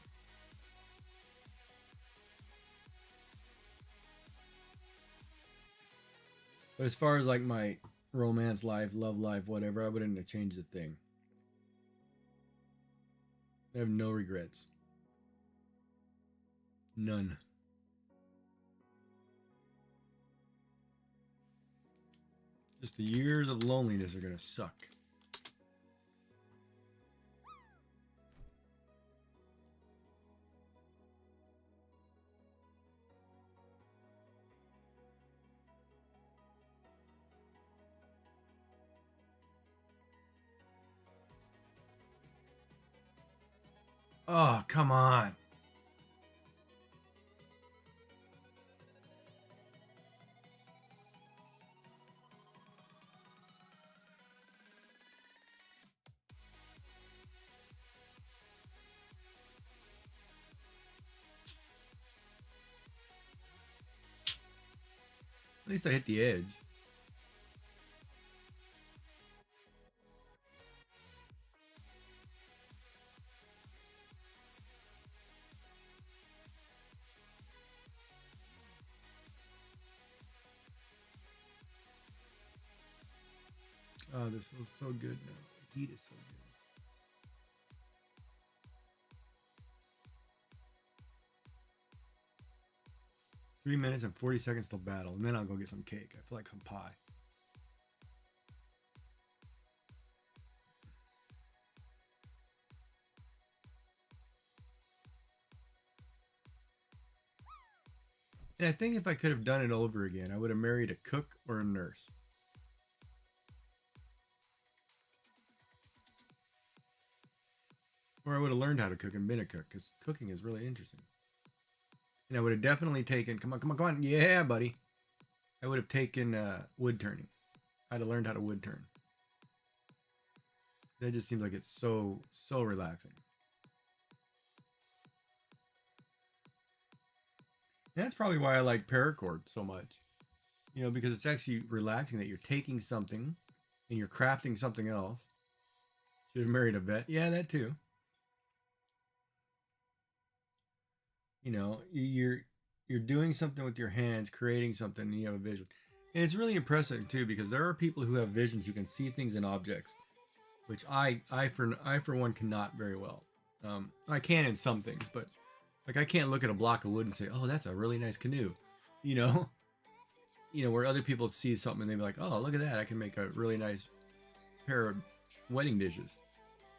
But as far as like my romance life, love life, whatever, I wouldn't have changed a thing. I have no regrets. None. Just the years of loneliness are gonna suck. Oh, come on. At least I hit the edge. Oh, this feels so good now. The heat is so good. 3 minutes and 40 seconds till battle, and then I'll go get some cake. I feel like some pie. And I think if I could have done it over again, I would have married a cook or a nurse. Or I would have learned how to cook and been a cook, because cooking is really interesting. And I would have definitely taken, come on, come on, come on. Yeah, buddy. I would have taken wood turning. I'd have learned how to wood turn. That just seems like it's so relaxing. And that's probably why I like paracord so much. You know, because it's actually relaxing that you're taking something and you're crafting something else. Should have married a vet. Yeah, that too. You know, you're doing something with your hands, creating something, and you have a vision. And it's really impressive too, because there are people who have visions who can see things in objects, which I for one cannot very well. I can in some things, but like I can't look at a block of wood and say, "Oh, that's a really nice canoe," you know. You know, where other people see something and they be like, "Oh, look at that! I can make a really nice pair of wedding dishes."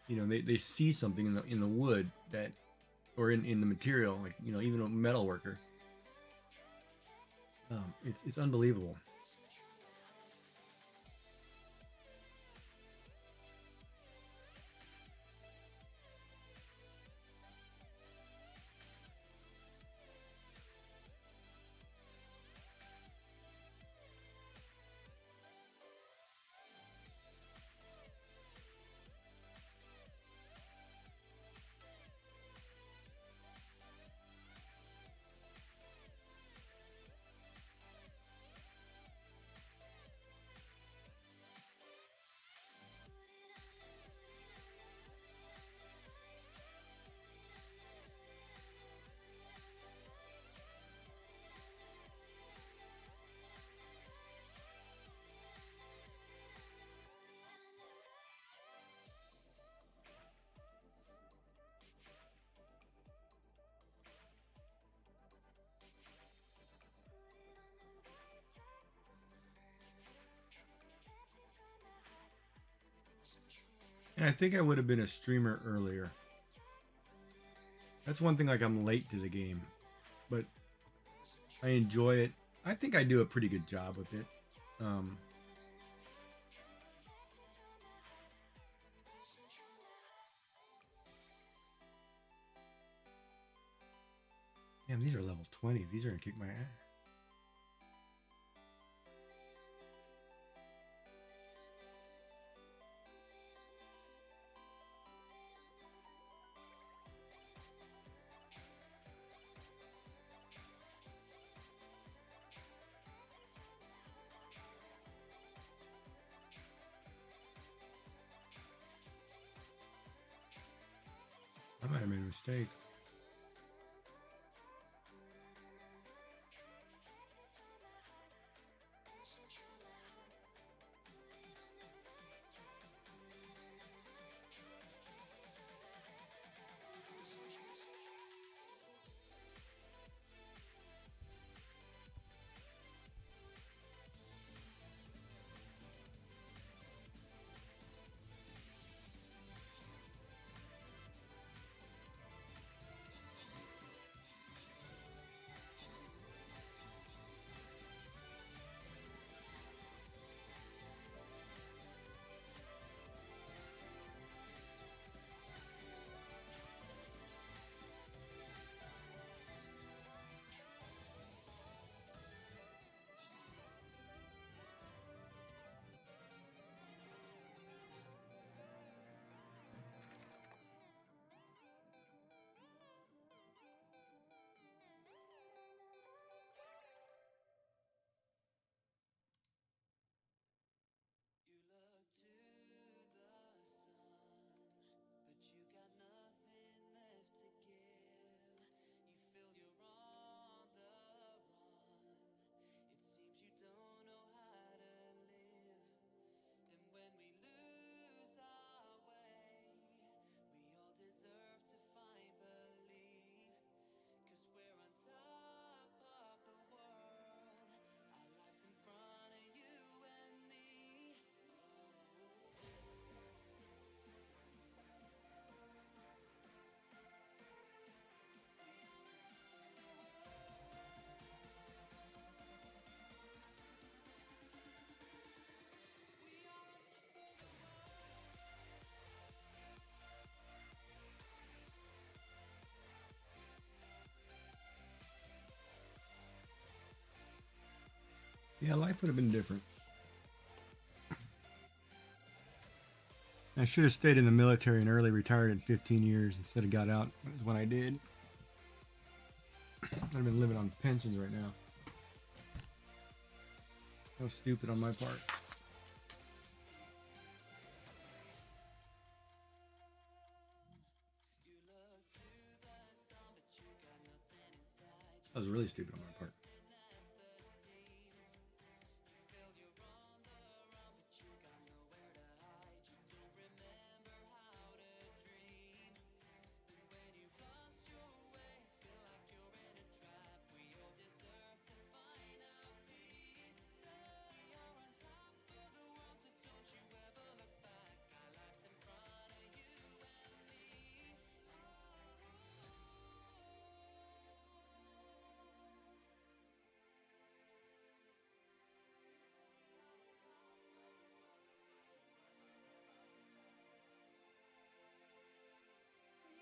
You know, they see something in the wood that, or in the material, like, you know, even a metal worker. It's unbelievable. And I think I would have been a streamer earlier. That's one thing, like I'm late to the game, but I enjoy it. I think I do a pretty good job with it. Um, Damn, these are level 20. These are gonna kick my ass. I might have made a mistake. Yeah, life would have been different. I should have stayed in the military and early retired in 15 years instead of got out when I did. I'd have been living on pensions right now. That was stupid on my part. That was really stupid on my part.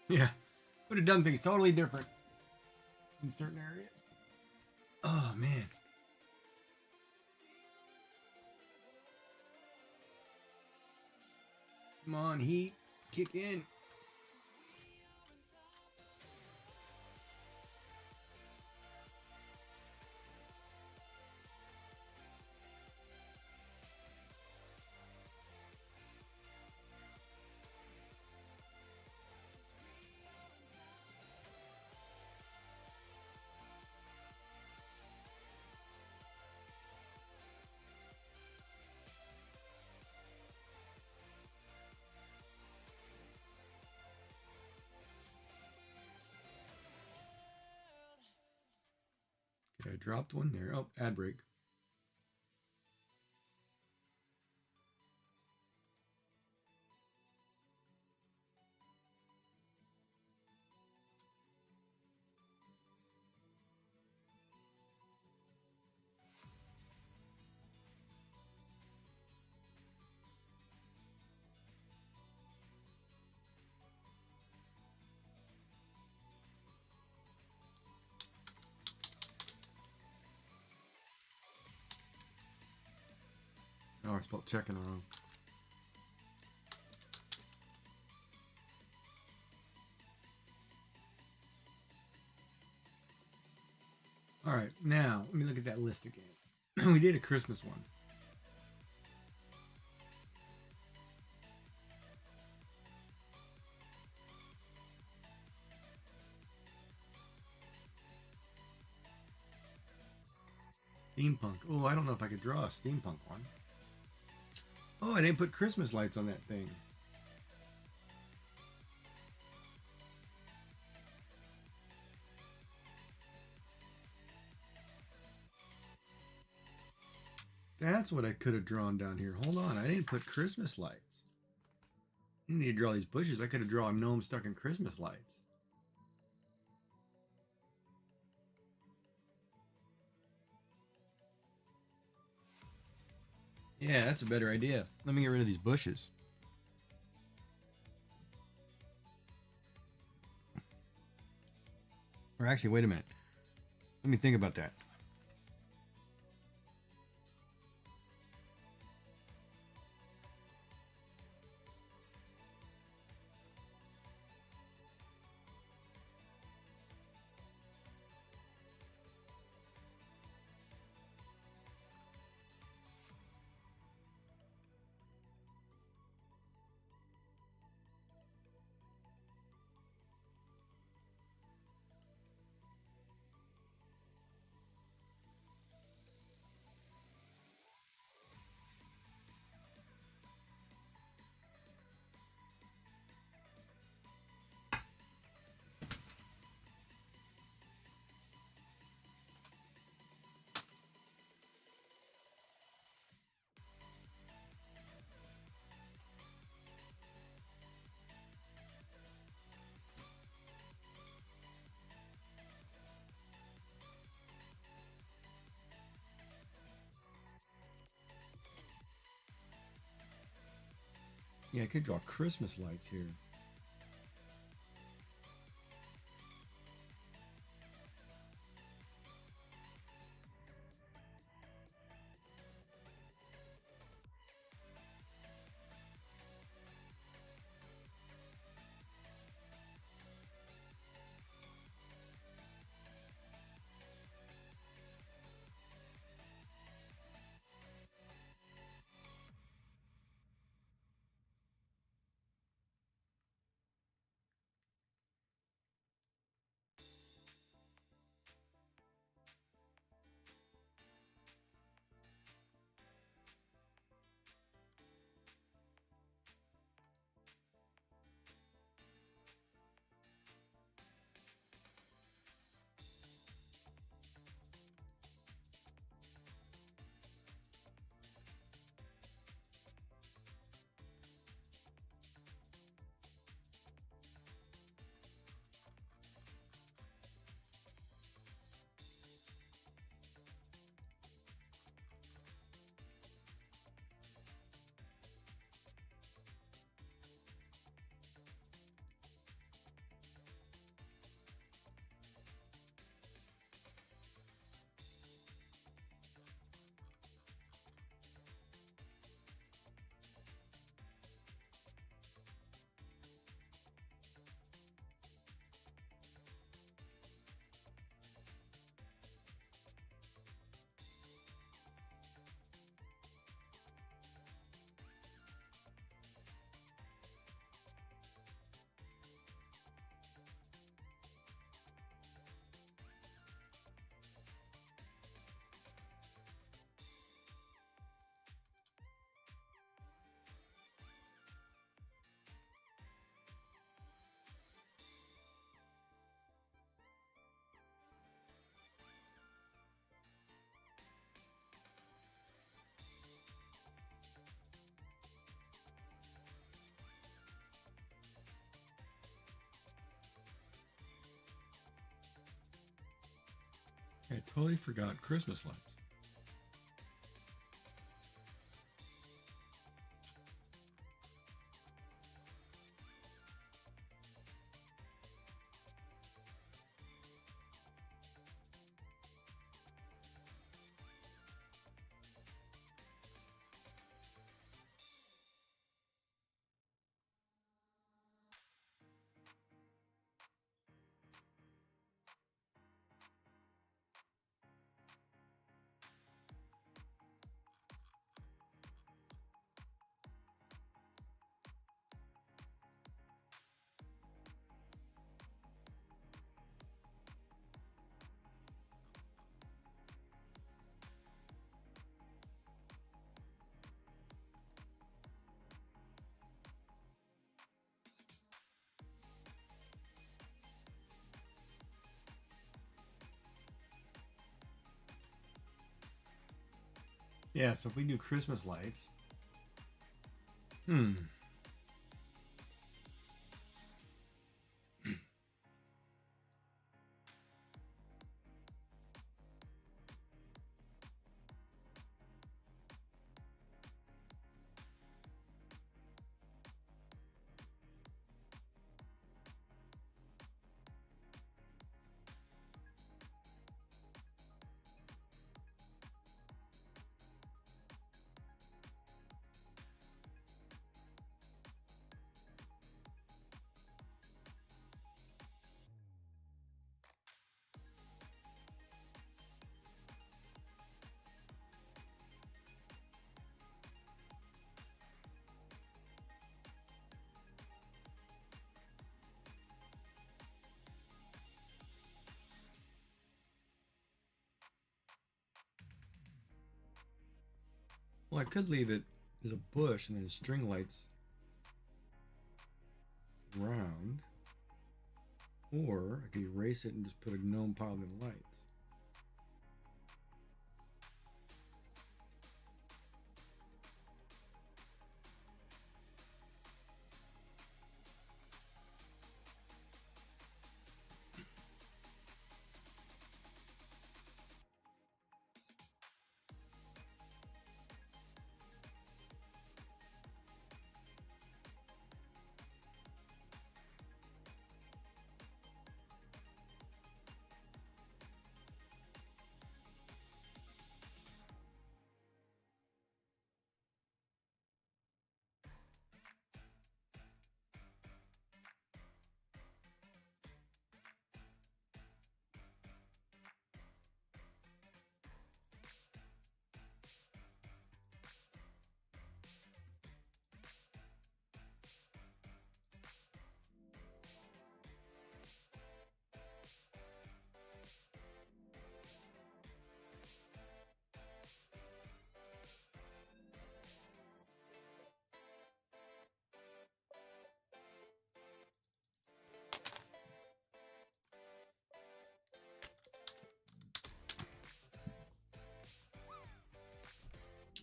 Yeah, would have done things totally different in certain areas. Oh, man. Come on, Heat. Kick in. Okay, I dropped one there. Oh, ad break. Oh, I spelled checking wrong. All right, now let me look at that list again. We did a Christmas one. Steampunk. Oh, I don't know if I could draw a steampunk one. Oh, I didn't put Christmas lights on that thing. That's what I could have drawn down here. Hold on, I didn't put Christmas lights. I need to draw these bushes. I could have drawn a gnome stuck in Christmas lights. Yeah, that's a better idea. Let me get rid of these bushes. Or actually, wait a minute. Let me think about that. Yeah, I could draw Christmas lights here. I totally forgot Christmas lights. Yeah, so if we do Christmas lights. Well, I could leave it as a bush and then string lights around. Or I could erase it and just put a gnome piled in lights.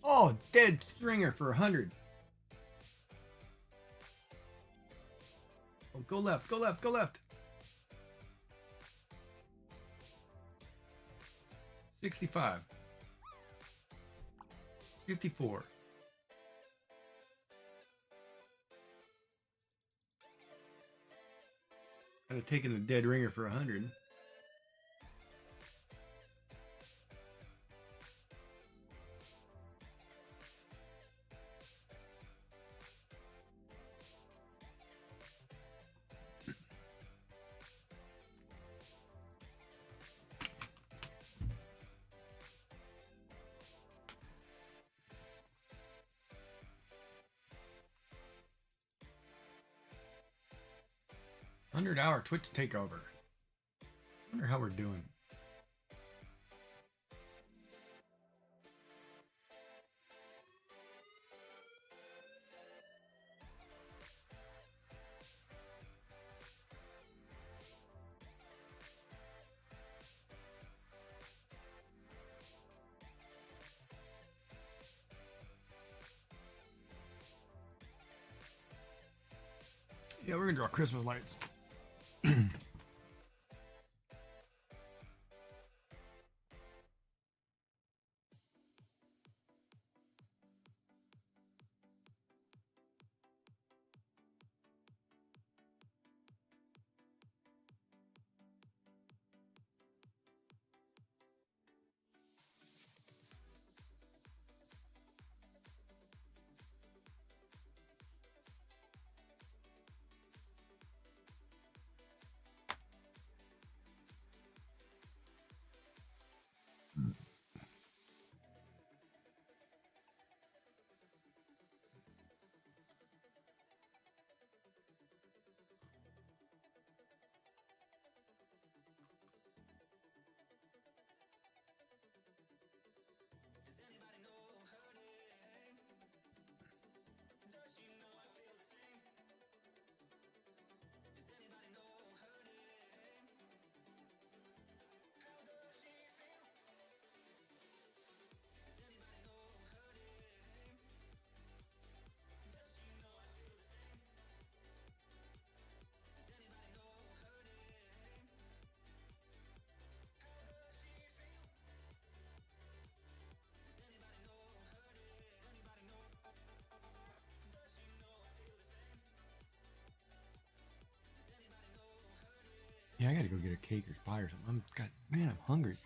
Oh, dead stringer for 100. Oh, go left, go left, go left. 65. 54. I'd have taken the dead ringer for 100. $100 Twitch takeover. Wonder how we're doing. Yeah, we're gonna draw Christmas lights. I gotta go get a cake or pie or something. Man, I'm hungry.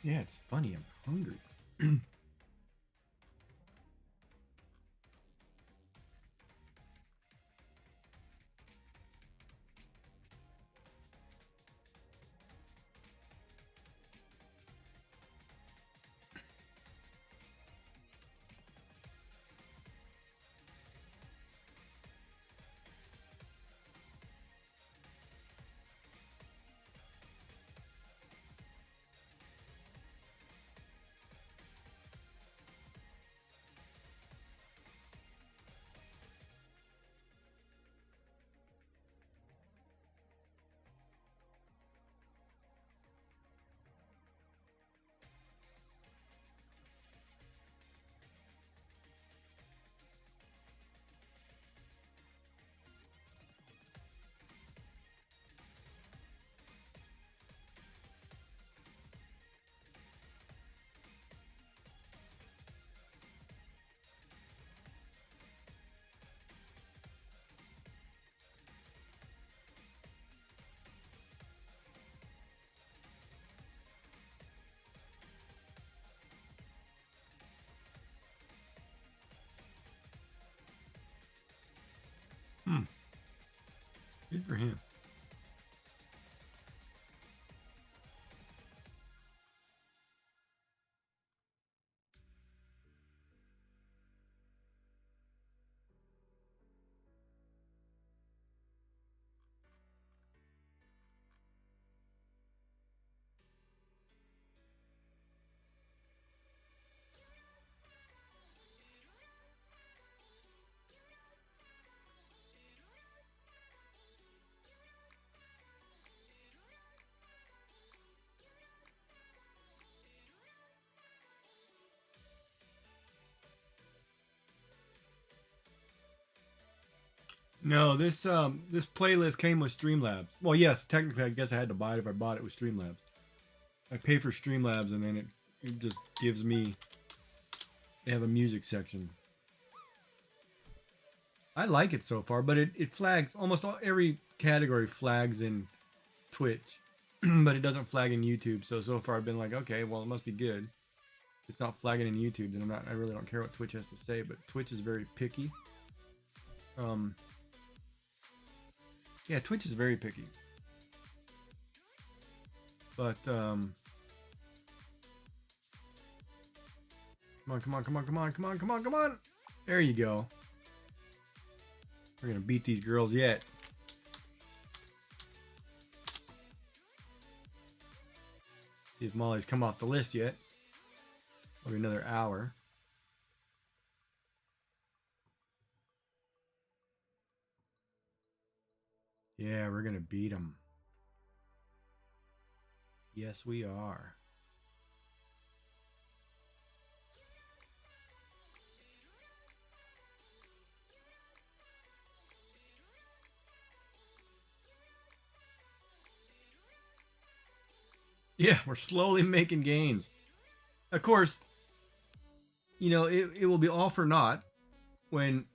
Yeah, it's funny. I'm hungry. Hmm. Good for him. No, this playlist came with Streamlabs. Well, yes, technically, I guess I had to buy it if I bought it with Streamlabs. I pay for Streamlabs, and then it just gives me. They have a music section. I like it so far, but it flags almost every category flags in Twitch, but it doesn't flag in YouTube. So far I've been like, okay, well it must be good. It's not flagging in YouTube, then I really don't care what Twitch has to say. But Twitch is very picky. Yeah, Twitch is very picky. But come on. There you go. We're gonna beat these girls yet. See if Molly's come off the list yet. Probably another hour. Yeah, we're gonna beat them. Yes, we are. Yeah, we're slowly making gains. Of course, you know, it will be all for naught when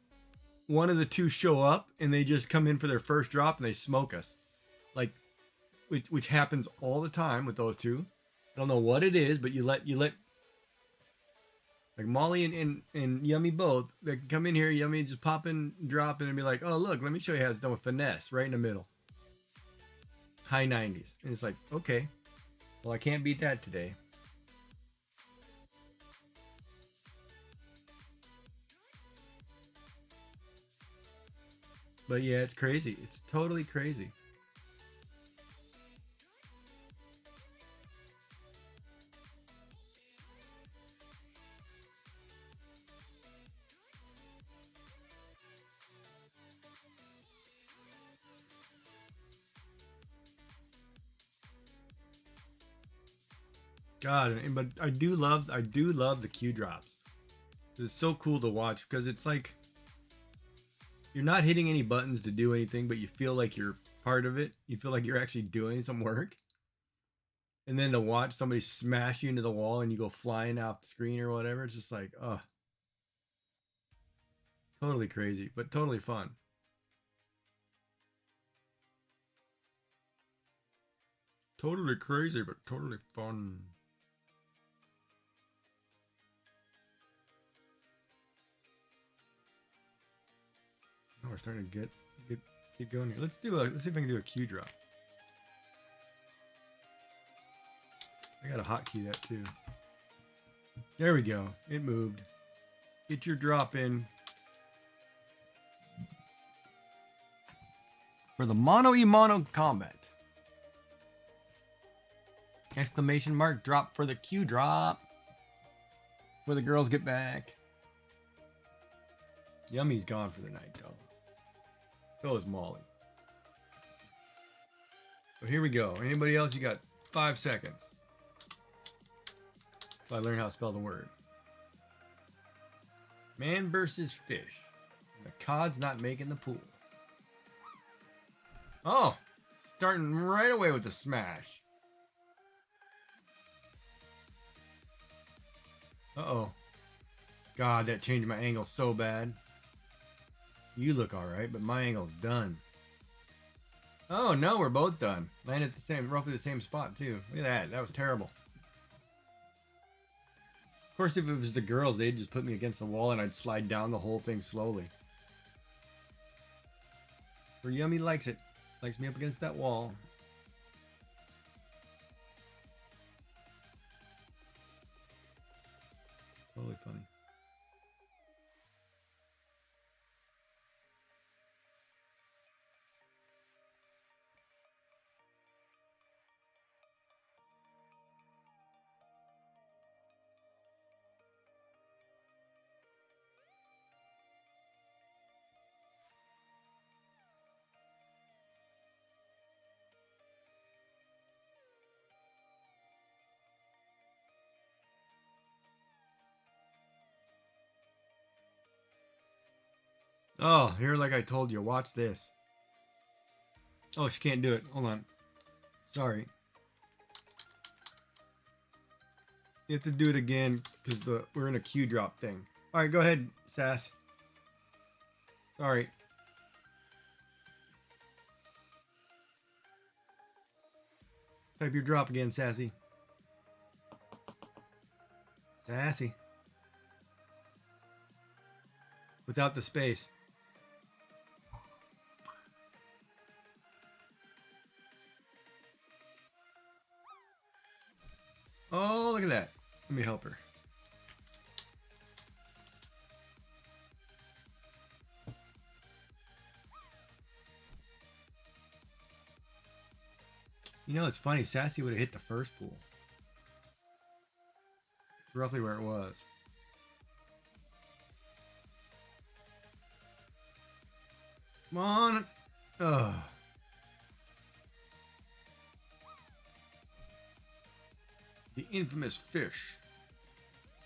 one of the two show up and they just come in for their first drop and they smoke us. Like, which happens all the time with those two. I don't know what it is, but you let like Molly and Yummy both, they can come in here, Yummy just pop in, drop in, and be like, oh look, let me show you how it's done with finesse, right in the middle. High 90s. And it's like, okay. Well, I can't beat that today. But yeah, it's crazy. It's totally crazy. God, but I do love the Q drops. It's so cool to watch because it's like you're not hitting any buttons to do anything, but you feel like you're part of it. You feel like you're actually doing some work. And then to watch somebody smash you into the wall and you go flying off the screen or whatever, it's just like, oh, totally crazy, but totally fun. Totally crazy, but totally fun. Oh, we're starting to get going here. Let's see if I can do a Q drop. I got a hotkey that too. There we go. It moved. Get your drop in. For the mono combat. Exclamation mark drop for the Q drop. Before the girls get back. Yummy's gone for the night though. So is Molly. So here we go. Anybody else? You got 5 seconds. So I learn how to spell the word. Man versus fish. And the cod's not making the pool. Oh, starting right away with the smash. Uh-oh. God, that changed my angle so bad. You look alright, but my angle's done. Oh no, we're both done. Landed at roughly the same spot too. Look at that. That was terrible. Of course, if it was the girls, they'd just put me against the wall and I'd slide down the whole thing slowly. Where Yummy likes it. Likes me up against that wall. Totally funny. Oh, here, like I told you, watch this. Oh, she can't do it. Hold on. Sorry. You have to do it again because we're in a Q drop thing. All right, go ahead, Sass. Sorry. Type your drop again, Sassy. Sassy. Without the space. Oh, look at that. Let me help her. You know, it's funny. Sassy would have hit the first pool. It's roughly where it was. Come on. Ugh. The infamous fish.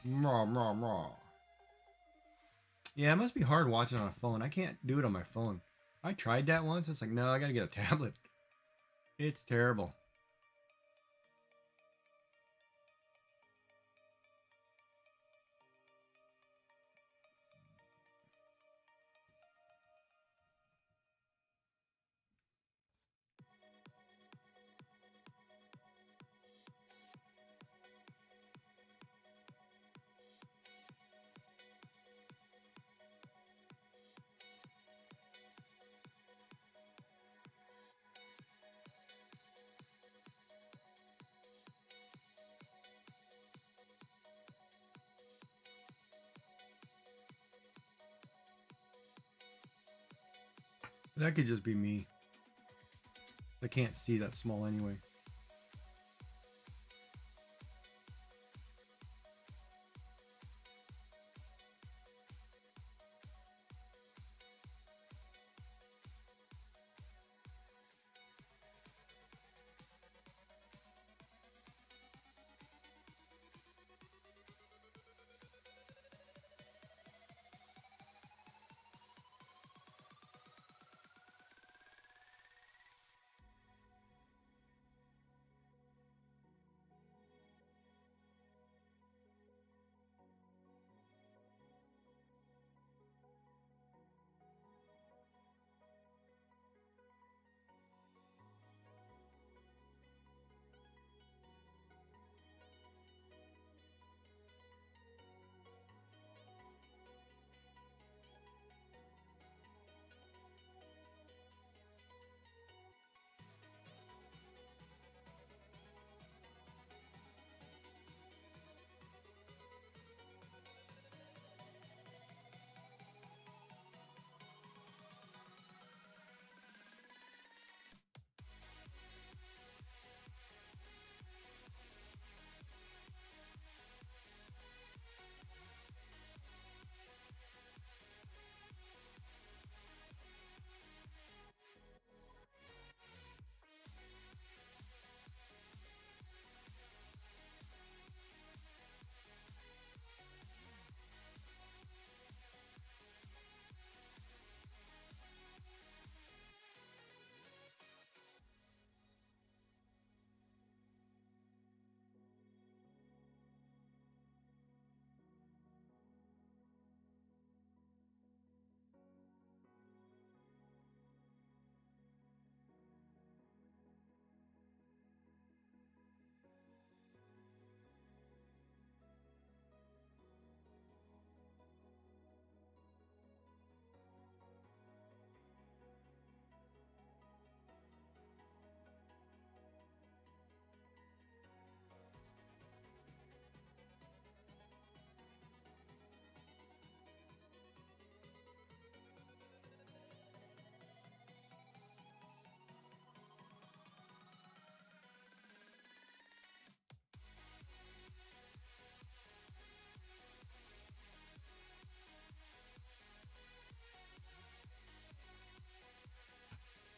Raw, raw, raw. Yeah, it must be hard watching on a phone. I can't do it on my phone. I tried that once. It's like, no, I gotta get a tablet. It's terrible. That could just be me. I can't see that small anyway.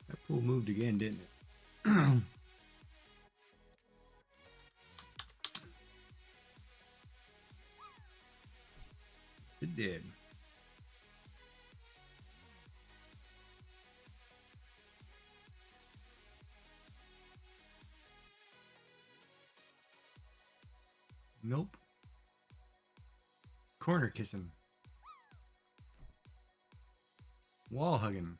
That pool moved again, didn't it? It did. Nope. Corner kissing. Wall hugging.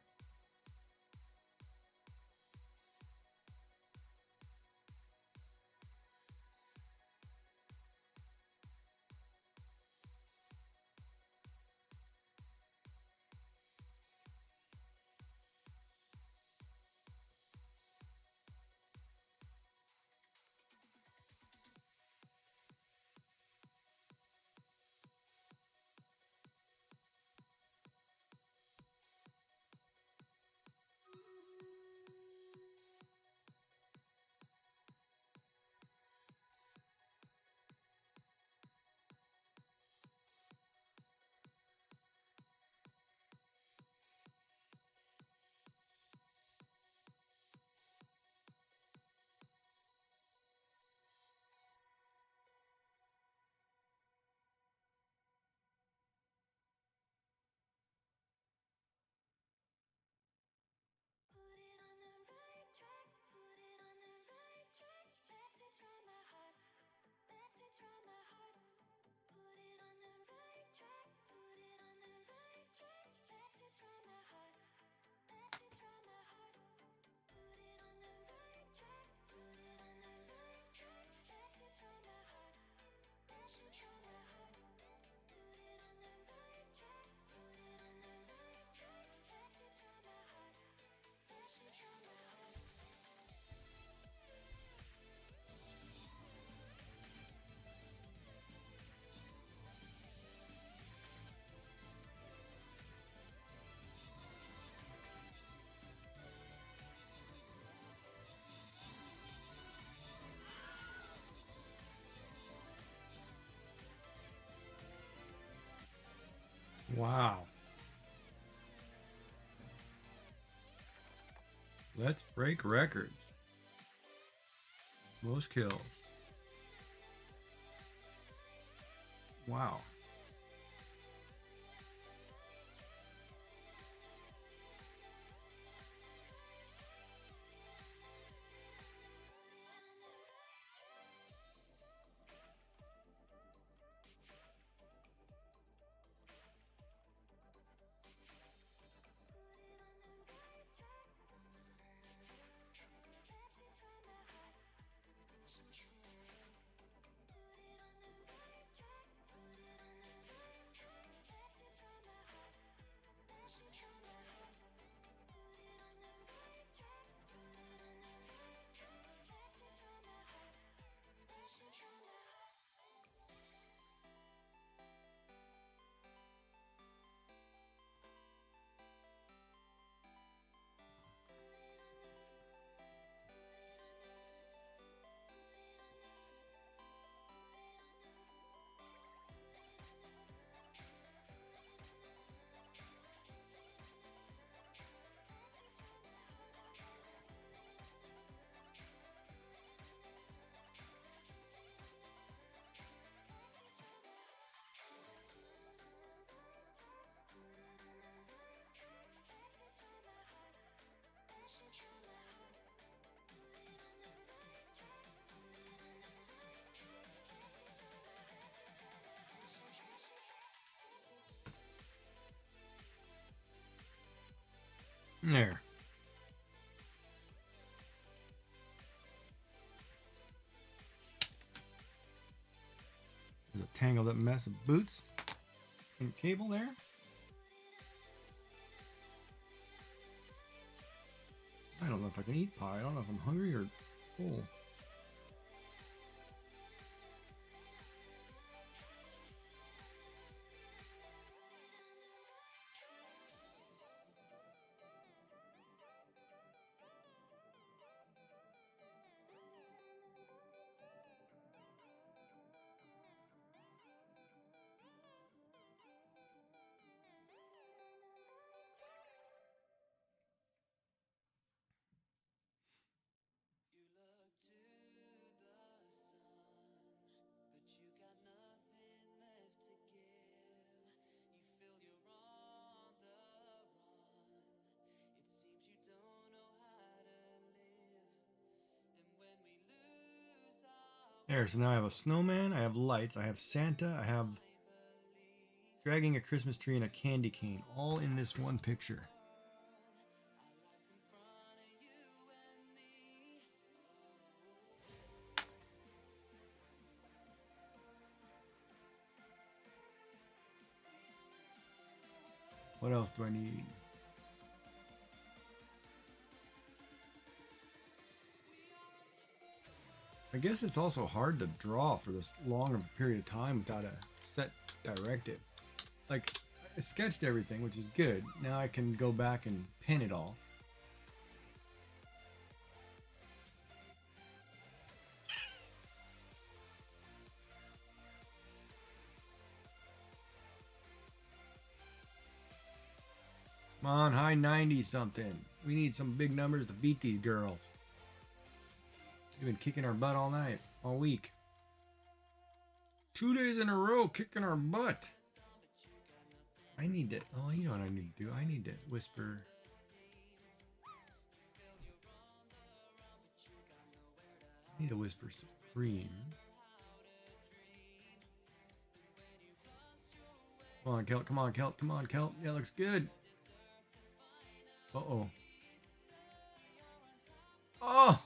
Wow. Let's break records. Most kills. Wow. There. There's a tangled up mess of boots and cable there. I don't know if I can eat pie. I don't know if I'm hungry or full. There, so now I have a snowman, I have lights, I have Santa, I have dragging a Christmas tree and a candy cane, all in this one picture. What else do I need? I guess it's also hard to draw for this long of a period of time without a set directive. Like, I sketched everything, which is good. Now I can go back and pin it all. Come on, high 90 something. We need some big numbers to beat these girls. We've been kicking our butt all night, all week. 2 days in a row kicking our butt. I need to, oh, you know what I need to do? I need to whisper. I need to whisper Supreme. Come on, Kelt, come on, Kelt, come on, Kelt. Yeah, looks good. Uh-oh. Oh!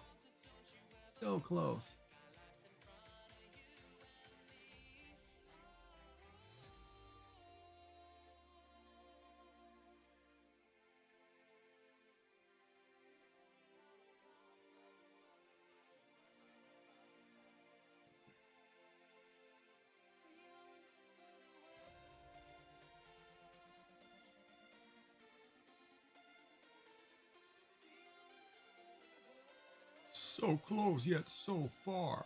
So close. So close, yet so far.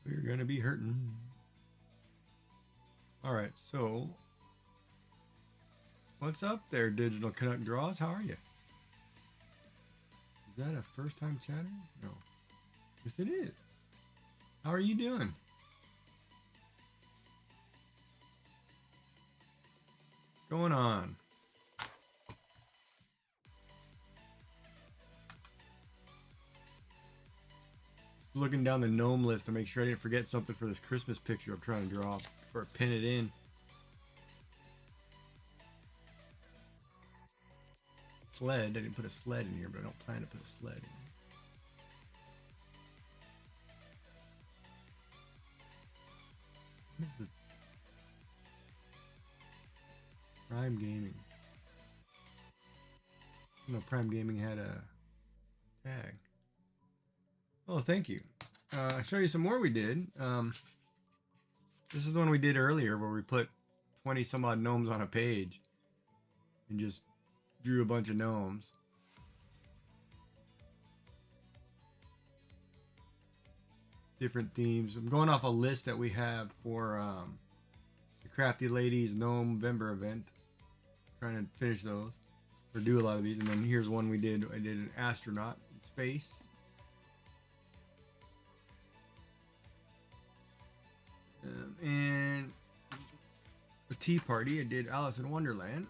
We're gonna be hurting. All right, so what's up there, Digital Canuck Draws? How are you? Is that a first time chatter? No. Yes, it is. How are you doing? What's going on? Looking down the gnome list to make sure I didn't forget something for this Christmas picture I'm trying to draw before I pin it in. Sled. I didn't put a sled in here, but I don't plan to put a sled in. What is it? Prime Gaming. No, Prime Gaming had a tag. Oh, thank you. I'll show you some more we did. This is the one we did earlier where we put 20 some odd gnomes on a page and just drew a bunch of gnomes. Different themes. I'm going off a list that we have for the Crafty Ladies Gnome November event. Trying to finish those or do a lot of these. And then here's one we did. I did an astronaut in space. And a tea party. I did Alice in Wonderland.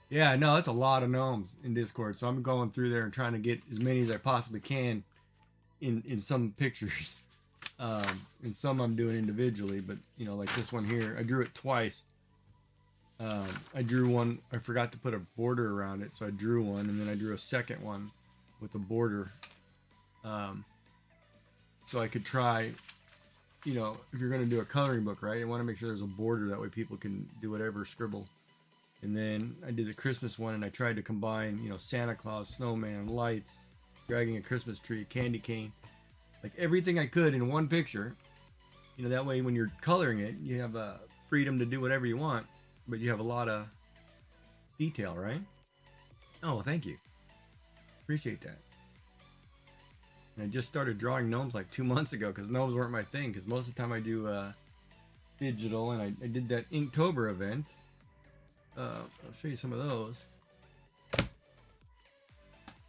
Yeah, no, that's a lot of gnomes in Discord. So I'm going through there and trying to get as many as I possibly can in some pictures. And some I'm doing individually, but you know, like this one here, I drew it twice. I drew one, I forgot to put a border around it, so I drew one, and then I drew a second one with a border. So I could try, you know, if you're going to do a coloring book, right, you want to make sure there's a border, that way people can do whatever, scribble. And then I did the Christmas one, and I tried to combine, you know, Santa Claus, snowman, lights, dragging a Christmas tree, candy cane, like everything I could in one picture. You know, that way when you're coloring it, you have freedom to do whatever you want, but you have a lot of detail, right? Oh, thank you. Appreciate that. And I just started drawing gnomes like 2 months ago, because gnomes weren't my thing, because most of the time I do digital, and I did that Inktober event. I'll show you some of those.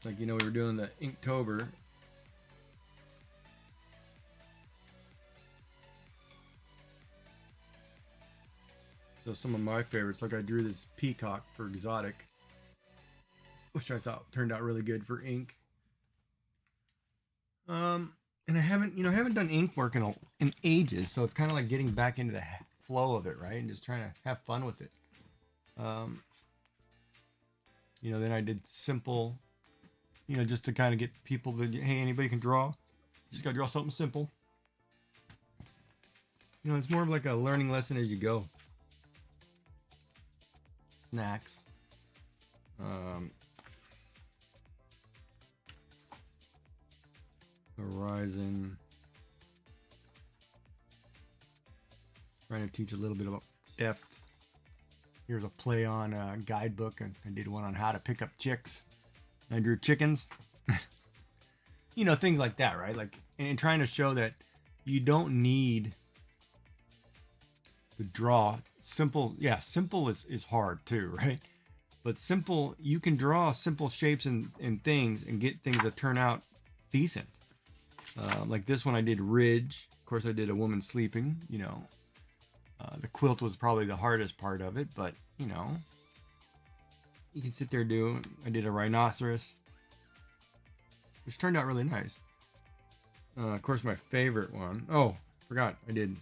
Like, you know, we were doing the Inktober. So some of my favorites, like I drew this peacock for exotic, which I thought turned out really good for ink. And I haven't done ink work in ages, so it's kind of like getting back into the flow of it, right? And just trying to have fun with it. You know, then I did simple, you know, just to kind of get people to, hey, anybody can draw. Just gotta draw something simple. You know, it's more of like a learning lesson as you go. Snacks. Horizon. Trying to teach a little bit about depth. Here's a play on a guidebook, and I did one on how to pick up chicks. I drew chickens. You know, things like that, right? Like, and trying to show that you don't need to draw simple. Yeah, simple is hard too, right? But simple, you can draw simple shapes and things and get things that turn out decent. Like this one I did ridge. Of course I did a woman sleeping, you know. The quilt was probably the hardest part of it, but you know, you can sit there I did a rhinoceros, which turned out really nice. Of course my favorite one, oh, forgot, I did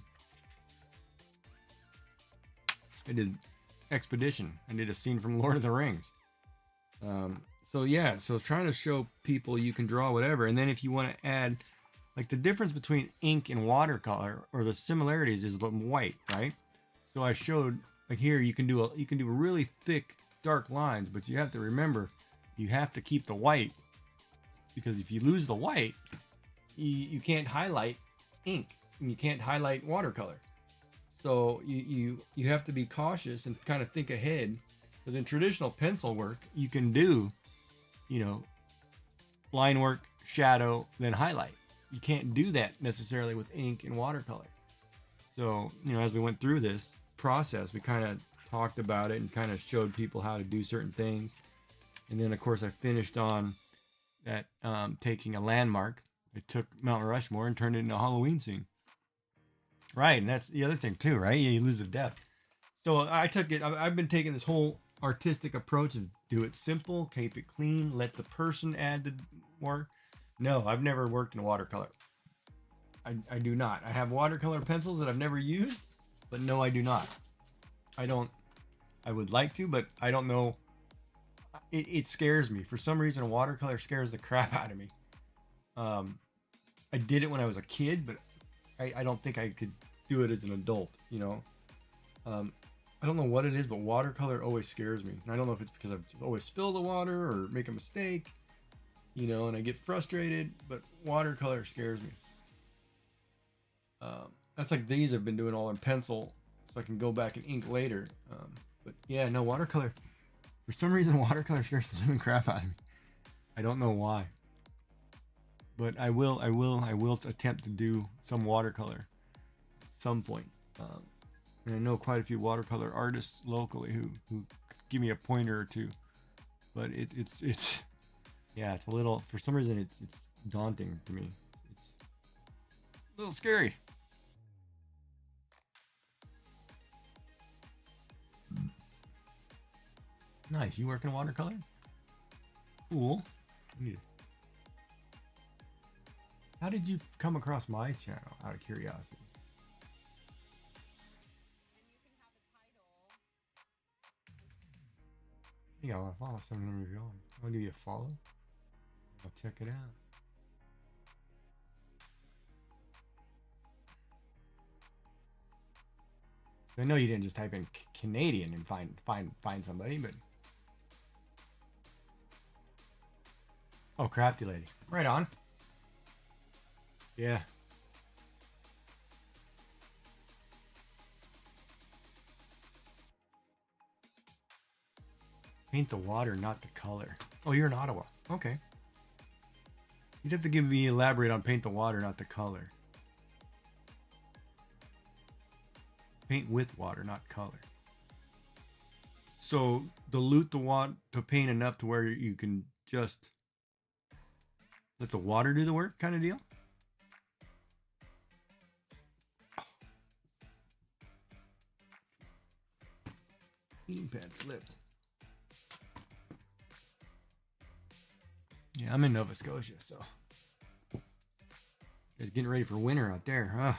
Expedition. I did a scene from Lord of the Rings. So yeah, so trying to show people you can draw whatever, and then if you want to add, like the difference between ink and watercolor, or the similarities, is the white, right? So I showed, like here, you can do really thick, dark lines, but you have to remember, you have to keep the white, because if you lose the white, you can't highlight ink, and you can't highlight watercolor. So you have to be cautious and kind of think ahead, because in traditional pencil work, you can do, you know, line work, shadow, then highlight. You can't do that necessarily with ink and watercolor. So, you know, as we went through this process, we kind of talked about it and kind of showed people how to do certain things. And then, of course, I finished on that taking a landmark. I took Mount Rushmore and turned it into a Halloween scene. Right, and that's the other thing too, right? You lose the depth. So I took it. I've been taking this whole artistic approach and do it simple, keep it clean, let the person add the work. No, I've never worked in watercolor. I do not. I have watercolor pencils that I've never used, but no, I do not. I don't. I would like to, but I don't know. It scares me. For some reason, watercolor scares the crap out of me. I did it when I was a kid, but I don't think I could do it as an adult, you know. I don't know what it is, but watercolor always scares me. And I don't know if it's because I've always spilled the water or make a mistake, you know, and I get frustrated, but watercolor scares me. That's like these I've been doing all in pencil, so I can go back and ink later. But yeah, no, watercolor. For some reason, watercolor scares the living crap out of me. I don't know why. But I will attempt to do some watercolor at some point. And I know quite a few watercolor artists locally who give me a pointer or two. But it's yeah, it's a little, for some reason it's daunting to me. It's a little scary. Nice. You work in watercolor? Cool. How did you come across my channel, out of curiosity? Yeah, I'll follow some of them. I'll give you a follow. I'll check it out. I know you didn't just type in Canadian and find somebody, but oh, crafty lady, right on. Yeah. Paint the water, not the color. Oh, you're in Ottawa. Okay. You'd have to give me elaborate on paint the water, not the color. Paint with water, not color. So dilute the water to paint enough to where you can just let the water do the work, kind of deal. Heating pad slipped. Yeah, I'm in Nova Scotia, so it's getting ready for winter out there, huh?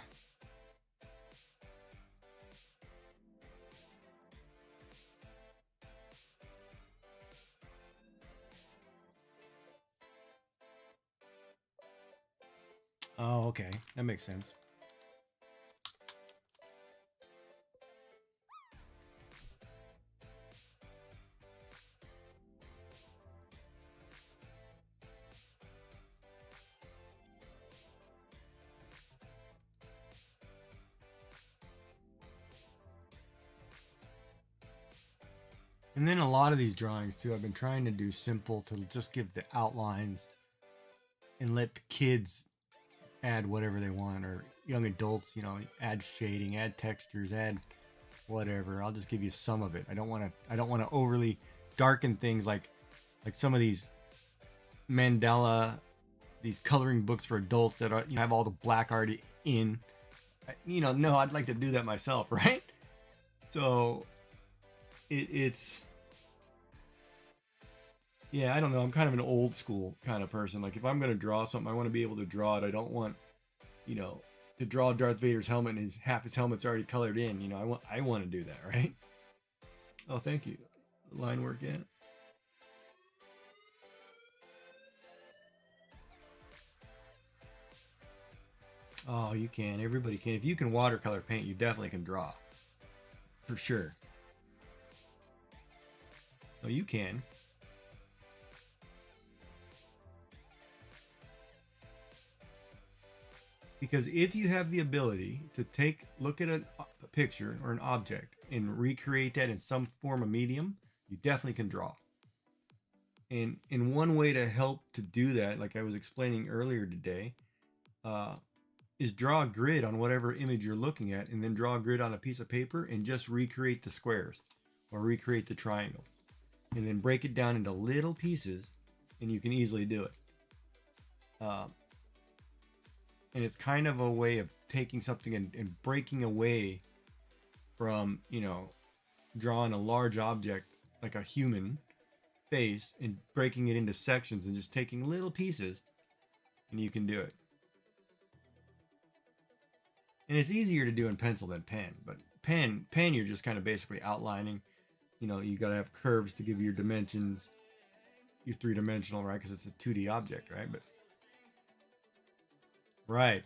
Oh, okay. That makes sense. And then a lot of these drawings too, I've been trying to do simple to just give the outlines and let the kids add whatever they want, or young adults, you know, add shading, add textures, add whatever. I'll just give you some of it. I don't want to overly darken things like some of these mandala, these coloring books for adults that are, you know, have all the black already in. You know, no, I'd like to do that myself, right? So it's yeah, I don't know. I'm kind of an old school kind of person. Like if I'm gonna draw something, I want to be able to draw it. I don't want, you know, to draw Darth Vader's helmet and half his helmet's already colored in. You know, I want to do that, right? Oh, thank you. Line work, yeah. Oh, you can. Everybody can. If you can watercolor paint, you definitely can draw. For sure. Oh, you can. Because if you have the ability to look at a picture or an object and recreate that in some form of medium, you definitely can draw. And one way to help to do that, like I was explaining earlier today, is draw a grid on whatever image you're looking at, and then draw a grid on a piece of paper and just recreate the squares or recreate the triangles, and then break it down into little pieces, and you can easily do it. And it's kind of a way of taking something and breaking away from, you know, drawing a large object like a human face and breaking it into sections and just taking little pieces, and you can do it. And it's easier to do in pencil than pen, but pen you're just kind of basically outlining. You know, you got to have curves to give you your dimensions. You're three-dimensional, right? Because it's a 2D object, right? But right,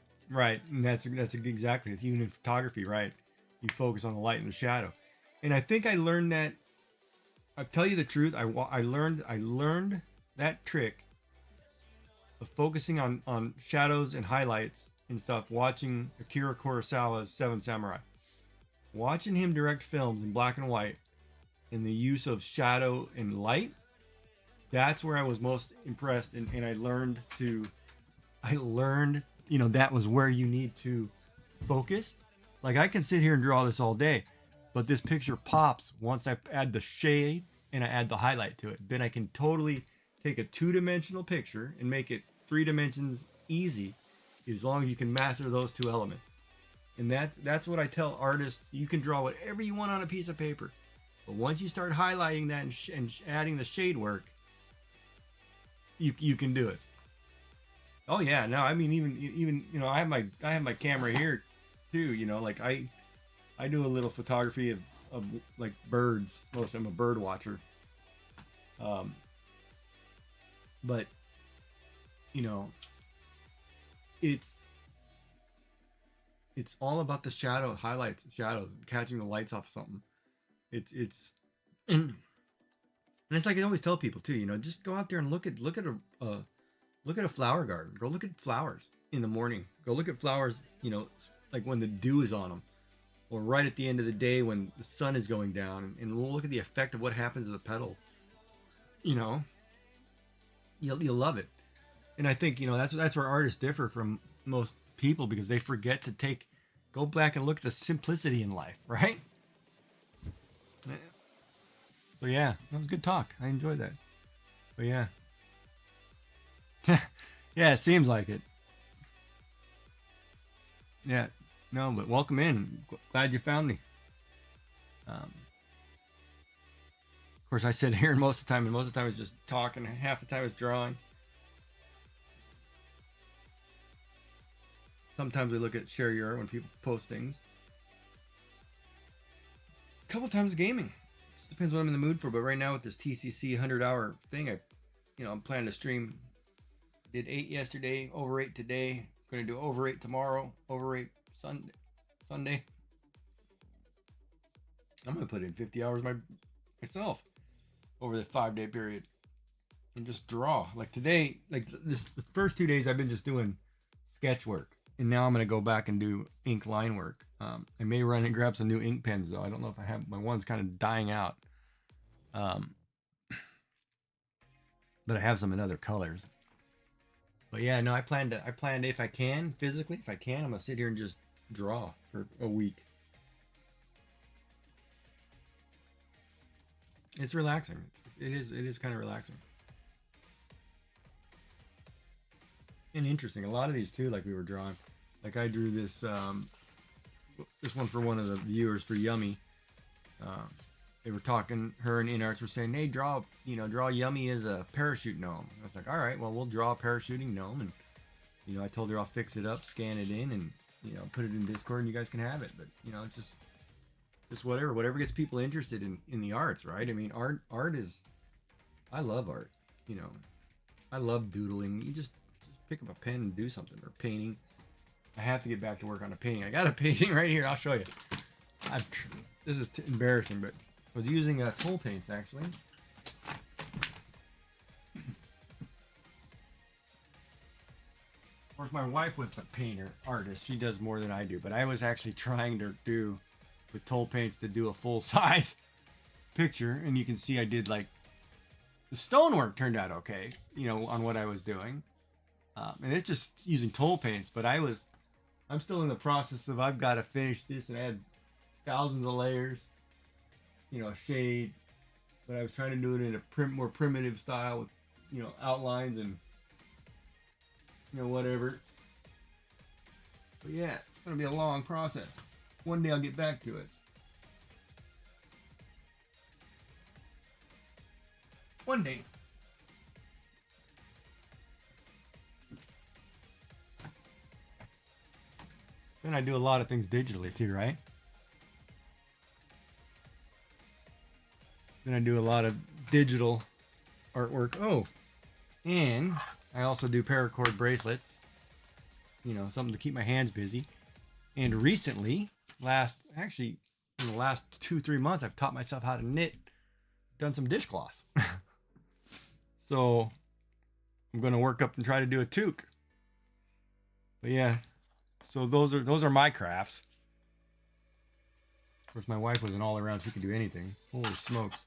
and that's exactly it's even in photography, right? You focus on the light and the shadow, and I think I learned that. I'll tell you the truth. I learned that trick of focusing on shadows and highlights and stuff. Watching Akira Kurosawa's Seven Samurai, watching him direct films in black and white, and the use of shadow and light. That's where I was most impressed, and I learned, you know, that was where you need to focus. Like I can sit here and draw this all day, but this picture pops once I add the shade and I add the highlight to it. Then I can totally take a two-dimensional picture and make it 3 dimensions easy, as long as you can master those two elements. And that's what I tell artists. You can draw whatever you want on a piece of paper, but once you start highlighting that and adding the shade work, you can do it. Oh yeah, no, I mean even you know, I have my camera here too, you know, like I do a little photography of like birds. Mostly I'm a bird watcher. But you know, it's it's all about the shadow highlights, shadows, catching the lights off something. It's and it's like I always tell people too, you know, just go out there and look at a flower garden. Go look at flowers in the morning. Go look at flowers, you know, like when the dew is on them, or right at the end of the day when the sun is going down, and we'll look at the effect of what happens to the petals. You know, you'll love it. And I think, you know, that's where artists differ from most people, because they forget to go back and look at the simplicity in life, right? So yeah, that was good talk. I enjoyed that. But yeah. Yeah, it seems like it. Yeah. No, but welcome in. Glad you found me. Of course, I sit here most of the time, and most of the time it's just talking. Half the time it's drawing. Sometimes we look at share your when people post things. A couple times gaming. Just depends what I'm in the mood for. But right now with this TCC 100-hour thing, I'm planning to stream. Did 8 yesterday, over 8 today. Going to do over 8 tomorrow, over 8 Sunday. I'm going to put in 50 hours myself over the 5-day period and just draw. Like today, the first 2 days I've been just doing sketch work. And now I'm going to go back and do ink line work. I may run and grab some new ink pens, though. I don't know if I have. My one's kind of dying out. But I have some in other colors. But yeah, no, I planned if I can, physically, I'm going to sit here and just draw for a week. It's relaxing. It is kind of relaxing. And interesting. A lot of these too, like we were drawing. Like I drew this one for one of the viewers for Yummy. They were talking, her and InArts were saying, hey, draw Yummy as a parachute gnome. I was like, all right, well, we'll draw a parachuting gnome. And, you know, I told her I'll fix it up, scan it in, and, you know, put it in Discord and you guys can have it. But, you know, it's just whatever gets people interested in the arts, right? I mean, art is, I love art, you know. I love doodling. You just pick up a pen and do something, or painting. I have to get back to work on a painting. I got a painting right here. I'll show you. This is embarrassing, but I was using Toll paints actually. Of course, my wife was the painter, artist. She does more than I do, but I was actually trying to do with Toll paints to do a full size picture, and you can see I did like the stonework turned out okay, you know, on what I was doing. And it's just using Toll paints, but I'm still in the process of, I've got to finish this and add thousands of layers, you know, shade. But I was trying to do it in a more primitive style with, you know, outlines and, you know, whatever. But yeah, it's going to be a long process. One day I'll get back to it. One day. Then I do a lot of things digitally too, right? Then I do a lot of digital artwork. Oh, and I also do paracord bracelets. You know, something to keep my hands busy. And recently, in the last 2-3 months, I've taught myself how to knit. Done some dishcloths. So I'm going to work up and try to do a toque. But yeah, so those are my crafts. Of course, my wife was an all-around. She could do anything. Holy smokes!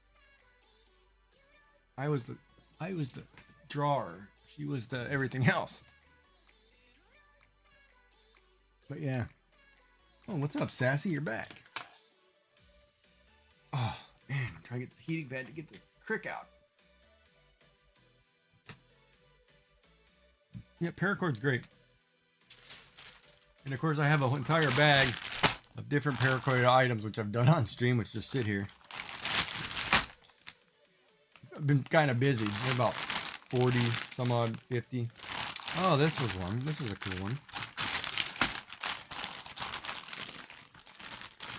I was the drawer. She was the everything else. But yeah. Oh, what's up, Sassy? You're back. Oh man, I'm trying to get the heating pad to get the crick out. Yeah, paracord's great. And of course, I have an entire bag of different paracord items, which I've done on stream, which just sit here. I've been kind of busy. About 40, some odd, 50. Oh, this was one. This was a cool one.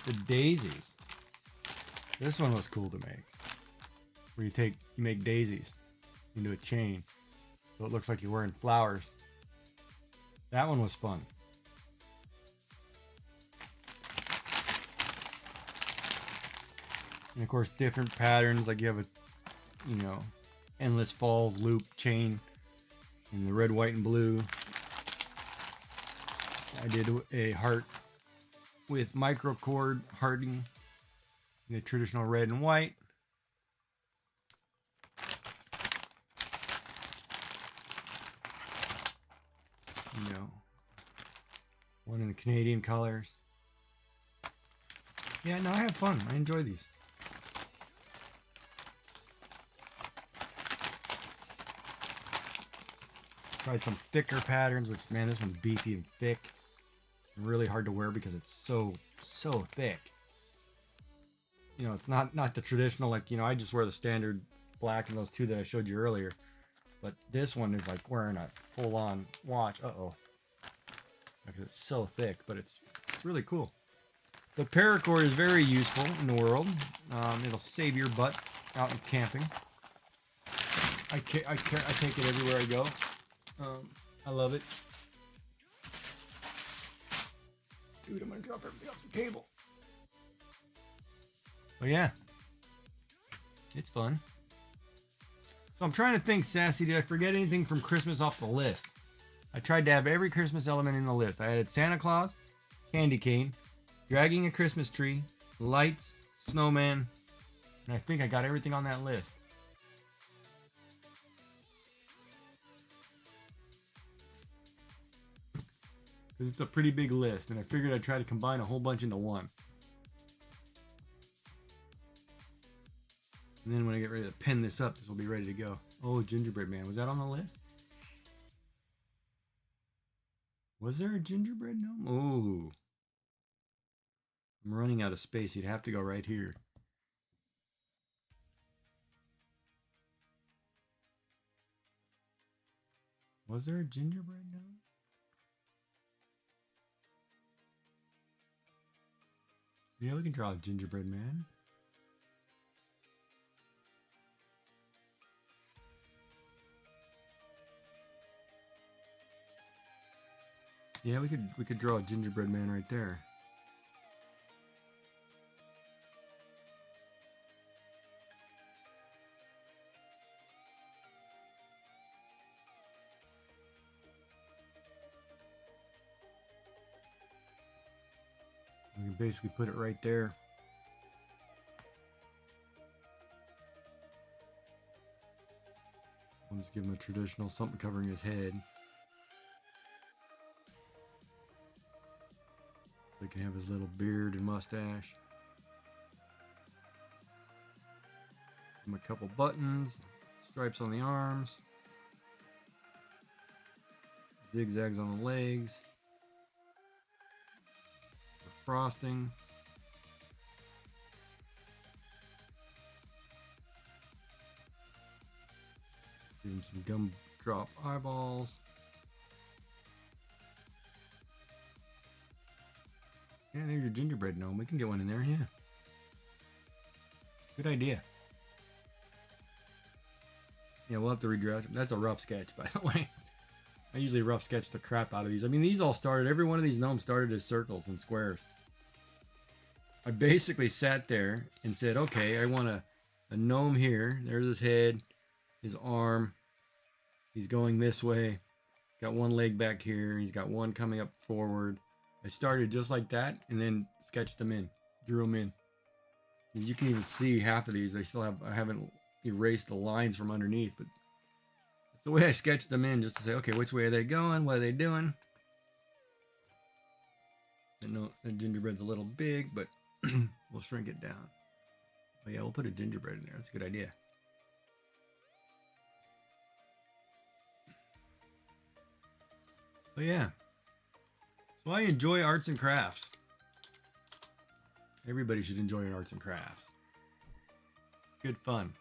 The daisies. This one was cool to make. Where you make daisies into a chain. So it looks like you're wearing flowers. That one was fun. And of course, different patterns. Like you have a, you know, endless falls loop chain in the red, white, and blue. I did a heart with microcord hearting in the traditional red and white. You know, one in the Canadian colors. Yeah, no, I have fun. I enjoy these. Tried some thicker patterns, which, man, this one's beefy and thick. Really hard to wear because it's so thick. You know, it's not the traditional, like, you know, I just wear the standard black and those two that I showed you earlier. But this one is like wearing a full-on watch. Uh-oh. Because it's so thick, but it's really cool. The paracord is very useful in the world. It'll save your butt out in camping. I take it everywhere I go. I love it. Dude, I'm gonna drop everything off the table. But yeah, it's fun. So I'm trying to think, Sassy, did I forget anything from Christmas off the list? I tried to have every Christmas element in the list. I added Santa Claus, candy cane, dragging a Christmas tree, lights, snowman, and I think I got everything on that list. Because it's a pretty big list, and I figured I'd try to combine a whole bunch into one. And then when I get ready to pin this up, this will be ready to go. Oh, gingerbread man. Was that on the list? Was there a gingerbread gnome? Oh. I'm running out of space. You'd have to go right here. Was there a gingerbread gnome? Yeah, we can draw a gingerbread man. Yeah, we could draw a gingerbread man right there. We can basically put it right there. I'll just give him a traditional something covering his head. So he can have his little beard and mustache. Give him a couple buttons, stripes on the arms, zigzags on the legs, frosting. Give him some gumdrop eyeballs. Yeah, there's your gingerbread gnome. We can get one in there, yeah. Good idea. Yeah, we'll have to redraft. That's a rough sketch, by the way. I usually rough sketch the crap out of these. I mean, these all started, every one of these gnomes started as circles and squares. I basically sat there and said, okay, I want a gnome here. There's his head, his arm. He's going this way. Got one leg back here. He's got one coming up forward. I started just like that and then sketched them in, drew them in. And you can even see half of these. I haven't erased the lines from underneath, but it's the way I sketched them in just to say, okay, which way are they going? What are they doing? I know the gingerbread's a little big, but we'll shrink it down. But yeah, we'll put a gingerbread in there. That's a good idea. But yeah. So I enjoy arts and crafts. Everybody should enjoy arts and crafts. Good fun.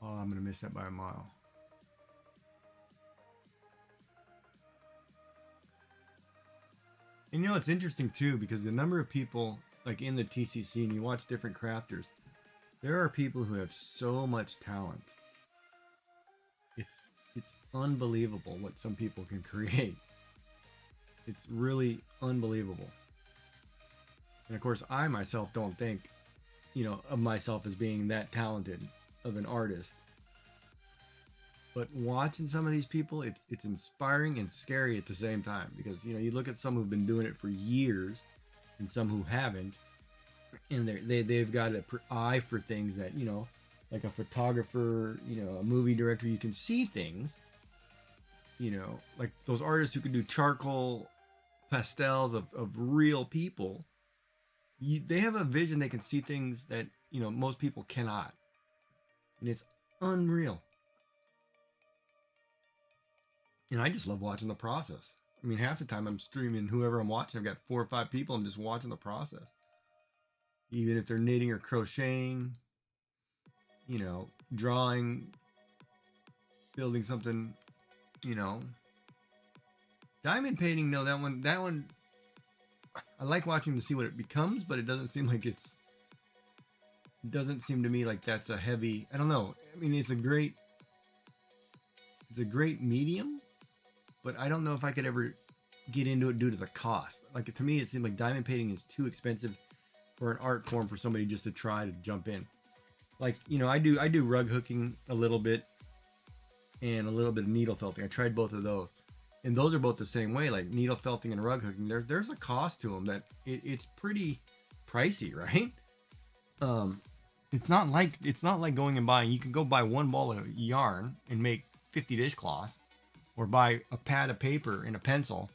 Oh, I'm going to miss that by a mile. And you know, it's interesting too, because the number of people like in the TCC and you watch different crafters, there are people who have so much talent. It's unbelievable what some people can create. It's really unbelievable. And of course, I myself don't think, of myself as being that talented of an artist. But watching some of these people, it's inspiring and scary at the same time, because you look at some who've been doing it for years, and some who haven't, and they've got an eye for things that like a photographer, a movie director, you can see things, like those artists who can do charcoal pastels of real people. They have a vision. They can see things that most people cannot, and it's unreal. And I just love watching the process. I mean, half the time I'm streaming whoever I'm watching. I've got 4 or 5 people. I'm just watching the process. Even if they're knitting or crocheting, drawing, building something, diamond painting. No, that one. I like watching to see what it becomes, but it doesn't seem like it doesn't seem to me like that's a heavy. I don't know. I mean, it's a great medium, but I don't know if I could ever get into it due to the cost. Like, to me, it seemed like diamond painting is too expensive for an art form for somebody just to try to jump in. Like, I do rug hooking a little bit and a little bit of needle felting. I tried both of those, and those are both the same way. Like needle felting and rug hooking, there's a cost to them that it's pretty pricey, right? It's not like going and buying. You can go buy one ball of yarn and make 50 dishcloths, or buy a pad of paper and a pencil.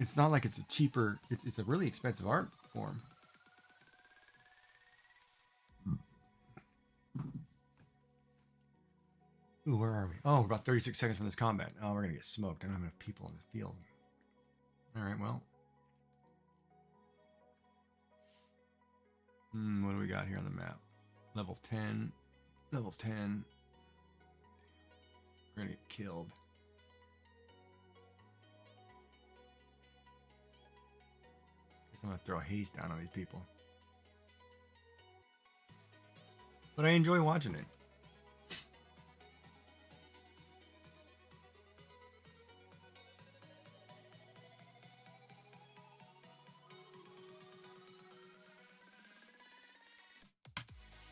It's not like it's a cheaper. It's a really expensive art form. Ooh, where are we? Oh, we're about 36 seconds from this combat. Oh, we're gonna get smoked. I don't have enough people in the field. All right, well. What do we got here on the map? Level 10. Level 10. We're gonna get killed. Guess I'm gonna throw haste down on these people. But I enjoy watching it.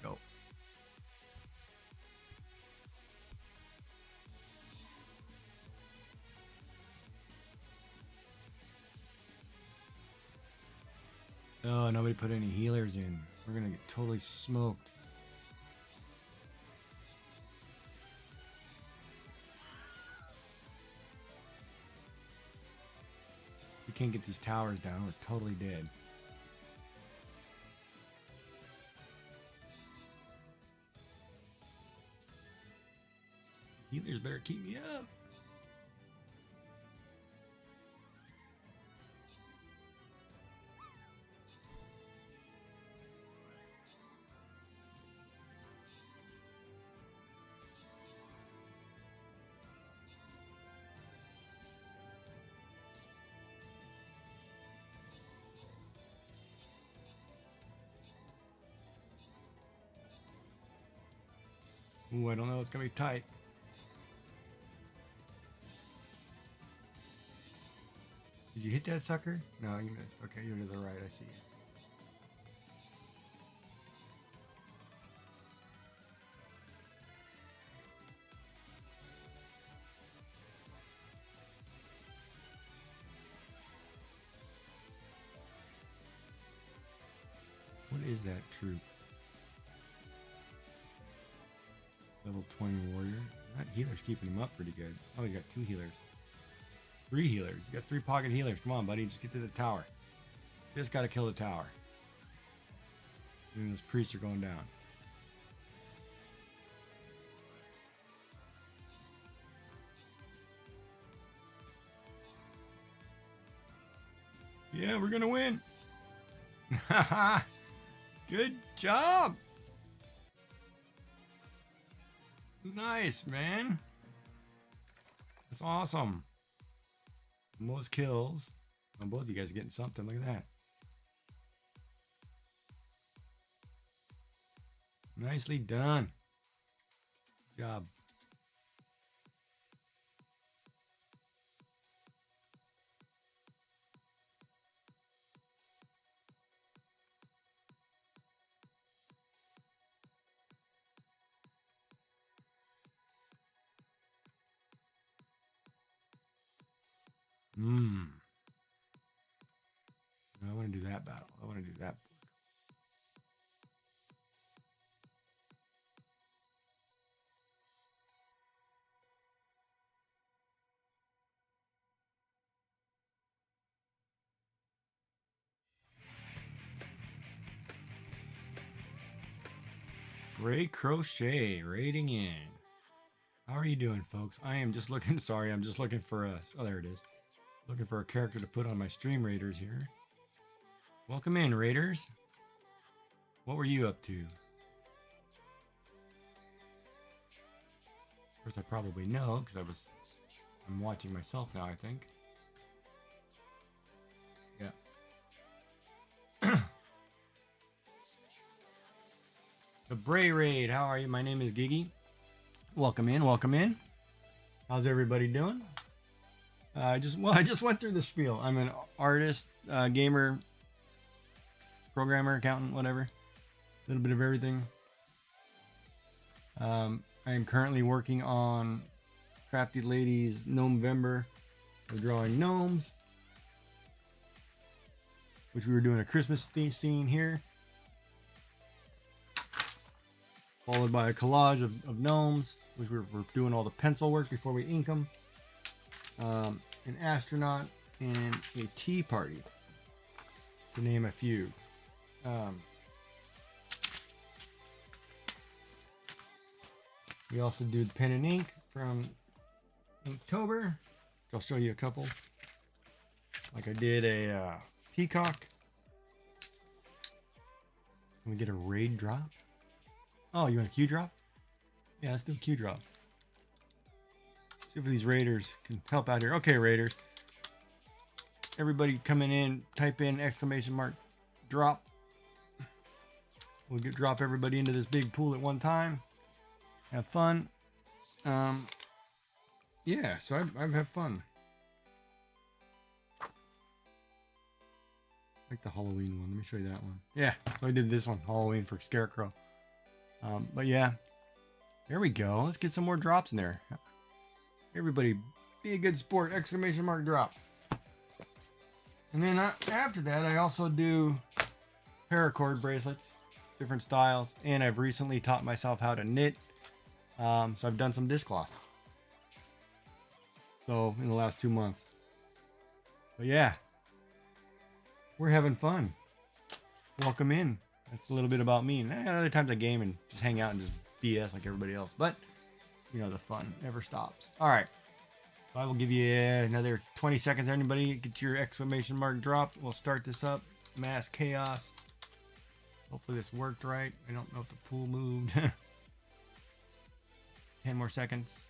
Go. Oh, nobody put any healers in. We're gonna get totally smoked. We can't get these towers down. We're totally dead. Healers better keep me up. Ooh, I don't know. It's gonna be tight. Did you hit that sucker? No, you missed. Okay, you're to the right. I see you. What is that troop? Level 20 warrior. That healer's keeping him up pretty good. Oh, he's got 2 healers. 3 healers. You got 3 pocket healers. Come on, buddy. Just get to the tower. Just gotta kill the tower. And those priests are going down. Yeah, we're gonna win. Good job. Nice, man. That's awesome. Most kills. Oh, both of you guys are getting something. Look at that. Nicely done. Good job. I want to do that battle. I want to do that. Bray Crochet rating in. How are you doing, folks? I am just looking. Sorry, I'm just looking for a. Oh, there it is. Looking for a character to put on my stream raiders here. Welcome in, raiders. What were you up to? Of course, I probably know because I'm watching myself now, I think. Yeah. The Bray Raid. How are you? My name is Gigi. Welcome in. Welcome in. How's everybody doing? I just went through the spiel. I'm an artist, gamer, programmer, accountant, whatever. A little bit of everything. I am currently working on Crafty Lady's Gnomevember. We're drawing gnomes, which we were doing a Christmas scene here, followed by a collage of gnomes, which we're doing all the pencil work before we ink them. An astronaut and a tea party, to name a few. We also do the pen and ink from Inktober. I'll show you a couple. Like I did a peacock. Can we get a raid drop? Oh, you want a Q drop? Yeah, let's do a Q drop. See if these raiders can help out here. Okay, raiders. Everybody coming in, type in !drop. We'll drop everybody into this big pool at one time. Have fun. Yeah, so I've had fun. Like the Halloween one. Let me show you that one. Yeah, so I did this one, Halloween for Scarecrow. But yeah, there we go. Let's get some more drops in there. Everybody, be a good sport! !drop. And then after that, I also do paracord bracelets, different styles, and I've recently taught myself how to knit. So I've done some dishcloths. So in the last 2 months. But yeah, we're having fun. Welcome in. That's a little bit about me. And other times I game and just hang out and just BS like everybody else. But you know, the fun never stops. All right. So I will give you another 20 seconds. Anybody get your ! drop. We'll start this up. Mass chaos. Hopefully this worked right. I don't know if the pool moved. 10 more seconds.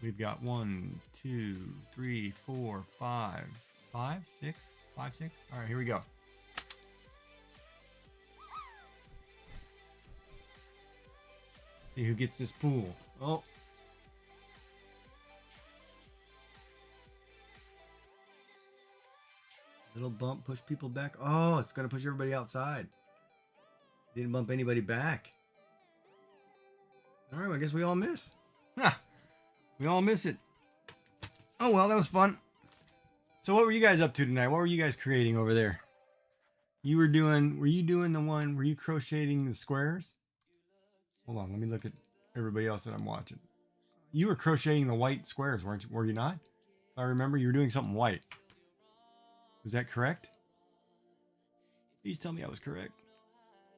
We've got 1, 2, 3, 4, 5, 5, 6, 5, 6. All right, here we go. See who gets this pool. Oh. Little bump, push people back. Oh, it's going to push everybody outside. Didn't bump anybody back. All right, well, I guess we all miss. Ha! We all miss it. Oh, well, that was fun. So what were you guys up to tonight? What were you guys creating over there? Were you doing the one, were you crocheting the squares? Hold on, let me look at everybody else that I'm watching. You were crocheting the white squares, were you not? I remember you were doing something white. Was that correct? Please tell me I was correct.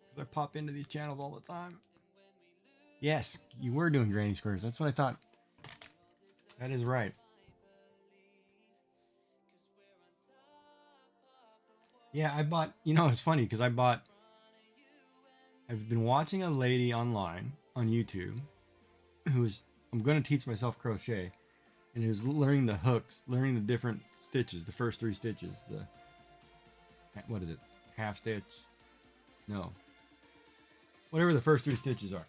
Because I pop into these channels all the time. Yes, you were doing granny squares. That's what I thought. That is right. Yeah, I bought, you know, it's funny because I've been watching a lady online on YouTube I'm going to teach myself crochet, and who's learning the hooks, learning the different stitches, the first 3 stitches, what is it? Half stitch? No. Whatever the first 3 stitches are.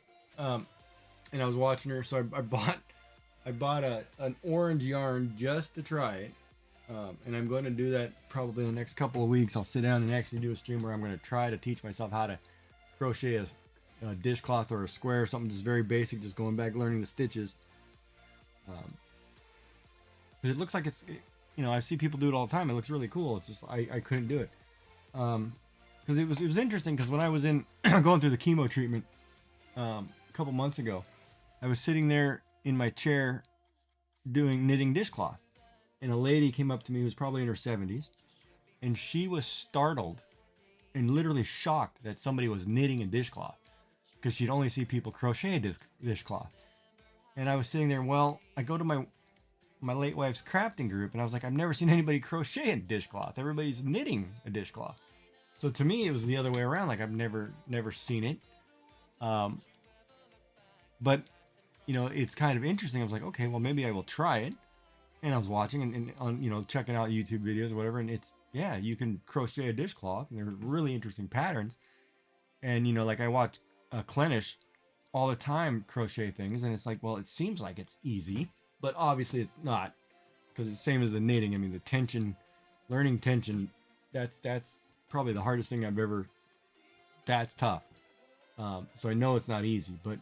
And I was watching her, so I bought an orange yarn just to try it. And I'm going to do that probably in the next couple of weeks. I'll sit down and actually do a stream where I'm going to try to teach myself how to crochet a dishcloth or a square or something just very basic, just going back learning the stitches. Because it looks like you know, I see people do it all the time. It looks really cool. It's just I couldn't do it. Because it was interesting because when I was in going through the chemo treatment a couple months ago, I was sitting there in my chair doing knitting dishcloth, and a lady came up to me who was probably in her 70s, and she was startled and literally shocked that somebody was knitting a dishcloth because she'd only see people crochet a dishcloth. And I was sitting there, well, I go to my late wife's crafting group, and I was like, I've never seen anybody crochet a dishcloth. Everybody's knitting a dishcloth. So to me, it was the other way around. Like I've never seen it. But you know, it's kind of interesting. I was like, okay, well, maybe I will try it. And I was watching and on, you know, checking out YouTube videos or whatever. And it's, yeah, you can crochet a dishcloth, and there's really interesting patterns. And, you know, like I watch Clenish all the time crochet things. And it's like, well, it seems like it's easy, but obviously it's not, because it's the same as the knitting. I mean, the tension, learning tension, that's probably the hardest thing I've ever, that's tough. So I know it's not easy, but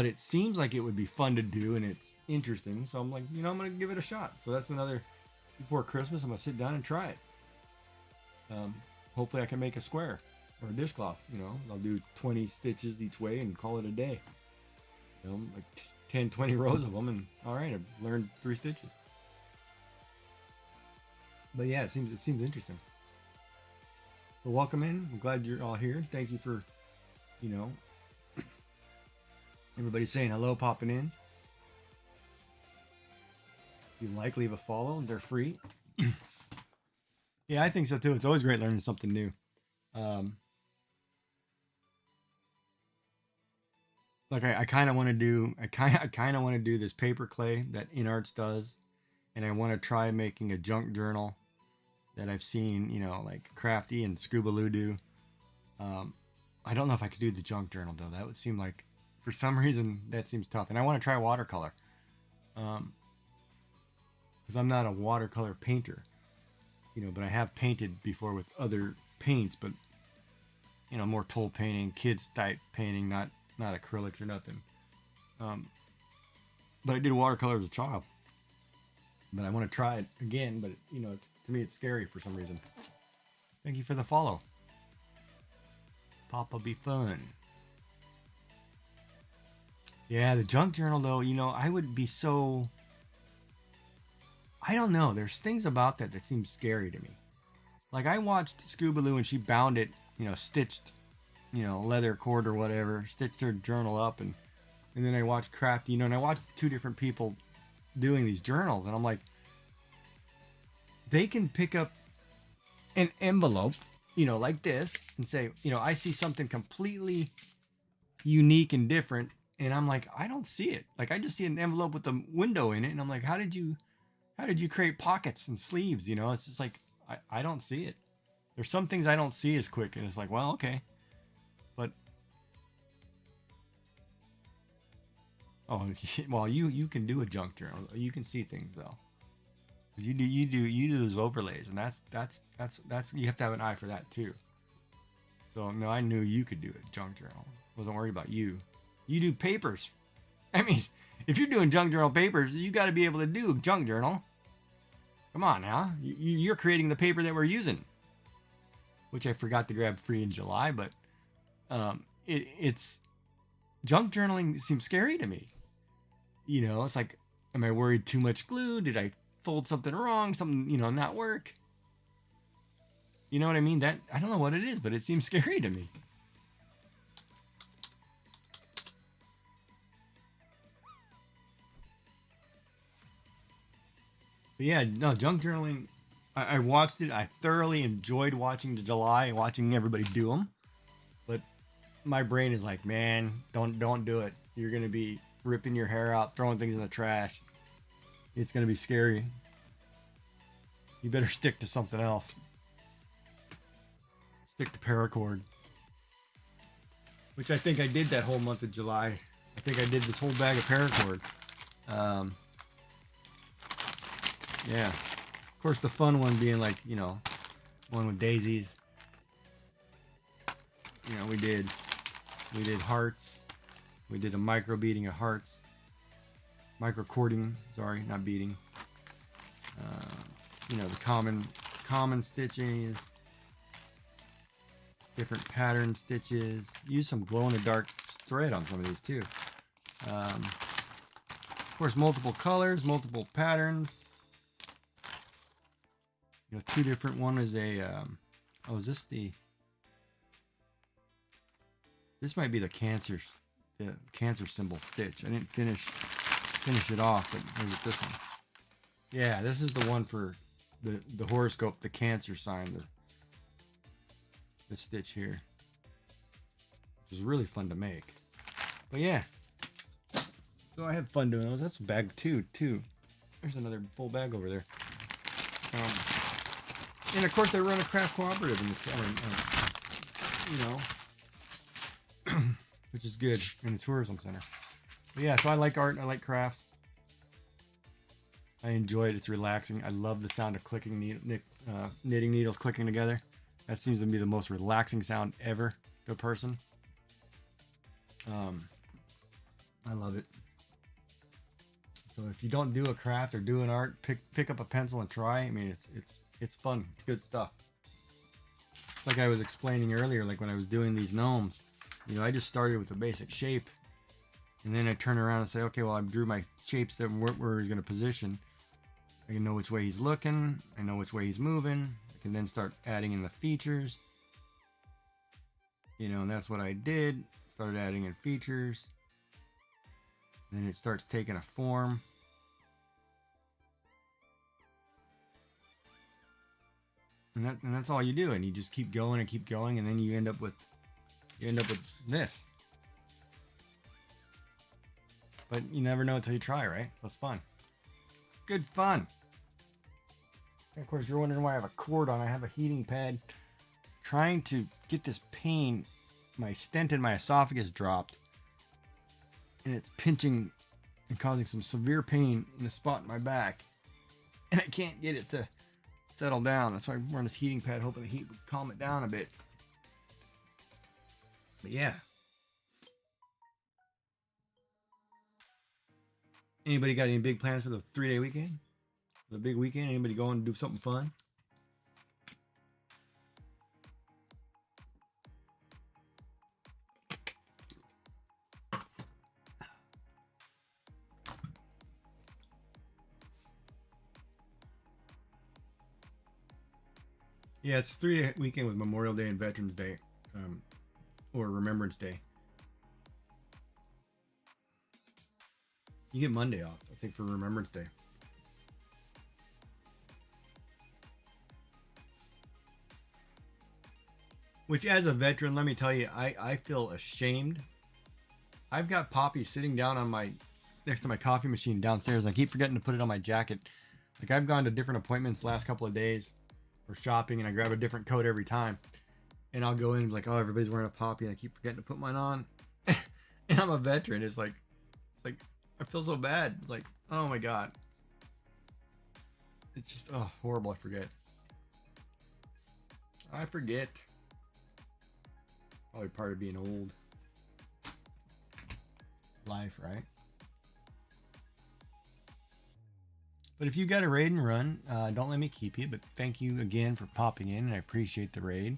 it seems like it would be fun to do, and it's interesting. So I'm like, you know, I'm going to give it a shot. So that's another, before Christmas, I'm going to sit down and try it. Hopefully I can make a square or a dishcloth. You know, I'll do 20 stitches each way and call it a day. You know, like 10, 20 rows of them, and all right, I've learned 3 stitches. But yeah, it seems interesting. So welcome in. I'm glad you're all here. Thank you for, you know, everybody saying hello, popping in. If you like, leave a follow. They're free. Yeah, I think so too. It's always great learning something new. Like I kind of want to do. I kind of want to do this paper clay that InArts does, and I want to try making a junk journal that I've seen. You know, like Crafty and Scoobaloo do. I don't know if I could do the junk journal though. That would seem like, for some reason, that seems tough. And I want to try watercolor. Because I'm not a watercolor painter. You know, but I have painted before with other paints, but, you know, more tool painting, kids type painting, not acrylics or nothing. But I did watercolor as a child. But I want to try it again, but, you know, to me it's scary for some reason. Thank you for the follow. Papa be fun. Yeah, the junk journal though, you know, I would be so, I don't know, there's things about that seem scary to me. Like I watched Scoobaloo and she bound it, you know, stitched, you know, leather cord or whatever, stitched her journal up, and then I watched Crafty, you know, and I watched 2 different people doing these journals, and I'm like, they can pick up an envelope, you know, like this, and say, you know, I see something completely unique and different, and I'm like, I don't see it. Like I just see an envelope with a window in it, and I'm like, how did you create pockets and sleeves? You know, it's just like, I don't see it. There's some things I don't see as quick, and it's like, well, okay, but oh, well, you can do a junk journal. You can see things though. You do those overlays, and that's you have to have an eye for that too. So no, I knew you could do it. Junk journal. Wasn't worried about you. You do papers. I mean, if you're doing junk journal papers, you got to be able to do junk journal. Come on now, you're creating the paper that we're using, which I forgot to grab free in July. But it's junk journaling seems scary to me. You know, it's like, am I worried too much glue? Did I fold something wrong? Something, you know, not work? You know what I mean? That, I don't know what it is, but it seems scary to me. But yeah, no, junk journaling, I watched it. I thoroughly enjoyed watching the July and watching everybody do them. But my brain is like, man, don't do it. You're going to be ripping your hair out, throwing things in the trash. It's going to be scary. You better stick to something else. Stick to paracord. Which I think I did that whole month of July. I think I did this whole bag of paracord. Yeah. Of course, the fun one being like, you know, one with daisies. You know, we did hearts. We did a micro beading of hearts. Micro cording, sorry, not beading. You know, the common stitches, different pattern stitches. Use some glow in the dark thread on some of these too. Of course, multiple colors, multiple patterns. You know, two different. One is a. Oh, is this the? This might be the cancer symbol stitch. I didn't finish it off, but maybe this one. Yeah, this is the one for the horoscope, the Cancer sign, the stitch here, which is really fun to make. But yeah, so I had fun doing those. That's a bag too. There's another full bag over there. And of course, I run a craft cooperative in the center, you know, which is good in the tourism center. But yeah, so I like art and I like crafts. I enjoy it. It's relaxing. I love the sound of clicking knitting needles clicking together. That seems to be the most relaxing sound ever to a person. I love it. So if you don't do a craft or do an art, pick up a pencil and try. I mean, it's fun. It's good stuff. Like I was explaining earlier, like when I was doing these gnomes, you know, I just started with a basic shape, and then I turn around and say, okay, well, I drew my shapes that we're going to position. I can know which way he's looking. I know which way he's moving. I can then start adding in the features. You know, and that's what I did. Started adding in features. Then it starts taking a form. And that's all you do. And you just keep going and keep going, and then you end up with this. But you never know until you try, right? That's fun. Good fun. And of course, you're wondering why I have a cord on. I have a heating pad. Trying to get this pain, my stent in my esophagus dropped. And it's pinching and causing some severe pain in the spot in my back. And I can't get it to settle down. That's why I'm wearing this heating pad, hoping the heat would calm it down a bit. But yeah. Anybody got any big plans for the 3-day weekend? The big weekend? Anybody going to do something fun? Yeah, it's a 3-day weekend with Memorial Day and Veterans Day, or Remembrance Day. You get Monday off, I think, for Remembrance Day. Which, as a veteran, let me tell you, I feel ashamed. I've got Poppy sitting down on next to my coffee machine downstairs, and I keep forgetting to put it on my jacket. Like, I've gone to different appointments the last couple of days for shopping, and I grab a different coat every time. And I'll go in and be like, oh, everybody's wearing a Poppy, and I keep forgetting to put mine on. And I'm a veteran. It's like, I feel so bad. It's like, oh my God. It's just, oh, horrible. I forget. Probably part of being old. Life, right? But if you got a raid and run, don't let me keep you. But thank you again for popping in, and I appreciate the raid.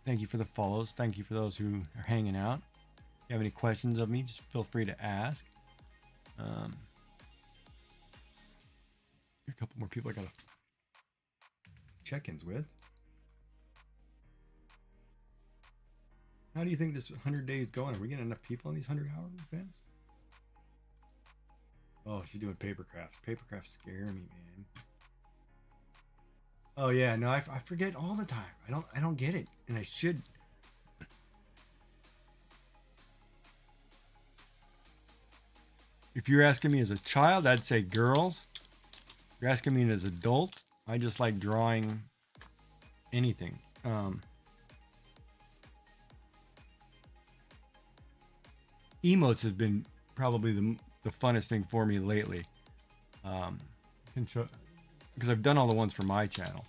Thank you for the follows. Thank you for those who are hanging out. If you have any questions of me, just feel free to ask. A couple more people I gotta check-ins with. How do you think this 100 days going? Are we getting enough people on these 100-hour events? Oh, she's doing paper crafts. Paper crafts scare me, man. Oh yeah, no, I forget all the time. I don't get it, and I should. If you're asking me as a child, I'd say girls. If you're asking me as an adult, I just like drawing anything. Emotes have been probably the funnest thing for me lately. Because I've done all the ones for my channel.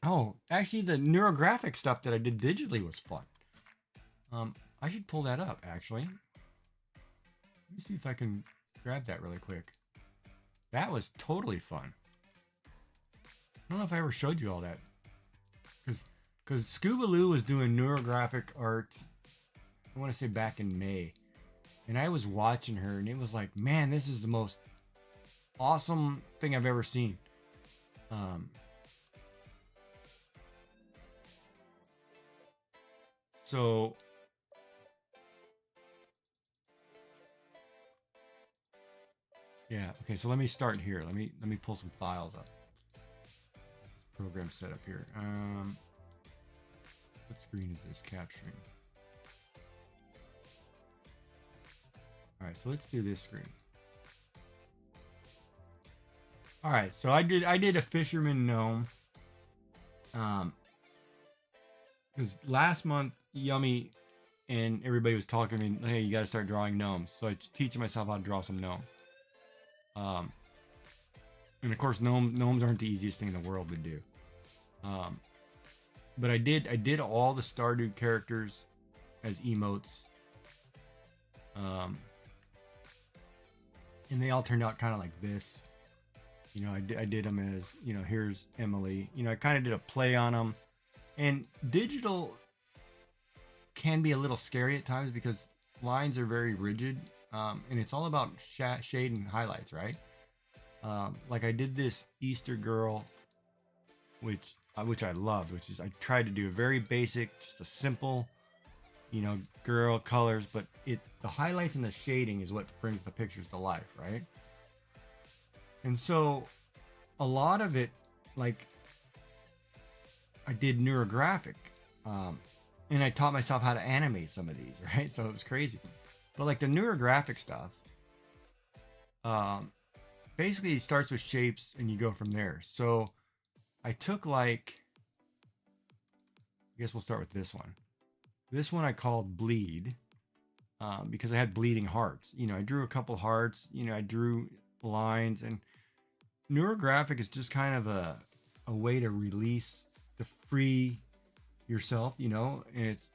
Oh, actually the neurographic stuff that I did digitally was fun. I should pull that up, actually. Let me see if I can grab that really quick. That was totally fun. I don't know if I ever showed you all that. Because Scuba Lou was doing neurographic art, I want to say back in May. And I was watching her, and it was like, man, this is the most awesome thing I've ever seen. So yeah, okay. So let me start here. Let me pull some files up. This program set up here. What screen is this capturing? All right, so let's do this screen. All right, so I did a fisherman gnome. Because last month, Yummy and everybody was talking to me, hey, you got to start drawing gnomes. So I was teaching myself how to draw some gnomes. And of course, gnomes aren't the easiest thing in the world to do. But I did all the Stardew characters as emotes. And they all turned out kind of like this. You know, I did them as, you know, here's Emily. You know, I kind of did a play on them. And digital can be a little scary at times because lines are very rigid. And it's all about shade and highlights, right? Like I did this Easter girl, which I loved, which is I tried to do a very basic, just a simple, you know, girl colors, but the highlights and the shading is what brings the pictures to life, right? And so a lot of it, like I did neurographic, and I taught myself how to animate some of these, right? So it was crazy. But like the neurographic stuff, basically it starts with shapes and you go from there. So I took like, I guess we'll start with this one. This one I called Bleed, because I had bleeding hearts. You know, I drew a couple hearts, you know, I drew lines, and neurographic is just kind of a way to release, to free yourself, you know, and it's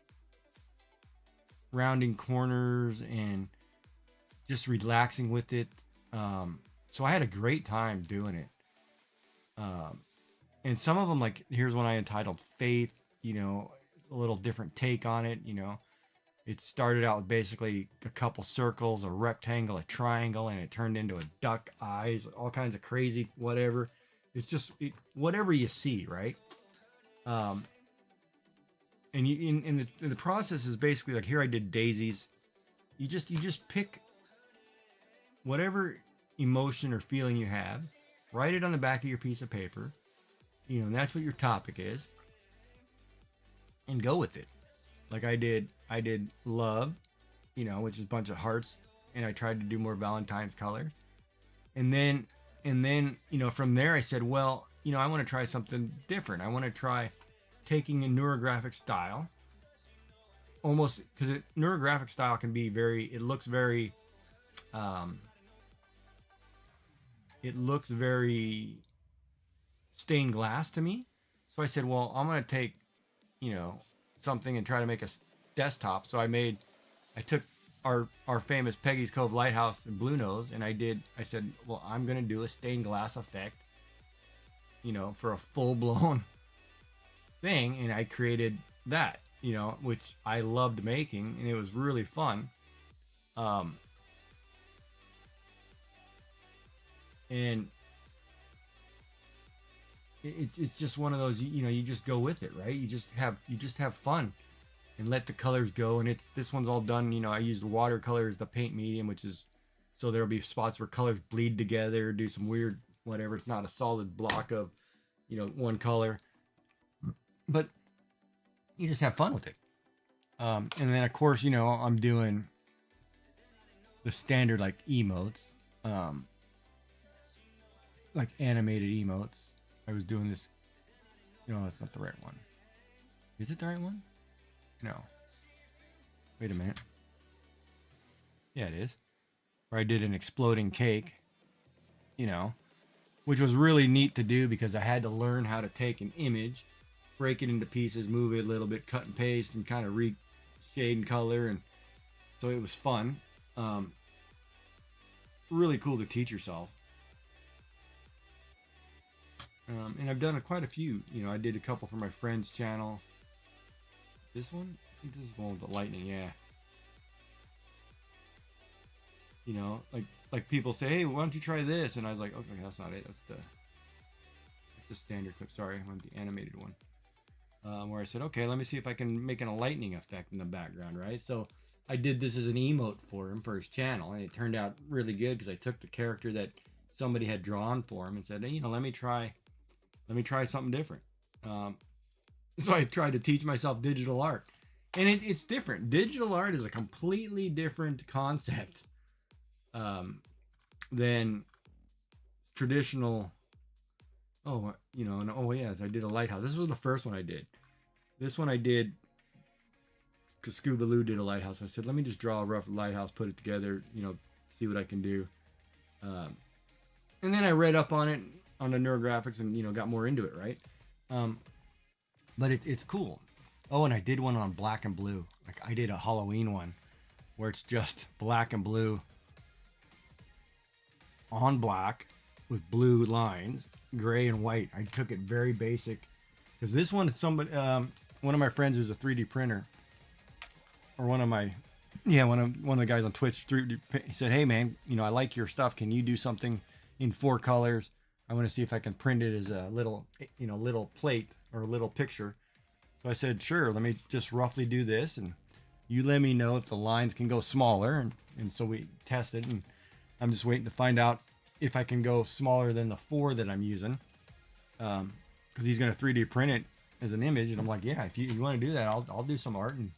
rounding corners and just relaxing with it. So I had a great time doing it. And some of them, like here's one I entitled Faith, you know, a little different take on it, you know. It started out with basically a couple circles, a rectangle, a triangle, and it turned into a duck eyes, all kinds of crazy whatever. It's just whatever you see, right? And you, in the process is basically like here I did daisies. You just pick whatever emotion or feeling you have, write it on the back of your piece of paper, you know, and that's what your topic is, and go with it. Like I did love, you know, which is a bunch of hearts, and I tried to do more Valentine's colors. And then, you know, from there I said, well, you know, I want to try something different. I want to try taking a neurographic style, almost, because neurographic style can be very, it looks very stained glass to me. So I said, well, I'm going to take, you know, something and try to make a desktop. So I took our famous Peggy's Cove Lighthouse in Blue Nose, and I said, well, I'm going to do a stained glass effect, you know, for a full blown thing. And I created that, you know, which I loved making, and it was really fun. And it's just one of those, you know, you just go with it, right? You just have fun and let the colors go. And this one's all done, you know, I used watercolor as the paint medium, which is, so there'll be spots where colors bleed together, do some weird whatever. It's not a solid block of, you know, one color, but you just have fun with it. And then of course, you know, I'm doing the standard like emotes, like animated emotes. I was doing this. No, that's not the right one. Is it the right one? No. Wait a minute. Yeah, it is. Where I did an exploding cake, you know, which was really neat to do because I had to learn how to take an image, break it into pieces, move it a little bit, cut and paste, and kind of shade and color. And so it was fun. Really cool to teach yourself. And I've done quite a few. You know, I did a couple for my friend's channel. This one? I think this is the one with the lightning, yeah. You know, like people say, hey, why don't you try this? And I was like, okay, that's not it. That's the standard clip. Sorry, I want the animated one. Where I said, okay, let me see if I can make a lightning effect in the background, right? So I did this as an emote for him for his channel, and it turned out really good because I took the character that somebody had drawn for him and said, hey, you know, let me try something different. So I tried to teach myself digital art, and it's different. Digital art is a completely different concept than traditional. Oh, you know, and oh yeah, I did a lighthouse. This was the first one I did. This one I did because Scuba Lou did a lighthouse. I said, let me just draw a rough lighthouse, put it together, you know, see what I can do. And then I read up on it, on the neurographics, and, you know, got more into it, right? But it's cool. Oh, and I did one on black and blue. Like I did a Halloween one where it's just black and blue on black with blue lines, gray and white. I took it very basic because this one, somebody, one of my friends who's a 3D printer, or one of the guys on Twitch, he said, hey man, you know, I like your stuff. Can you do something in 4 colors? I want to see if I can print it as a little, you know, little plate or a little picture. So I said, sure, let me just roughly do this, and you let me know if the lines can go smaller. And so we tested, and I'm just waiting to find out if I can go smaller than the 4 that I'm using. Because he's going to 3D print it as an image. And I'm like, yeah, if you want to do that, I'll do some art, and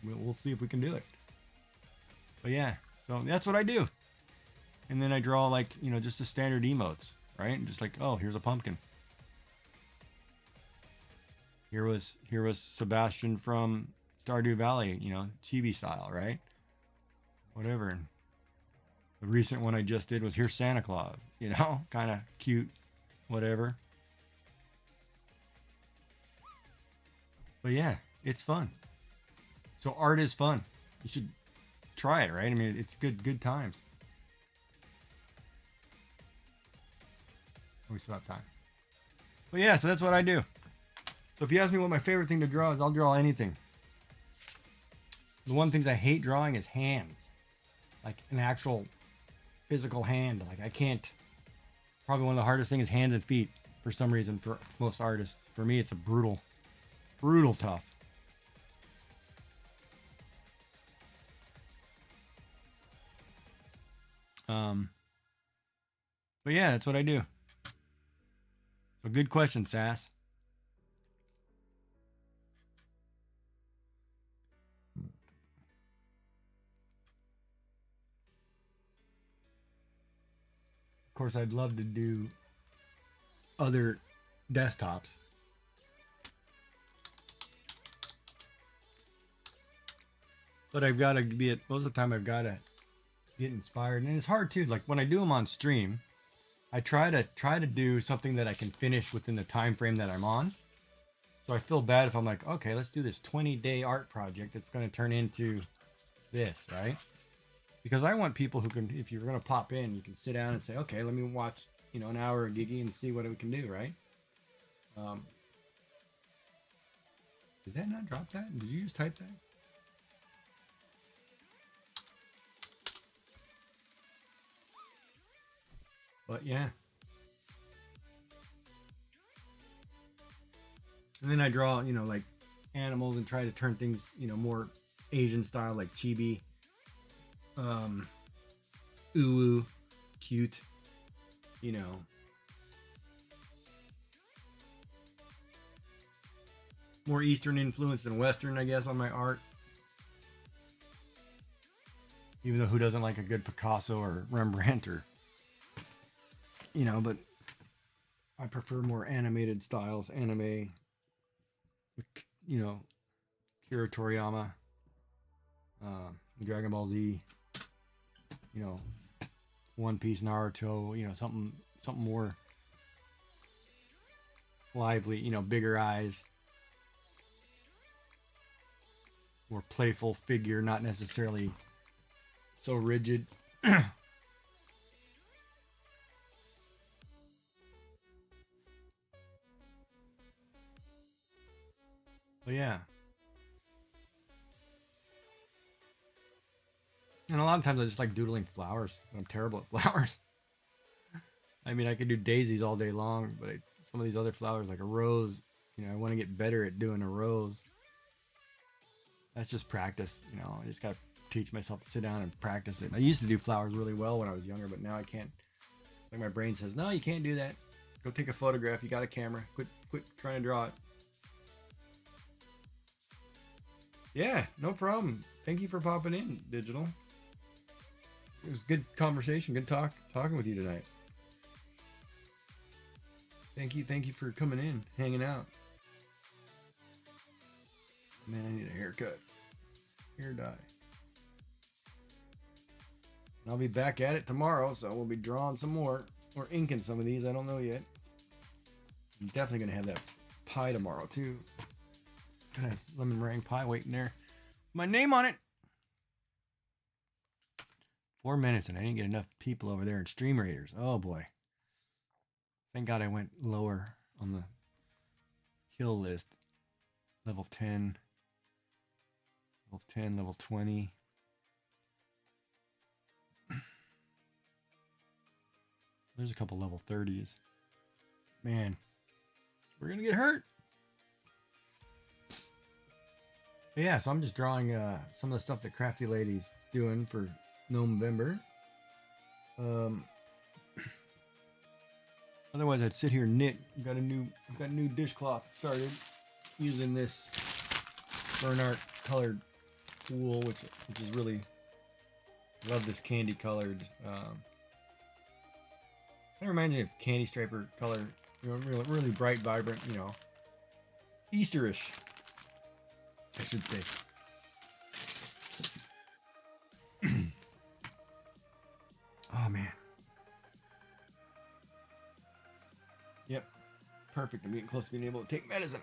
we'll see if we can do it. But yeah, so that's what I do. And then I draw, like, you know, just the standard emotes, right? And just like, oh, here's a pumpkin. Here was Sebastian from Stardew Valley, you know, chibi style, right? Whatever. And the recent one I just did was, here's Santa Claus, you know, kind of cute, whatever. But yeah, it's fun. So art is fun. You should try it, right? I mean, it's good times. We still have time. But yeah, so that's what I do. So if you ask me what my favorite thing to draw is, I'll draw anything. The one things I hate drawing is hands. Like an actual physical hand. Like I can't. Probably one of the hardest things is hands and feet for some reason for most artists. For me, it's a brutal tough. But yeah, that's what I do. So good question, Sass. Of course, I'd love to do other desktops. But I've got to be most of the time I've got to get inspired, and it's hard too. Like when I do them on stream, I try to do something that I can finish within the time frame that I'm on. So I feel bad if I'm like, okay, let's do this 20-day art project that's going to turn into this, right? Because I want people who can, if you're going to pop in, you can sit down and say, okay, let me watch, you know, an hour of Giggy and see what we can do, right? Did that not drop that? Did you just type that? But yeah. And then I draw, you know, like animals and try to turn things, you know, more Asian style, like chibi. Uwu, cute, you know. More Eastern influence than Western, I guess, on my art. Even though who doesn't like a good Picasso or Rembrandt or, you know, but I prefer more animated styles, anime, you know, Kira Toriyama, Dragon Ball Z, you know, One Piece, Naruto, you know, something more lively, you know, bigger eyes, more playful figure, not necessarily so rigid. But yeah. And a lot of times I just like doodling flowers. I'm terrible at flowers. I mean, I could do daisies all day long, but some of these other flowers, like a rose, I want to get better at doing a rose. That's just practice, I just got to teach myself to sit down and practice it. I used to do flowers really well when I was younger, but now I can't. Like my brain says, no, you can't do that. Go take a photograph. You got a camera. Quit trying to draw it. Yeah, no problem. Thank you for popping in, Digital. It was good conversation. Good talking with you tonight. Thank you for coming in, hanging out. Man, I need a haircut. Hair dye. And I'll be back at it tomorrow, so we'll be drawing some more. Or inking some of these. I don't know yet. I'm definitely going to have that pie tomorrow, too. Got a lemon meringue pie waiting there. My name on it. 4 minutes, and I didn't get enough people over there in Stream Raiders. Oh, boy. Thank God I went lower on the kill list. Level 10. Level 10, level 20. There's a couple level 30s. Man, we're going to get hurt. But yeah, so I'm just drawing some of the stuff that Crafty Lady's doing for November. Otherwise, I'd sit here and knit. I've got a new dishcloth that started using this Bernard colored wool, which is really, love this candy colored. Kind of reminds me of candy striper color, really bright, vibrant, Easterish, I should say. Oh man. Yep. Perfect. I'm getting close to being able to take medicine.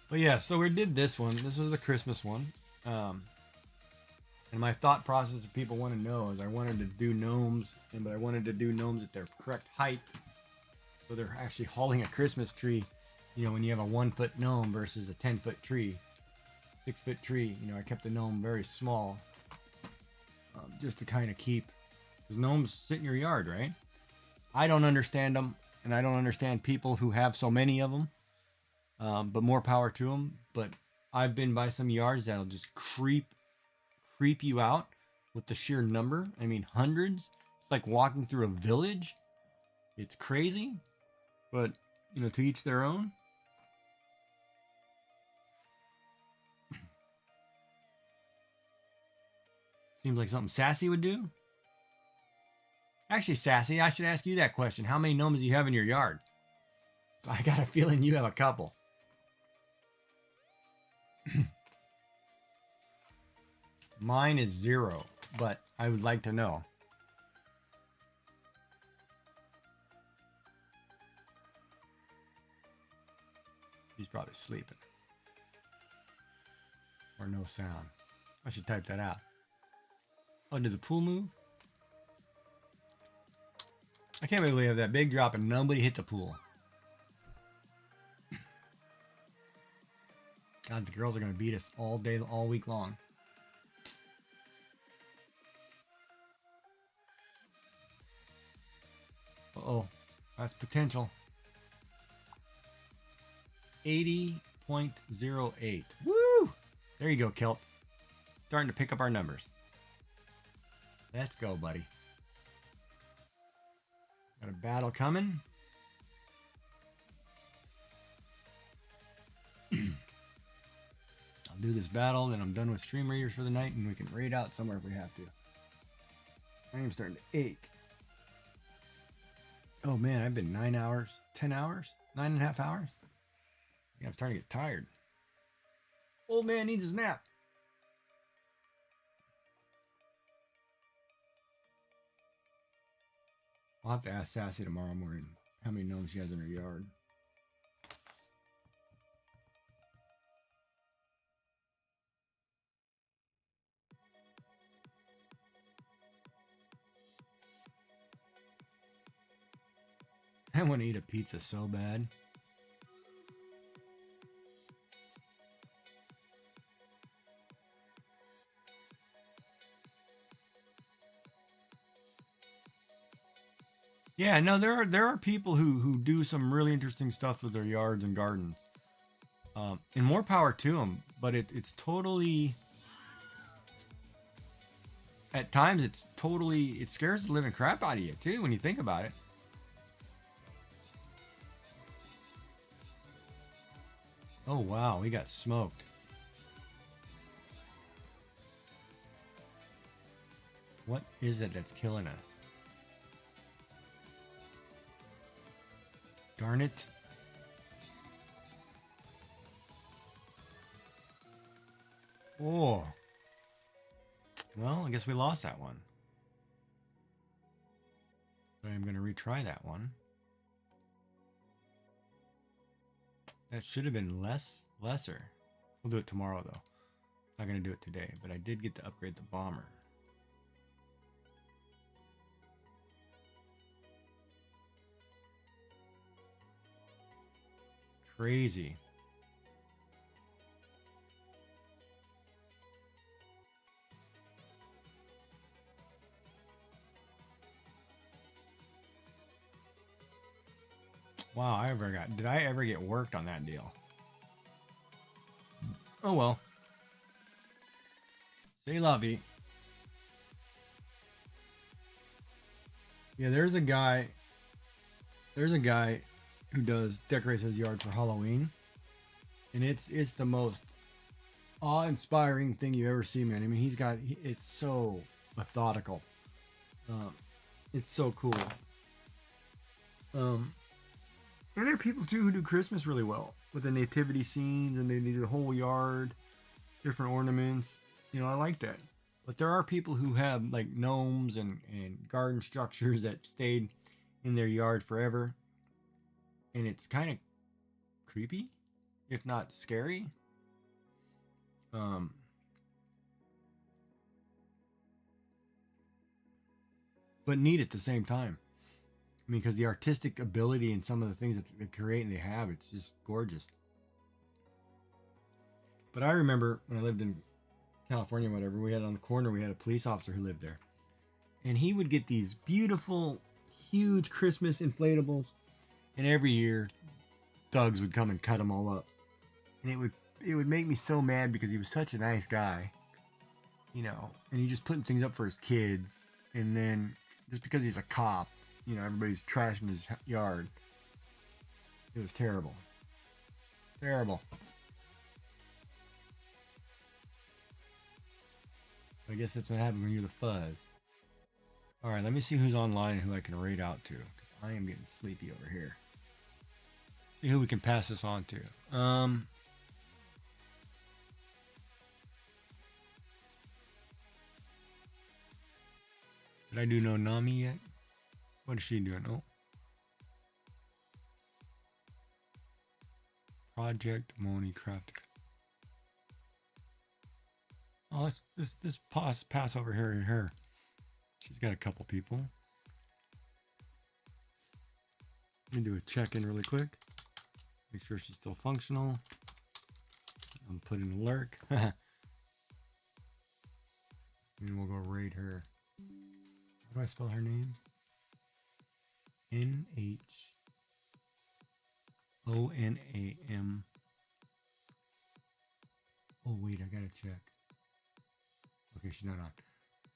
But yeah, so we did this one. This was the Christmas one. And my thought process, if people want to know, is I wanted to do gnomes, but I wanted to do gnomes at their correct height. So they're actually hauling a Christmas tree, when you have a 1 foot gnome versus a 10-foot tree, 6-foot tree. I kept the gnome very small, just to kind of keep, because gnomes sit in your yard, right? I don't understand them, and I don't understand people who have so many of them. But more power to them. But I've been by some yards that'll just creep you out with the sheer number. I mean, hundreds. It's like walking through a village. It's crazy. But, to each their own. Seems like something Sassy would do. Actually, Sassy, I should ask you that question. How many gnomes do you have in your yard? So I got a feeling you have a couple. Mine is 0, but I would like to know. He's probably sleeping. Or no sound. I should type that out. Oh, did the pool move? I can't believe we have that big drop and nobody hit the pool. God, the girls are going to beat us all day, all week long. Uh-oh. That's potential. 80.08. Woo! There you go, Kelp. Starting to pick up our numbers. Let's go, buddy. Got a battle coming. I'll do this battle, then I'm done with Stream Raiders for the night, and we can raid out somewhere if we have to. I am starting to ache. Oh man, I've been 9 hours, 10 hours, 9.5 hours. Yeah, I'm starting to get tired. Old man needs his nap. I'll have to ask Sassy tomorrow morning how many gnomes she has in her yard. I want to eat a pizza so bad. Yeah, no, there are people who do some really interesting stuff with their yards and gardens, and more power to them. But it's totally, at times it scares the living crap out of you too when you think about it. Oh wow, we got smoked. What is it that's killing us? Darn it. Oh. Well, I guess we lost that one. But I'm going to retry that one. That should have been lesser. We'll do it tomorrow, though. Not going to do it today, but I did get to upgrade the bomber. Crazy. Wow, did I ever get worked on that deal? Oh well. C'est la vie. Yeah, there's a guy who decorates his yard for Halloween. And it's the most awe-inspiring thing you ever see, man. I mean, it's so methodical. It's so cool. And there are people too who do Christmas really well with the nativity scenes, and they do the whole yard, different ornaments. You know, I like that. But there are people who have like gnomes and garden structures that stayed in their yard forever. And it's kind of creepy, if not scary. But neat at the same time. I mean, because the artistic ability and some of the things that they create and they have, it's just gorgeous. But I remember when I lived in California, whatever, we had on the corner, we had a police officer who lived there. And he would get these beautiful, huge Christmas inflatables. And every year, thugs would come and cut them all up. And it would make me so mad because he was such a nice guy. You know, and he just putting things up for his kids. And then, just because he's a cop, you know, everybody's trashing his yard. It was terrible. Terrible. I guess that's what happens when you're the fuzz. Alright, let me see who's online and who I can raid out to. Because I am getting sleepy over here. See who we can pass this on to. Did I do no Nami yet? What is she doing? Oh. Project Moni Craft. Oh, let's pass over here and her. She's got a couple people. Let me do a check-in really quick. Make sure she's still functional. I'm putting a lurk. And we'll go raid her. How do I spell her name? NHONAM. Oh wait, I gotta check. Okay, she's not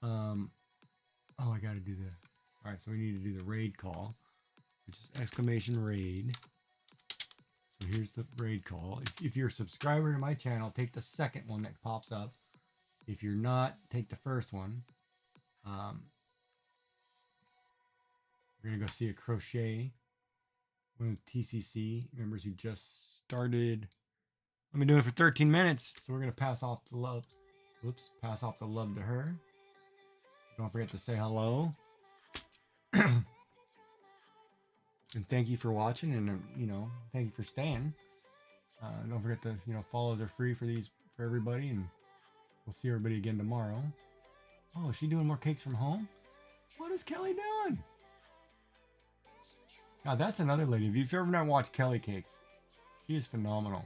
on. Oh, I gotta do the. All right, so we need to do the raid call, which is exclamation raid. So here's the raid call. If you're a subscriber to my channel, take the second one that pops up. If you're not, take the first one. We're gonna go see a crochet. One of the TCC members who just started. I've been doing it for 13 minutes, so we're gonna pass off the love. Whoops, pass off the love to her. Don't forget to say hello. And thank you for watching, and you know, thank you for staying. Don't forget to, you know, follow. They're free for everybody, and we'll see everybody again tomorrow. Oh, is she doing more cakes from home? What is Kelly doing? God, that's another lady. If you've ever not watched Kelly Cakes, she is phenomenal.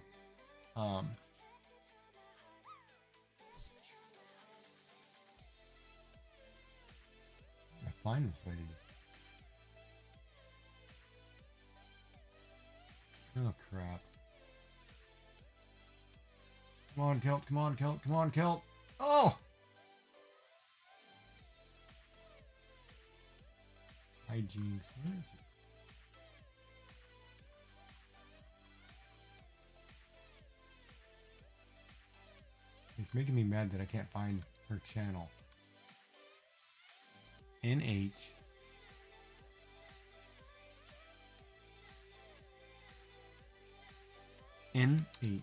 I find this lady. Oh crap! Come on, Kelp! Come on, Kelp! Come on, Kelp! Oh! Hygiene. Where is it? It's making me mad that I can't find her channel. NH. NH.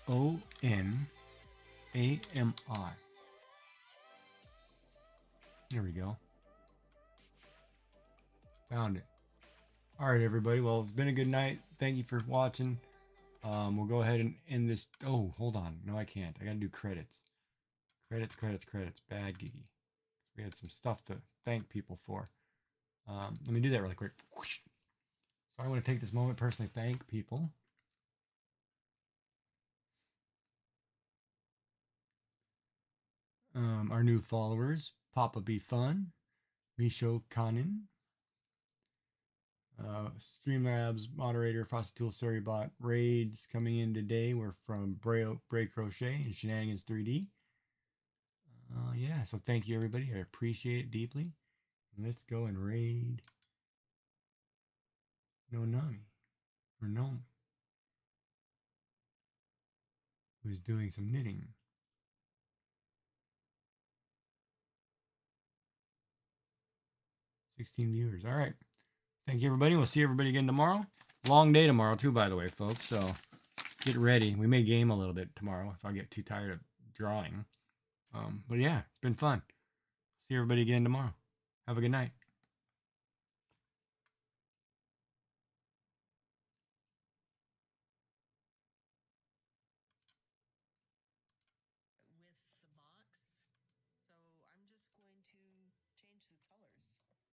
ONAMI. There we go. Found it. All right, everybody. Well, it's been a good night. Thank you for watching. We'll go ahead and end this. Oh, hold on. No, I can't. I got to do credits. Credits. Bad Giggy. We had some stuff to thank people for. Let me do that really quick. So I want to take this moment personally thank people. Our new followers, Papa Be Fun, Misho Kanin, Streamlabs moderator, Frosty Tool Storybot, raids coming in today. We're from Bray Crochet and Shenanigans 3D. Yeah, so thank you everybody. I appreciate it deeply. Let's go and raid Nonami or Gnome, who's doing some knitting. 16 viewers. All right. Thank you, everybody. We'll see everybody again tomorrow. Long day tomorrow, too, by the way, folks. So get ready. We may game a little bit tomorrow if I get too tired of drawing. But yeah, it's been fun. See everybody again tomorrow. Have a good night.